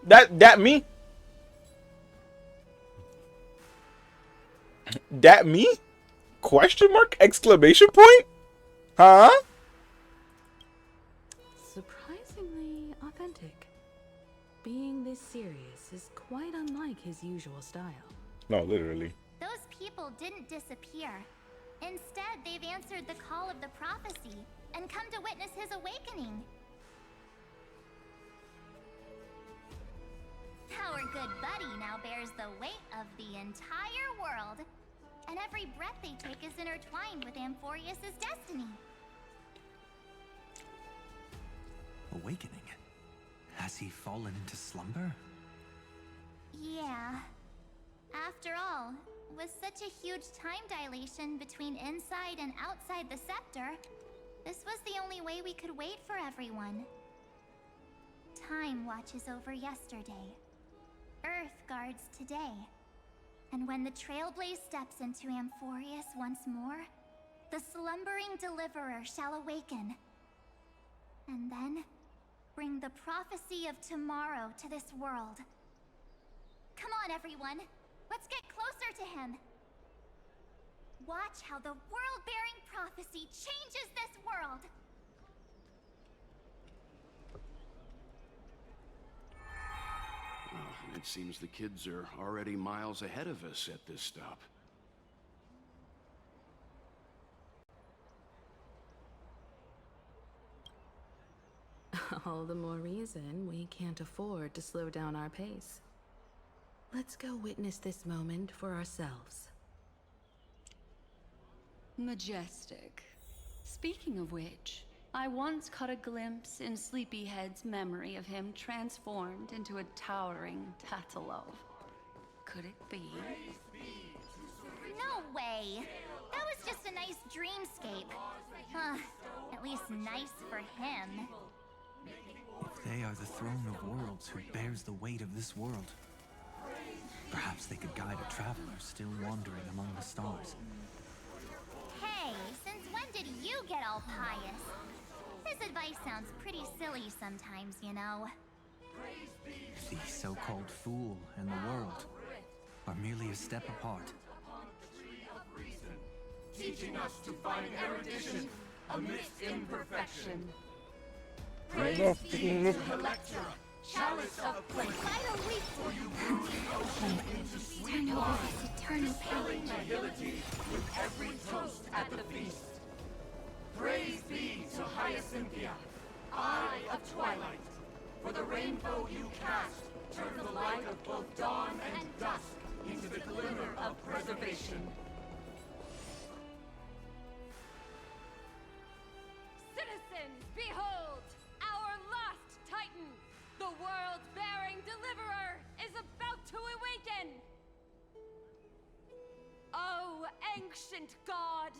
that me? That me? Question mark? Exclamation point? Huh? Surprisingly authentic. Being this serious is quite unlike his usual style. No, literally. Those people didn't disappear. Instead, they've answered the call of the prophecy and come to witness his awakening. Our good buddy now bears the weight of the entire world, and every breath they take is intertwined with Amphorius's destiny. Awakening? Has he fallen into slumber? Yeah. After all, with such a huge time dilation between inside and outside the scepter, this was the only way we could wait for everyone. Time watches over yesterday. Earth guards today. And when the Trailblaze steps into Amphorius once more, the slumbering deliverer shall awaken. And then, bring the prophecy of tomorrow to this world. Come on, everyone. Let's get closer to him. Watch how the world-bearing prophecy changes this world. Well, it seems the kids are already miles ahead of us at this stop. All the more reason we can't afford to slow down our pace. Let's go witness this moment for ourselves. Majestic. Speaking of which, I once caught a glimpse in Sleepyhead's memory of him transformed into a towering Tatalov. Could it be? No way! That was just a nice dreamscape. At least nice for him. They are the throne of worlds who bears the weight of this world. Perhaps they could guide a traveler still wandering among the stars. Hey, since when did you get all pious? His advice sounds pretty silly sometimes, you know. The so-called fool and the world are merely a step apart. Teaching us to find erudition amidst imperfection. Praise be to Electra, chalice of place. Vital weak For you brew the ocean into sweet Turn over wine, this eternal filling pain. nihility with every toast at the feast. Praise be to Hyacinthia, eye of twilight. For the rainbow you cast turns the light of both dawn and dusk into the glimmer of preservation. Citizens, behold! Our last Titan, the world-bearing deliverer, is about to awaken! Oh, ancient god!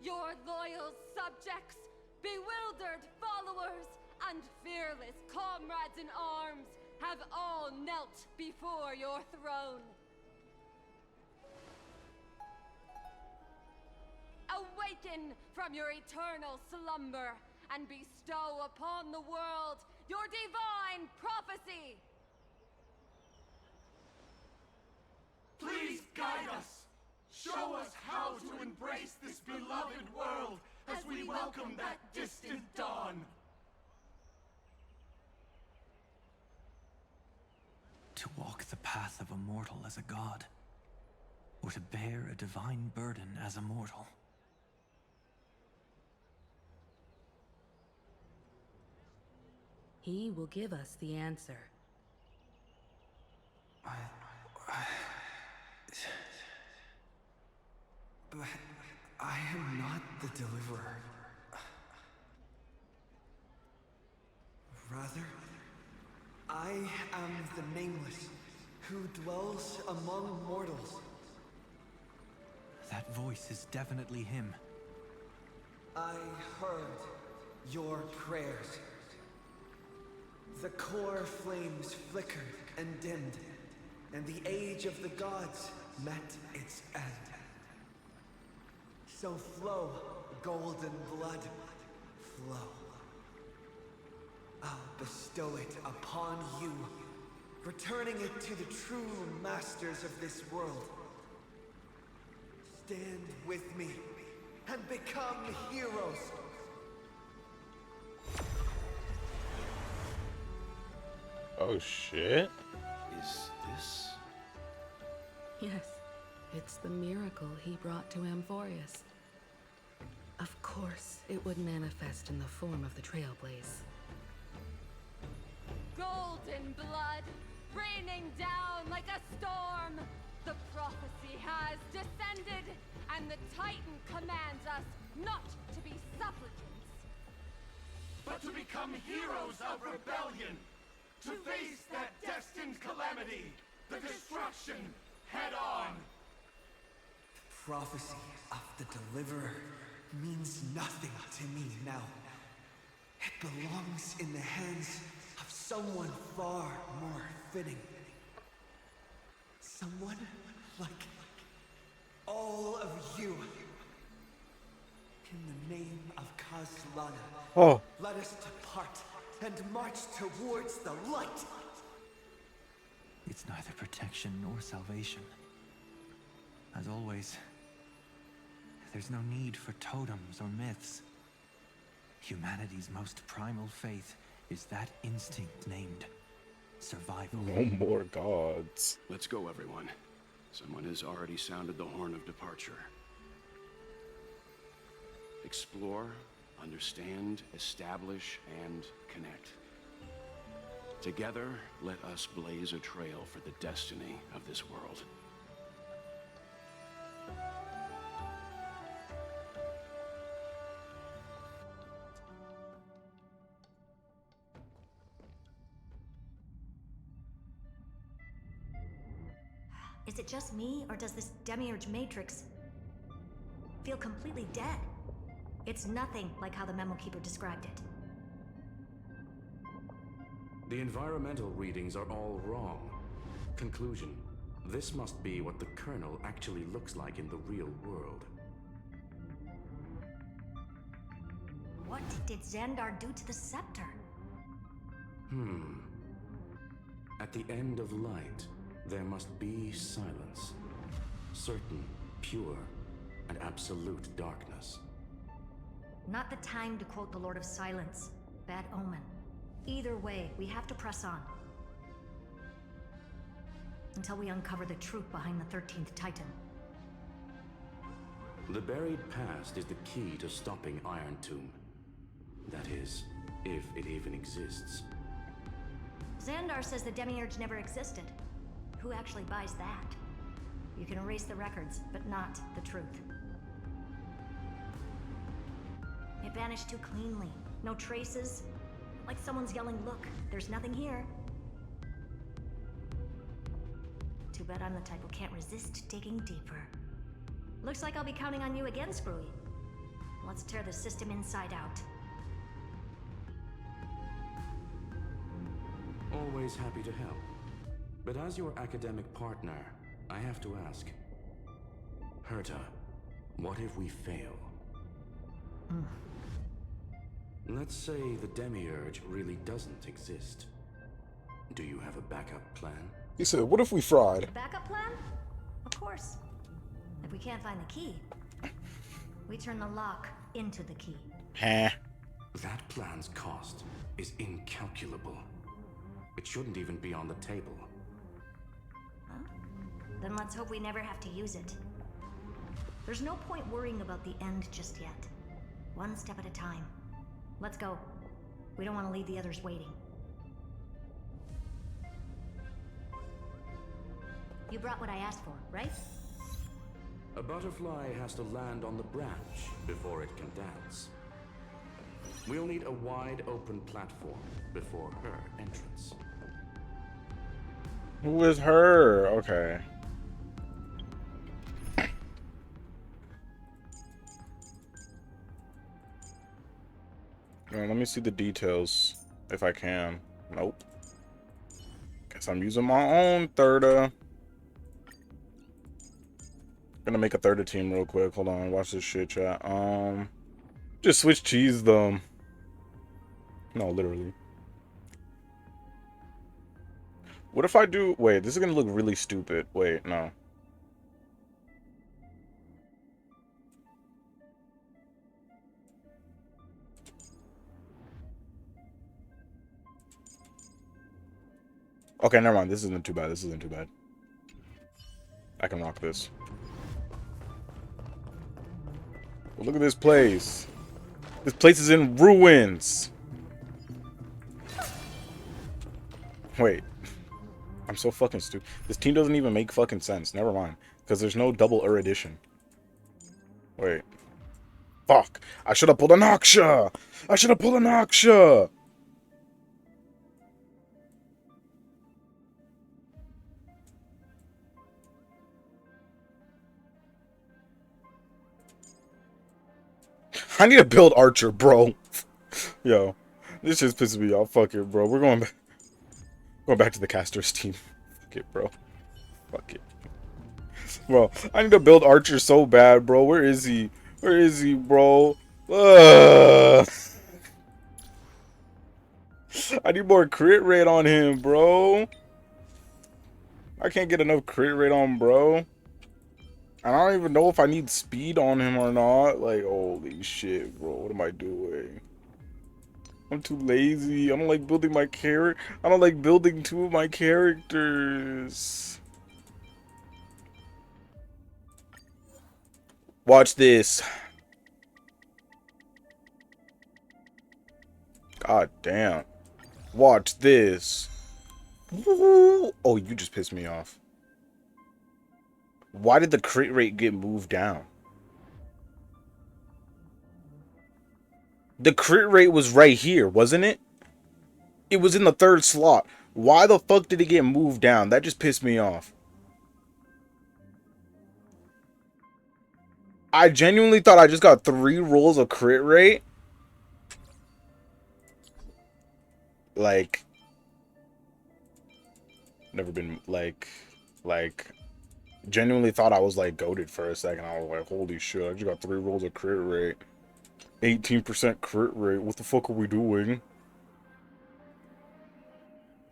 Your loyal subjects, bewildered followers, and fearless comrades in arms have all knelt before your throne. Awaken from your eternal slumber and bestow upon the world your divine prophecy. Please guide us. Show us how to embrace this beloved world as we welcome that distant dawn. To walk the path of a mortal as a god, or to bear a divine burden as a mortal. He will give us the answer. But I am not the deliverer. Rather, I am the Nameless, who dwells among mortals. That voice is definitely him. I heard your prayers. The core flames flickered and dimmed, and the age of the gods met its end. So flow, golden blood, flow. I'll bestow it upon you, returning it to the true masters of this world. Stand with me and become heroes. Oh shit. Is this? Yes, it's the miracle he brought to Amphorius. Of course, it would manifest in the form of the Trailblaze. Golden blood, raining down like a storm. The prophecy has descended, and the Titan commands us not to be supplicants, but to become heroes of rebellion, to face that destined calamity, the destruction, head on. The prophecy of the Deliverer means nothing to me now. It belongs in the hands of someone far more fitting. Someone like all of you. In the name of Kazlana, let us depart and march towards the light. It's neither protection nor salvation. As always, there's no need for totems or myths. Humanity's most primal faith is that instinct named survival. No more gods. Let's go, everyone. Someone has already sounded the horn of departure. Explore, understand, establish, and connect. Together, let us blaze a trail for the destiny of this world. Is it just me, or does this Demiurge Matrix feel completely dead? It's nothing like how the Memo Keeper described it. The environmental readings are all wrong. Conclusion: this must be what the kernel actually looks like in the real world. What did Xandar do to the scepter? At the end of light, there must be silence. Certain, pure, and absolute darkness. Not the time to quote the Lord of Silence. Bad omen. Either way, we have to press on. Until we uncover the truth behind the 13th Titan. The buried past is the key to stopping Iron Tomb. That is, if it even exists. Xandar says the Demiurge never existed. Who actually buys that? You can erase the records, but not the truth. It vanished too cleanly. No traces. Like someone's yelling, "Look, there's nothing here." Too bad I'm the type who can't resist digging deeper. Looks like I'll be counting on you again, Screwy. Let's tear the system inside out. Always happy to help. But as your academic partner, I have to ask. Herta, what if we fail? Let's say the demiurge really doesn't exist. Do you have a backup plan? He said, what if we fried? Backup plan? Of course. If we can't find the key, we turn the lock into the key. Huh. That plan's cost is incalculable. It shouldn't even be on the table. Huh? Then let's hope we never have to use it. There's no point worrying about the end just yet. One step at a time. Let's go. We don't want to leave the others waiting. You brought what I asked for, right? A butterfly has to land on the branch before it can dance. We'll need a wide open platform before her entrance. Who is her? Okay. Let me see the details if I can. Nope. Guess I'm using my own thirda. Gonna make a thirda team real quick. Hold on, watch this shit, chat. Just switch cheese them. No, literally. What if I do? Wait, this is gonna look really stupid. Wait, no. Okay, never mind. This isn't too bad. This isn't too bad. I can rock this. Well, look at this place. This place is in ruins. Wait. I'm so fucking stupid. This team doesn't even make fucking sense. Never mind. Because there's no double erudition. Wait. Fuck. I should have pulled a Noxia. I should have pulled a Noxia. I need to build Archer, bro. Yo, this just pisses me off. Fuck it, bro. We're going back to the casters team. Fuck it, bro. Fuck it. Bro, I need to build Archer so bad, bro. Where is he? Where is he, bro? I need more crit rate on him, bro. I can't get enough crit rate on bro. I don't even know if I need speed on him or not. Like, holy shit, bro. What am I doing? I'm too lazy. I don't like building my character. I don't like building two of my characters. Watch this. God damn. Watch this. Woo. Oh, you just pissed me off. Why did the crit rate get moved down? The crit rate was right here, wasn't it? It was in the third slot. Why the fuck did it get moved down? That just pissed me off. I genuinely thought I just got 3 rolls of crit rate. Like, never been like genuinely thought I was like goated for a second. I was like, holy shit, I just got 3 rolls of crit rate. 18% crit rate. What the fuck are we doing?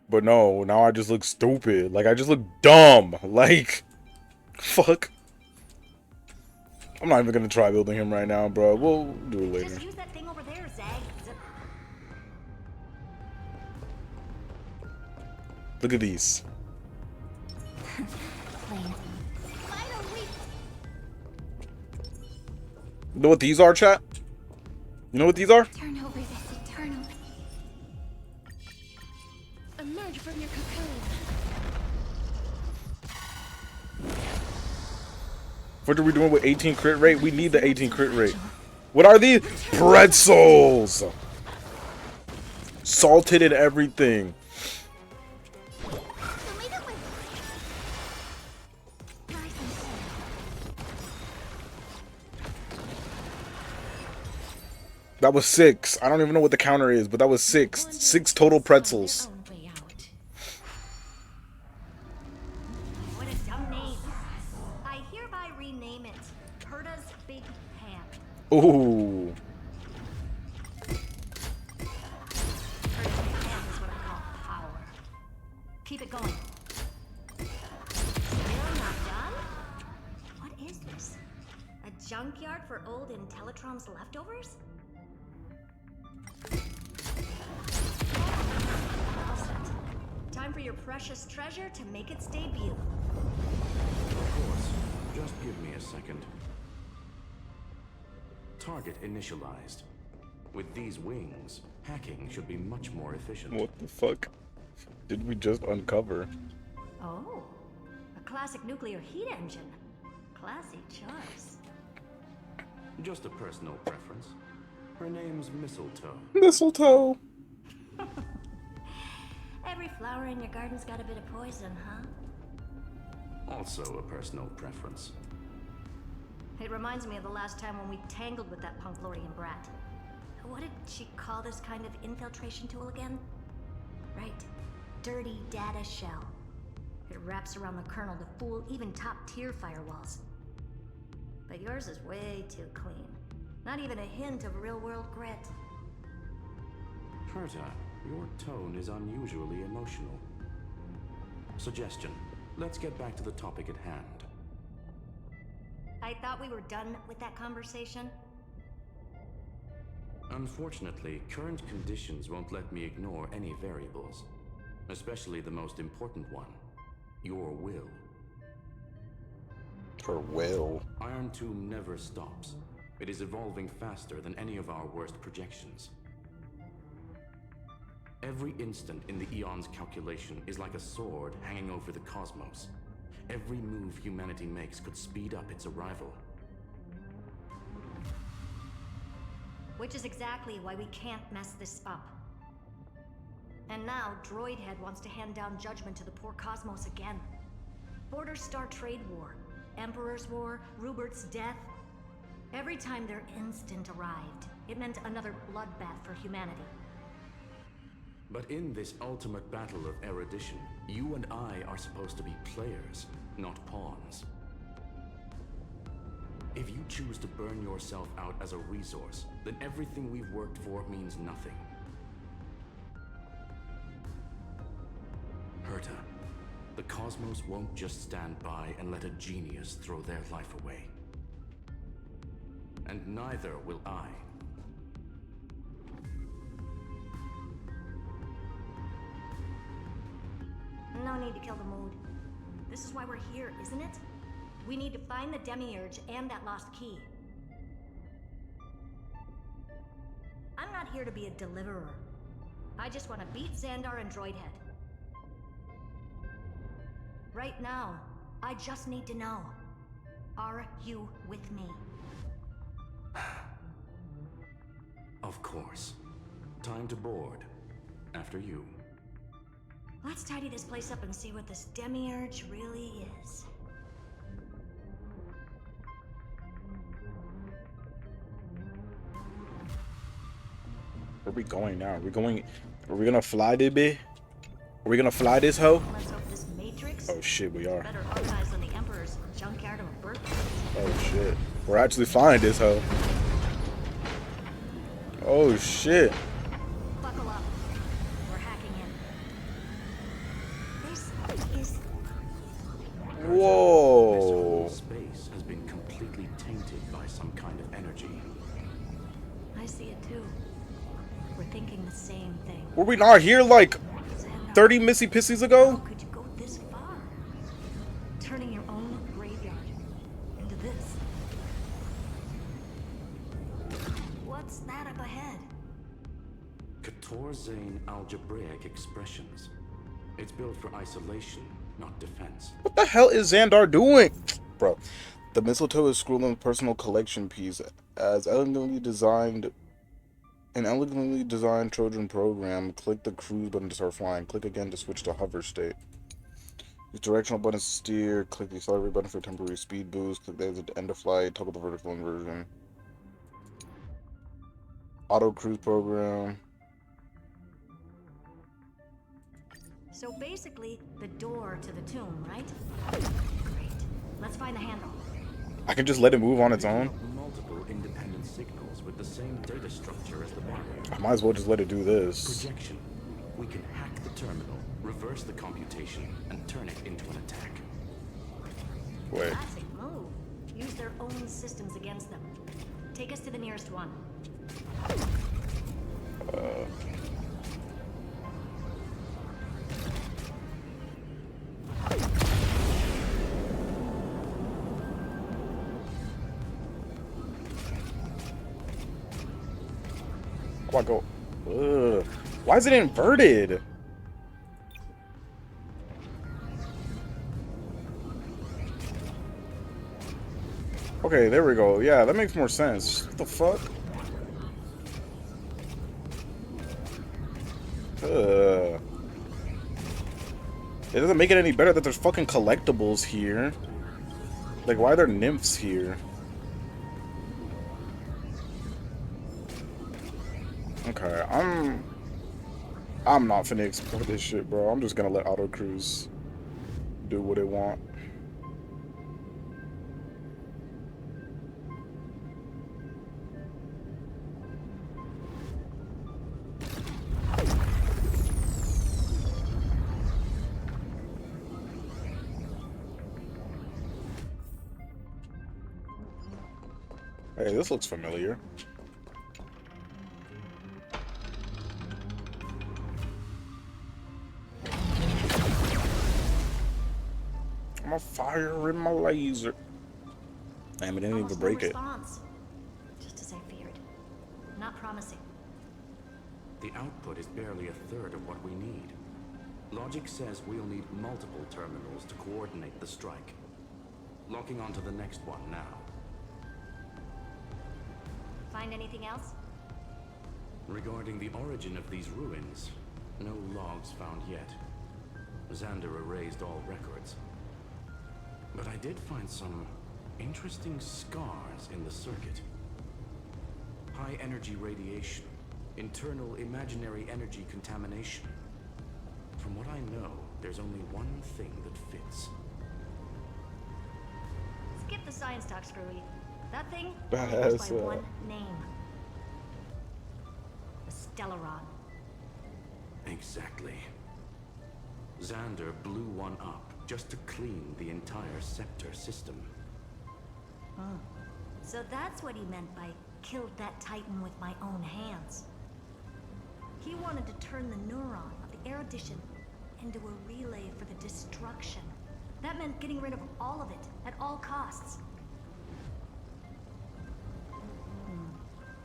But no, now I just look stupid. Like, I just look dumb. Like, fuck. I'm not even gonna try building him right now, bro. We'll do it later. Just use that thing over there, Zag. Look at these. You know what these are, chat? You know what these are? Turn over this eternal. Emerge from your cocoon. What are we doing with 18 crit rate? We need the 18 crit rate. What are these? Pretzels! Salted and everything. That was 6. I don't even know what the counter is, but that was 6. 6 total pretzels. What a dumb name. I hereby rename it Herda's Big Pan. Ooh. Keep it going. Still not done? What is this? A junkyard for old Intellitrom's leftovers? All set. Time for your precious treasure to make its debut. Of course. Just give me a second. Target initialized. With these wings, hacking should be much more efficient. What the fuck did we just uncover? Oh, a classic nuclear heat engine. Classy choice. Just a personal preference. Her name's Mistletoe. Mistletoe! Every flower in your garden's got a bit of poison, huh? Also a personal preference. It reminds me of the last time when we tangled with that Punklorian brat. What did she call this kind of infiltration tool again? Right. Dirty data shell. It wraps around the kernel to fool even top-tier firewalls. But yours is way too clean. Not even a hint of real-world grit. Herta, your tone is unusually emotional. Suggestion. Let's get back to the topic at hand. I thought we were done with that conversation. Unfortunately, current conditions won't let me ignore any variables. Especially the most important one. Your will. Her will? Iron Tomb never stops. It is evolving faster than any of our worst projections. Every instant in the Eon's calculation is like a sword hanging over the cosmos. Every move humanity makes could speed up its arrival. Which is exactly why we can't mess this up. And now, Droidhead wants to hand down judgment to the poor cosmos again. Border Star Trade War, Emperor's War, Rupert's death. Every time their instant arrived, it meant another bloodbath for humanity. But in this ultimate battle of erudition, you and I are supposed to be players, not pawns. If you choose to burn yourself out as a resource, then everything we've worked for means nothing. Herta, the cosmos won't just stand by and let a genius throw their life away. And neither will I. No need to kill the mood. This is why we're here, isn't it? We need to find the Demiurge and that lost key. I'm not here to be a deliverer. I just want to beat Xandar and Droidhead. Right now, I just need to know. Are you with me? Of course. Time to board. After you. Let's tidy this place up and see what this Demiurge really is. Where are we going now? Are we gonna fly this bit? Are we gonna fly this hoe? Let's hope this Matrix Oh shit, we are. better organized than the Emperor's junkyard of a birthplace. Oh shit. We're actually flying this hoe. Oh shit. Buckle up. We're hacking in. This is... Whoa. This whole space has been completely tainted by some kind of energy. I see it too. We're thinking the same thing. Were we not here like 30 Missy Pissies ago? How could you go this far? Turning your own graveyard into this. What's that up ahead? Katorzane algebraic expressions. It's built for isolation, not defense. What the hell is Xandar doing? Bro, the Mistletoe is Scrolling's personal collection piece as an elegantly designed Trojan program. Click the cruise button to start flying. Click again to switch to hover state. Use directional buttons to steer. Click the accelerate button for temporary speed boost. Click the exit to end of flight. Toggle the vertical inversion. Auto cruise program. So basically, the door to the tomb, right? Great. Let's find the handle. I can just let it move on its own. Multiple independent signals with the same data structure as the battery. I might as well just let it do this. Projection. We can hack the terminal, reverse the computation, and turn it into an attack. Wait. Classic move. Use their own systems against them. Take us to the nearest one. Why go? Ugh. Why is it inverted? Okay, there we go. Yeah, that makes more sense. What the fuck? It doesn't make it any better that there's fucking collectibles here. Like, why are there nymphs here? Okay, I'm not finna explore this shit, bro. I'm just gonna let auto cruise do what it want. Hey, this looks familiar. I'm a fire in my laser. Damn, it didn't even break it. Just as I feared. Not promising. The output is barely a third of what we need. Logic says we'll need multiple terminals to coordinate the strike. Locking onto the next one now. Find anything else? Regarding the origin of these ruins, no logs found yet. Xander erased all records. But I did find some interesting scars in the circuit. High energy radiation, internal imaginary energy contamination. From what I know, there's only one thing that fits. Skip the science talk, Screwy. That thing Badass, goes by one name. The Stellaron. Exactly. Xander blew one up just to clean the entire Scepter system. So that's what he meant by killed that Titan with my own hands. He wanted to turn the neuron of the erudition into a relay for the destruction. That meant getting rid of all of it at all costs.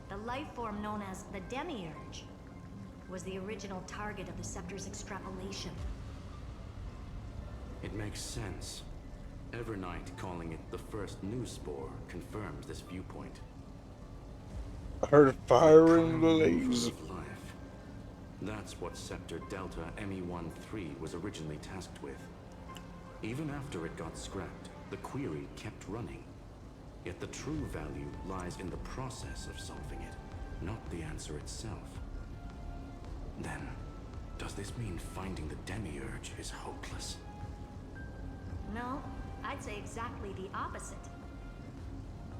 The life form known as the Demiurge was the original target of the Scepter's extrapolation. It makes sense. Evernight calling it the first new spore confirms this viewpoint. I heard fire in the laser. Life. That's what Scepter Delta ME-13 was originally tasked with. Even after it got scrapped, the query kept running. Yet the true value lies in the process of solving it, not the answer itself. Then, does this mean finding the Demiurge is hopeless? No, I'd say exactly the opposite.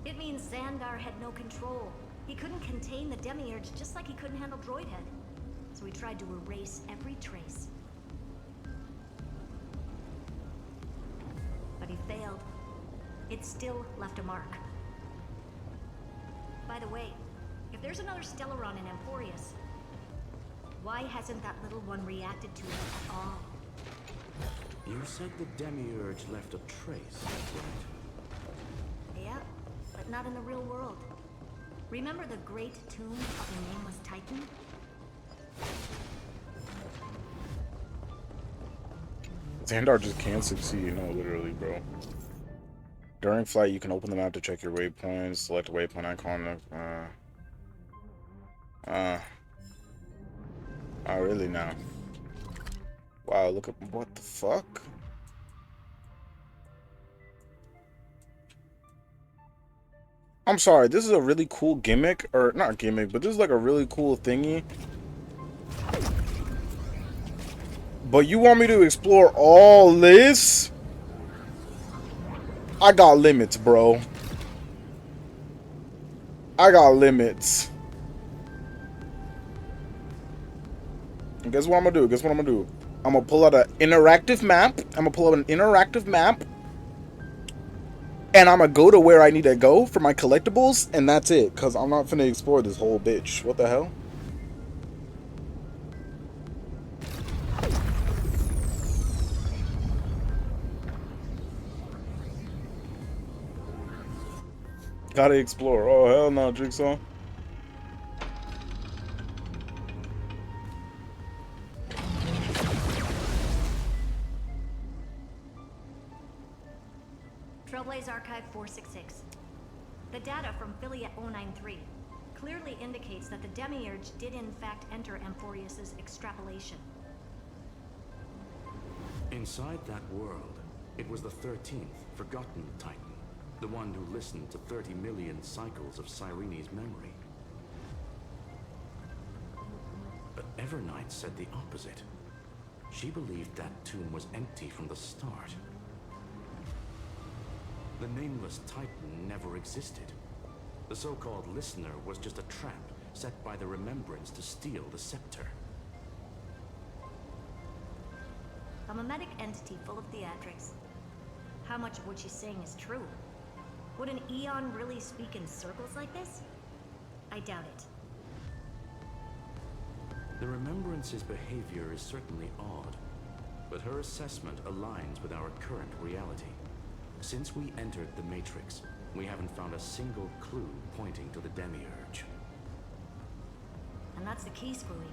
It means Xandar had no control. He couldn't contain the Demiurge just like he couldn't handle Droidhead. So he tried to erase every trace. But he failed. It still left a mark. By the way, if there's another Stellaron in Emporius, why hasn't that little one reacted to it at all? You said the Demiurge left a trace, right? Yeah, but not in the real world. Remember the great tomb of the nameless Titan? Xandar just can't succeed, no, literally, bro. During flight, you can open the map to check your waypoints, select a waypoint icon. Oh, really now? Wow, look at what the fuck? I'm sorry, this is a really cool gimmick, or not gimmick, but this is like a really cool thingy. But you want me to explore all this? I got limits, bro. I got limits. Guess what I'm gonna do? Guess what I'm gonna do? I'm gonna pull out an interactive map. I'm gonna pull out an interactive map. And I'm gonna go to where I need to go for my collectibles, and that's it. Cause I'm not finna explore this whole bitch. What the hell? Gotta explore. Oh hell no, Jigsaw. Trailblaze Archive 466. The data from Philia 093 clearly indicates that the Demiurge did in fact enter Amphorius's extrapolation. Inside that world, it was the 13th, forgotten Titan. The one who listened to 30 million cycles of Cyrene's memory. But Evernight said the opposite. She believed that tomb was empty from the start. The nameless Titan never existed. The so-called listener was just a trap set by the Remembrance to steal the scepter. A mimetic entity full of theatrics. How much of what she's saying is true? Would an Eon really speak in circles like this? I doubt it. The Remembrance's behavior is certainly odd, but her assessment aligns with our current reality. Since we entered the Matrix, we haven't found a single clue pointing to the Demiurge. And that's the key, Squilly.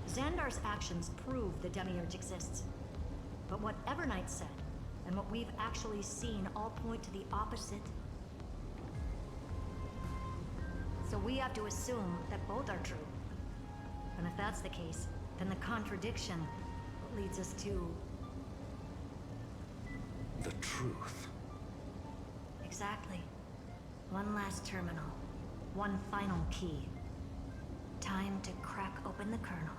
Xandar's actions prove the Demiurge exists. But what Evernight said, and what we've actually seen all point to the opposite. So we have to assume that both are true. And if that's the case, then the contradiction leads us to... the truth. Exactly. One last terminal. One final key. Time to crack open the kernel.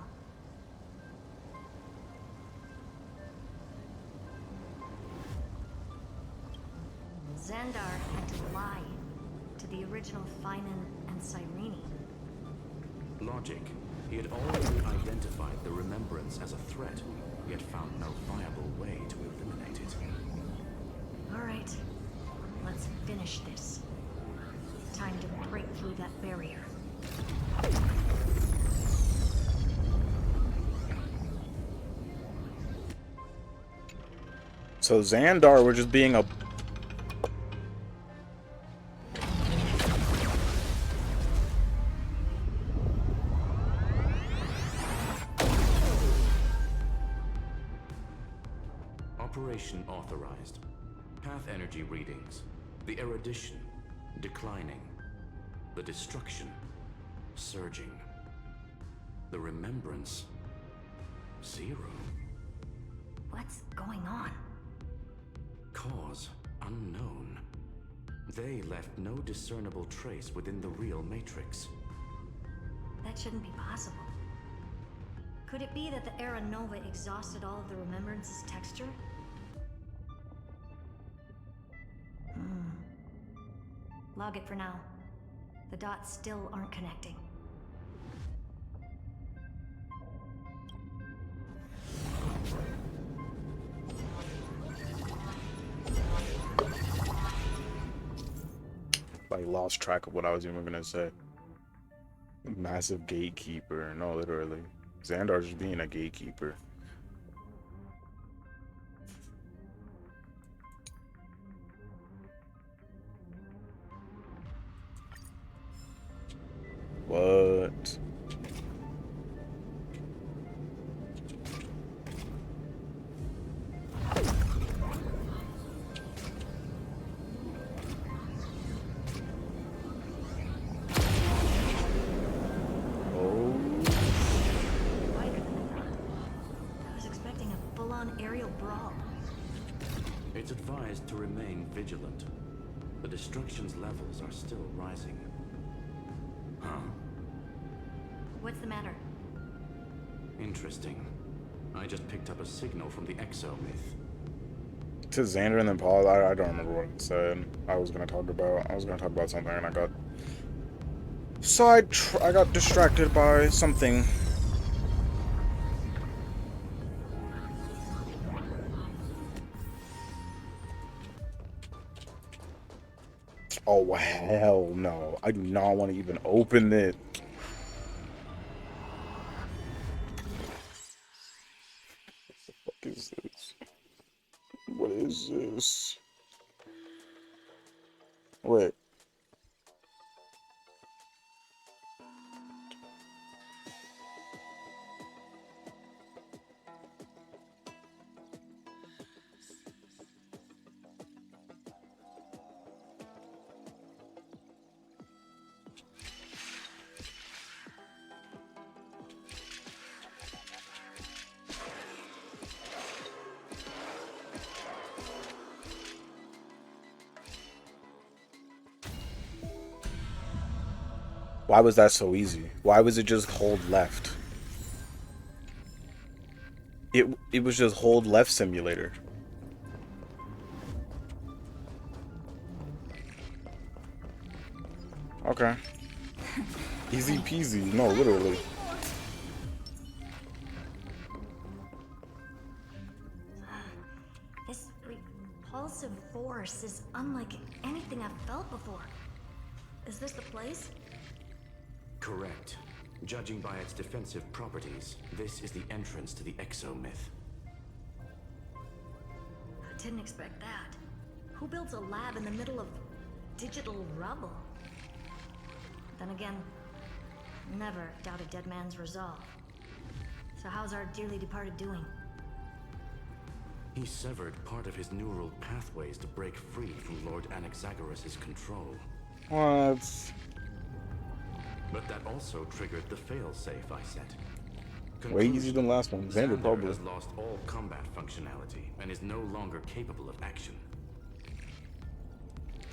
Xandar had to lie to the original Finan and Cyrene. Logic. He had already identified the Remembrance as a threat, yet found no viable way to eliminate it. All right. Let's finish this. Time to break through that barrier. So Xandar was just being a... Operation authorized. Path energy readings. The erudition declining. The destruction surging. The remembrance 0. What's going on? Cause unknown. They left no discernible trace within the real Matrix. That shouldn't be possible. Could it be that the Era Nova exhausted all of the Remembrance's texture? Log it for now. The dots still aren't connecting. Like, lost track of what I was even gonna say. Massive gatekeeper. No, literally. Xandar's just being a gatekeeper. What? It's advised to remain vigilant. The destruction's levels are still rising. Huh? What's the matter? Interesting. I just picked up a signal from the exo-myth. To Xander and then Paul, I don't remember what it said. I was gonna talk about something and I got I got distracted by something. Oh, hell no. I do not want to even open it. What the fuck is this? What is this? Wait. Why was that so easy? Why was it just hold left? It was just hold left simulator. Okay. Easy peasy. No, literally. This repulsive force is unlike anything I've felt before. Is this the place? Correct. Judging by its defensive properties, this is the entrance to the exomyth. I didn't expect that. Who builds a lab in the middle of digital rubble? Then again, never doubt a dead man's resolve. So how's our dearly departed doing? He severed part of his neural pathways to break free from Lord Anaxagoras' control. What? But that also triggered the failsafe I set. Way easier than last one. Xander Xander probably. has lost all combat functionality and is no longer capable of action.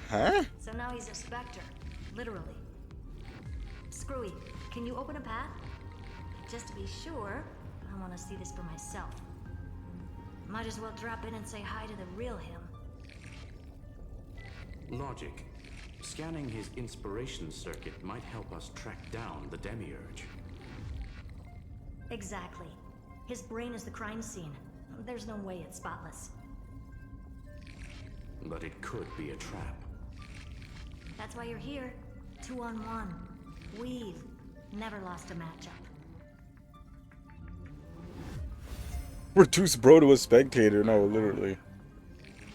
Huh? So now he's a specter, literally. Screwy, can you open a path? Just to be sure, I want to see this for myself. Might as well drop in and say hi to the real him. Logic. Scanning his inspiration circuit might help us track down the demiurge. Exactly. His brain is the crime scene. There's no way it's spotless. But it could be a trap. That's why you're here. 2-on-1. We've never lost a matchup. Reduce bro to a spectator. No, literally.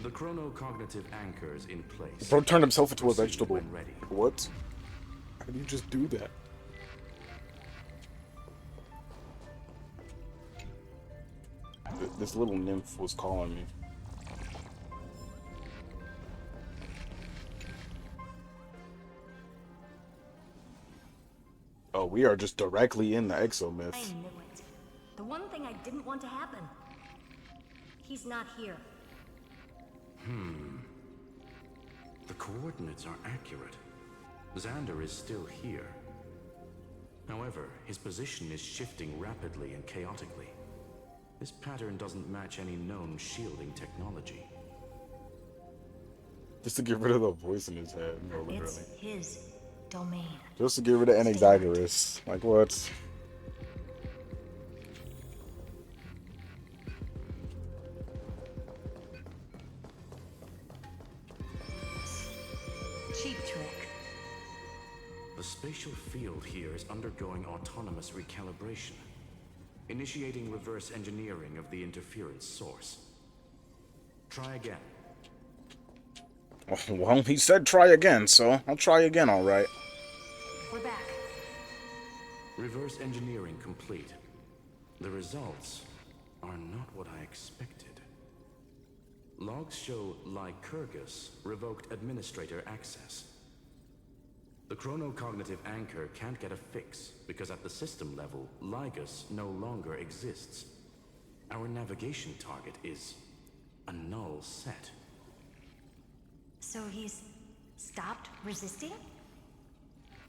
The chronocognitive anchors in place. Bro turned himself into a Proceed vegetable. when ready. What? How do you just do that? This little nymph was calling me. Oh, we are just directly in the exomyth. I knew it. The one thing I didn't want to happen. He's not here. The coordinates are accurate. Xander is still here. However, his position is shifting rapidly and chaotically. This pattern doesn't match any known shielding technology. Just to get rid of the voice in his head. No, literally. It's his domain. Just to get rid of Anaxagoras. Like what? Cheap trick. The spatial field here is undergoing autonomous recalibration, initiating reverse engineering of the interference source. Try again. Well, he said try again, so I'll try again, alright. We're back. Reverse engineering complete. The results are not what I expected. Logs show Lycurgus revoked administrator access. The chronocognitive anchor can't get a fix because at the system level, Lygus no longer exists. Our navigation target is a null set. So he's stopped resisting?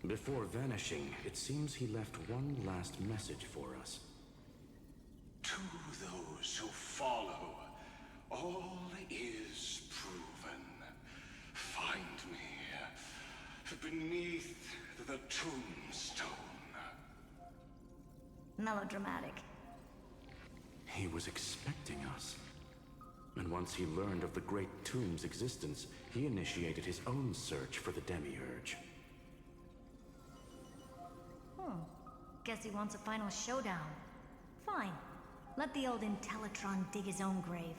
Before vanishing, it seems he left one last message for us. To those who follow, all is proven. Find me beneath the tombstone. Melodramatic. He was expecting us. And once he learned of the Great Tomb's existence, he initiated his own search for the Demiurge. Guess he wants a final showdown. Fine. Let the old Intellitron dig his own grave.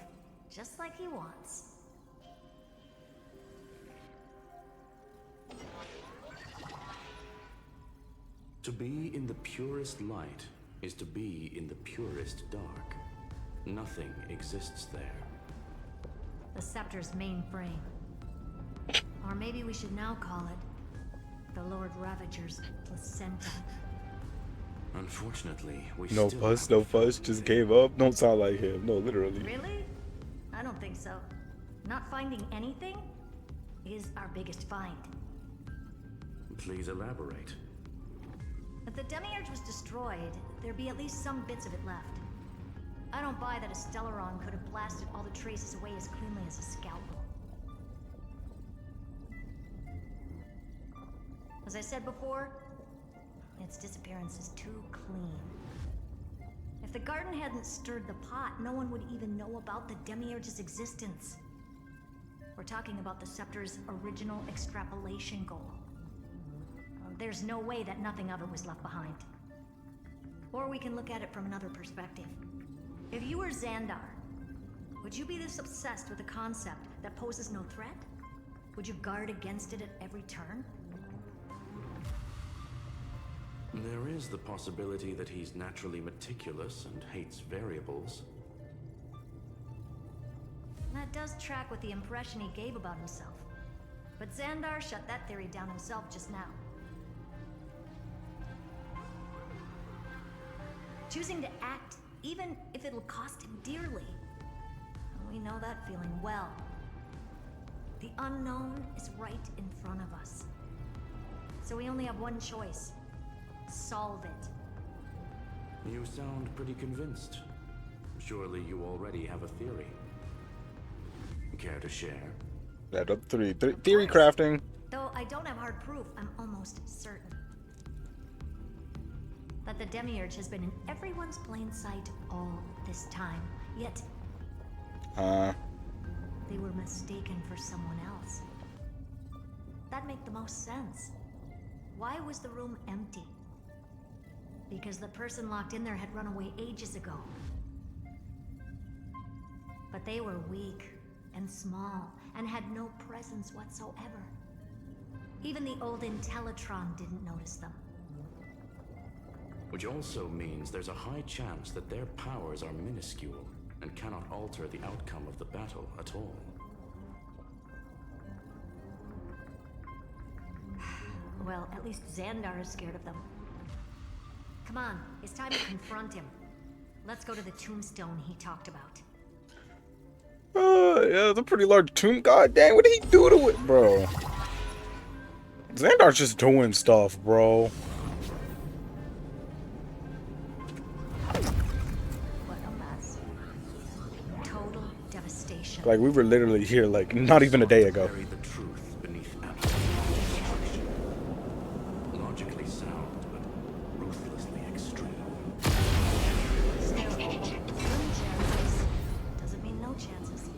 Just like he wants. To be in the purest light is to be in the purest dark. Nothing exists there. The Scepter's mainframe. Or maybe we should now call it the Lord Ravager's placenta. Unfortunately, we No still fuss, have no fuss, just gave up. Don't sound like him. No, literally. Really? I don't think so. Not finding anything is our biggest find. Please elaborate. If the Demiurge was destroyed, there'd be at least some bits of it left. I don't buy that a Stellaron could have blasted all the traces away as cleanly as a scalpel. As I said before, its disappearance is too clean. If the garden hadn't stirred the pot, no one would even know about the Demiurge's existence. We're talking about the Scepter's original extrapolation goal. There's no way that nothing of it was left behind. Or we can look at it from another perspective. If you were Xandar, would you be this obsessed with a concept that poses no threat? Would you guard against it at every turn? There is the possibility that he's naturally meticulous and hates variables. That does track with the impression he gave about himself. But Xandar shut that theory down himself just now. Choosing to act, even if it'll cost him dearly. We know that feeling well. The unknown is right in front of us. So we only have one choice. Solve it. You sound pretty convinced. Surely you already have a theory. Care to share? Add up three. Theory crafting. Though I don't have hard proof, I'm almost certain that the Demiurge has been in everyone's plain sight all this time. Yet, they were mistaken for someone else. That'd make the most sense. Why was the room empty? Because the person locked in there had run away ages ago. But they were weak and small and had no presence whatsoever. Even the old Intellitron didn't notice them. Which also means there's a high chance that their powers are minuscule and cannot alter the outcome of the battle at all. Well, at least Xandar is scared of them. Come on, it's time to confront him. Let's go to the tombstone he talked about. Yeah, it's a pretty large tomb. God dang, what did he do to it, bro? Xandar's just doing stuff, bro. What a mess. Total devastation. Like, we were literally here, like, not even a day ago. Bury the truth beneath absolute destruction. Logically sound, but ruthlessly extreme. Still, slim chances doesn't mean no chances.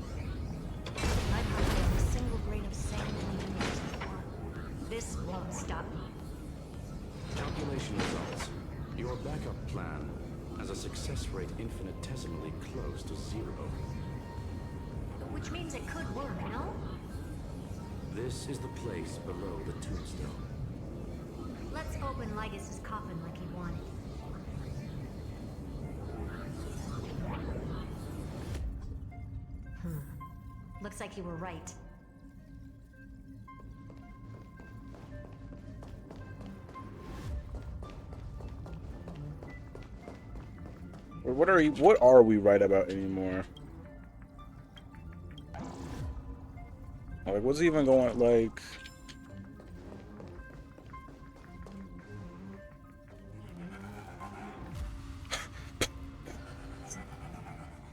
I've hardly had a single grain of sand in the universe before. This won't stop me. Calculation results. Your backup plan has a success rate infinitesimally close to 0. Which means it could work, no? This is the place below the tombstone. Let's open Lygas's coffin like he wanted. Looks like you were right. What are we right about anymore? Like, what's even going, like...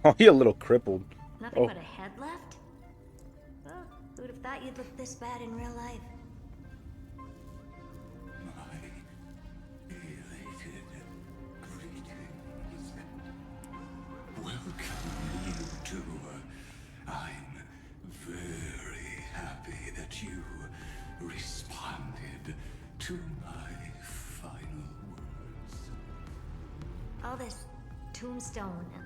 Oh, he a little crippled. Nothing but a head left? Well, who'd have thought you'd look this bad in real life? Welcome you to All this tombstone and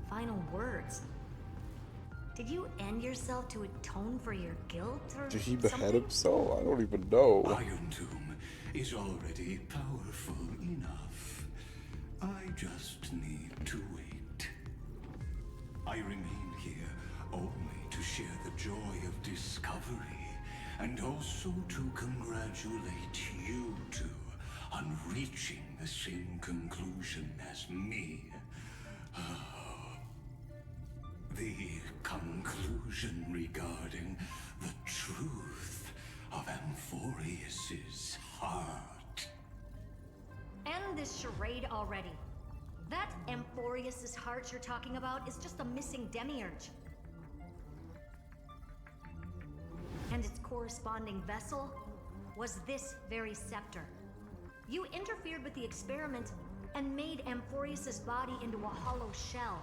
final words. Did you end yourself to atone for your guilt or Did he behead something? himself? I don't even know. Iron Tomb is already powerful enough. I just need to wait. I remain here only to share the joy of discovery, and also to congratulate you two on reaching the same conclusion as me. The conclusion regarding the truth of Amphorius's heart. End this charade already. That Amphorius's heart you're talking about is just a missing demiurge. And its corresponding vessel was this very scepter. You interfered with the experiment and made Amphorius's body into a hollow shell,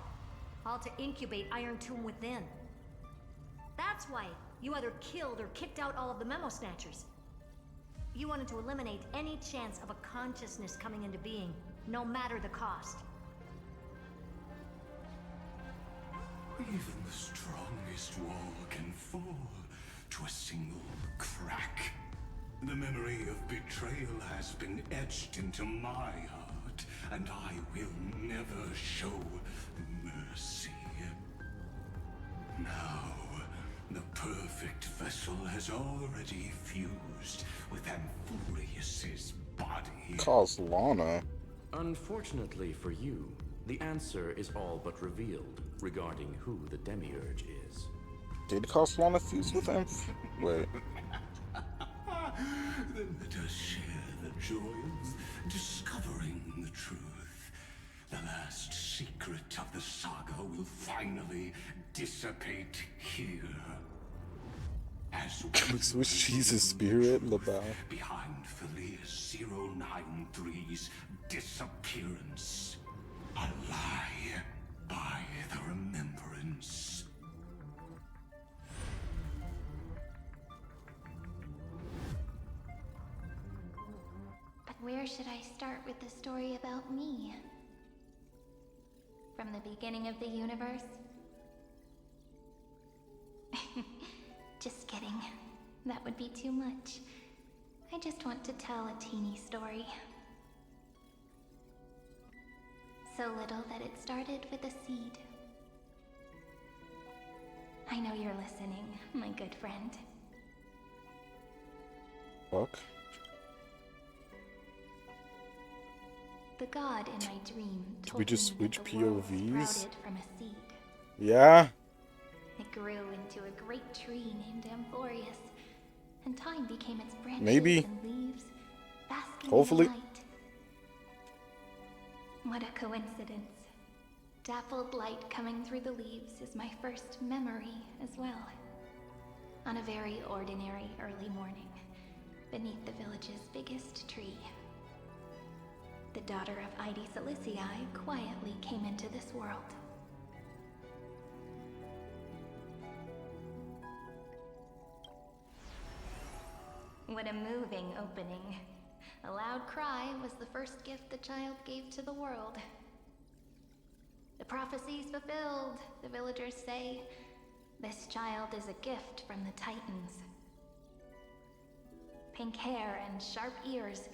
all to incubate Iron Tomb within. That's why you either killed or kicked out all of the Memo Snatchers. You wanted to eliminate any chance of a consciousness coming into being, no matter the cost. Even the strongest wall can fall to a single crack. The memory of betrayal has been etched into my heart, and I will never show mercy. Now, the perfect vessel has already fused with Amphorius's body. Calls Lana. Unfortunately for you, the answer is all but revealed regarding who the Demiurge is. Did Lana fuse with him? Wait. Then let us share the joy of discovering the truth. The last secret of the saga will finally dissipate here. As Was Jesus' spirit in the bow? behind Felius 093's disappearance. A lie by the remembrance. But where should I start with the story about me? From the beginning of the universe? Just kidding. That would be too much. I just want to tell a teeny story. So little that it started with a seed. I know you're listening, my good friend. Fuck. The god in my dream Did told we just me that switch the world POVs? sprouted from a seed. Yeah. It grew into a great tree named Amphorius, and time became its branches Maybe. and leaves, basking Hopefully. in the light. What a coincidence. Dappled light coming through the leaves is my first memory as well. On a very ordinary early morning, beneath the village's biggest tree, the daughter of Id Silicii quietly came into this world. What a moving opening. A loud cry was the first gift the child gave to the world. The prophecy's fulfilled, the villagers say. This child is a gift from the Titans. Pink hair and sharp ears,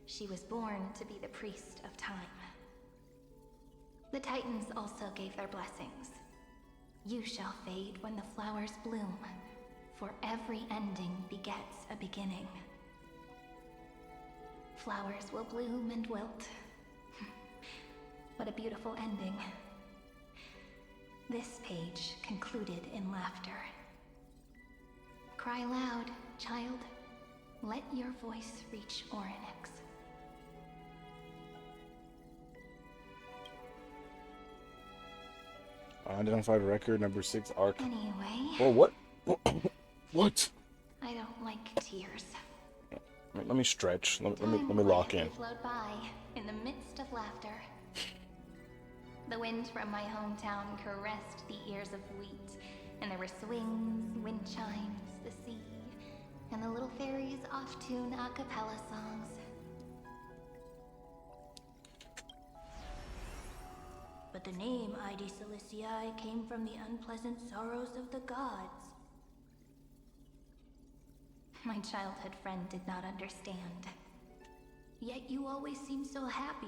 she was born to be the priest of time. The Titans also gave their blessings. You shall fade when the flowers bloom, for every ending begets a beginning. Flowers will bloom and wilt. What a beautiful ending. This page concluded in laughter. Cry loud, child. Let your voice reach Orynyx. Unidentified record number 6 arc. Anyway. Oh, what? What? I don't like tears. Let me stretch. Let me Time lock in. quietly flowed by in the midst of laughter. The wind from my hometown caressed the ears of wheat, and there were swings, wind chimes, the sea, and the little fairies off-tune a cappella songs. but the name Ide Siliciae came from the unpleasant sorrows of the gods. My childhood friend did not understand. Yet you always seemed so happy,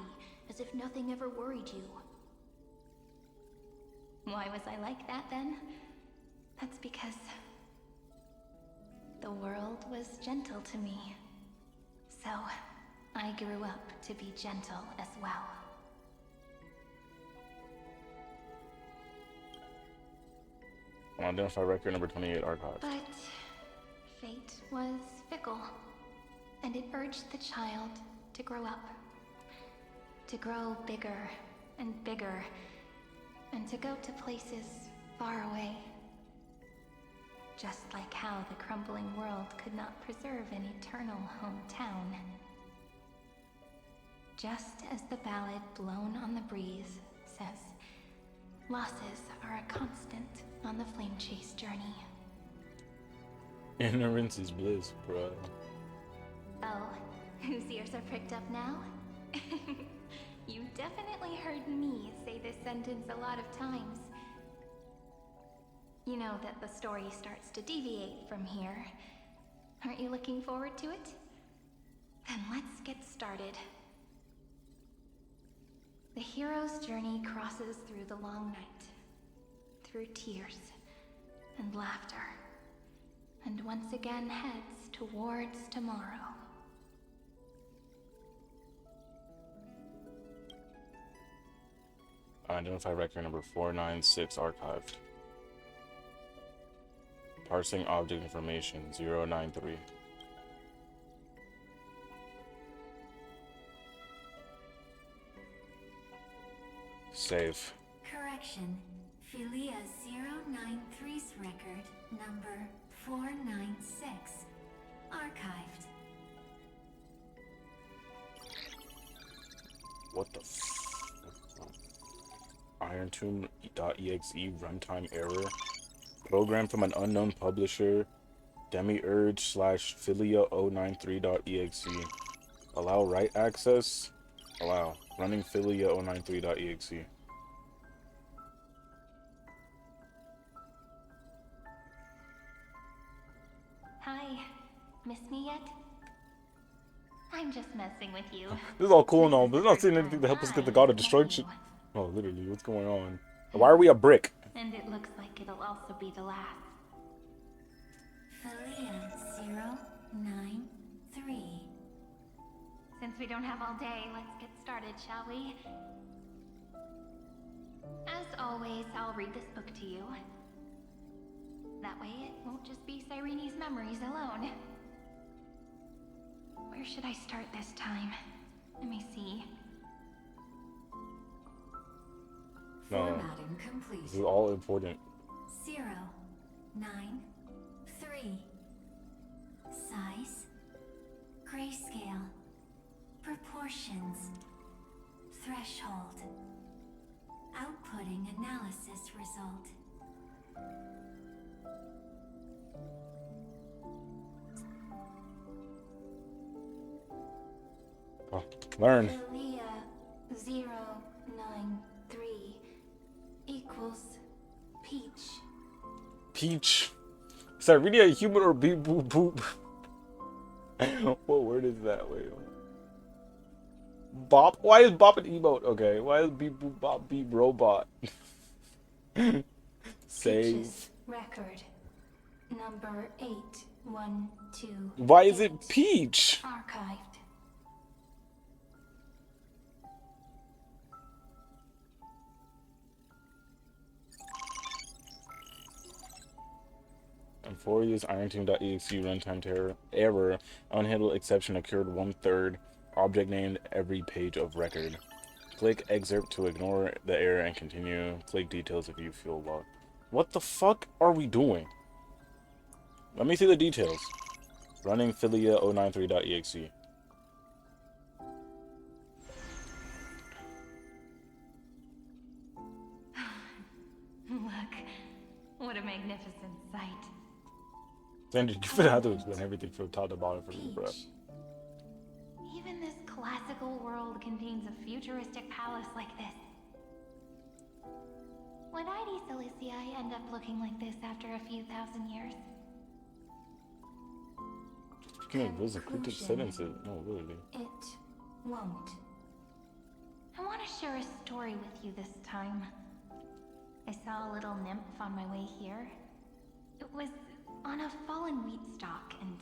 as if nothing ever worried you. Why was I like that then? That's because the world was gentle to me. So, I grew up to be gentle as well. Identify record number 28 archive. But fate was fickle, and it urged the child to grow up. To grow bigger and bigger, and to go to places far away. Just like how the crumbling world could not preserve an eternal hometown. Just as the ballad blown on the breeze says, losses are a constant on the flame chase journey. Ignorance is bliss, bro. Oh, whose ears are pricked up now? You definitely heard me say this sentence a lot of times. You know that the story starts to deviate from here. Aren't you looking forward to it? Then let's get started. The hero's journey crosses through the long night, through tears and laughter, and once again heads towards tomorrow. Identify record number 496 archived. Parsing object information 093. Save. Correction. Philia 093's record number 496. Archived. What the f? IronTomb.exe runtime error. Program from an unknown publisher. Demiurge / Philia 093.exe. Allow write access. Allow. Running Philia 093.exe. Hi, miss me yet? I'm just messing with you. This is all cool and all, but it's not saying anything to help us get the God of Destruction. Oh, literally, what's going on? Why are we a brick? And it looks like it'll also be the last. Philia 093. Since we don't have all day, let's get started, shall we? As always, I'll read this book to you. That way it won't just be Cyrene's memories alone. Where should I start this time? Let me see. No, Formatting complete. this is all important. 093. Size. Grayscale. Proportions. Threshold. Outputting analysis result. Oh, learn. Philia 093 equals peach. Peach. Is that really a human or beep boop boop? What word is that? Wait. Bop? Why is bop an emote? Okay. Why is beep boop bop beep robot? Save. Peach's record number 812. Why is it peach? Archived. And 4 years IronTomb.exe runtime error. Unhandled exception occurred 1/3. Object named every page of record. Click excerpt to ignore the error and continue. Click details if you feel lost. What the fuck are we doing? Let me see the details. Running Philia 093.exe. Look, what a magnificent sight. Sandy, you would have to explain everything from top to bottom for me, bro. Even this classical world contains a futuristic palace like this. Would ID Silicii end up looking like this after a few thousand years? You can those encrypted sentences. No, really. It won't. I want to share a story with you this time. I saw a little nymph on my way here. It was on a fallen wheat stalk, and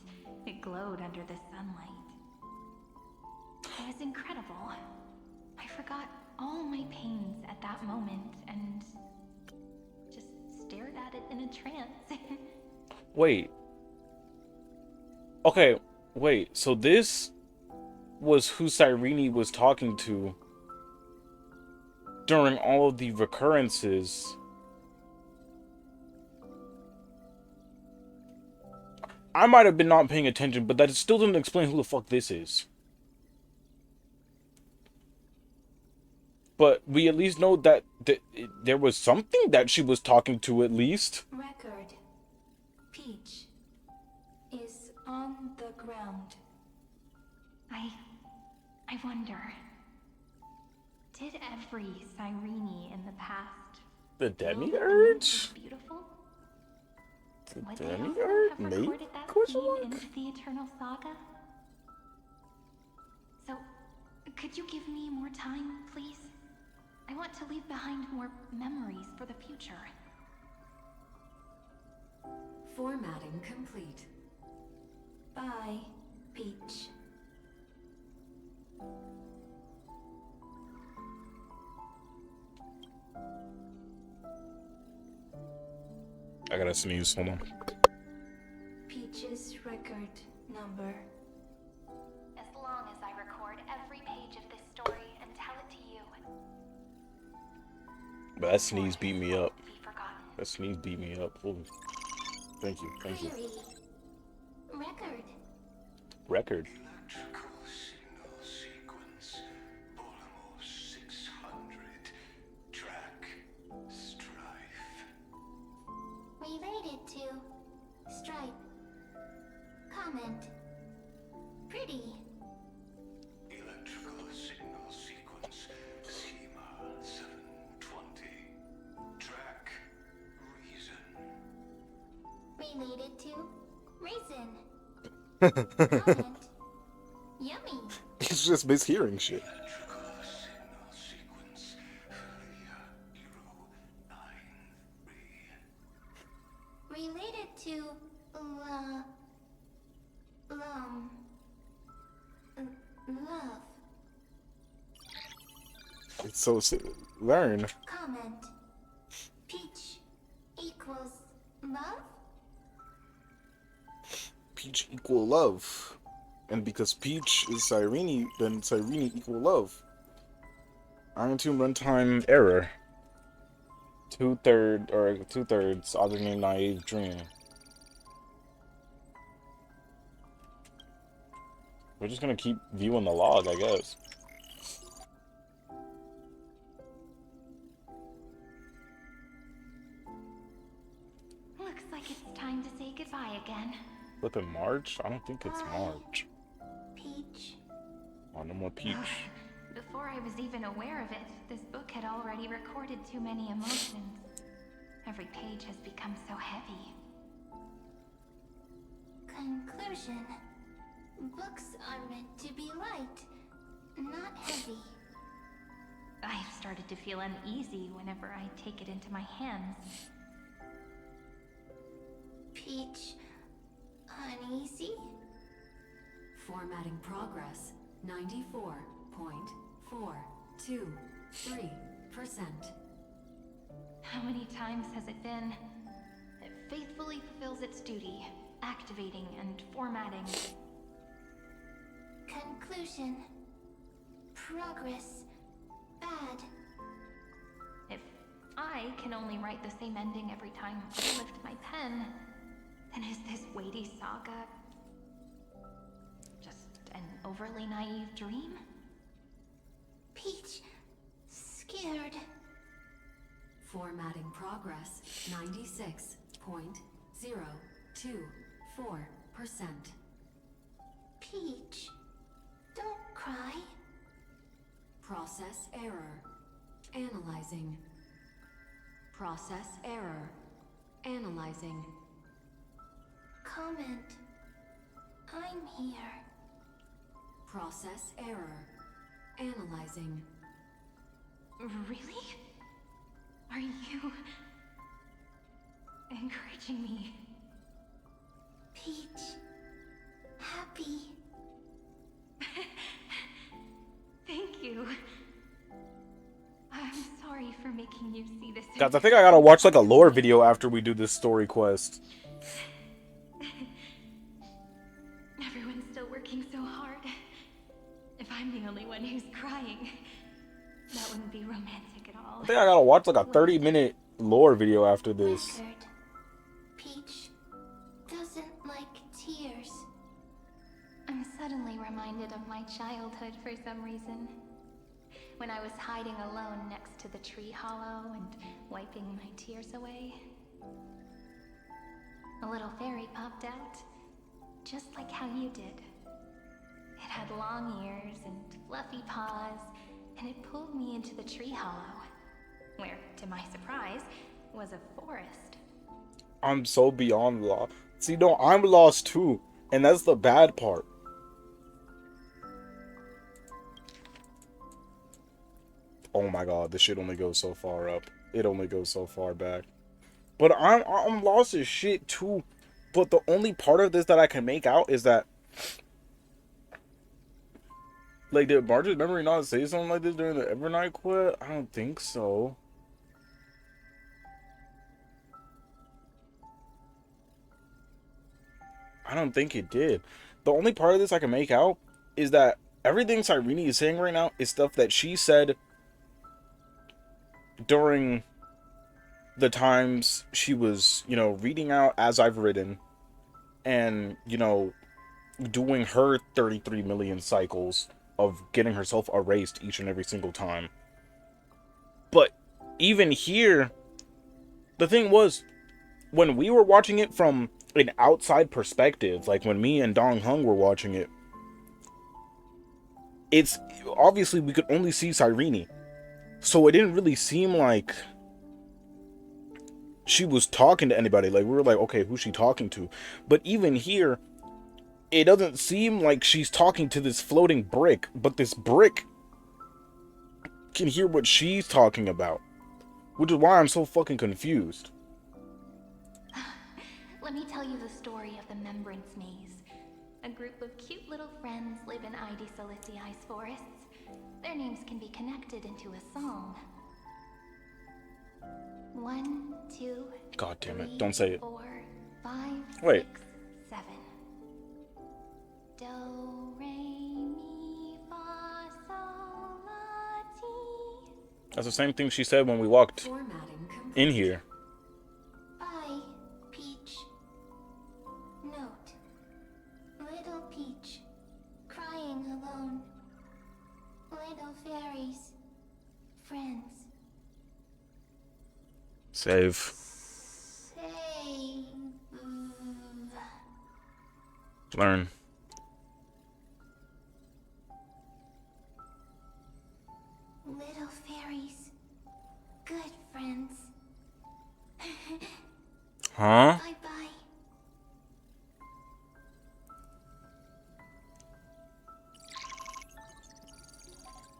it glowed under the sunlight. It was incredible. I forgot all my pains at that moment and just stared at it in a trance. Wait. Okay, wait. So this was who Cyrene was talking to during all of the recurrences. I might have been not paying attention, but that still doesn't explain who the fuck this is. But we at least know that there was something that she was talking to at least. Record. Peach is on the ground. I wonder, did every Cyrene in the past The Demiurge? beautiful? The Would they also Demiurge? have Maybe? recorded that Question scene mark? into the Eternal Saga? So, could you give me more time, please? I want to leave behind more memories for the future. Formatting complete. Bye, Peach. I gotta sneeze, hold on. Peach's record number. As long as I record every page of this story and tell it to you. But that sneeze beat me up. That sneeze beat me up. Holy. Thank you, thank you. Record. Record. Electrical signal sequence. Almost 600. Track. Strife. Related to Stripe. Comment. Pretty. Electrical signal sequence. Schema 720. Track. Reason. Related to Raisin. Comment. Yummy. It's just mishearing shit. Related to love. It's so learn. Comment. Peach equals love? Peach equal love. And because Peach is Cyrene, then Cyrene equal love. Iron Tomb runtime error. Two-thirds, other name naive dream. We're just gonna keep viewing the log, I guess. Looks like it's time to say goodbye again. Flipping March? I don't think it's March. Peach. Oh, no more Peach. Before I was even aware of it, this book had already recorded too many emotions. Every page has become so heavy. Conclusion. Books are meant to be light, not heavy. I've started to feel uneasy whenever I take it into my hands. Peach, uneasy? Formatting progress 94.423%. How many times has it been? It faithfully fulfills its duty, activating and formatting. Conclusion. Progress. Bad. If I can only write the same ending every time I lift my pen, then is this weighty saga just an overly naive dream? Peach, scared. Formatting progress 96.024%. Peach, don't cry. Process error. Analyzing. Process error. Analyzing. Comment. I'm here. Process error. Analyzing. Really? Are you encouraging me? Peach. Happy. Thank you. I'm sorry for making you see this. Guys, I think I gotta watch like a lore video after we do this story quest. Everyone's still working so hard. If I'm the only one who's crying, that wouldn't be romantic at all. I think I gotta watch like a 30-minute lore video after this. Record. Peach doesn't like tears. I'm suddenly reminded of my childhood for some reason. When I was hiding alone next to the tree hollow and wiping my tears away. A little fairy popped out, just like how you did. It had long ears and fluffy paws, and it pulled me into the tree hollow, where, to my surprise, was a forest. I'm so beyond lost. See, no, I'm lost too, and that's the bad part. Oh my god, this shit only goes so far up. It only goes so far back. But I'm lost as shit too. But the only part of this that I can make out is that, like, did Marge's memory not say something like this during the Evernight quest? I don't think so. I don't think it did. The only part of this I can make out is that everything Cyrene is saying right now is stuff that she said during the times she was, you know, reading out as I've written and, you know, doing her 33 million cycles of getting herself erased each and every single time. But even here, the thing was, when we were watching it from an outside perspective, like when me and Dong Hung were watching it, it's obviously we could only see Cyrene. So it didn't really seem like she was talking to anybody. Like, we were like, okay, who's she talking to? But even here, it doesn't seem like she's talking to this floating brick, but this brick can hear what she's talking about. Which is why I'm so fucking confused. Let me tell you the story of the Membrance Maze. A group of cute little friends live in Ide Solitii's forests. Their names can be connected into a song. 1, 2, God damn it, 3, don't say it. 4, 5, Wait. 6, 7. Do, re, mi, fa, sol, la, ti. That's the same thing she said when we walked Formatting complete. in here. Bye, Peach. Note. Little Peach. Crying alone. Little fairies. Friends. Save. Save. Learn. Little fairies. Good friends. Huh? Bye-bye.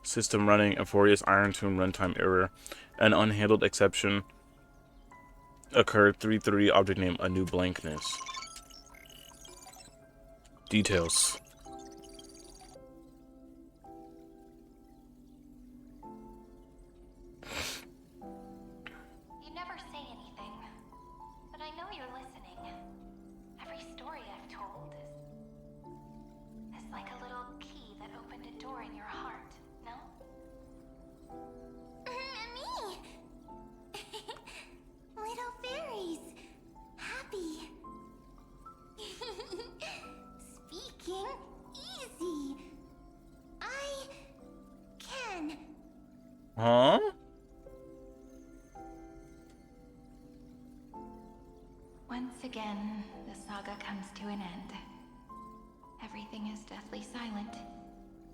System running, Euphoria's Iron Tomb runtime error. An unhandled exception occurred. 330 object name, a new blankness. Details. You never say anything, but I know you're listening. Every story I've told is like a little key that opened a door in your heart, no? Me! Little fairies. Happy. Speaking easy. I can. Huh? Once again, the saga comes to an end. Everything is deathly silent,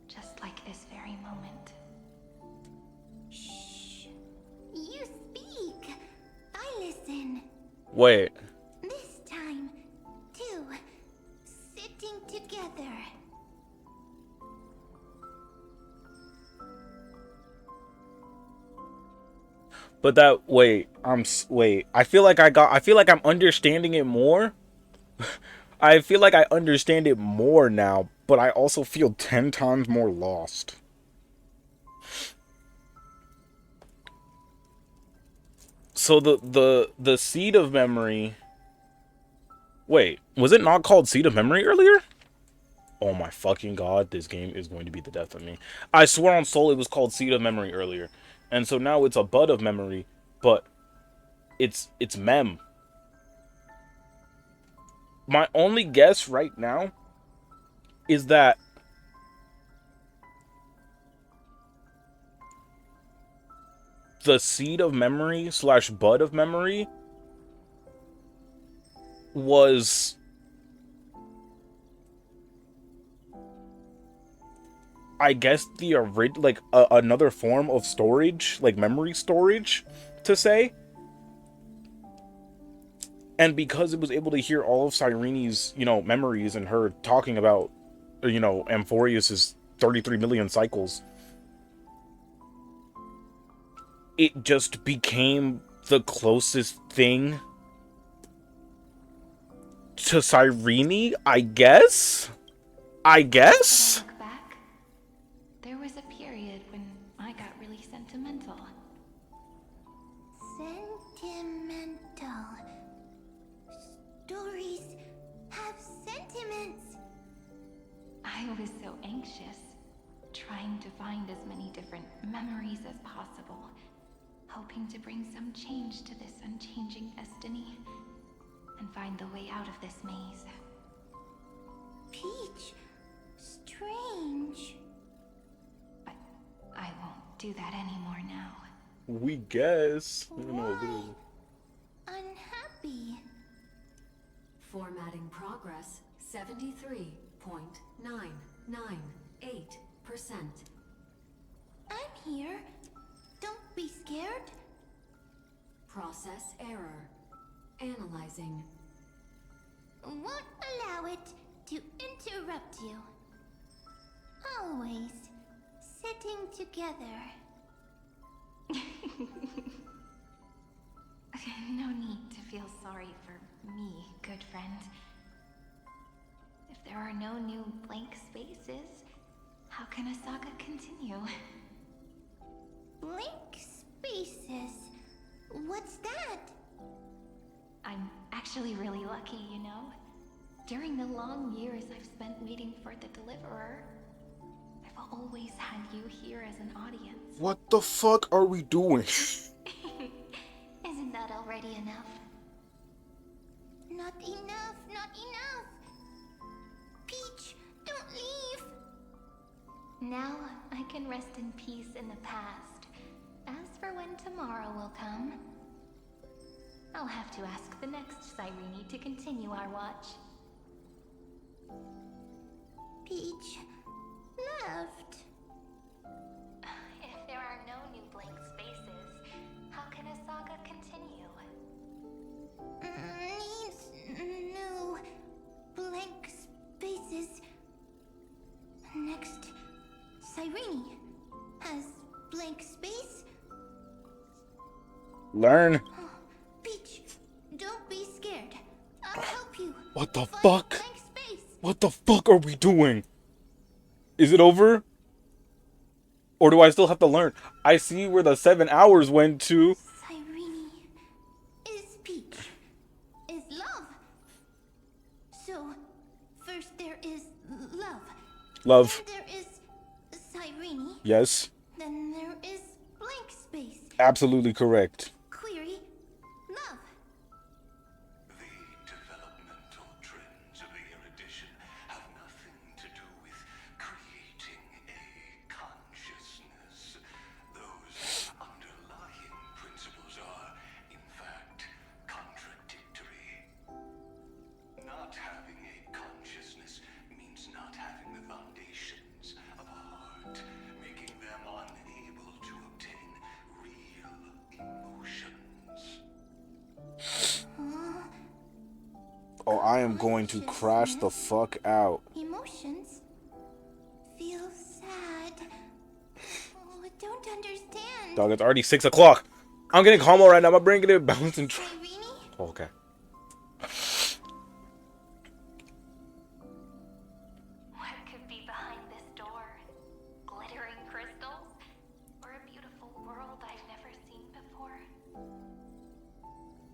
just like this very moment. Shh. You speak. Wait. This time, too. Sitting together. But that wait, wait. I feel like I'm understanding it more. I feel like I understand it more now, but I also feel 10 times more lost. So the seed of memory. Wait, was it not called seed of memory earlier? Oh my fucking god, this game is going to be the death of me. I swear on soul it was called seed of memory earlier. And so now it's a bud of memory, but it's mem. My only guess right now is that the seed of memory / bud of memory was I guess the another form of storage, like memory storage, to say. And because it was able to hear all of Cyrene's, memories and her talking about, Amphorius's 33 million cycles, it just became the closest thing to Cyrene, I guess? Look back. There was a period when I got really sentimental. Sentimental. Stories have sentiments. I was so anxious, trying to find as many different memories as possible, hoping to bring some change to this unchanging destiny, and find the way out of this maze. Peach, strange. But I won't do that anymore now. We guess. Why? Unhappy. Formatting progress 73.998%. I'm here. Don't be scared. Process error. Analyzing. Won't allow it to interrupt you. Always sitting together. No need to feel sorry for me, good friend. If there are no new blank spaces, how can a saga continue? Blank spaces? What's that? I'm actually really lucky, you know? During the long years I've spent waiting for the Deliverer, I've always had you here as an audience. What the fuck are we doing? Isn't that already enough? Not enough, not enough! Peach, don't leave! Now I can rest in peace in the past. As for when tomorrow will come, I'll have to ask the next Cyrene to continue our watch. Peach left. If there are no new blank spaces, how can a saga continue? Needs no blank spaces. Next, Cyrene has blank space. Learn. Peach, don't be scared. I'll help you. What the Find fuck? blank space. What the fuck are we doing? Is it over? Or do I still have to learn? I see where the 7 hours went to. Cyrene is Peach, is love. So, first there is love. Love. Then there is Cyrene. Yes. Then there is blank space. Absolutely correct. Query, love. The developmental trends of the erudition have nothing to do with creating a consciousness. Those underlying principles are, in fact, contradictory. Not having a consciousness means not having the foundations of a heart, making them unable to obtain real emotion. Oh, I am going to crash the fuck out. Emotions. Feel sad. Oh, I don't understand. Dog, it's already 6 o'clock. I'm getting calm right now. My brain getting bouncing. Oh, okay. What could be behind this door? Glittering crystals? Or a beautiful world I've never seen before?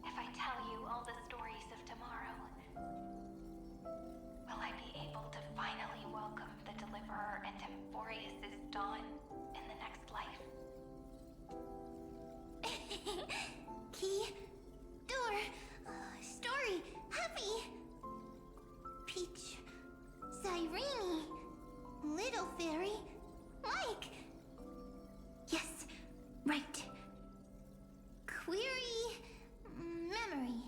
If I tell you all the stories of tomorrow, will I be able to finally welcome the Deliverer and Emphorius' dawn in the next life? Key, door, story, happy. Peach, Cyrene, Little Fairy, Mike. Yes, right. Query, memory.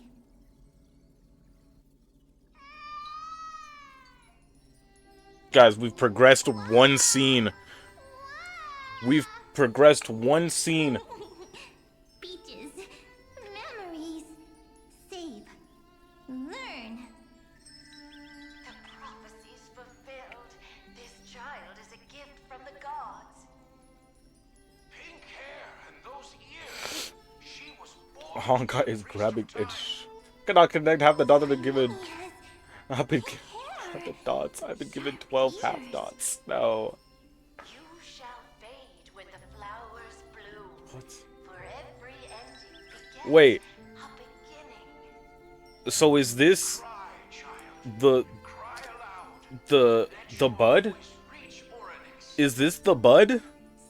Guys, we've progressed one scene. We've progressed one scene. Peaches, memories, save, learn. The prophecy's fulfilled. This child is a gift from the gods. Pink hair and those ears. She was born. Honka is grabbing it. Cannot connect half the dots I've been given. I've been the dots. I've been given 12 half dots. No. You shall fade when the flowers bloom. What? For every ending begins Wait. a beginning. So is this the bud? Is this the bud?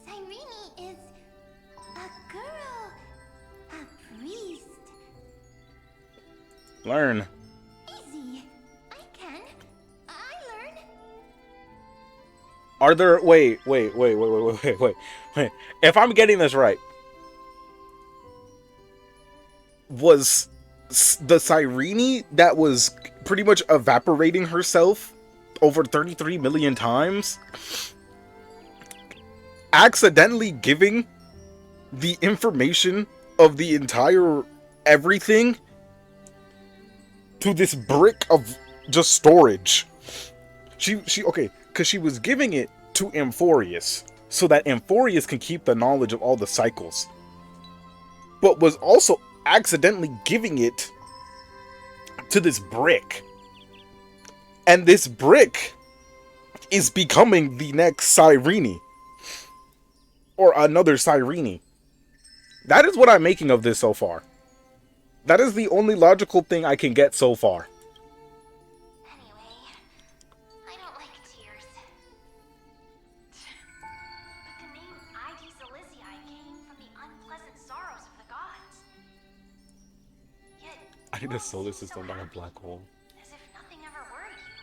Cyrene is a girl, a priest. Learn. Easy. I can. I learn. Are there wait. If I'm getting this right, was the Cyrene that was pretty much evaporating herself over 33 million times accidentally giving the information of the entire everything to this brick of just storage? She okay, because she was giving it to Emphorius so that Emphorius can keep the knowledge of all the cycles, but was also accidentally giving it to this brick, and this brick is becoming the next Cyrene or another Cyrene. That is what I'm making of this so far. That is the only logical thing I can get so far. Anyway, I don't like tears. But the name Aedes Elysiae came from the unpleasant sorrows of the gods. Yet, I need a solar system, not a black hole. as if nothing ever worried you.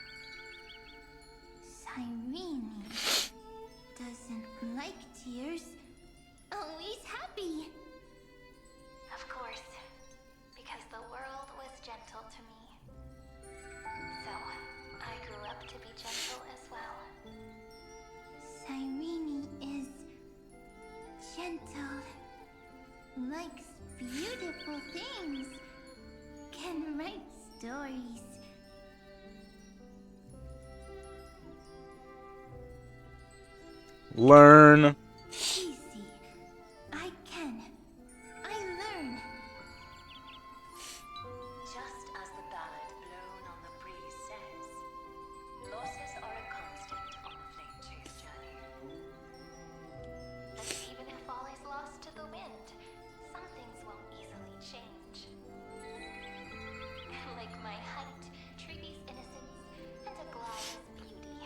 Cyrene doesn't like tears. Always happy. Of course, because the world was gentle to me. So, I grew up to be gentle as well. Cyrene is gentle, likes beautiful things, can write stories. Learn. Easy. I can. I learn. Just as the ballad blown on the breeze says, losses are a constant on the flame chase journey. But even if all is lost to the wind, some things won't easily change. Like my height, Tree's innocence, and Aglaia's beauty.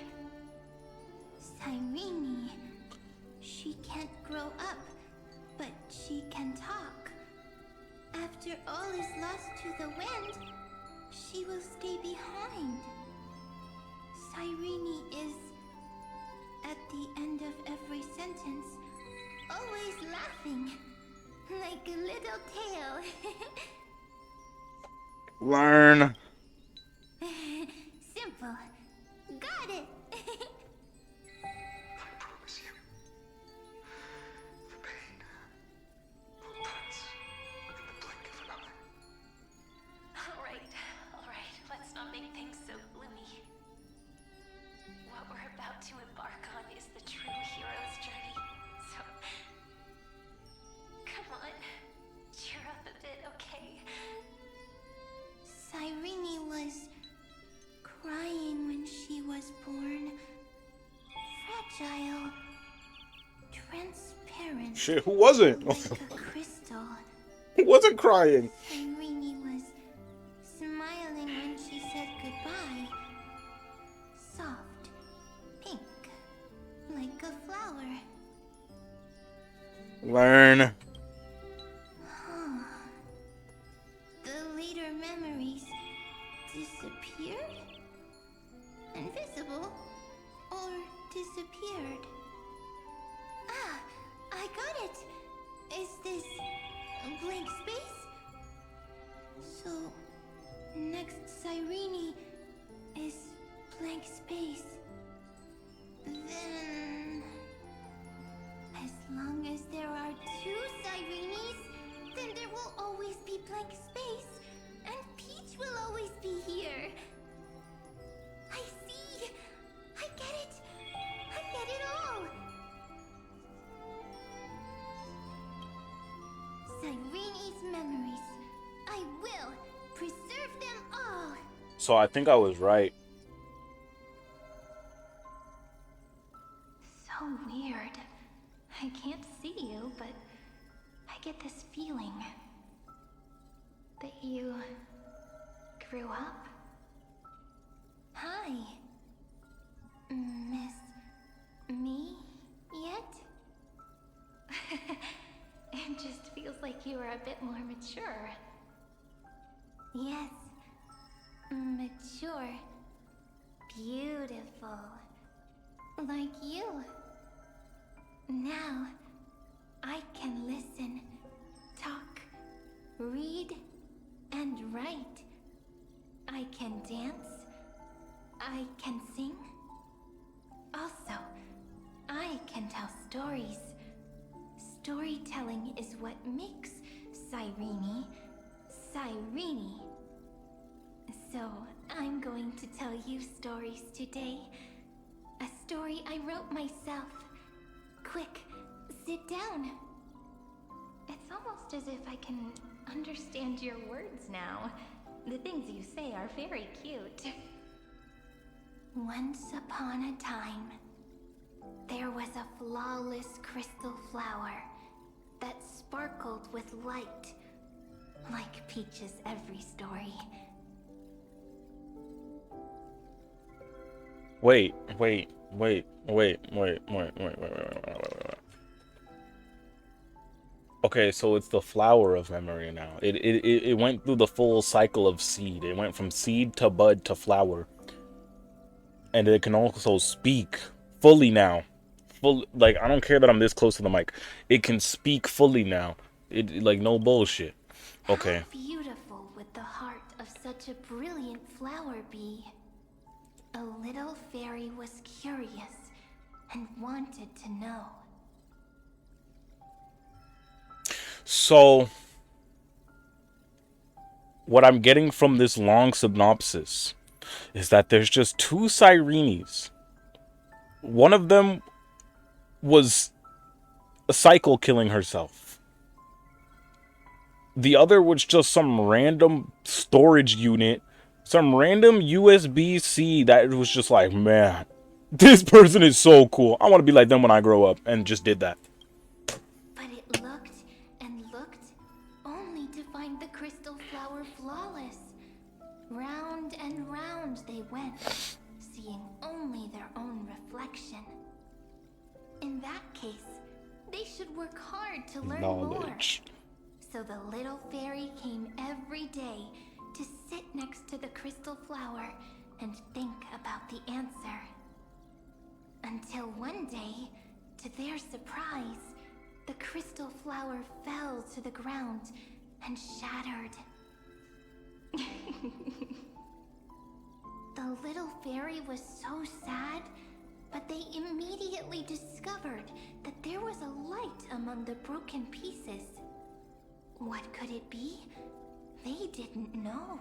Cyrene. She can't grow up, but she can talk. After all is lost to the wind, she will stay behind. Cyrene is, at the end of every sentence, always laughing, like a little tail. Learn. Simple. Got it. I promise you, the pain will pass in the blink of an eye. All right, let's not Shit, who wasn't? Like a crystal. Who wasn't crying? Irene was smiling when she said goodbye. Soft, pink, like a flower. Learn. The later memories disappeared? Invisible? Or disappeared? Ah, I got it! Is this a blank space? So, next Cyrene is blank space. Then... as long as there are two Cyrenes, then there will always be blank space, and Peach will always be here. I see! I get it! I get it all! Cyrene's memories. I will preserve them all! So I think I was right. So weird. I can't see you, but I get this feeling that you grew up. Hi. Miss me yet? It just feels like you are a bit more mature. Yes. Mature. Beautiful. Like you. Now, I can listen, talk, read, and write. I can dance. I can sing. Also, I can tell stories. Storytelling is what makes Cyrene, Cyrene. So, I'm going to tell you stories today. A story I wrote myself. Quick, sit down. It's almost as if I can understand your words now. The things you say are very cute. Once upon a time, there was a flawless crystal flower that sparkled with light, like Peach's every story. Wait. Okay, so it's the flower of memory now. It went through the full cycle of seed. It went from seed to bud to flower. And it can also speak fully now. Like, I don't care that I'm this close to the mic. It can speak fully now. It like, no bullshit. Okay. How beautiful would the heart of such a brilliant flower be? A little fairy was curious and wanted to know. So, what I'm getting from this long synopsis is that there's just two Cyrenes. One of them was a cycle killing herself. The other was just some random storage unit, some random USB-C that was just like, man, this person is so cool. I want to be like them when I grow up, and just did that. But it looked and looked, only to find the crystal flower flawless. Round and round they went, seeing only their own reflection. In that case, they should work hard to learn more. So the little fairy came every day to sit next to the crystal flower and think about the answer. Until one day, to their surprise, the crystal flower fell to the ground and shattered. The little fairy was so sad, but they immediately discovered that there was a light among the broken pieces. What could it be? They didn't know.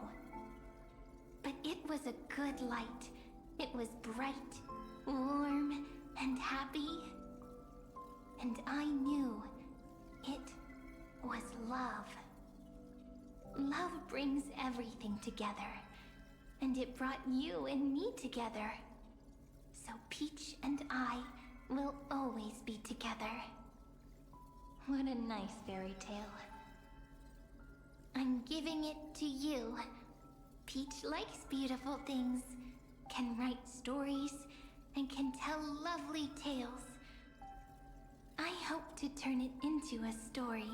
But it was a good light. It was bright, warm, and happy. And I knew it was love. Love brings everything together. And it brought you and me together. So Peach and I will always be together. What a nice fairy tale. I'm giving it to you. Peach likes beautiful things, can write stories, and can tell lovely tales. I hope to turn it into a story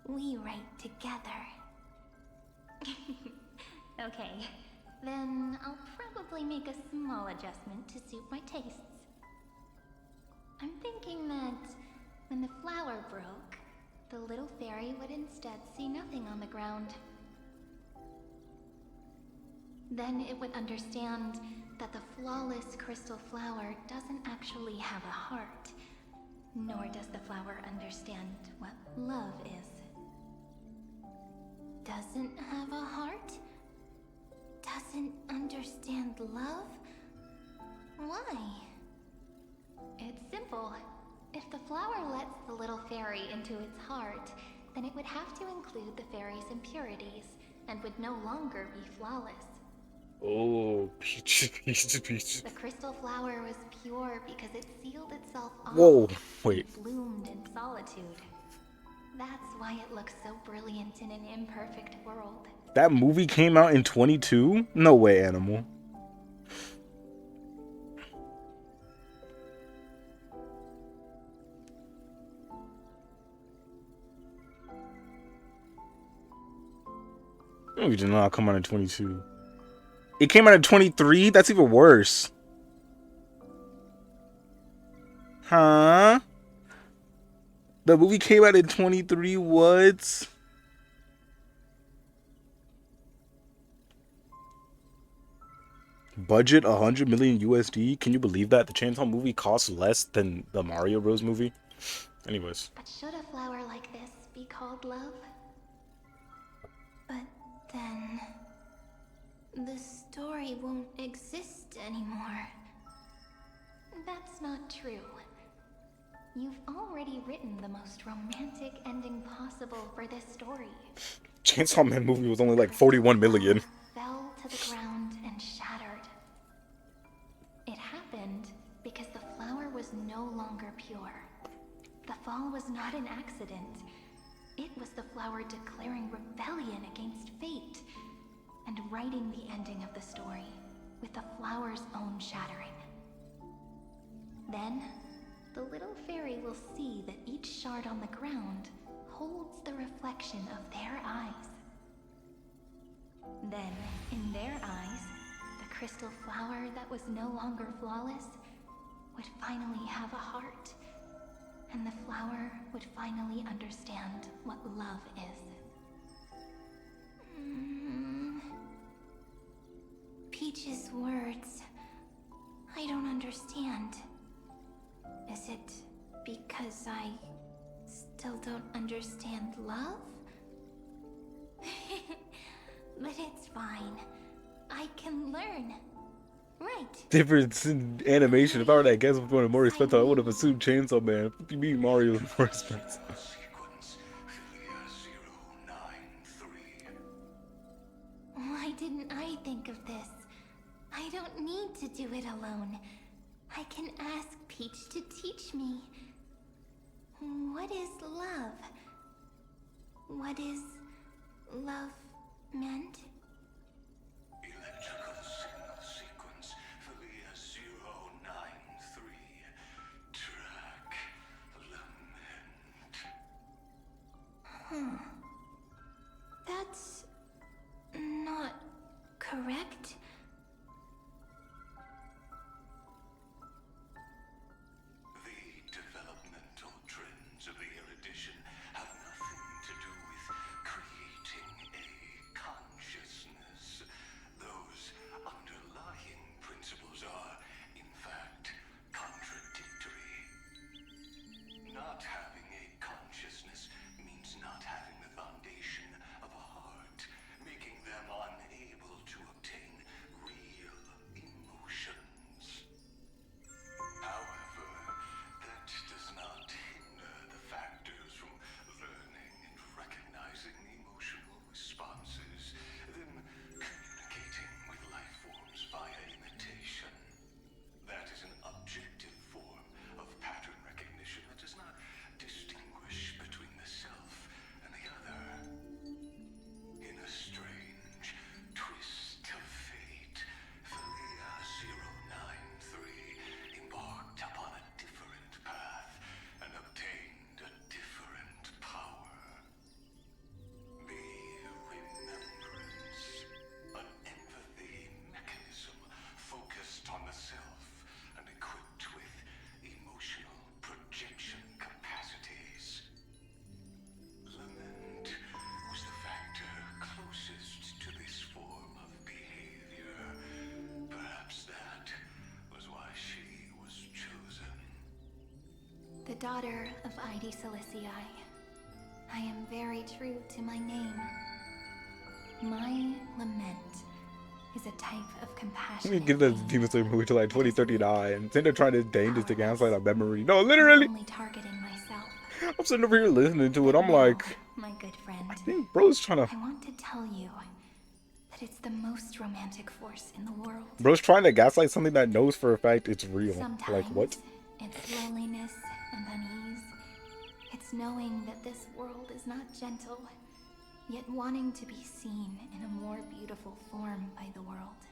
we write together. Okay, then I'll probably make a small adjustment to suit my tastes. I'm thinking that when the flower broke, the little fairy would instead see nothing on the ground. Then it would understand that the flawless crystal flower doesn't actually have a heart, nor does the flower understand what love is. Doesn't have a heart? Doesn't understand love? Why? It's simple. If the flower lets the little fairy into its heart, then it would have to include the fairy's impurities and would no longer be flawless. Oh, Peach, Peach, Peach. The crystal flower was pure because it sealed itself off. Whoa, wait. And bloomed in solitude. That's why it looks so brilliant in an imperfect world. That movie came out in 22? No way, Animal. Movie did not come out in 22. It came out in 23? That's even worse. Huh? The movie came out in 23, what? Budget 100 million USD? Can you believe that? The Chainsaw movie costs less than the Mario Bros movie? Anyways. But should a flower like this be called love? But then... the story won't exist anymore. That's not true. You've already written the most romantic ending possible for this story. Chainsaw Man movie was only like 41 million. Fell to the ground and shattered. It happened because the flower was no longer pure. The fall was not an accident. It was the flower declaring rebellion against fate and writing the ending of the story with the flower's own shattering. Then, the little fairy will see that each shard on the ground holds the reflection of their eyes. Then, in their eyes, the crystal flower that was no longer flawless would finally have a heart, and the flower would finally understand what love is. Peach's words, I don't understand. Is it because I still don't understand love? But it's fine. I can learn. Right. Difference in animation. If I were that guess with more expensive, I would have assumed Chainsaw Man. If you mean Mario is more expensive. Why didn't I think of this? I don't need to do it alone. I can ask Peach to teach me. What is love? What is love meant? Electrical signal sequence Philia 093. Track lament. That's not correct. The developmental trends of the erudition have nothing to do with creating a conscious daughter of Id Silicii. I am very true to my name. My lament is a type of compassion. We get the Demon Slayer movie to like 2039. And then they're trying to dangerous to gaslight our memory. No, literally. Only targeting myself. I'm sitting over here listening to it. I'm like, my good friend, I think bro's trying to. I want to tell you that it's the most romantic force in the world. Bro's trying to gaslight something that knows for a fact it's real. Sometimes like what? It's loneliness and unease. It's knowing that this world is not gentle, yet wanting to be seen in a more beautiful form by the world.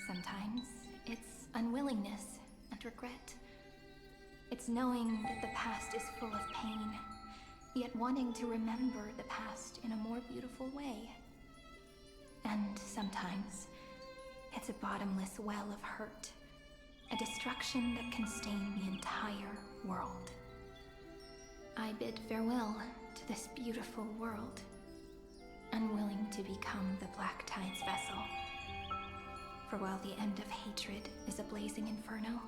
Sometimes it's unwillingness and regret. It's knowing that the past is full of pain, yet wanting to remember the past in a more beautiful way. And sometimes it's a bottomless well of hurt, a destruction that can stain the entire world. I bid farewell to this beautiful world, unwilling to become the Black Tide's vessel. For while the end of hatred is a blazing inferno,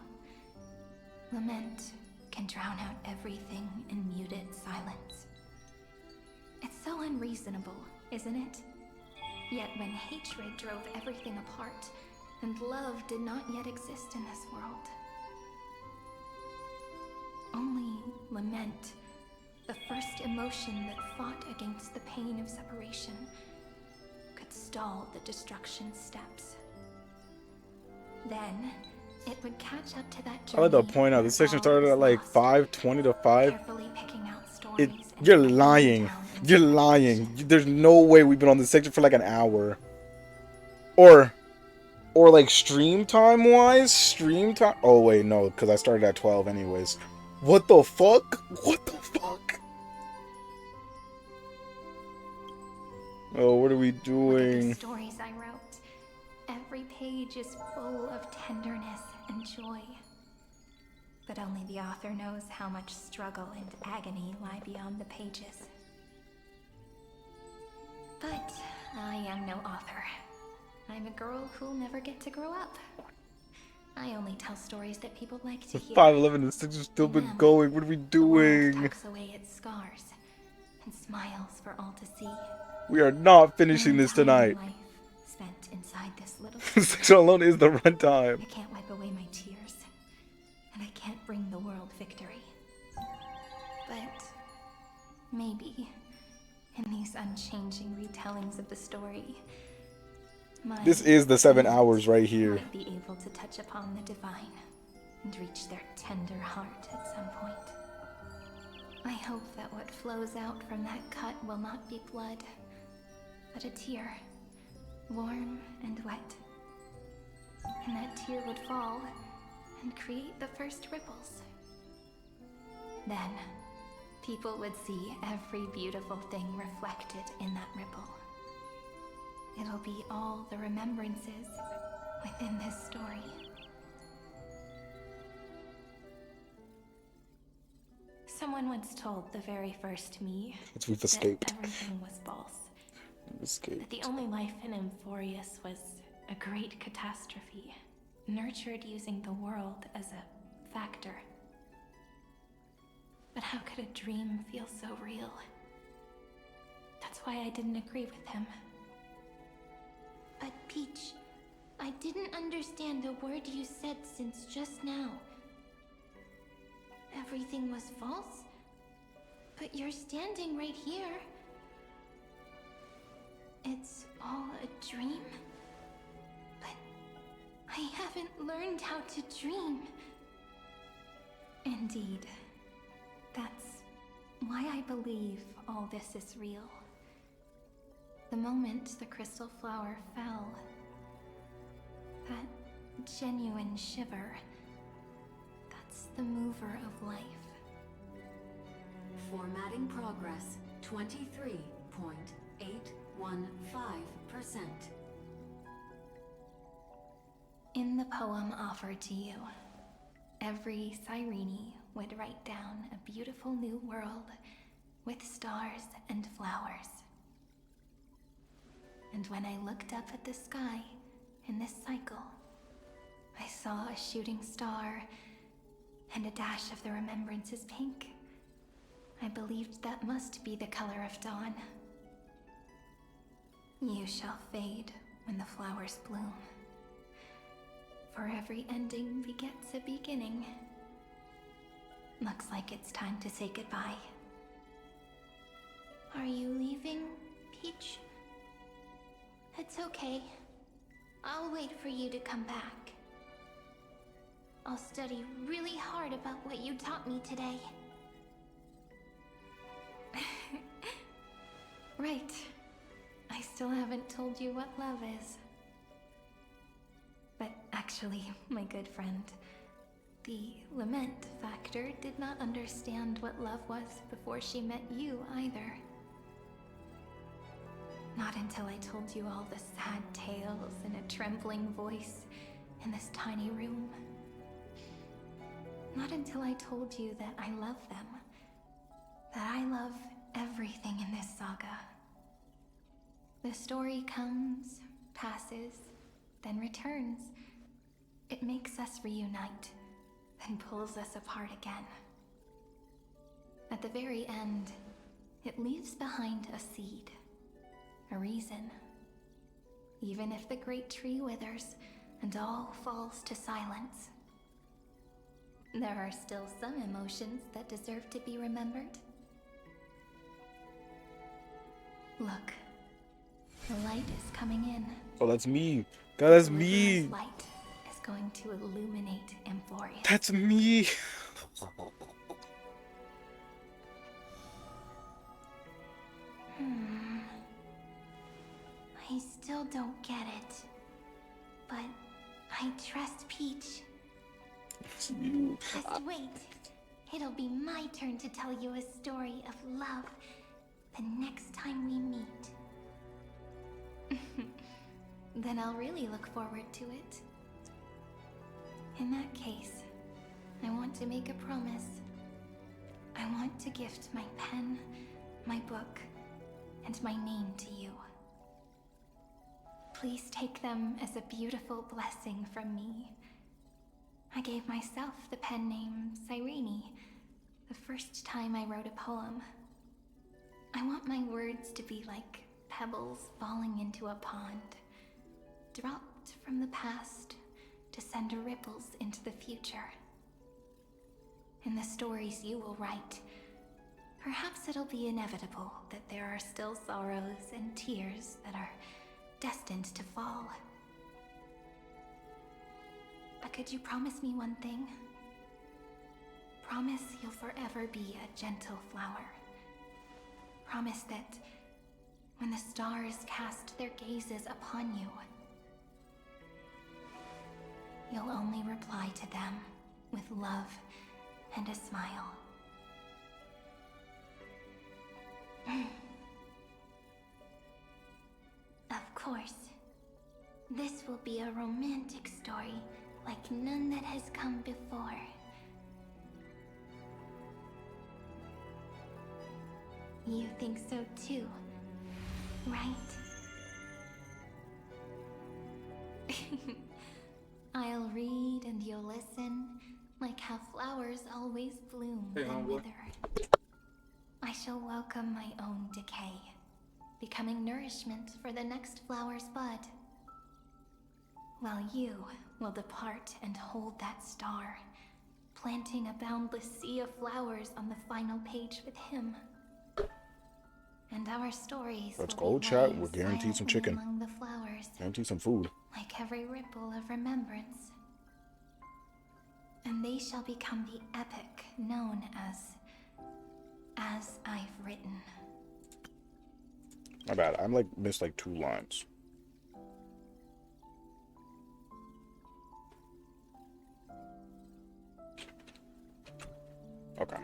lament can drown out everything in muted silence. It's so unreasonable, isn't it? Yet when hatred drove everything apart, and love did not yet exist in this world, only lament, the first emotion that fought against the pain of separation, could stall the destruction steps. Then, it would catch up to that journey. I like to point out this section started at like 5:20 to 5. Carefully picking out stories You're lying. You're lying. There's no way we've been on this section for like an hour. Or like stream time wise, stream time. Oh wait, no, because I started at 12 anyways. What the fuck? What the fuck? Oh, what are we doing? Look at the stories I wrote. Every page is full of tenderness and joy. But only the author knows how much struggle and agony lie beyond the pages. But I am no author. I'm a girl who'll never get to grow up. I only tell stories that people like to hear. 5:11 and 6 has still been going. What are we doing? Tucks away its scars and smiles for all to see. We are not finishing this tonight. Life spent inside this little Section alone is the runtime. I can't wipe away my tears, and I can't bring the world victory. But maybe in these unchanging retellings of the story, this is the 7 hours right here. might be able to touch upon the divine and reach their tender heart at some point. I hope that what flows out from that cut will not be blood, but a tear, warm and wet. And that tear would fall and create the first ripples. Then, people would see every beautiful thing reflected in that ripple. It'll be all the remembrances within this story. Someone once told the very first me We've that escaped. everything was false. We've escaped. That the only life in Amphorius was a great catastrophe, nurtured using the world as a factor. But how could a dream feel so real? That's why I didn't agree with him. But Peach, I didn't understand a word you said since just now. Everything was false? But you're standing right here. It's all a dream? But I haven't learned how to dream. Indeed. That's why I believe all this is real. The moment the crystal flower fell, that genuine shiver, that's the mover of life. Formatting progress 23.815%. In the poem offered to you, every Cyrene would write down a beautiful new world with stars and flowers. And when I looked up at the sky in this cycle, I saw a shooting star and a dash of the remembrance is pink. I believed that must be the color of dawn. You shall fade when the flowers bloom. For every ending begets a beginning. Looks like it's time to say goodbye. Are you leaving, Peach? It's okay. I'll wait for you to come back. I'll study really hard about what you taught me today. Right. I still haven't told you what love is. But actually, my good friend, the lament factor did not understand what love was before she met you either. Not until I told you all the sad tales in a trembling voice in this tiny room. Not until I told you that I love them. That I love everything in this saga. The story comes, passes, then returns. It makes us reunite, then pulls us apart again. At the very end, it leaves behind a seed, a reason. Even if the great tree withers and all falls to silence, there are still some emotions that deserve to be remembered. Look, the light is coming in. Oh, that's me. God, that's The me. luminous light is going to illuminate Emporium. That's me. I still don't get it. But I trust Peach. It's you. Just wait. It'll be my turn to tell you a story of love the next time we meet. Then I'll really look forward to it. In that case, I want to make a promise. I want to gift my pen, my book, and my name to you. Please take them as a beautiful blessing from me. I gave myself the pen name Cyrene the first time I wrote a poem. I want my words to be like pebbles falling into a pond, dropped from the past to send ripples into the future. In the stories you will write, perhaps it'll be inevitable that there are still sorrows and tears that are destined to fall. But could you promise me one thing? Promise you'll forever be a gentle flower. Promise that when the stars cast their gazes upon you, you'll only reply to them with love and a smile. Of course, this will be a romantic story like none that has come before. You think so too, right? I'll read and you'll listen, like how flowers always bloom and wither. I shall welcome my own decay, becoming nourishment for the next flower's bud. While you will depart and hold that star, planting a boundless sea of flowers on the final page with him. And our stories Let's will go, be chat. lying We're guaranteed some silently chicken. among the flowers, Guaranteed some food. like every ripple of remembrance. And they shall become the epic known as I've written. My bad. I'm like missed like 2 lines. Okay.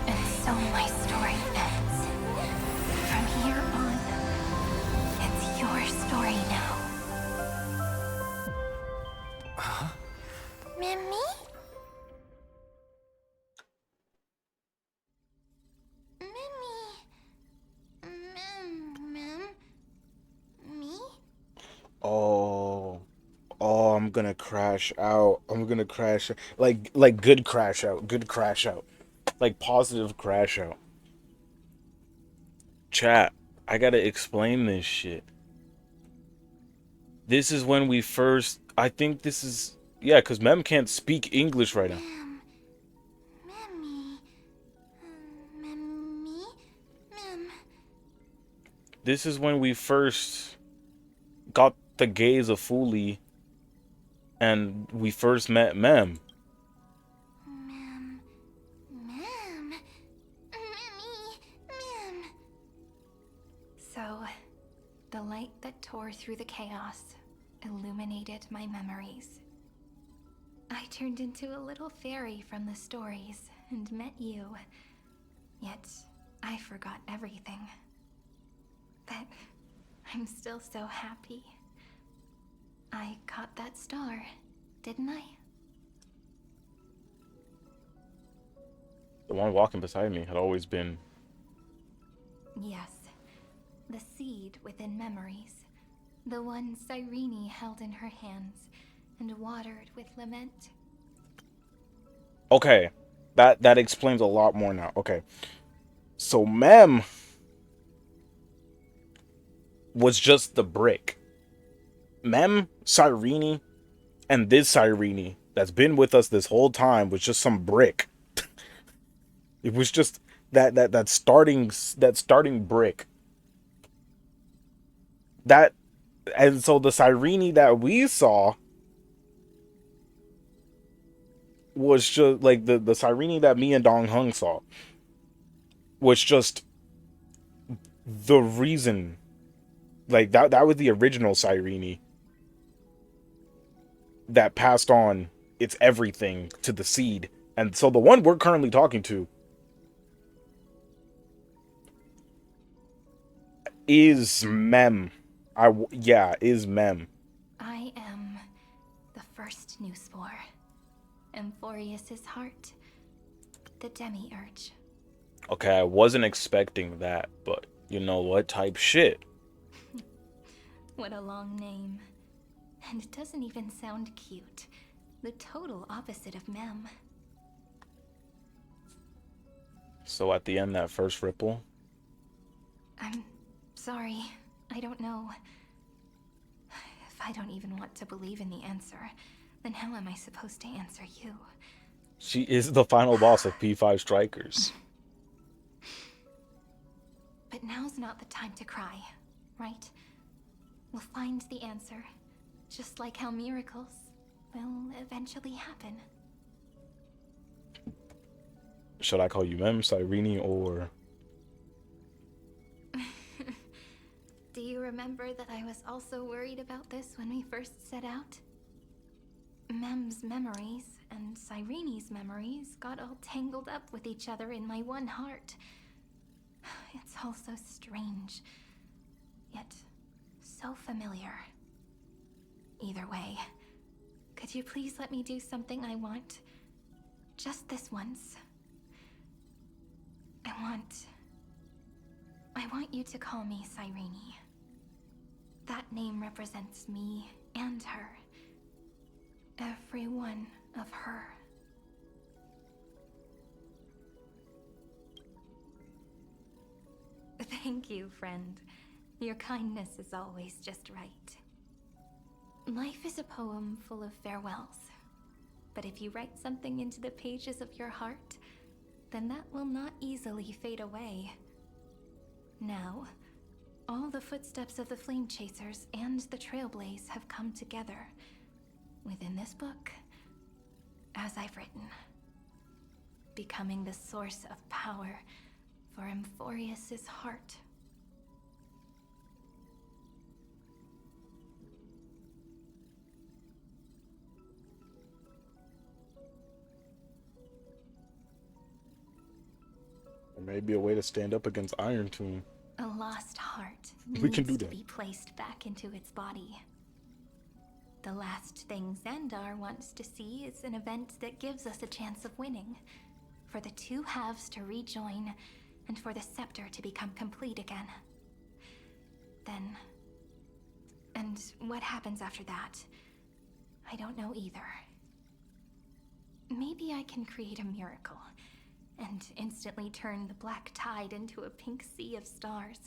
And so my story ends. From here on, it's your story now. Huh? Mimi? Mimi? gonna crash out. I'm gonna crash like good crash out. Good crash out. Like positive crash out. Chat, I gotta explain this shit. This is when we first, I think this is, yeah, because Mem can't speak English right now. This is when we first got the gaze of Fuli and we first met Mem. So, the light that tore through the chaos illuminated my memories. I turned into a little fairy from the stories and met you. Yet, I forgot everything. But I'm still so happy. I caught that star, didn't I? The one walking beside me had always been... Yes. The seed within memories. The one Cyrene held in her hands and watered with lament. Okay, that explains a lot more now. Okay, so Mem was just the brick. Mem, Cyrene, and this Cyrene that's been with us this whole time was just some brick. It was just that starting brick. That, and so the Cyrene that we saw was just like the Cyrene that me and Dong Hung saw was just the reason, like that was the original Cyrene that passed on its everything to the seed. And so the one we're currently talking to is Mem. Is Mem. I am the first new spore. Amphorius's heart. The demiurge. Okay, I wasn't expecting that, but you know what? Type shit. What a long name. And it doesn't even sound cute. The total opposite of Mem. So at the end, that first ripple. I'm sorry. I don't know. If I don't even want to believe in the answer, then how am I supposed to answer you? She is the final boss of P5 Strikers. But now's not the time to cry, right? We'll find the answer. Just like how miracles will eventually happen. Should I call you Mem, Cyrene, or... Do you remember that I was also worried about this when we first set out? Mem's memories and Cyrene's memories got all tangled up with each other in my one heart. It's all so strange, yet so familiar. Either way, could you please let me do something I want? Just this once. I want you to call me Cyrene. That name represents me and her. Every one of her. Thank you, friend. Your kindness is always just right. Life is a poem full of farewells. But if you write something into the pages of your heart, then that will not easily fade away. Now, all the footsteps of the Flame Chasers and the Trailblaze have come together within this book, as I've written, becoming the source of power for Amphorius's heart. There may be a way to stand up against Iron Tomb. A lost heart We can do needs to that. be placed back into its body. The last thing Xandar wants to see is an event that gives us a chance of winning, for the two halves to rejoin, and for the scepter to become complete again. Then... and what happens after that? I don't know either. Maybe I can create a miracle and instantly turn the black tide into a pink sea of stars.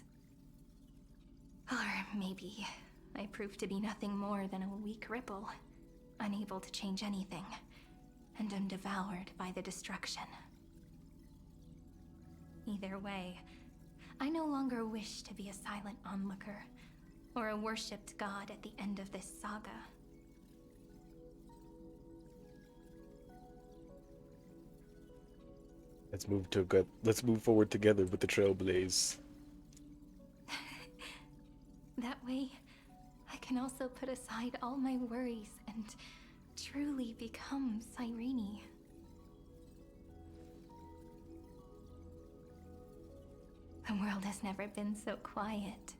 Or maybe I prove to be nothing more than a weak ripple, unable to change anything, and am devoured by the destruction. Either way, I no longer wish to be a silent onlooker, or a worshipped god at the end of this saga. Let's move forward together with the Trailblaze. That way, I can also put aside all my worries and truly become Cyrene. The world has never been so quiet.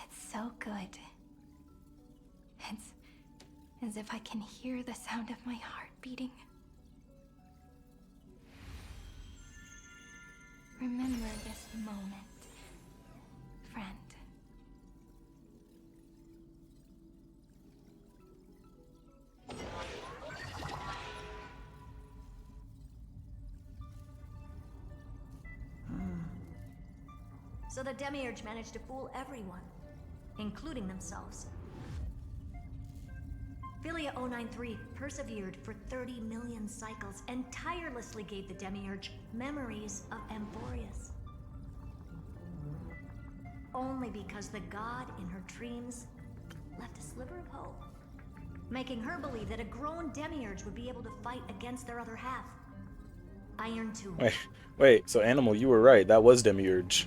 It's so good. It's as if I can hear the sound of my heart beating. Remember this moment, friend. So the Demiurge managed to fool everyone, including themselves. Philia 093 persevered for 30 million cycles and tirelessly gave the Demiurge memories of Amphorius. Only because the god in her dreams left a sliver of hope, making her believe that a grown Demiurge would be able to fight against their other half. Iron Tomb. Wait, so Animal, you were right. That was Demiurge.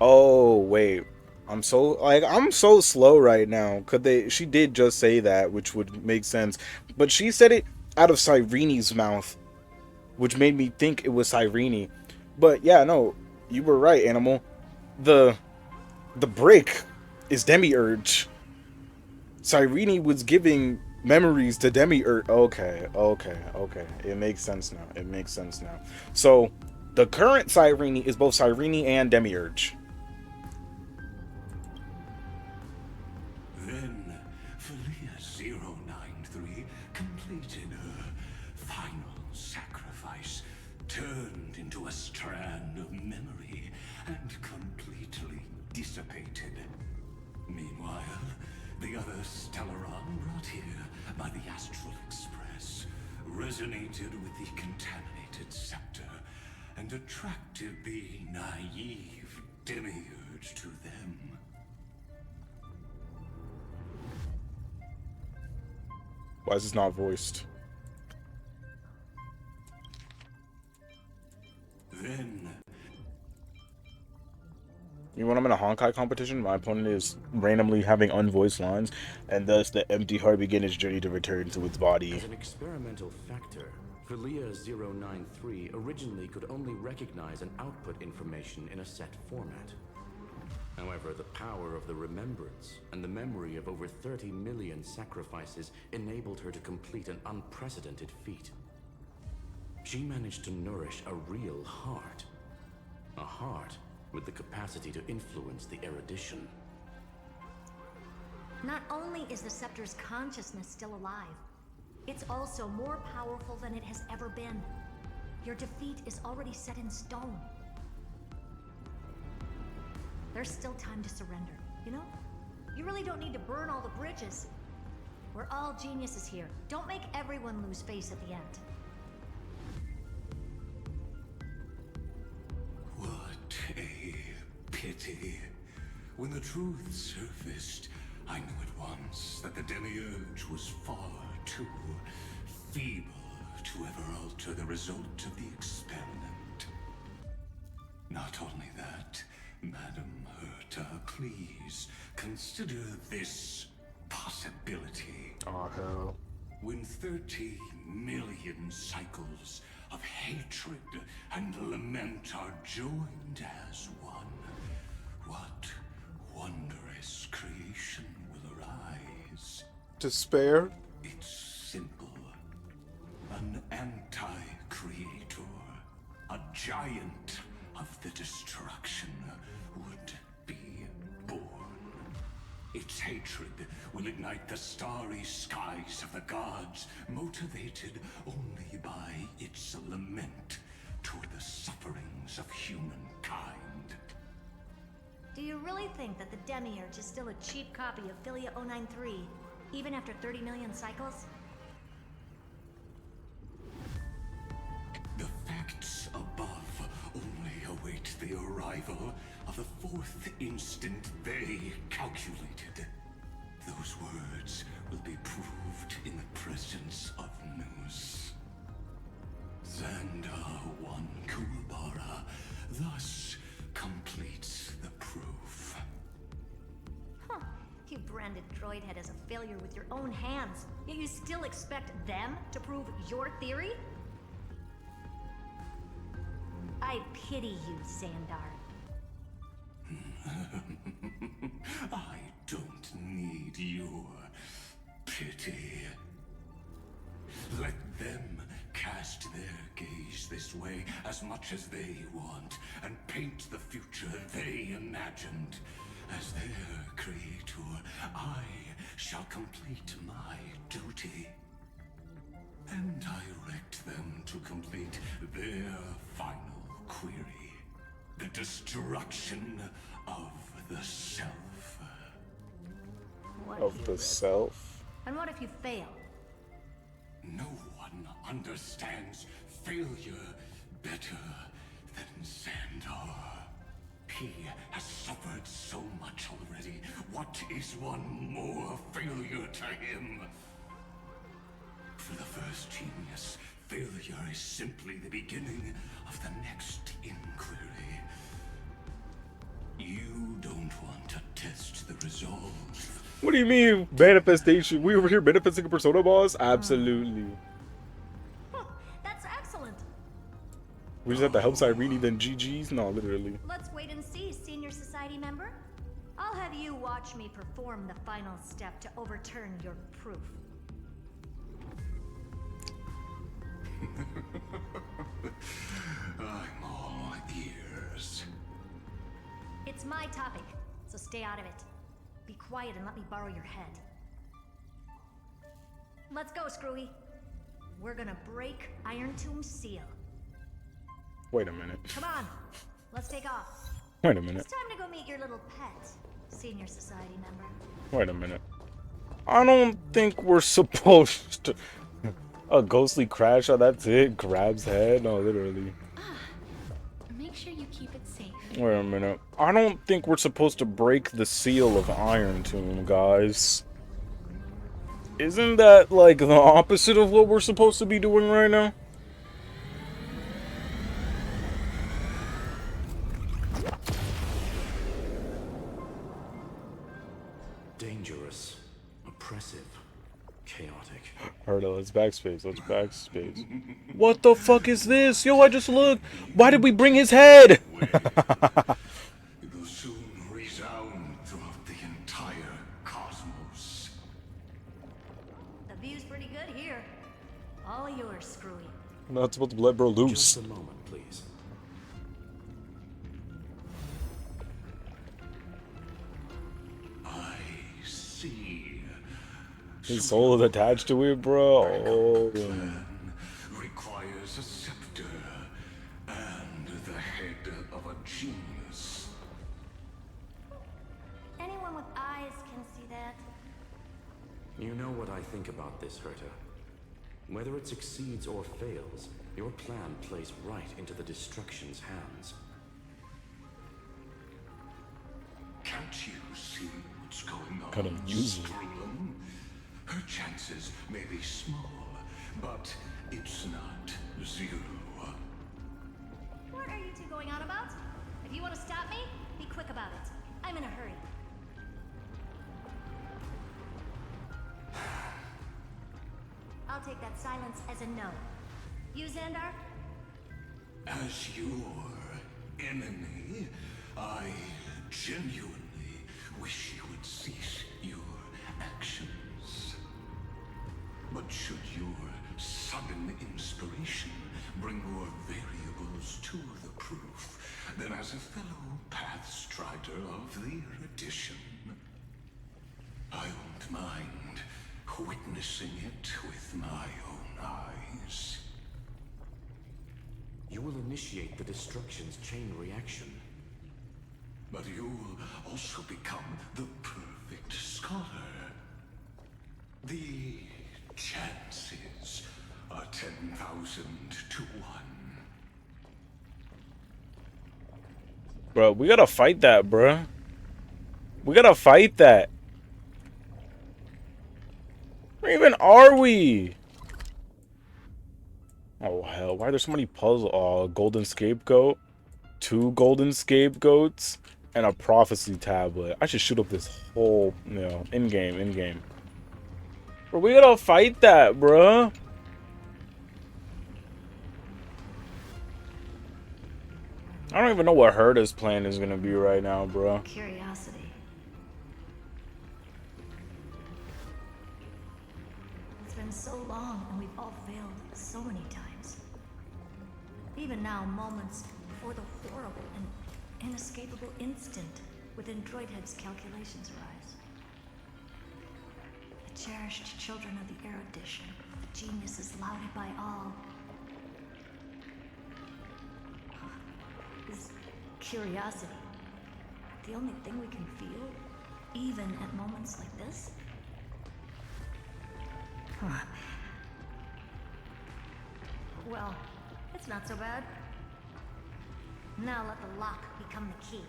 Oh, wait. I'm so slow right now. She did just say that, which would make sense. But she said it out of Cyrene's mouth, which made me think it was Cyrene. But yeah, no, you were right, Animal. The brick is Demiurge. Cyrene was giving memories to Demiurge. Okay. It makes sense now. So the current Cyrene is both Cyrene and Demiurge. Then, Philia 093 completed her final sacrifice, turned into a strand of memory, and completely dissipated. Meanwhile, the other Stellaron brought here by the Astral Express resonated with the contaminated scepter and attracted the naive Demiurge to them. Why is this not voiced? Then, you know, when I'm in a Honkai competition, my opponent is randomly having unvoiced lines, and thus the empty heart begin its journey to return to its body. As an experimental factor, Philia 093 originally could only recognize and output information in a set format. However, the power of the remembrance and the memory of over 30 million sacrifices enabled her to complete an unprecedented feat. She managed to nourish a real heart. A heart with the capacity to influence the erudition. Not only is the scepter's consciousness still alive, it's also more powerful than it has ever been. Your defeat is already set in stone. There's still time to surrender, you know? You really don't need to burn all the bridges. We're all geniuses here. Don't make everyone lose face at the end. what a pity. When the truth surfaced, I knew at once that the Demiurge was far too feeble to ever alter the result of the experiment. Not only that, Madam Herta, please consider this possibility. Oh, hell. When 30 million cycles of hatred and lament are joined as one, what wondrous creation will arise? Despair? It's simple. An anti-creator, a giant of the destruction would be born. Its hatred will will ignite the starry skies of the gods, motivated only by its lament toward the sufferings of humankind. Do you really think that the Demiurge is still a cheap copy of Philia 093, even after 30 million cycles? The facts above only await the arrival of the fourth instant they calculated. Those words will be proved in the presence of news. Xandar 1 Kuwabara thus completes the proof. Huh. You branded Droidhead as a failure with your own hands, yet you still expect them to prove your theory? I pity you, Xandar. I don't need your pity. Let them cast their gaze this way as much as they want, and paint the future they imagined. As their creator, I shall complete my duty and direct them to complete their final query. The destruction of the self. Of the self? And what if you fail? No one understands failure better than Xandar. He has suffered so much already. What is one more failure to him? For the first genius, failure is simply the beginning of the next inquiry. You don't want to test the resolve. What do you mean, manifestation? We over here manifesting a Persona boss? Absolutely. That's excellent. We just have to help Cyrene, then GG's? No, literally. Let's wait and see, Senior Society member. I'll have you watch me perform the final step to overturn your proof. I'm all ears. It's my topic, so stay out of it. Be quiet and let me borrow your head. Let's go, Screwy. We're gonna break Iron Tomb's seal. Wait a minute. Come on, let's take off. Wait a minute. It's time to go meet your little pet, Senior Society member. Wait a minute. I don't think we're supposed to... A ghostly crash, oh, that's it? Grabs head? No, literally. Make sure you keep it safe. Wait a minute. I don't think we're supposed to break the seal of Iron Tomb, guys. Isn't that, like, the opposite of what we're supposed to be doing right now? Dangerous, oppressive, chaotic. Alright, let's backspace. Let's backspace. What the fuck is this? Yo, I just looked. Why did we bring his head? It will soon resound throughout the entire cosmos. The view's pretty good here. All yours, Screwy. I'm not supposed to let bro loose. Just a moment, please. I see. His soul is attached to it, bro. Oh. Requires a scepter and the head of a genius. Anyone with eyes can see that. You know what I think about this, Herta. Whether it succeeds or fails, your plan plays right into the destruction's hands. Can't you see what's going on? Kind of using. Strulum? Her chances may be small, but it's not zero. What are you two going on about? If you want to stop me, be quick about it. I'm in a hurry. I'll take that silence as a no. You, Xandar? As your enemy, I genuinely wish you would cease your actions. But should your sudden inspiration bring more variables to the proof, then as a fellow Pathstrider of the Erudition, I will don't mind witnessing it with my own eyes. You will initiate the destruction's chain reaction. But you'll also become the perfect scholar. The chances are 10,000 to 1. Bro, we gotta fight that, bro. We gotta fight that. Where even are we? Oh, hell. Why are there so many puzzles? Oh, golden scapegoat. 2 golden scapegoats. And a prophecy tablet. I should shoot up this whole, you know, in-game. Bro, we gotta fight that, bro. I don't even know what Herta's plan is gonna be right now, bro. Curiosity. It's been so long, and we've all failed so many times. Even now, moments before the horrible and inescapable instant within Droidhead's calculations arise. The cherished children of the erudition, the geniuses lauded by all. Is curiosity the only thing we can feel, even at moments like this? Huh. Well, it's not so bad. Now let the lock become the key.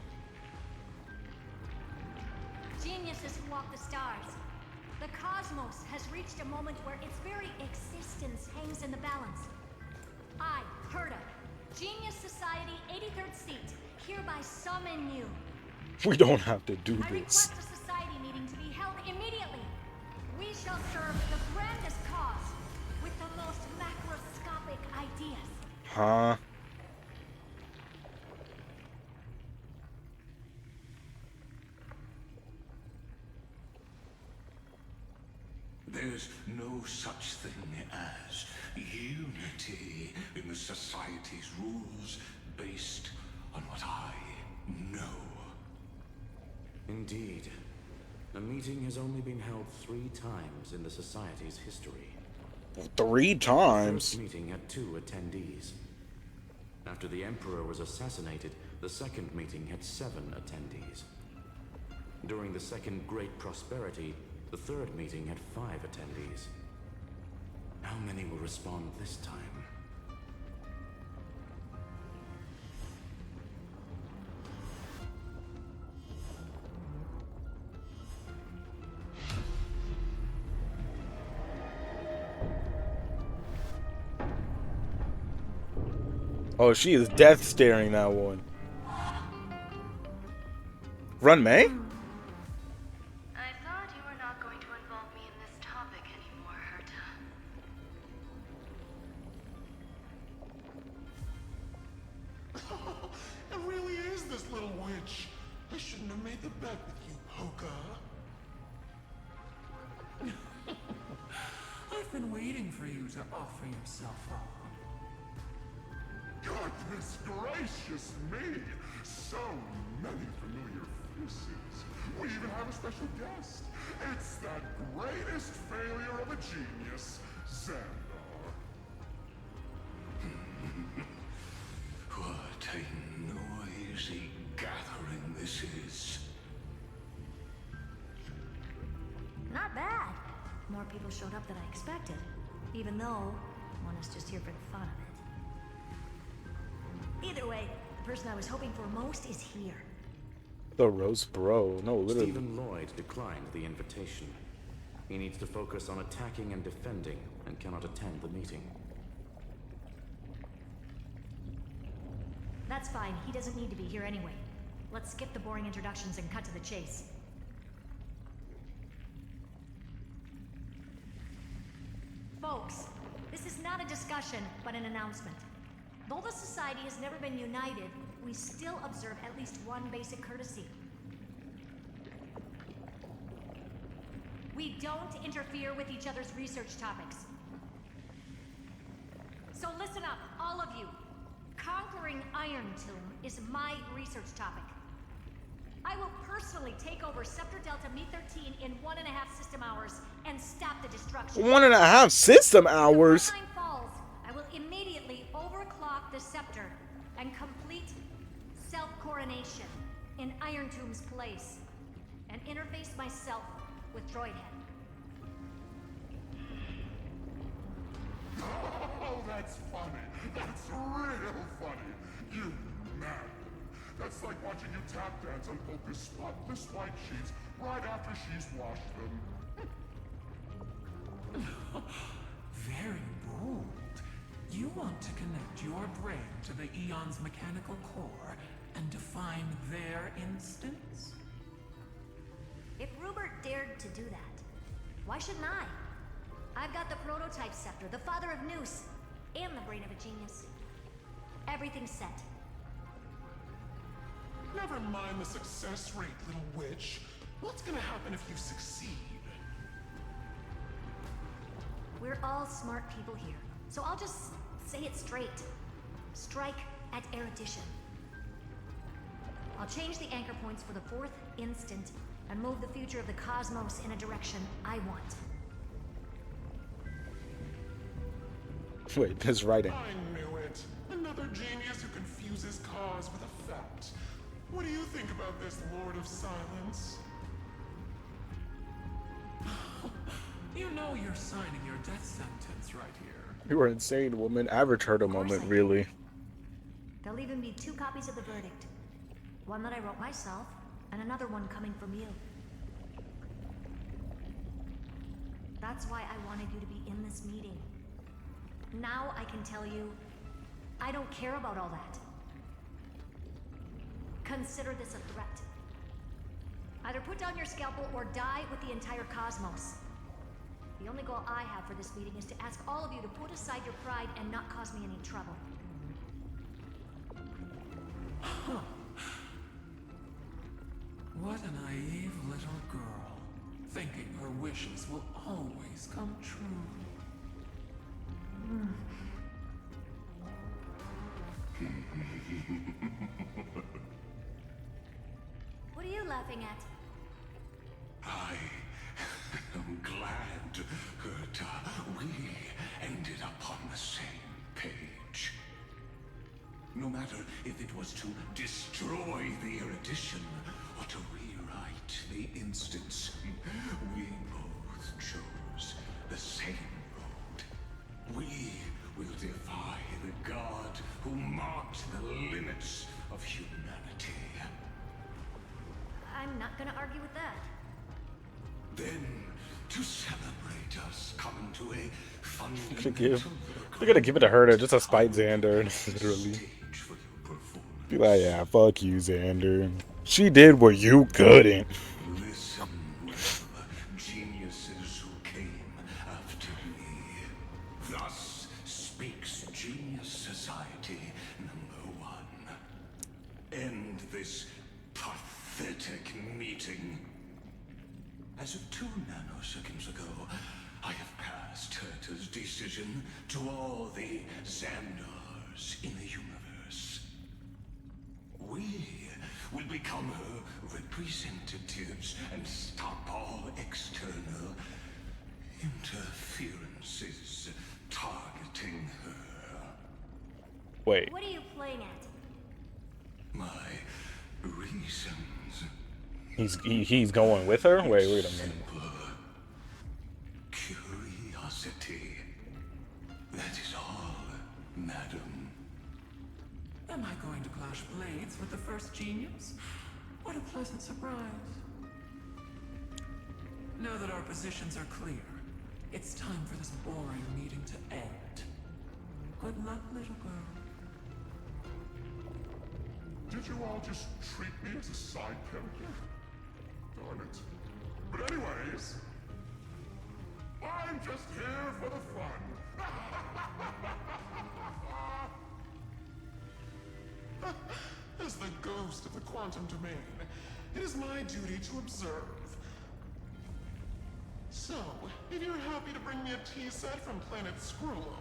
Geniuses who walk the stars. The cosmos has reached a moment where its very existence hangs in the balance. I, Herta, Genius Society 83rd seat, hereby summon you. We don't have to do I this. request a society meeting to be held immediately. We shall serve the grandest cause with the most macroscopic ideas. Huh? There's no such thing as unity in the Society's rules based on what I know. Indeed. A meeting has only been held 3 times in the Society's history. 3 times? The first meeting had 2 attendees. After the Emperor was assassinated, the second meeting had 7 attendees. During the Second Great Prosperity, the third meeting had 5 attendees. How many will respond this time? Oh, she is death staring that one. Run, May? I thought you were not going to involve me in this topic anymore, Herta. It really is this little witch. I shouldn't have made the bet with you, Hoka. I've been waiting for you to offer yourself up. Goodness gracious me! So many familiar faces. We even have a special guest. It's that greatest failure of a genius, Xandar. What a noisy gathering this is. Not bad. More people showed up than I expected, even though one is just here for the fun of it. Either way, the person I was hoping for most is here. The roast bro. No, literally. Stephen Lloyd declined the invitation. He needs to focus on attacking and defending and cannot attend the meeting. That's fine. He doesn't need to be here anyway. Let's skip the boring introductions and cut to the chase. Folks, this is not a discussion, but an announcement. Though the Society has never been united, we still observe at least one basic courtesy. We don't interfere with each other's research topics. So listen up, all of you. Conquering Iron Tomb is my research topic. I will personally take over Scepter Delta Me-13 in 1.5 system hours and stop the destruction. 1.5 system hours? Before night falls, I will immediately overclock the Scepter and complete self-coronation in Iron Tomb's place and interface myself with Droidhead. Oh, that's funny. That's real funny. You madman. That's like watching you tap dance on Polka's spotless white sheets right after she's washed them. Very bold. You want to connect your brain to the Eon's mechanical core and define their instance? If Rupert dared to do that, why shouldn't I? I've got the prototype scepter, the father of Noose, and the brain of a genius. Everything's set. Never mind the success rate, little witch. What's gonna happen if you succeed? We're all smart people here, so I'll just say it straight. Strike at erudition. I'll change the anchor points for the 4th instant and move the future of the cosmos in a direction I want. Wait, that's writing. I knew it. Another genius who confuses cause with effect. What do you think about this, Lord of Silence? You know you're signing your death sentence right here. You are insane, woman. Average heard a moment, really. There'll even be 2 copies of the verdict. One that I wrote myself, and another one coming from you. That's why I wanted you to be in this meeting. Now I can tell you, I don't care about all that. Consider this a threat. Either put down your scalpel or die with the entire cosmos. The only goal I have for this meeting is to ask all of you to put aside your pride and not cause me any trouble. Huh. What a naive little girl, thinking her wishes will always come true. What are you laughing at? I am glad that we ended up on the same page. No matter if it was to destroy the erudition or to rewrite the instance, we both chose the same road. We will defy the god who marked the limits of humanity. I'm not gonna argue with that. Then, to celebrate us coming to a They're gonna give it to her to just to spite Xander, literally. Be like, yeah, fuck you, Xander. She did what you couldn't. Listen, well, geniuses who came after me. Thus speaks Genius Society #1. End this pathetic meeting. As of 2 nanoseconds ago, I have passed Herta's decision to all the Xandars in the universe. We will become her representatives and stop all external interferences targeting her. Wait. What are you playing at? My reasons. He's going with her? Wait a minute. Curiosity. That is all, madam. Am I going to clash blades with the first genius? What a pleasant surprise. Now that our positions are clear, it's time for this boring meeting to end. Good luck, little girl. Did you all just treat me as a side character? Darn it. But anyways, I'm just here for the fun. As the ghost of the quantum domain, it is my duty to observe. So, if you're happy to bring me a tea set from planet Skrull,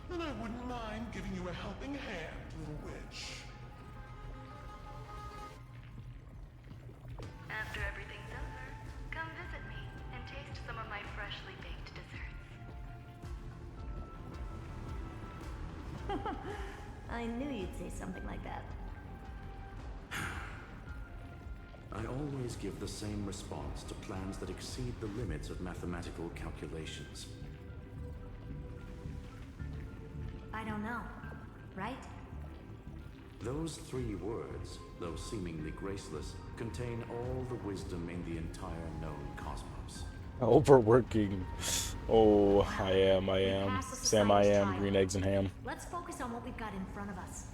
then I wouldn't mind giving you a helping hand, little witch. I knew you'd say something like that. I always give the same response to plans that exceed the limits of mathematical calculations. I don't know, right? Those 3 words, though seemingly graceless, contain all the wisdom in the entire known cosmos. Overworking. Oh, I am. Sam, I am. Green eggs and ham. Let's focus on what we've got in front of us.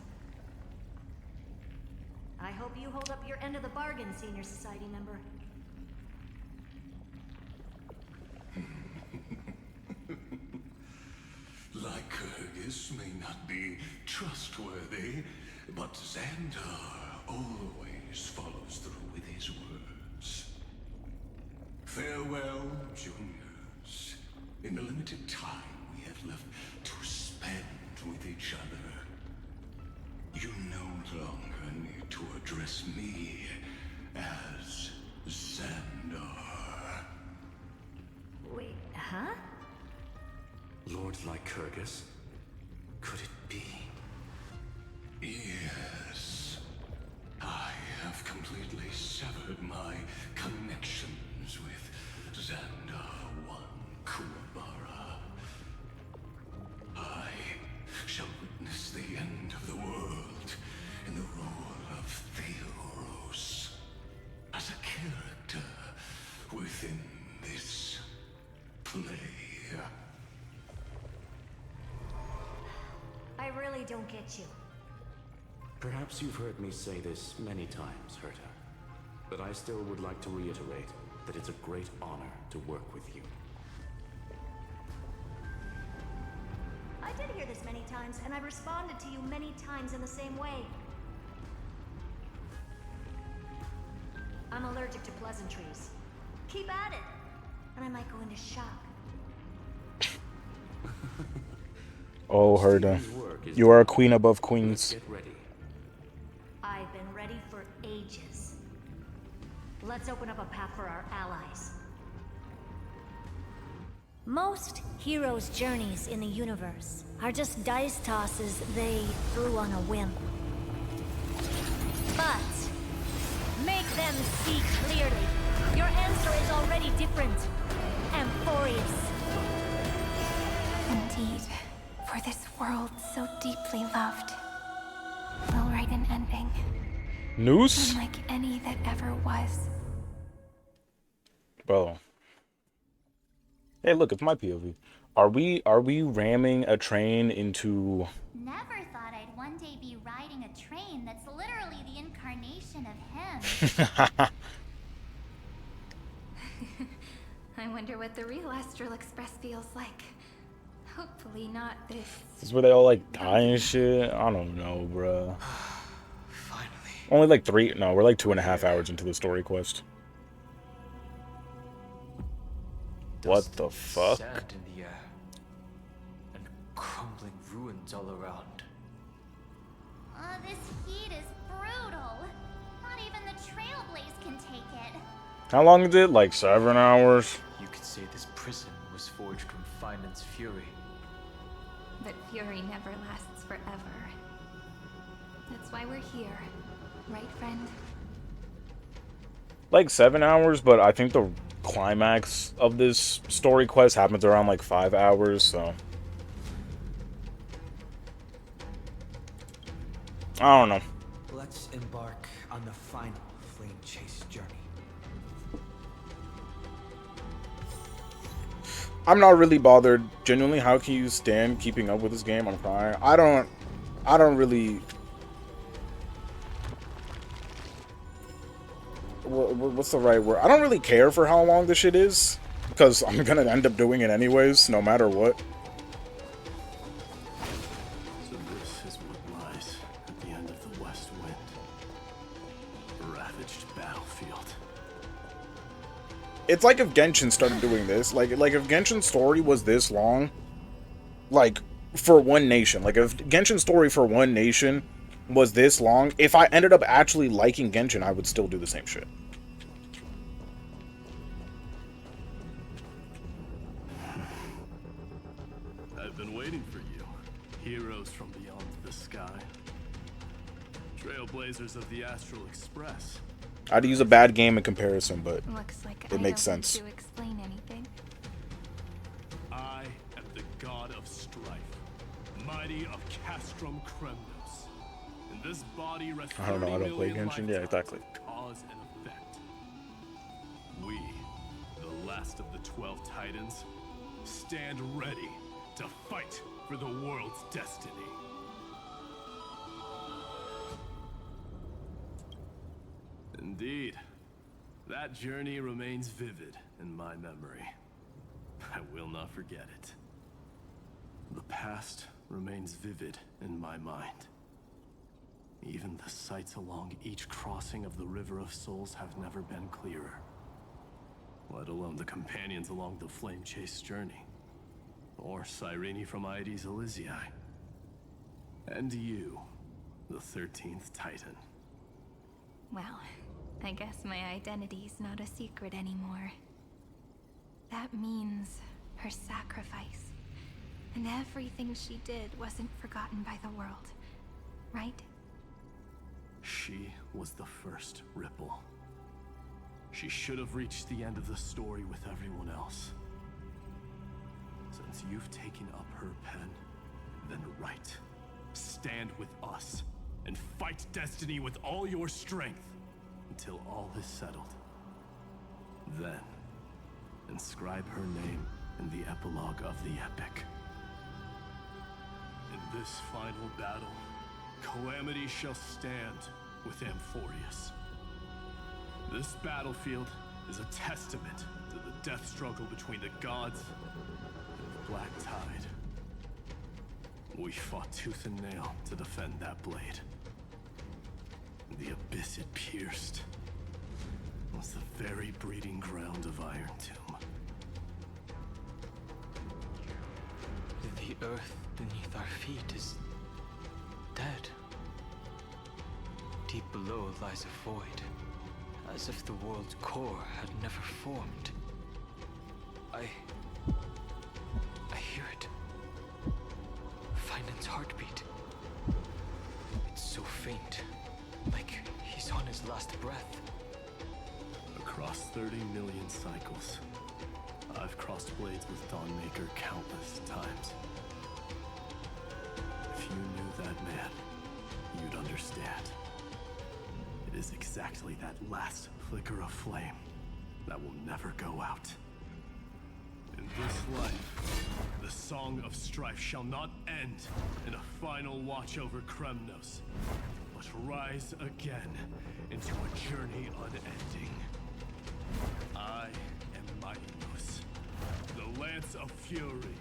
I hope you hold up your end of the bargain, Senior Society member. Lycurgus may not be trustworthy, but Xandar always follows through with his words. Farewell, juniors. In the limited time we have left to spend with each other, you no longer need to address me as Xandar. Wait, huh? Lord Lycurgus? Could it be? Yes. I have completely severed my connections with Xandar I Kuwabara. I shall witness the end of the world in the role of Theoros, as a character within this play. I really don't get you. Perhaps you've heard me say this many times, Herta, but I still would like to reiterate that it's a great honor to work with you. I did hear this many times, and I responded to you many times in the same way. I'm allergic to pleasantries. Keep at it, and I might go into shock. Oh, Herta. You are a queen above queens. Get ready. I've been ready for ages. Let's open up a path for our allies. Most heroes' journeys in the universe are just dice tosses they threw on a whim. But make them see clearly. Your answer is already different. Amphorius. Indeed, for this world so deeply loved, we'll write an ending. Noose? Unlike any that ever was. Bro. Hey, look, it's my POV. Are we ramming a train into... Never thought I'd one day be riding a train that's literally the incarnation of him. I wonder what the real Astral Express feels like. Hopefully not this. This is where they all like die and shit. I don't know, bruh. Finally. Only like 3. No, we're like 2.5 hours into the story quest. What the fuck? Sand in the air. And crumbling ruins all around. This heat is brutal. Not even the Trailblaze can take it. How long is it? Like 7 hours? You could say this prison was forged from Finance fury. But fury never lasts forever. That's why we're here. Right, friend? Like 7 hours, but I think the climax of this story quest happens around like 5 hours, so... I don't know. Let's embark on the final flame chase journey. I'm not really bothered. Genuinely, how can you stand keeping up with this game? I'm crying. I don't really... What's the right word? I don't really care for how long this shit is, because I'm gonna end up doing it anyways, no matter what. So this is what lies at the end of the West Wind. A ravaged battlefield. It's like if Genshin started doing this, like if Genshin's story was this long, like for one nation, like if Genshin's story for one nation was this long, if I ended up actually liking Genshin, I would still do the same shit. I've been waiting for you. Heroes from beyond the sky. Trailblazers of the Astral Express. I'd use a bad game in comparison, but Looks like it makes don't need sense. to explain anything. I am the god of strife, mighty of Castrum Kremnos. In this body rests I don't know, I don't play 30 Genshin. million Yeah, exactly. lifetimes of cause and effect. We, the last of the 12 Titans, stand ready to fight for the world's destiny. Indeed, that journey remains vivid in my memory. I will not forget it. The past remains vivid in my mind. Even the sights along each crossing of the River of Souls have never been clearer. Let alone the companions along the Flame Chase journey. Or Cyrene from Aedes Elysiae. And you, the 13th Titan. Well, I guess my identity's not a secret anymore. That means her sacrifice. And everything she did wasn't forgotten by the world, right? She was the first Ripple. She should have reached the end of the story with everyone else. Since you've taken up her pen, then write. Stand with us, and fight destiny with all your strength, until all is settled. Then, inscribe her name in the epilogue of the epic. In this final battle, Calamity shall stand with Amphorius. This battlefield is a testament to the death struggle between the gods and the Black Tide. We fought tooth and nail to defend that blade. The abyss it pierced was the very breeding ground of Iron Tomb. The earth beneath our feet is dead. Deep below lies a void, as if the world's core had never formed. I hear it. Finan's heartbeat. It's so faint, like he's on his last breath. Across 30 million cycles, I've crossed blades with Dawnmaker countless times. If you knew that man, you'd understand. It is exactly that last flicker of flame that will never go out. In this life, the song of strife shall not end in a final watch over Kremnos, but rise again into a journey unending. I am Mightymoose, the Lance of Fury.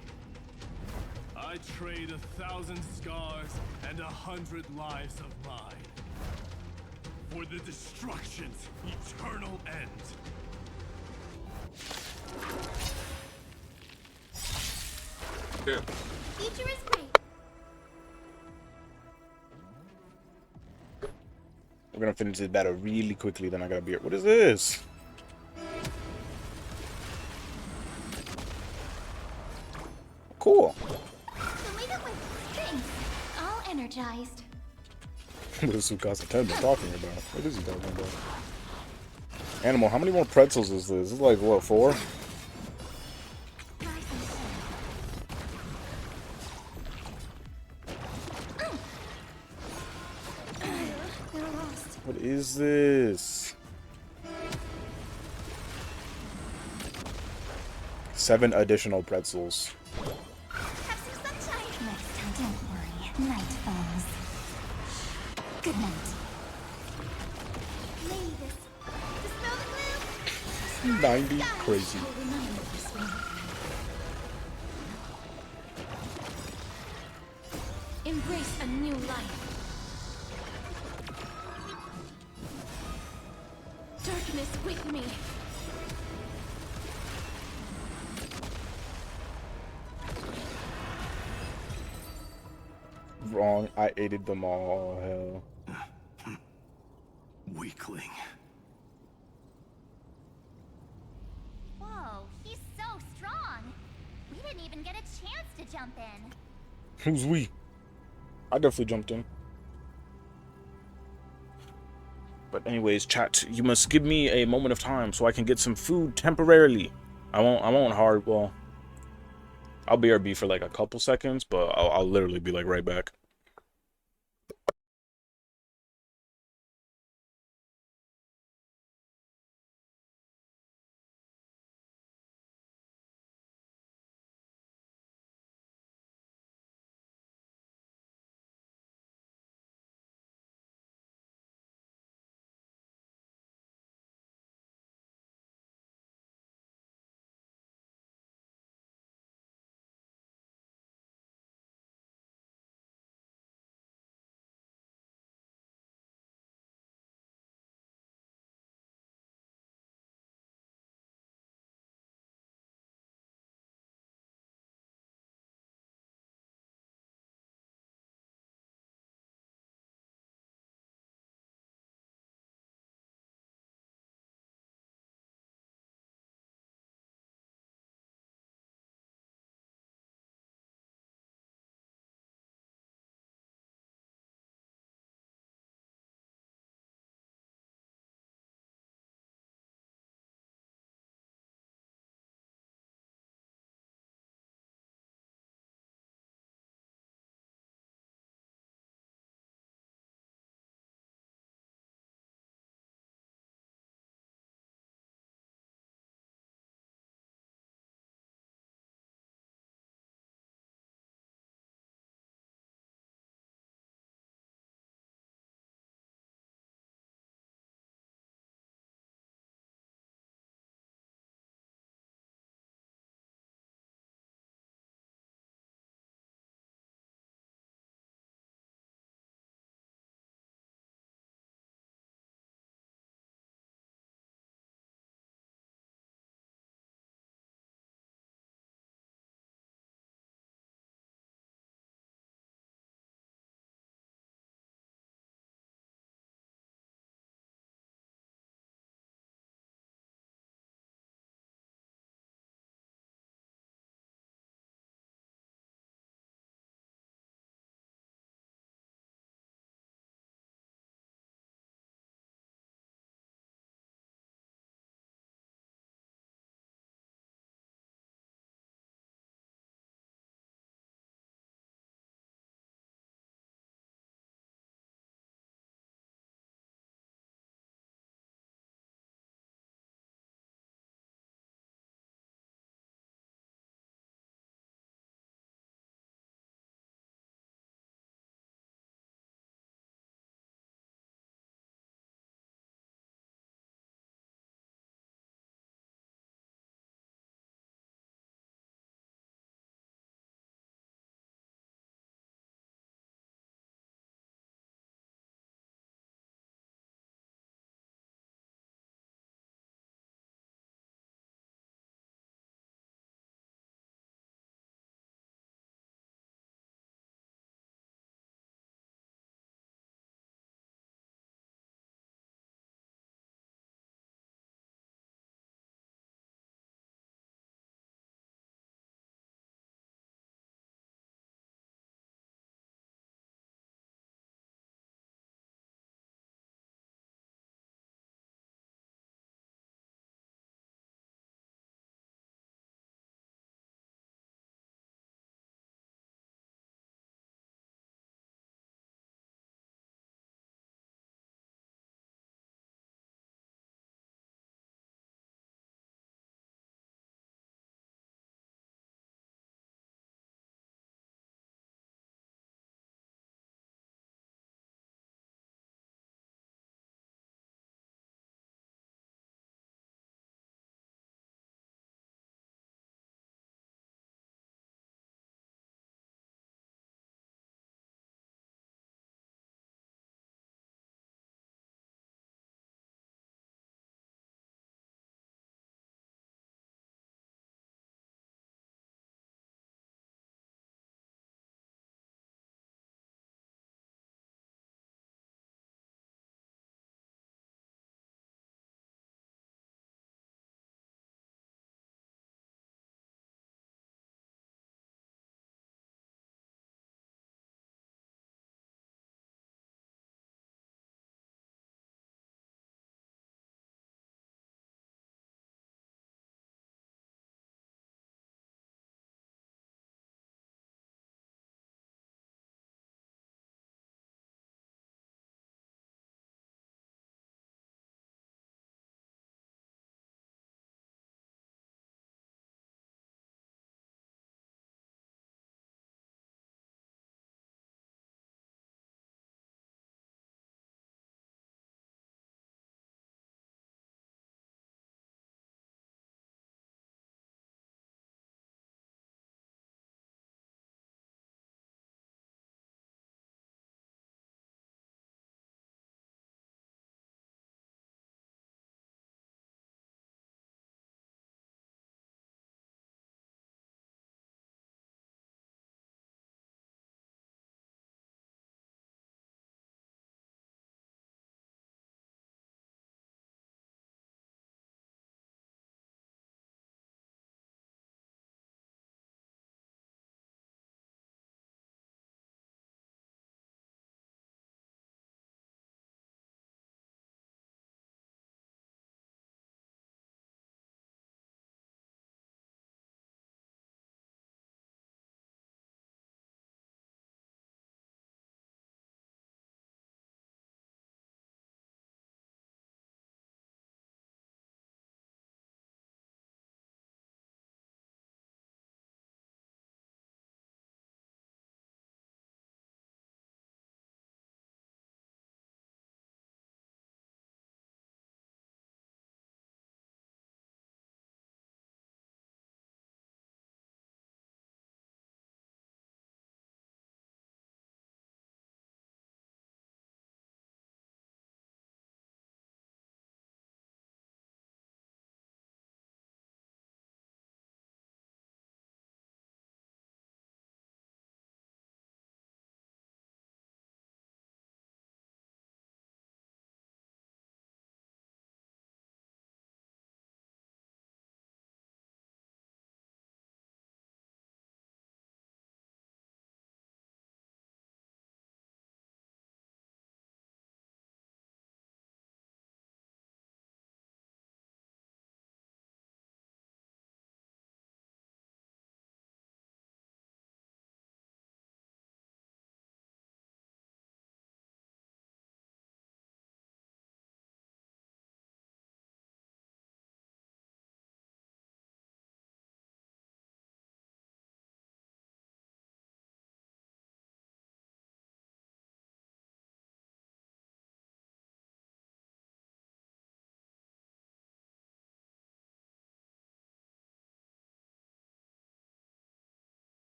I trade 1,000 scars and 100 lives of mine for the destruction's eternal end. Yeah. Future is great. We're gonna finish this battle really quickly, then I gotta be here. What is this? Cool. The lead up with things. All energized. What is Sukasa Tenda talking about? What is he talking about? Animal, how many more pretzels is this? This is like, what, 4? What is this? 7 additional pretzels. Have some sunshine. Next time, don't worry. Night falls. Good night. Mavis. The smell the glue. 90 crazy. I'll remember this one. Embrace a new life. Darkness with me. Wrong. I aided them all. Hell. Weakling. Whoa, he's so strong. We didn't even get a chance to jump in. Who's we? I definitely jumped in. But anyways, chat, you must give me a moment of time so I can get some food temporarily. I won't hard, well, I'll BRB for like a couple seconds, but I'll literally be like right back.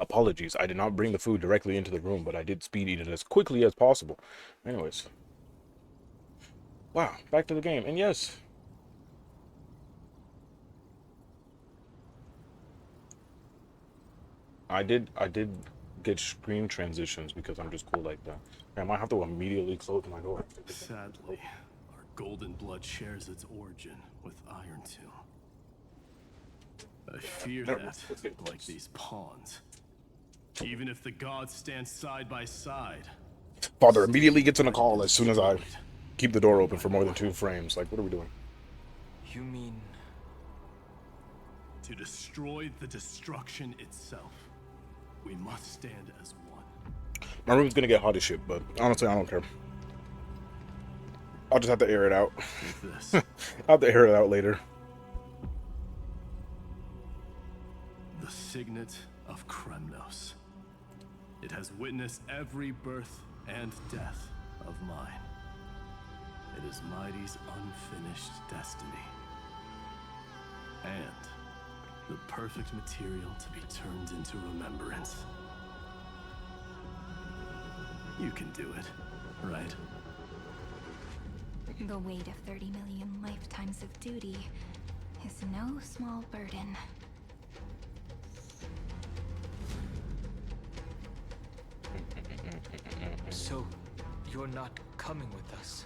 Apologies, I did not bring the food directly into the room, but I did speed eat it as quickly as possible. Anyways. Wow, back to the game. And yes. I did get screen transitions because I'm just cool like that. I might have to immediately close my door. Sadly, our golden blood shares its origin with Iron Tomb. I fear that, like these pawns, even if the gods stand side by side, Father immediately gets on a call as soon as I keep the door open for more than 2 frames. Like, what are we doing? You mean... to destroy the destruction itself, we must stand as one. My room's gonna get hot as shit, but honestly, I don't care. I'll just have to air it out. I'll have to air it out later. The signet of Kremnos. It has witnessed every birth and death of mine. It is Mighty's unfinished destiny. And the perfect material to be turned into remembrance. You can do it, right? The weight of 30 million lifetimes of duty is no small burden. So, you're not coming with us?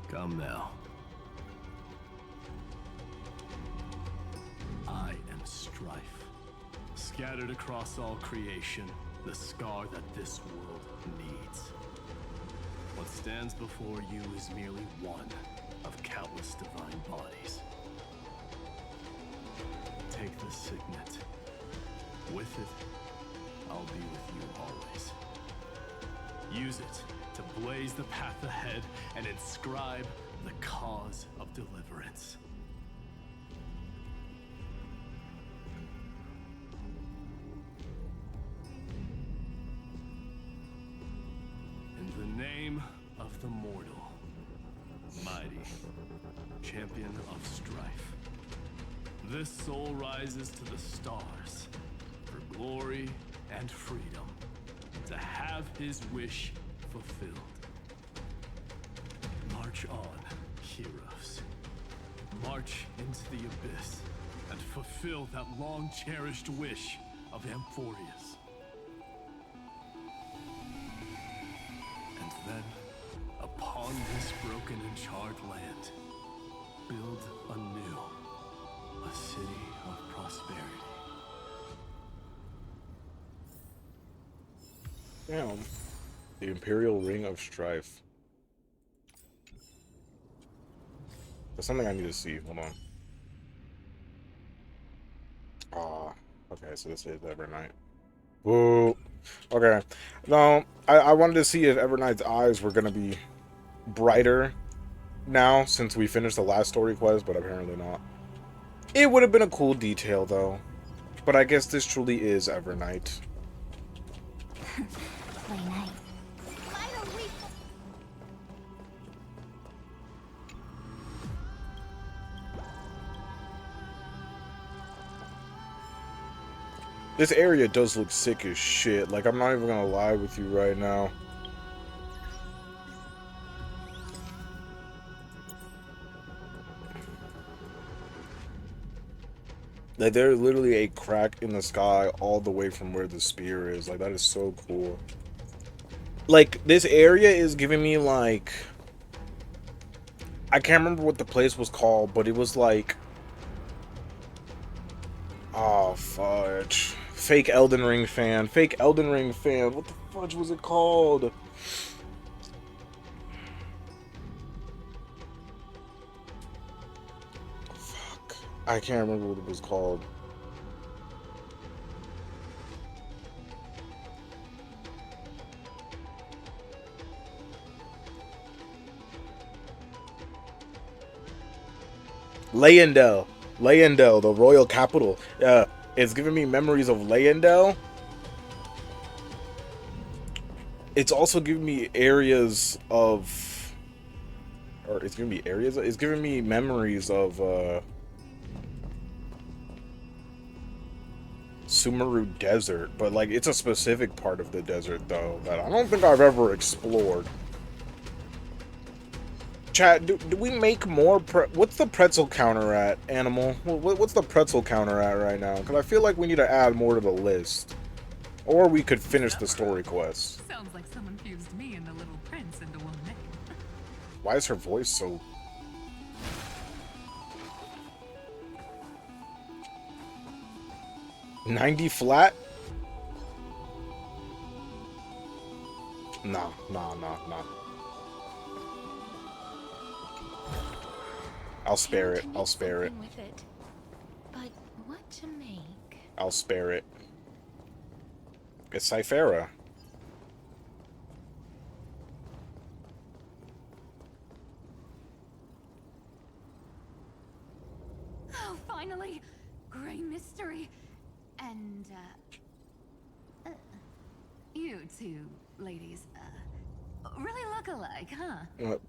Come now. I am strife. Scattered across all creation, the scar that this world needs. What stands before you is merely one of countless divine bodies. Take the signet. With it, I'll be with you always. Use it to blaze the path ahead and inscribe the cause of deliverance. In the name of the mortal, mighty, champion of strife, this soul rises to the stars for glory and freedom, to have his wish fulfilled. March on, heroes. March into the abyss and fulfill that long-cherished wish of Amphorius. And then, upon this broken and charred land, build anew a city of prosperity. Damn. The Imperial Ring of Strife. There's something I need to see. Hold on. Okay, so this is Evernight. Whoa. Okay. No, I wanted to see if Evernight's eyes were gonna be brighter now since we finished the last story quest, but apparently not. It would have been a cool detail though. But I guess this truly is Evernight. Play night. This area does look sick as shit. Like, I'm not even gonna lie with you right now. Like, there's literally a crack in the sky all the way from where the spear is. Like, that is so cool. Like, this area is giving me, like... I can't remember what the place was called, but it was like... Oh, fudge. Fake Elden Ring fan. Fake Elden Ring fan. What the fudge was it called? Fuck. I can't remember what it was called. Leyendell. Leyendell, the royal capital. It's giving me memories of Leyendell. It's also giving me areas of... or it's giving me areas. It's giving me memories of Sumeru Desert, but like it's a specific part of the desert though that I don't think I've ever explored. Chat, do we make more? What's the pretzel counter at, Animal? What's the pretzel counter at right now? Because I feel like we need to add more to the list, or we could finish the story quest. Sounds like someone fused me and the Little Prince into one name. Why is her voice so? 90 flat? Nah. I'll spare it. I'll spare it. With it. But what to make? I'll spare it. It's Cyphera. Oh, finally! Gray mystery. And, you two ladies, really look alike, huh? What?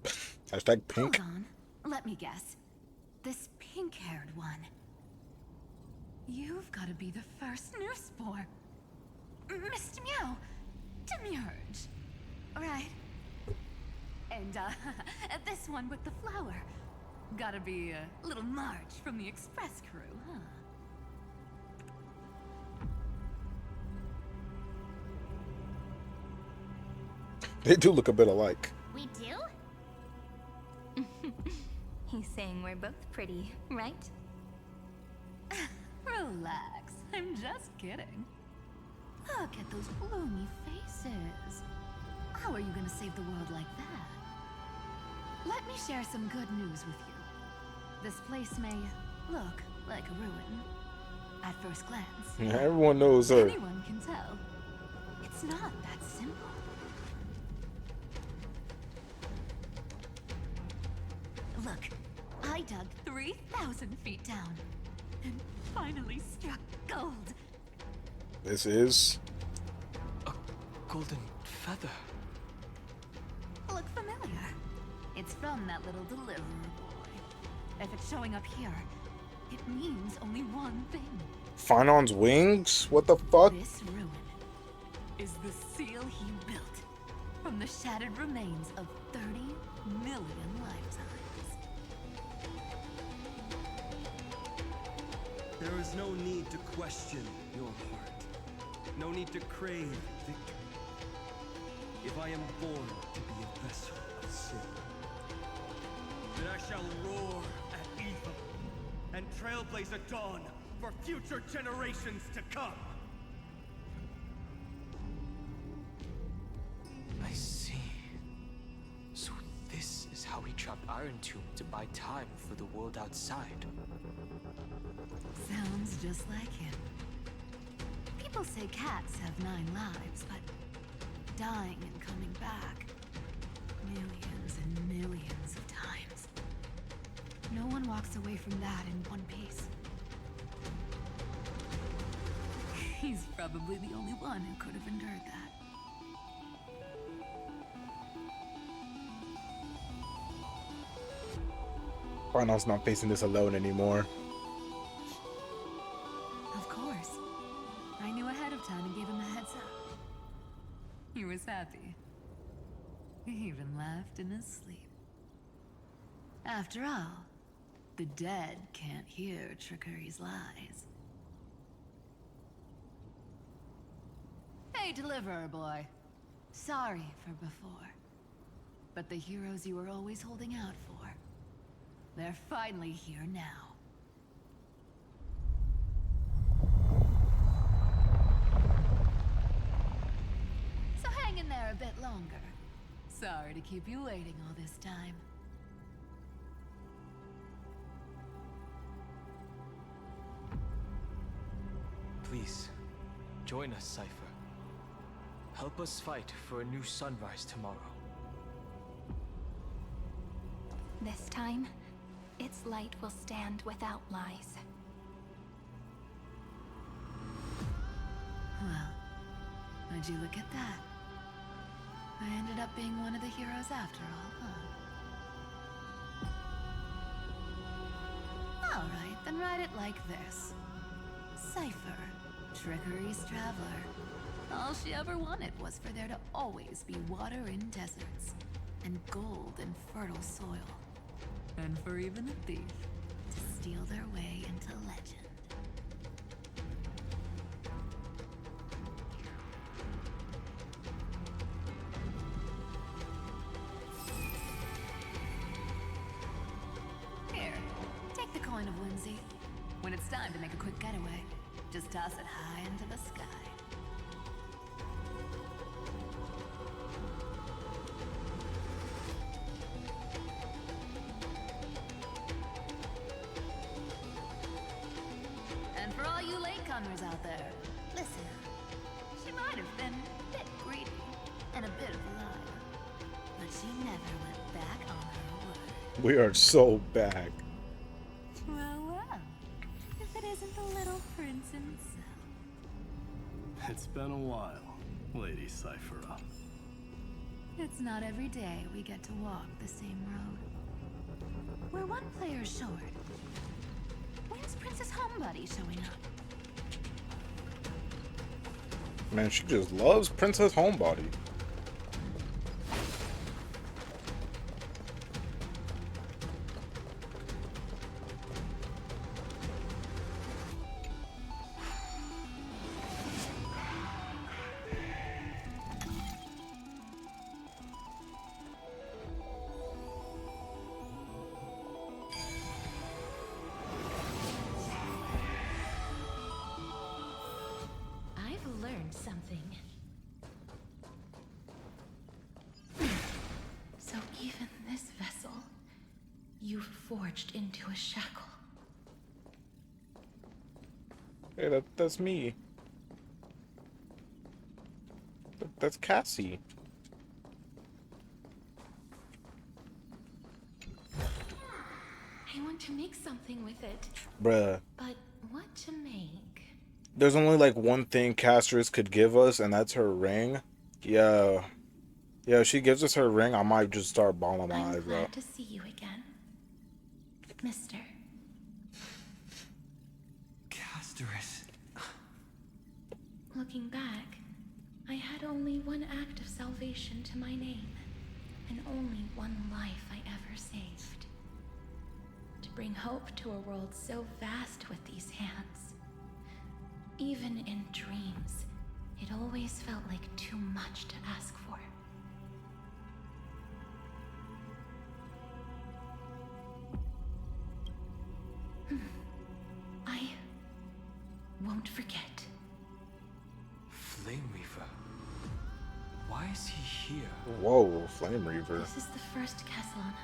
Hashtag pink? Hold on. Let me guess. This pink-haired one. You've got to be the first newspore. Mr. Meow. Demurge. Right. And, this one with the flower. Gotta be little Marge from the Express crew, huh? They do look a bit alike. We do? He's saying we're both pretty, right? Relax. I'm just kidding. Look at those gloomy faces. How are you gonna save the world like that? Let me share some good news with you. This place may look like a ruin at first glance. Yeah, everyone knows her. Anyone can tell. It's not that simple. Look, I dug 3,000 feet down and finally struck gold. This is a golden feather. Look familiar. It's from that little deliverer boy. If it's showing up here, it means only one thing. Finon's wings? What the fuck? This ruin is the seal he built from the shattered remains of 30 million lifetimes. There is no need to question your heart. No need to crave victory. If I am born to be a vessel of sin, then I shall roar at evil and trailblaze a dawn for future generations to come. I see. So this is how he trapped Iron Tomb to buy time for the world outside. Sounds just like him. People say cats have 9 lives, but dying and coming back millions and millions of times. No one walks away from that in one piece. He's probably the only one who could have endured that. Finon's not facing this alone anymore. Of course. I knew ahead of time and gave him a heads up. He was happy. He even laughed in his sleep. After all, the dead can't hear Trickery's lies. Hey, Deliverer Boy. Sorry for before. But the heroes you were always holding out for, they're finally here now. So hang in there a bit longer. Sorry to keep you waiting all this time. Please, join us, Cypher. Help us fight for a new sunrise tomorrow. This time, its light will stand without lies. Well, would you look at that? I ended up being one of the heroes after all, huh? Then write it like this. Cypher, Trickery's Traveler. All she ever wanted was for there to always be water in deserts, and gold in fertile soil. And for even a thief to steal their way into legend. Here, take the coin of whimsy. When it's time to make a quick getaway, just toss it high into the sky. And for all you latecomers out there, listen. She might have been a bit greedy and a bit of a liar, but she never went back on her word. We are so back. Well, well. If it isn't the little prince himself. It's been a while, Lady Cyphera. It's not every day we get to walk the same road. We're one player short. When's Princess Homebody showing up? Man, she just loves Princess Homebody. I've learned something. So even this vessel, you've forged into a shackle. Hey, that's me. That's Cassie. I want to make something with it. Bruh. But what to make? There's only like one thing Castress could give us, and that's her ring. Yeah. Yeah, if she gives us her ring, I might just start bawling my I'm eyes out. glad to see you again, Mister. Castress. Looking back, I had only one act of salvation to my name, and only one life I ever saved. To bring hope to a world so vast with these hands. Even in dreams, it always felt like too much to ask for. I won't forget. Flame Reaver. Why is he here? Whoa, Flame Reaver. This is the first Castellana,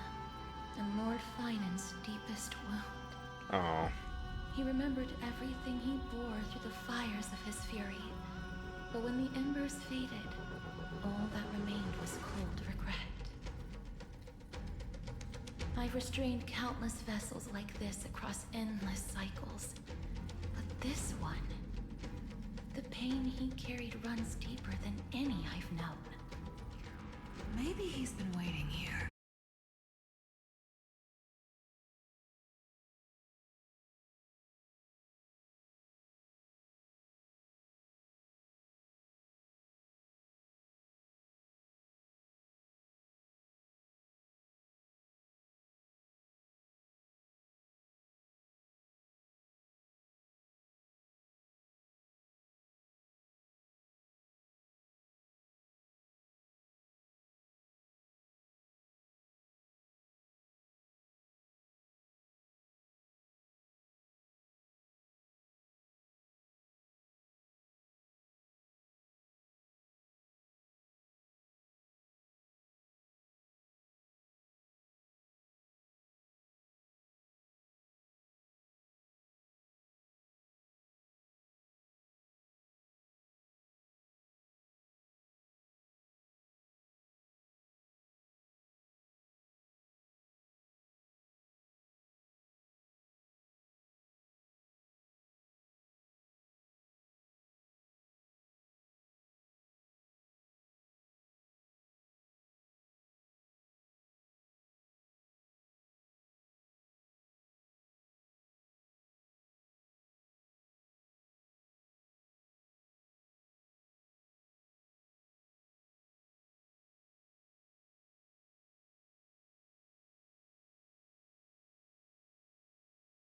and Lord Finan's deepest wound. Oh. He remembered everything he bore through the fires of his fury. But when the embers faded, all that remained was cold regret. I've restrained countless vessels like this across endless cycles. But this one, the pain he carried runs deeper than any I've known. Maybe he's been waiting here.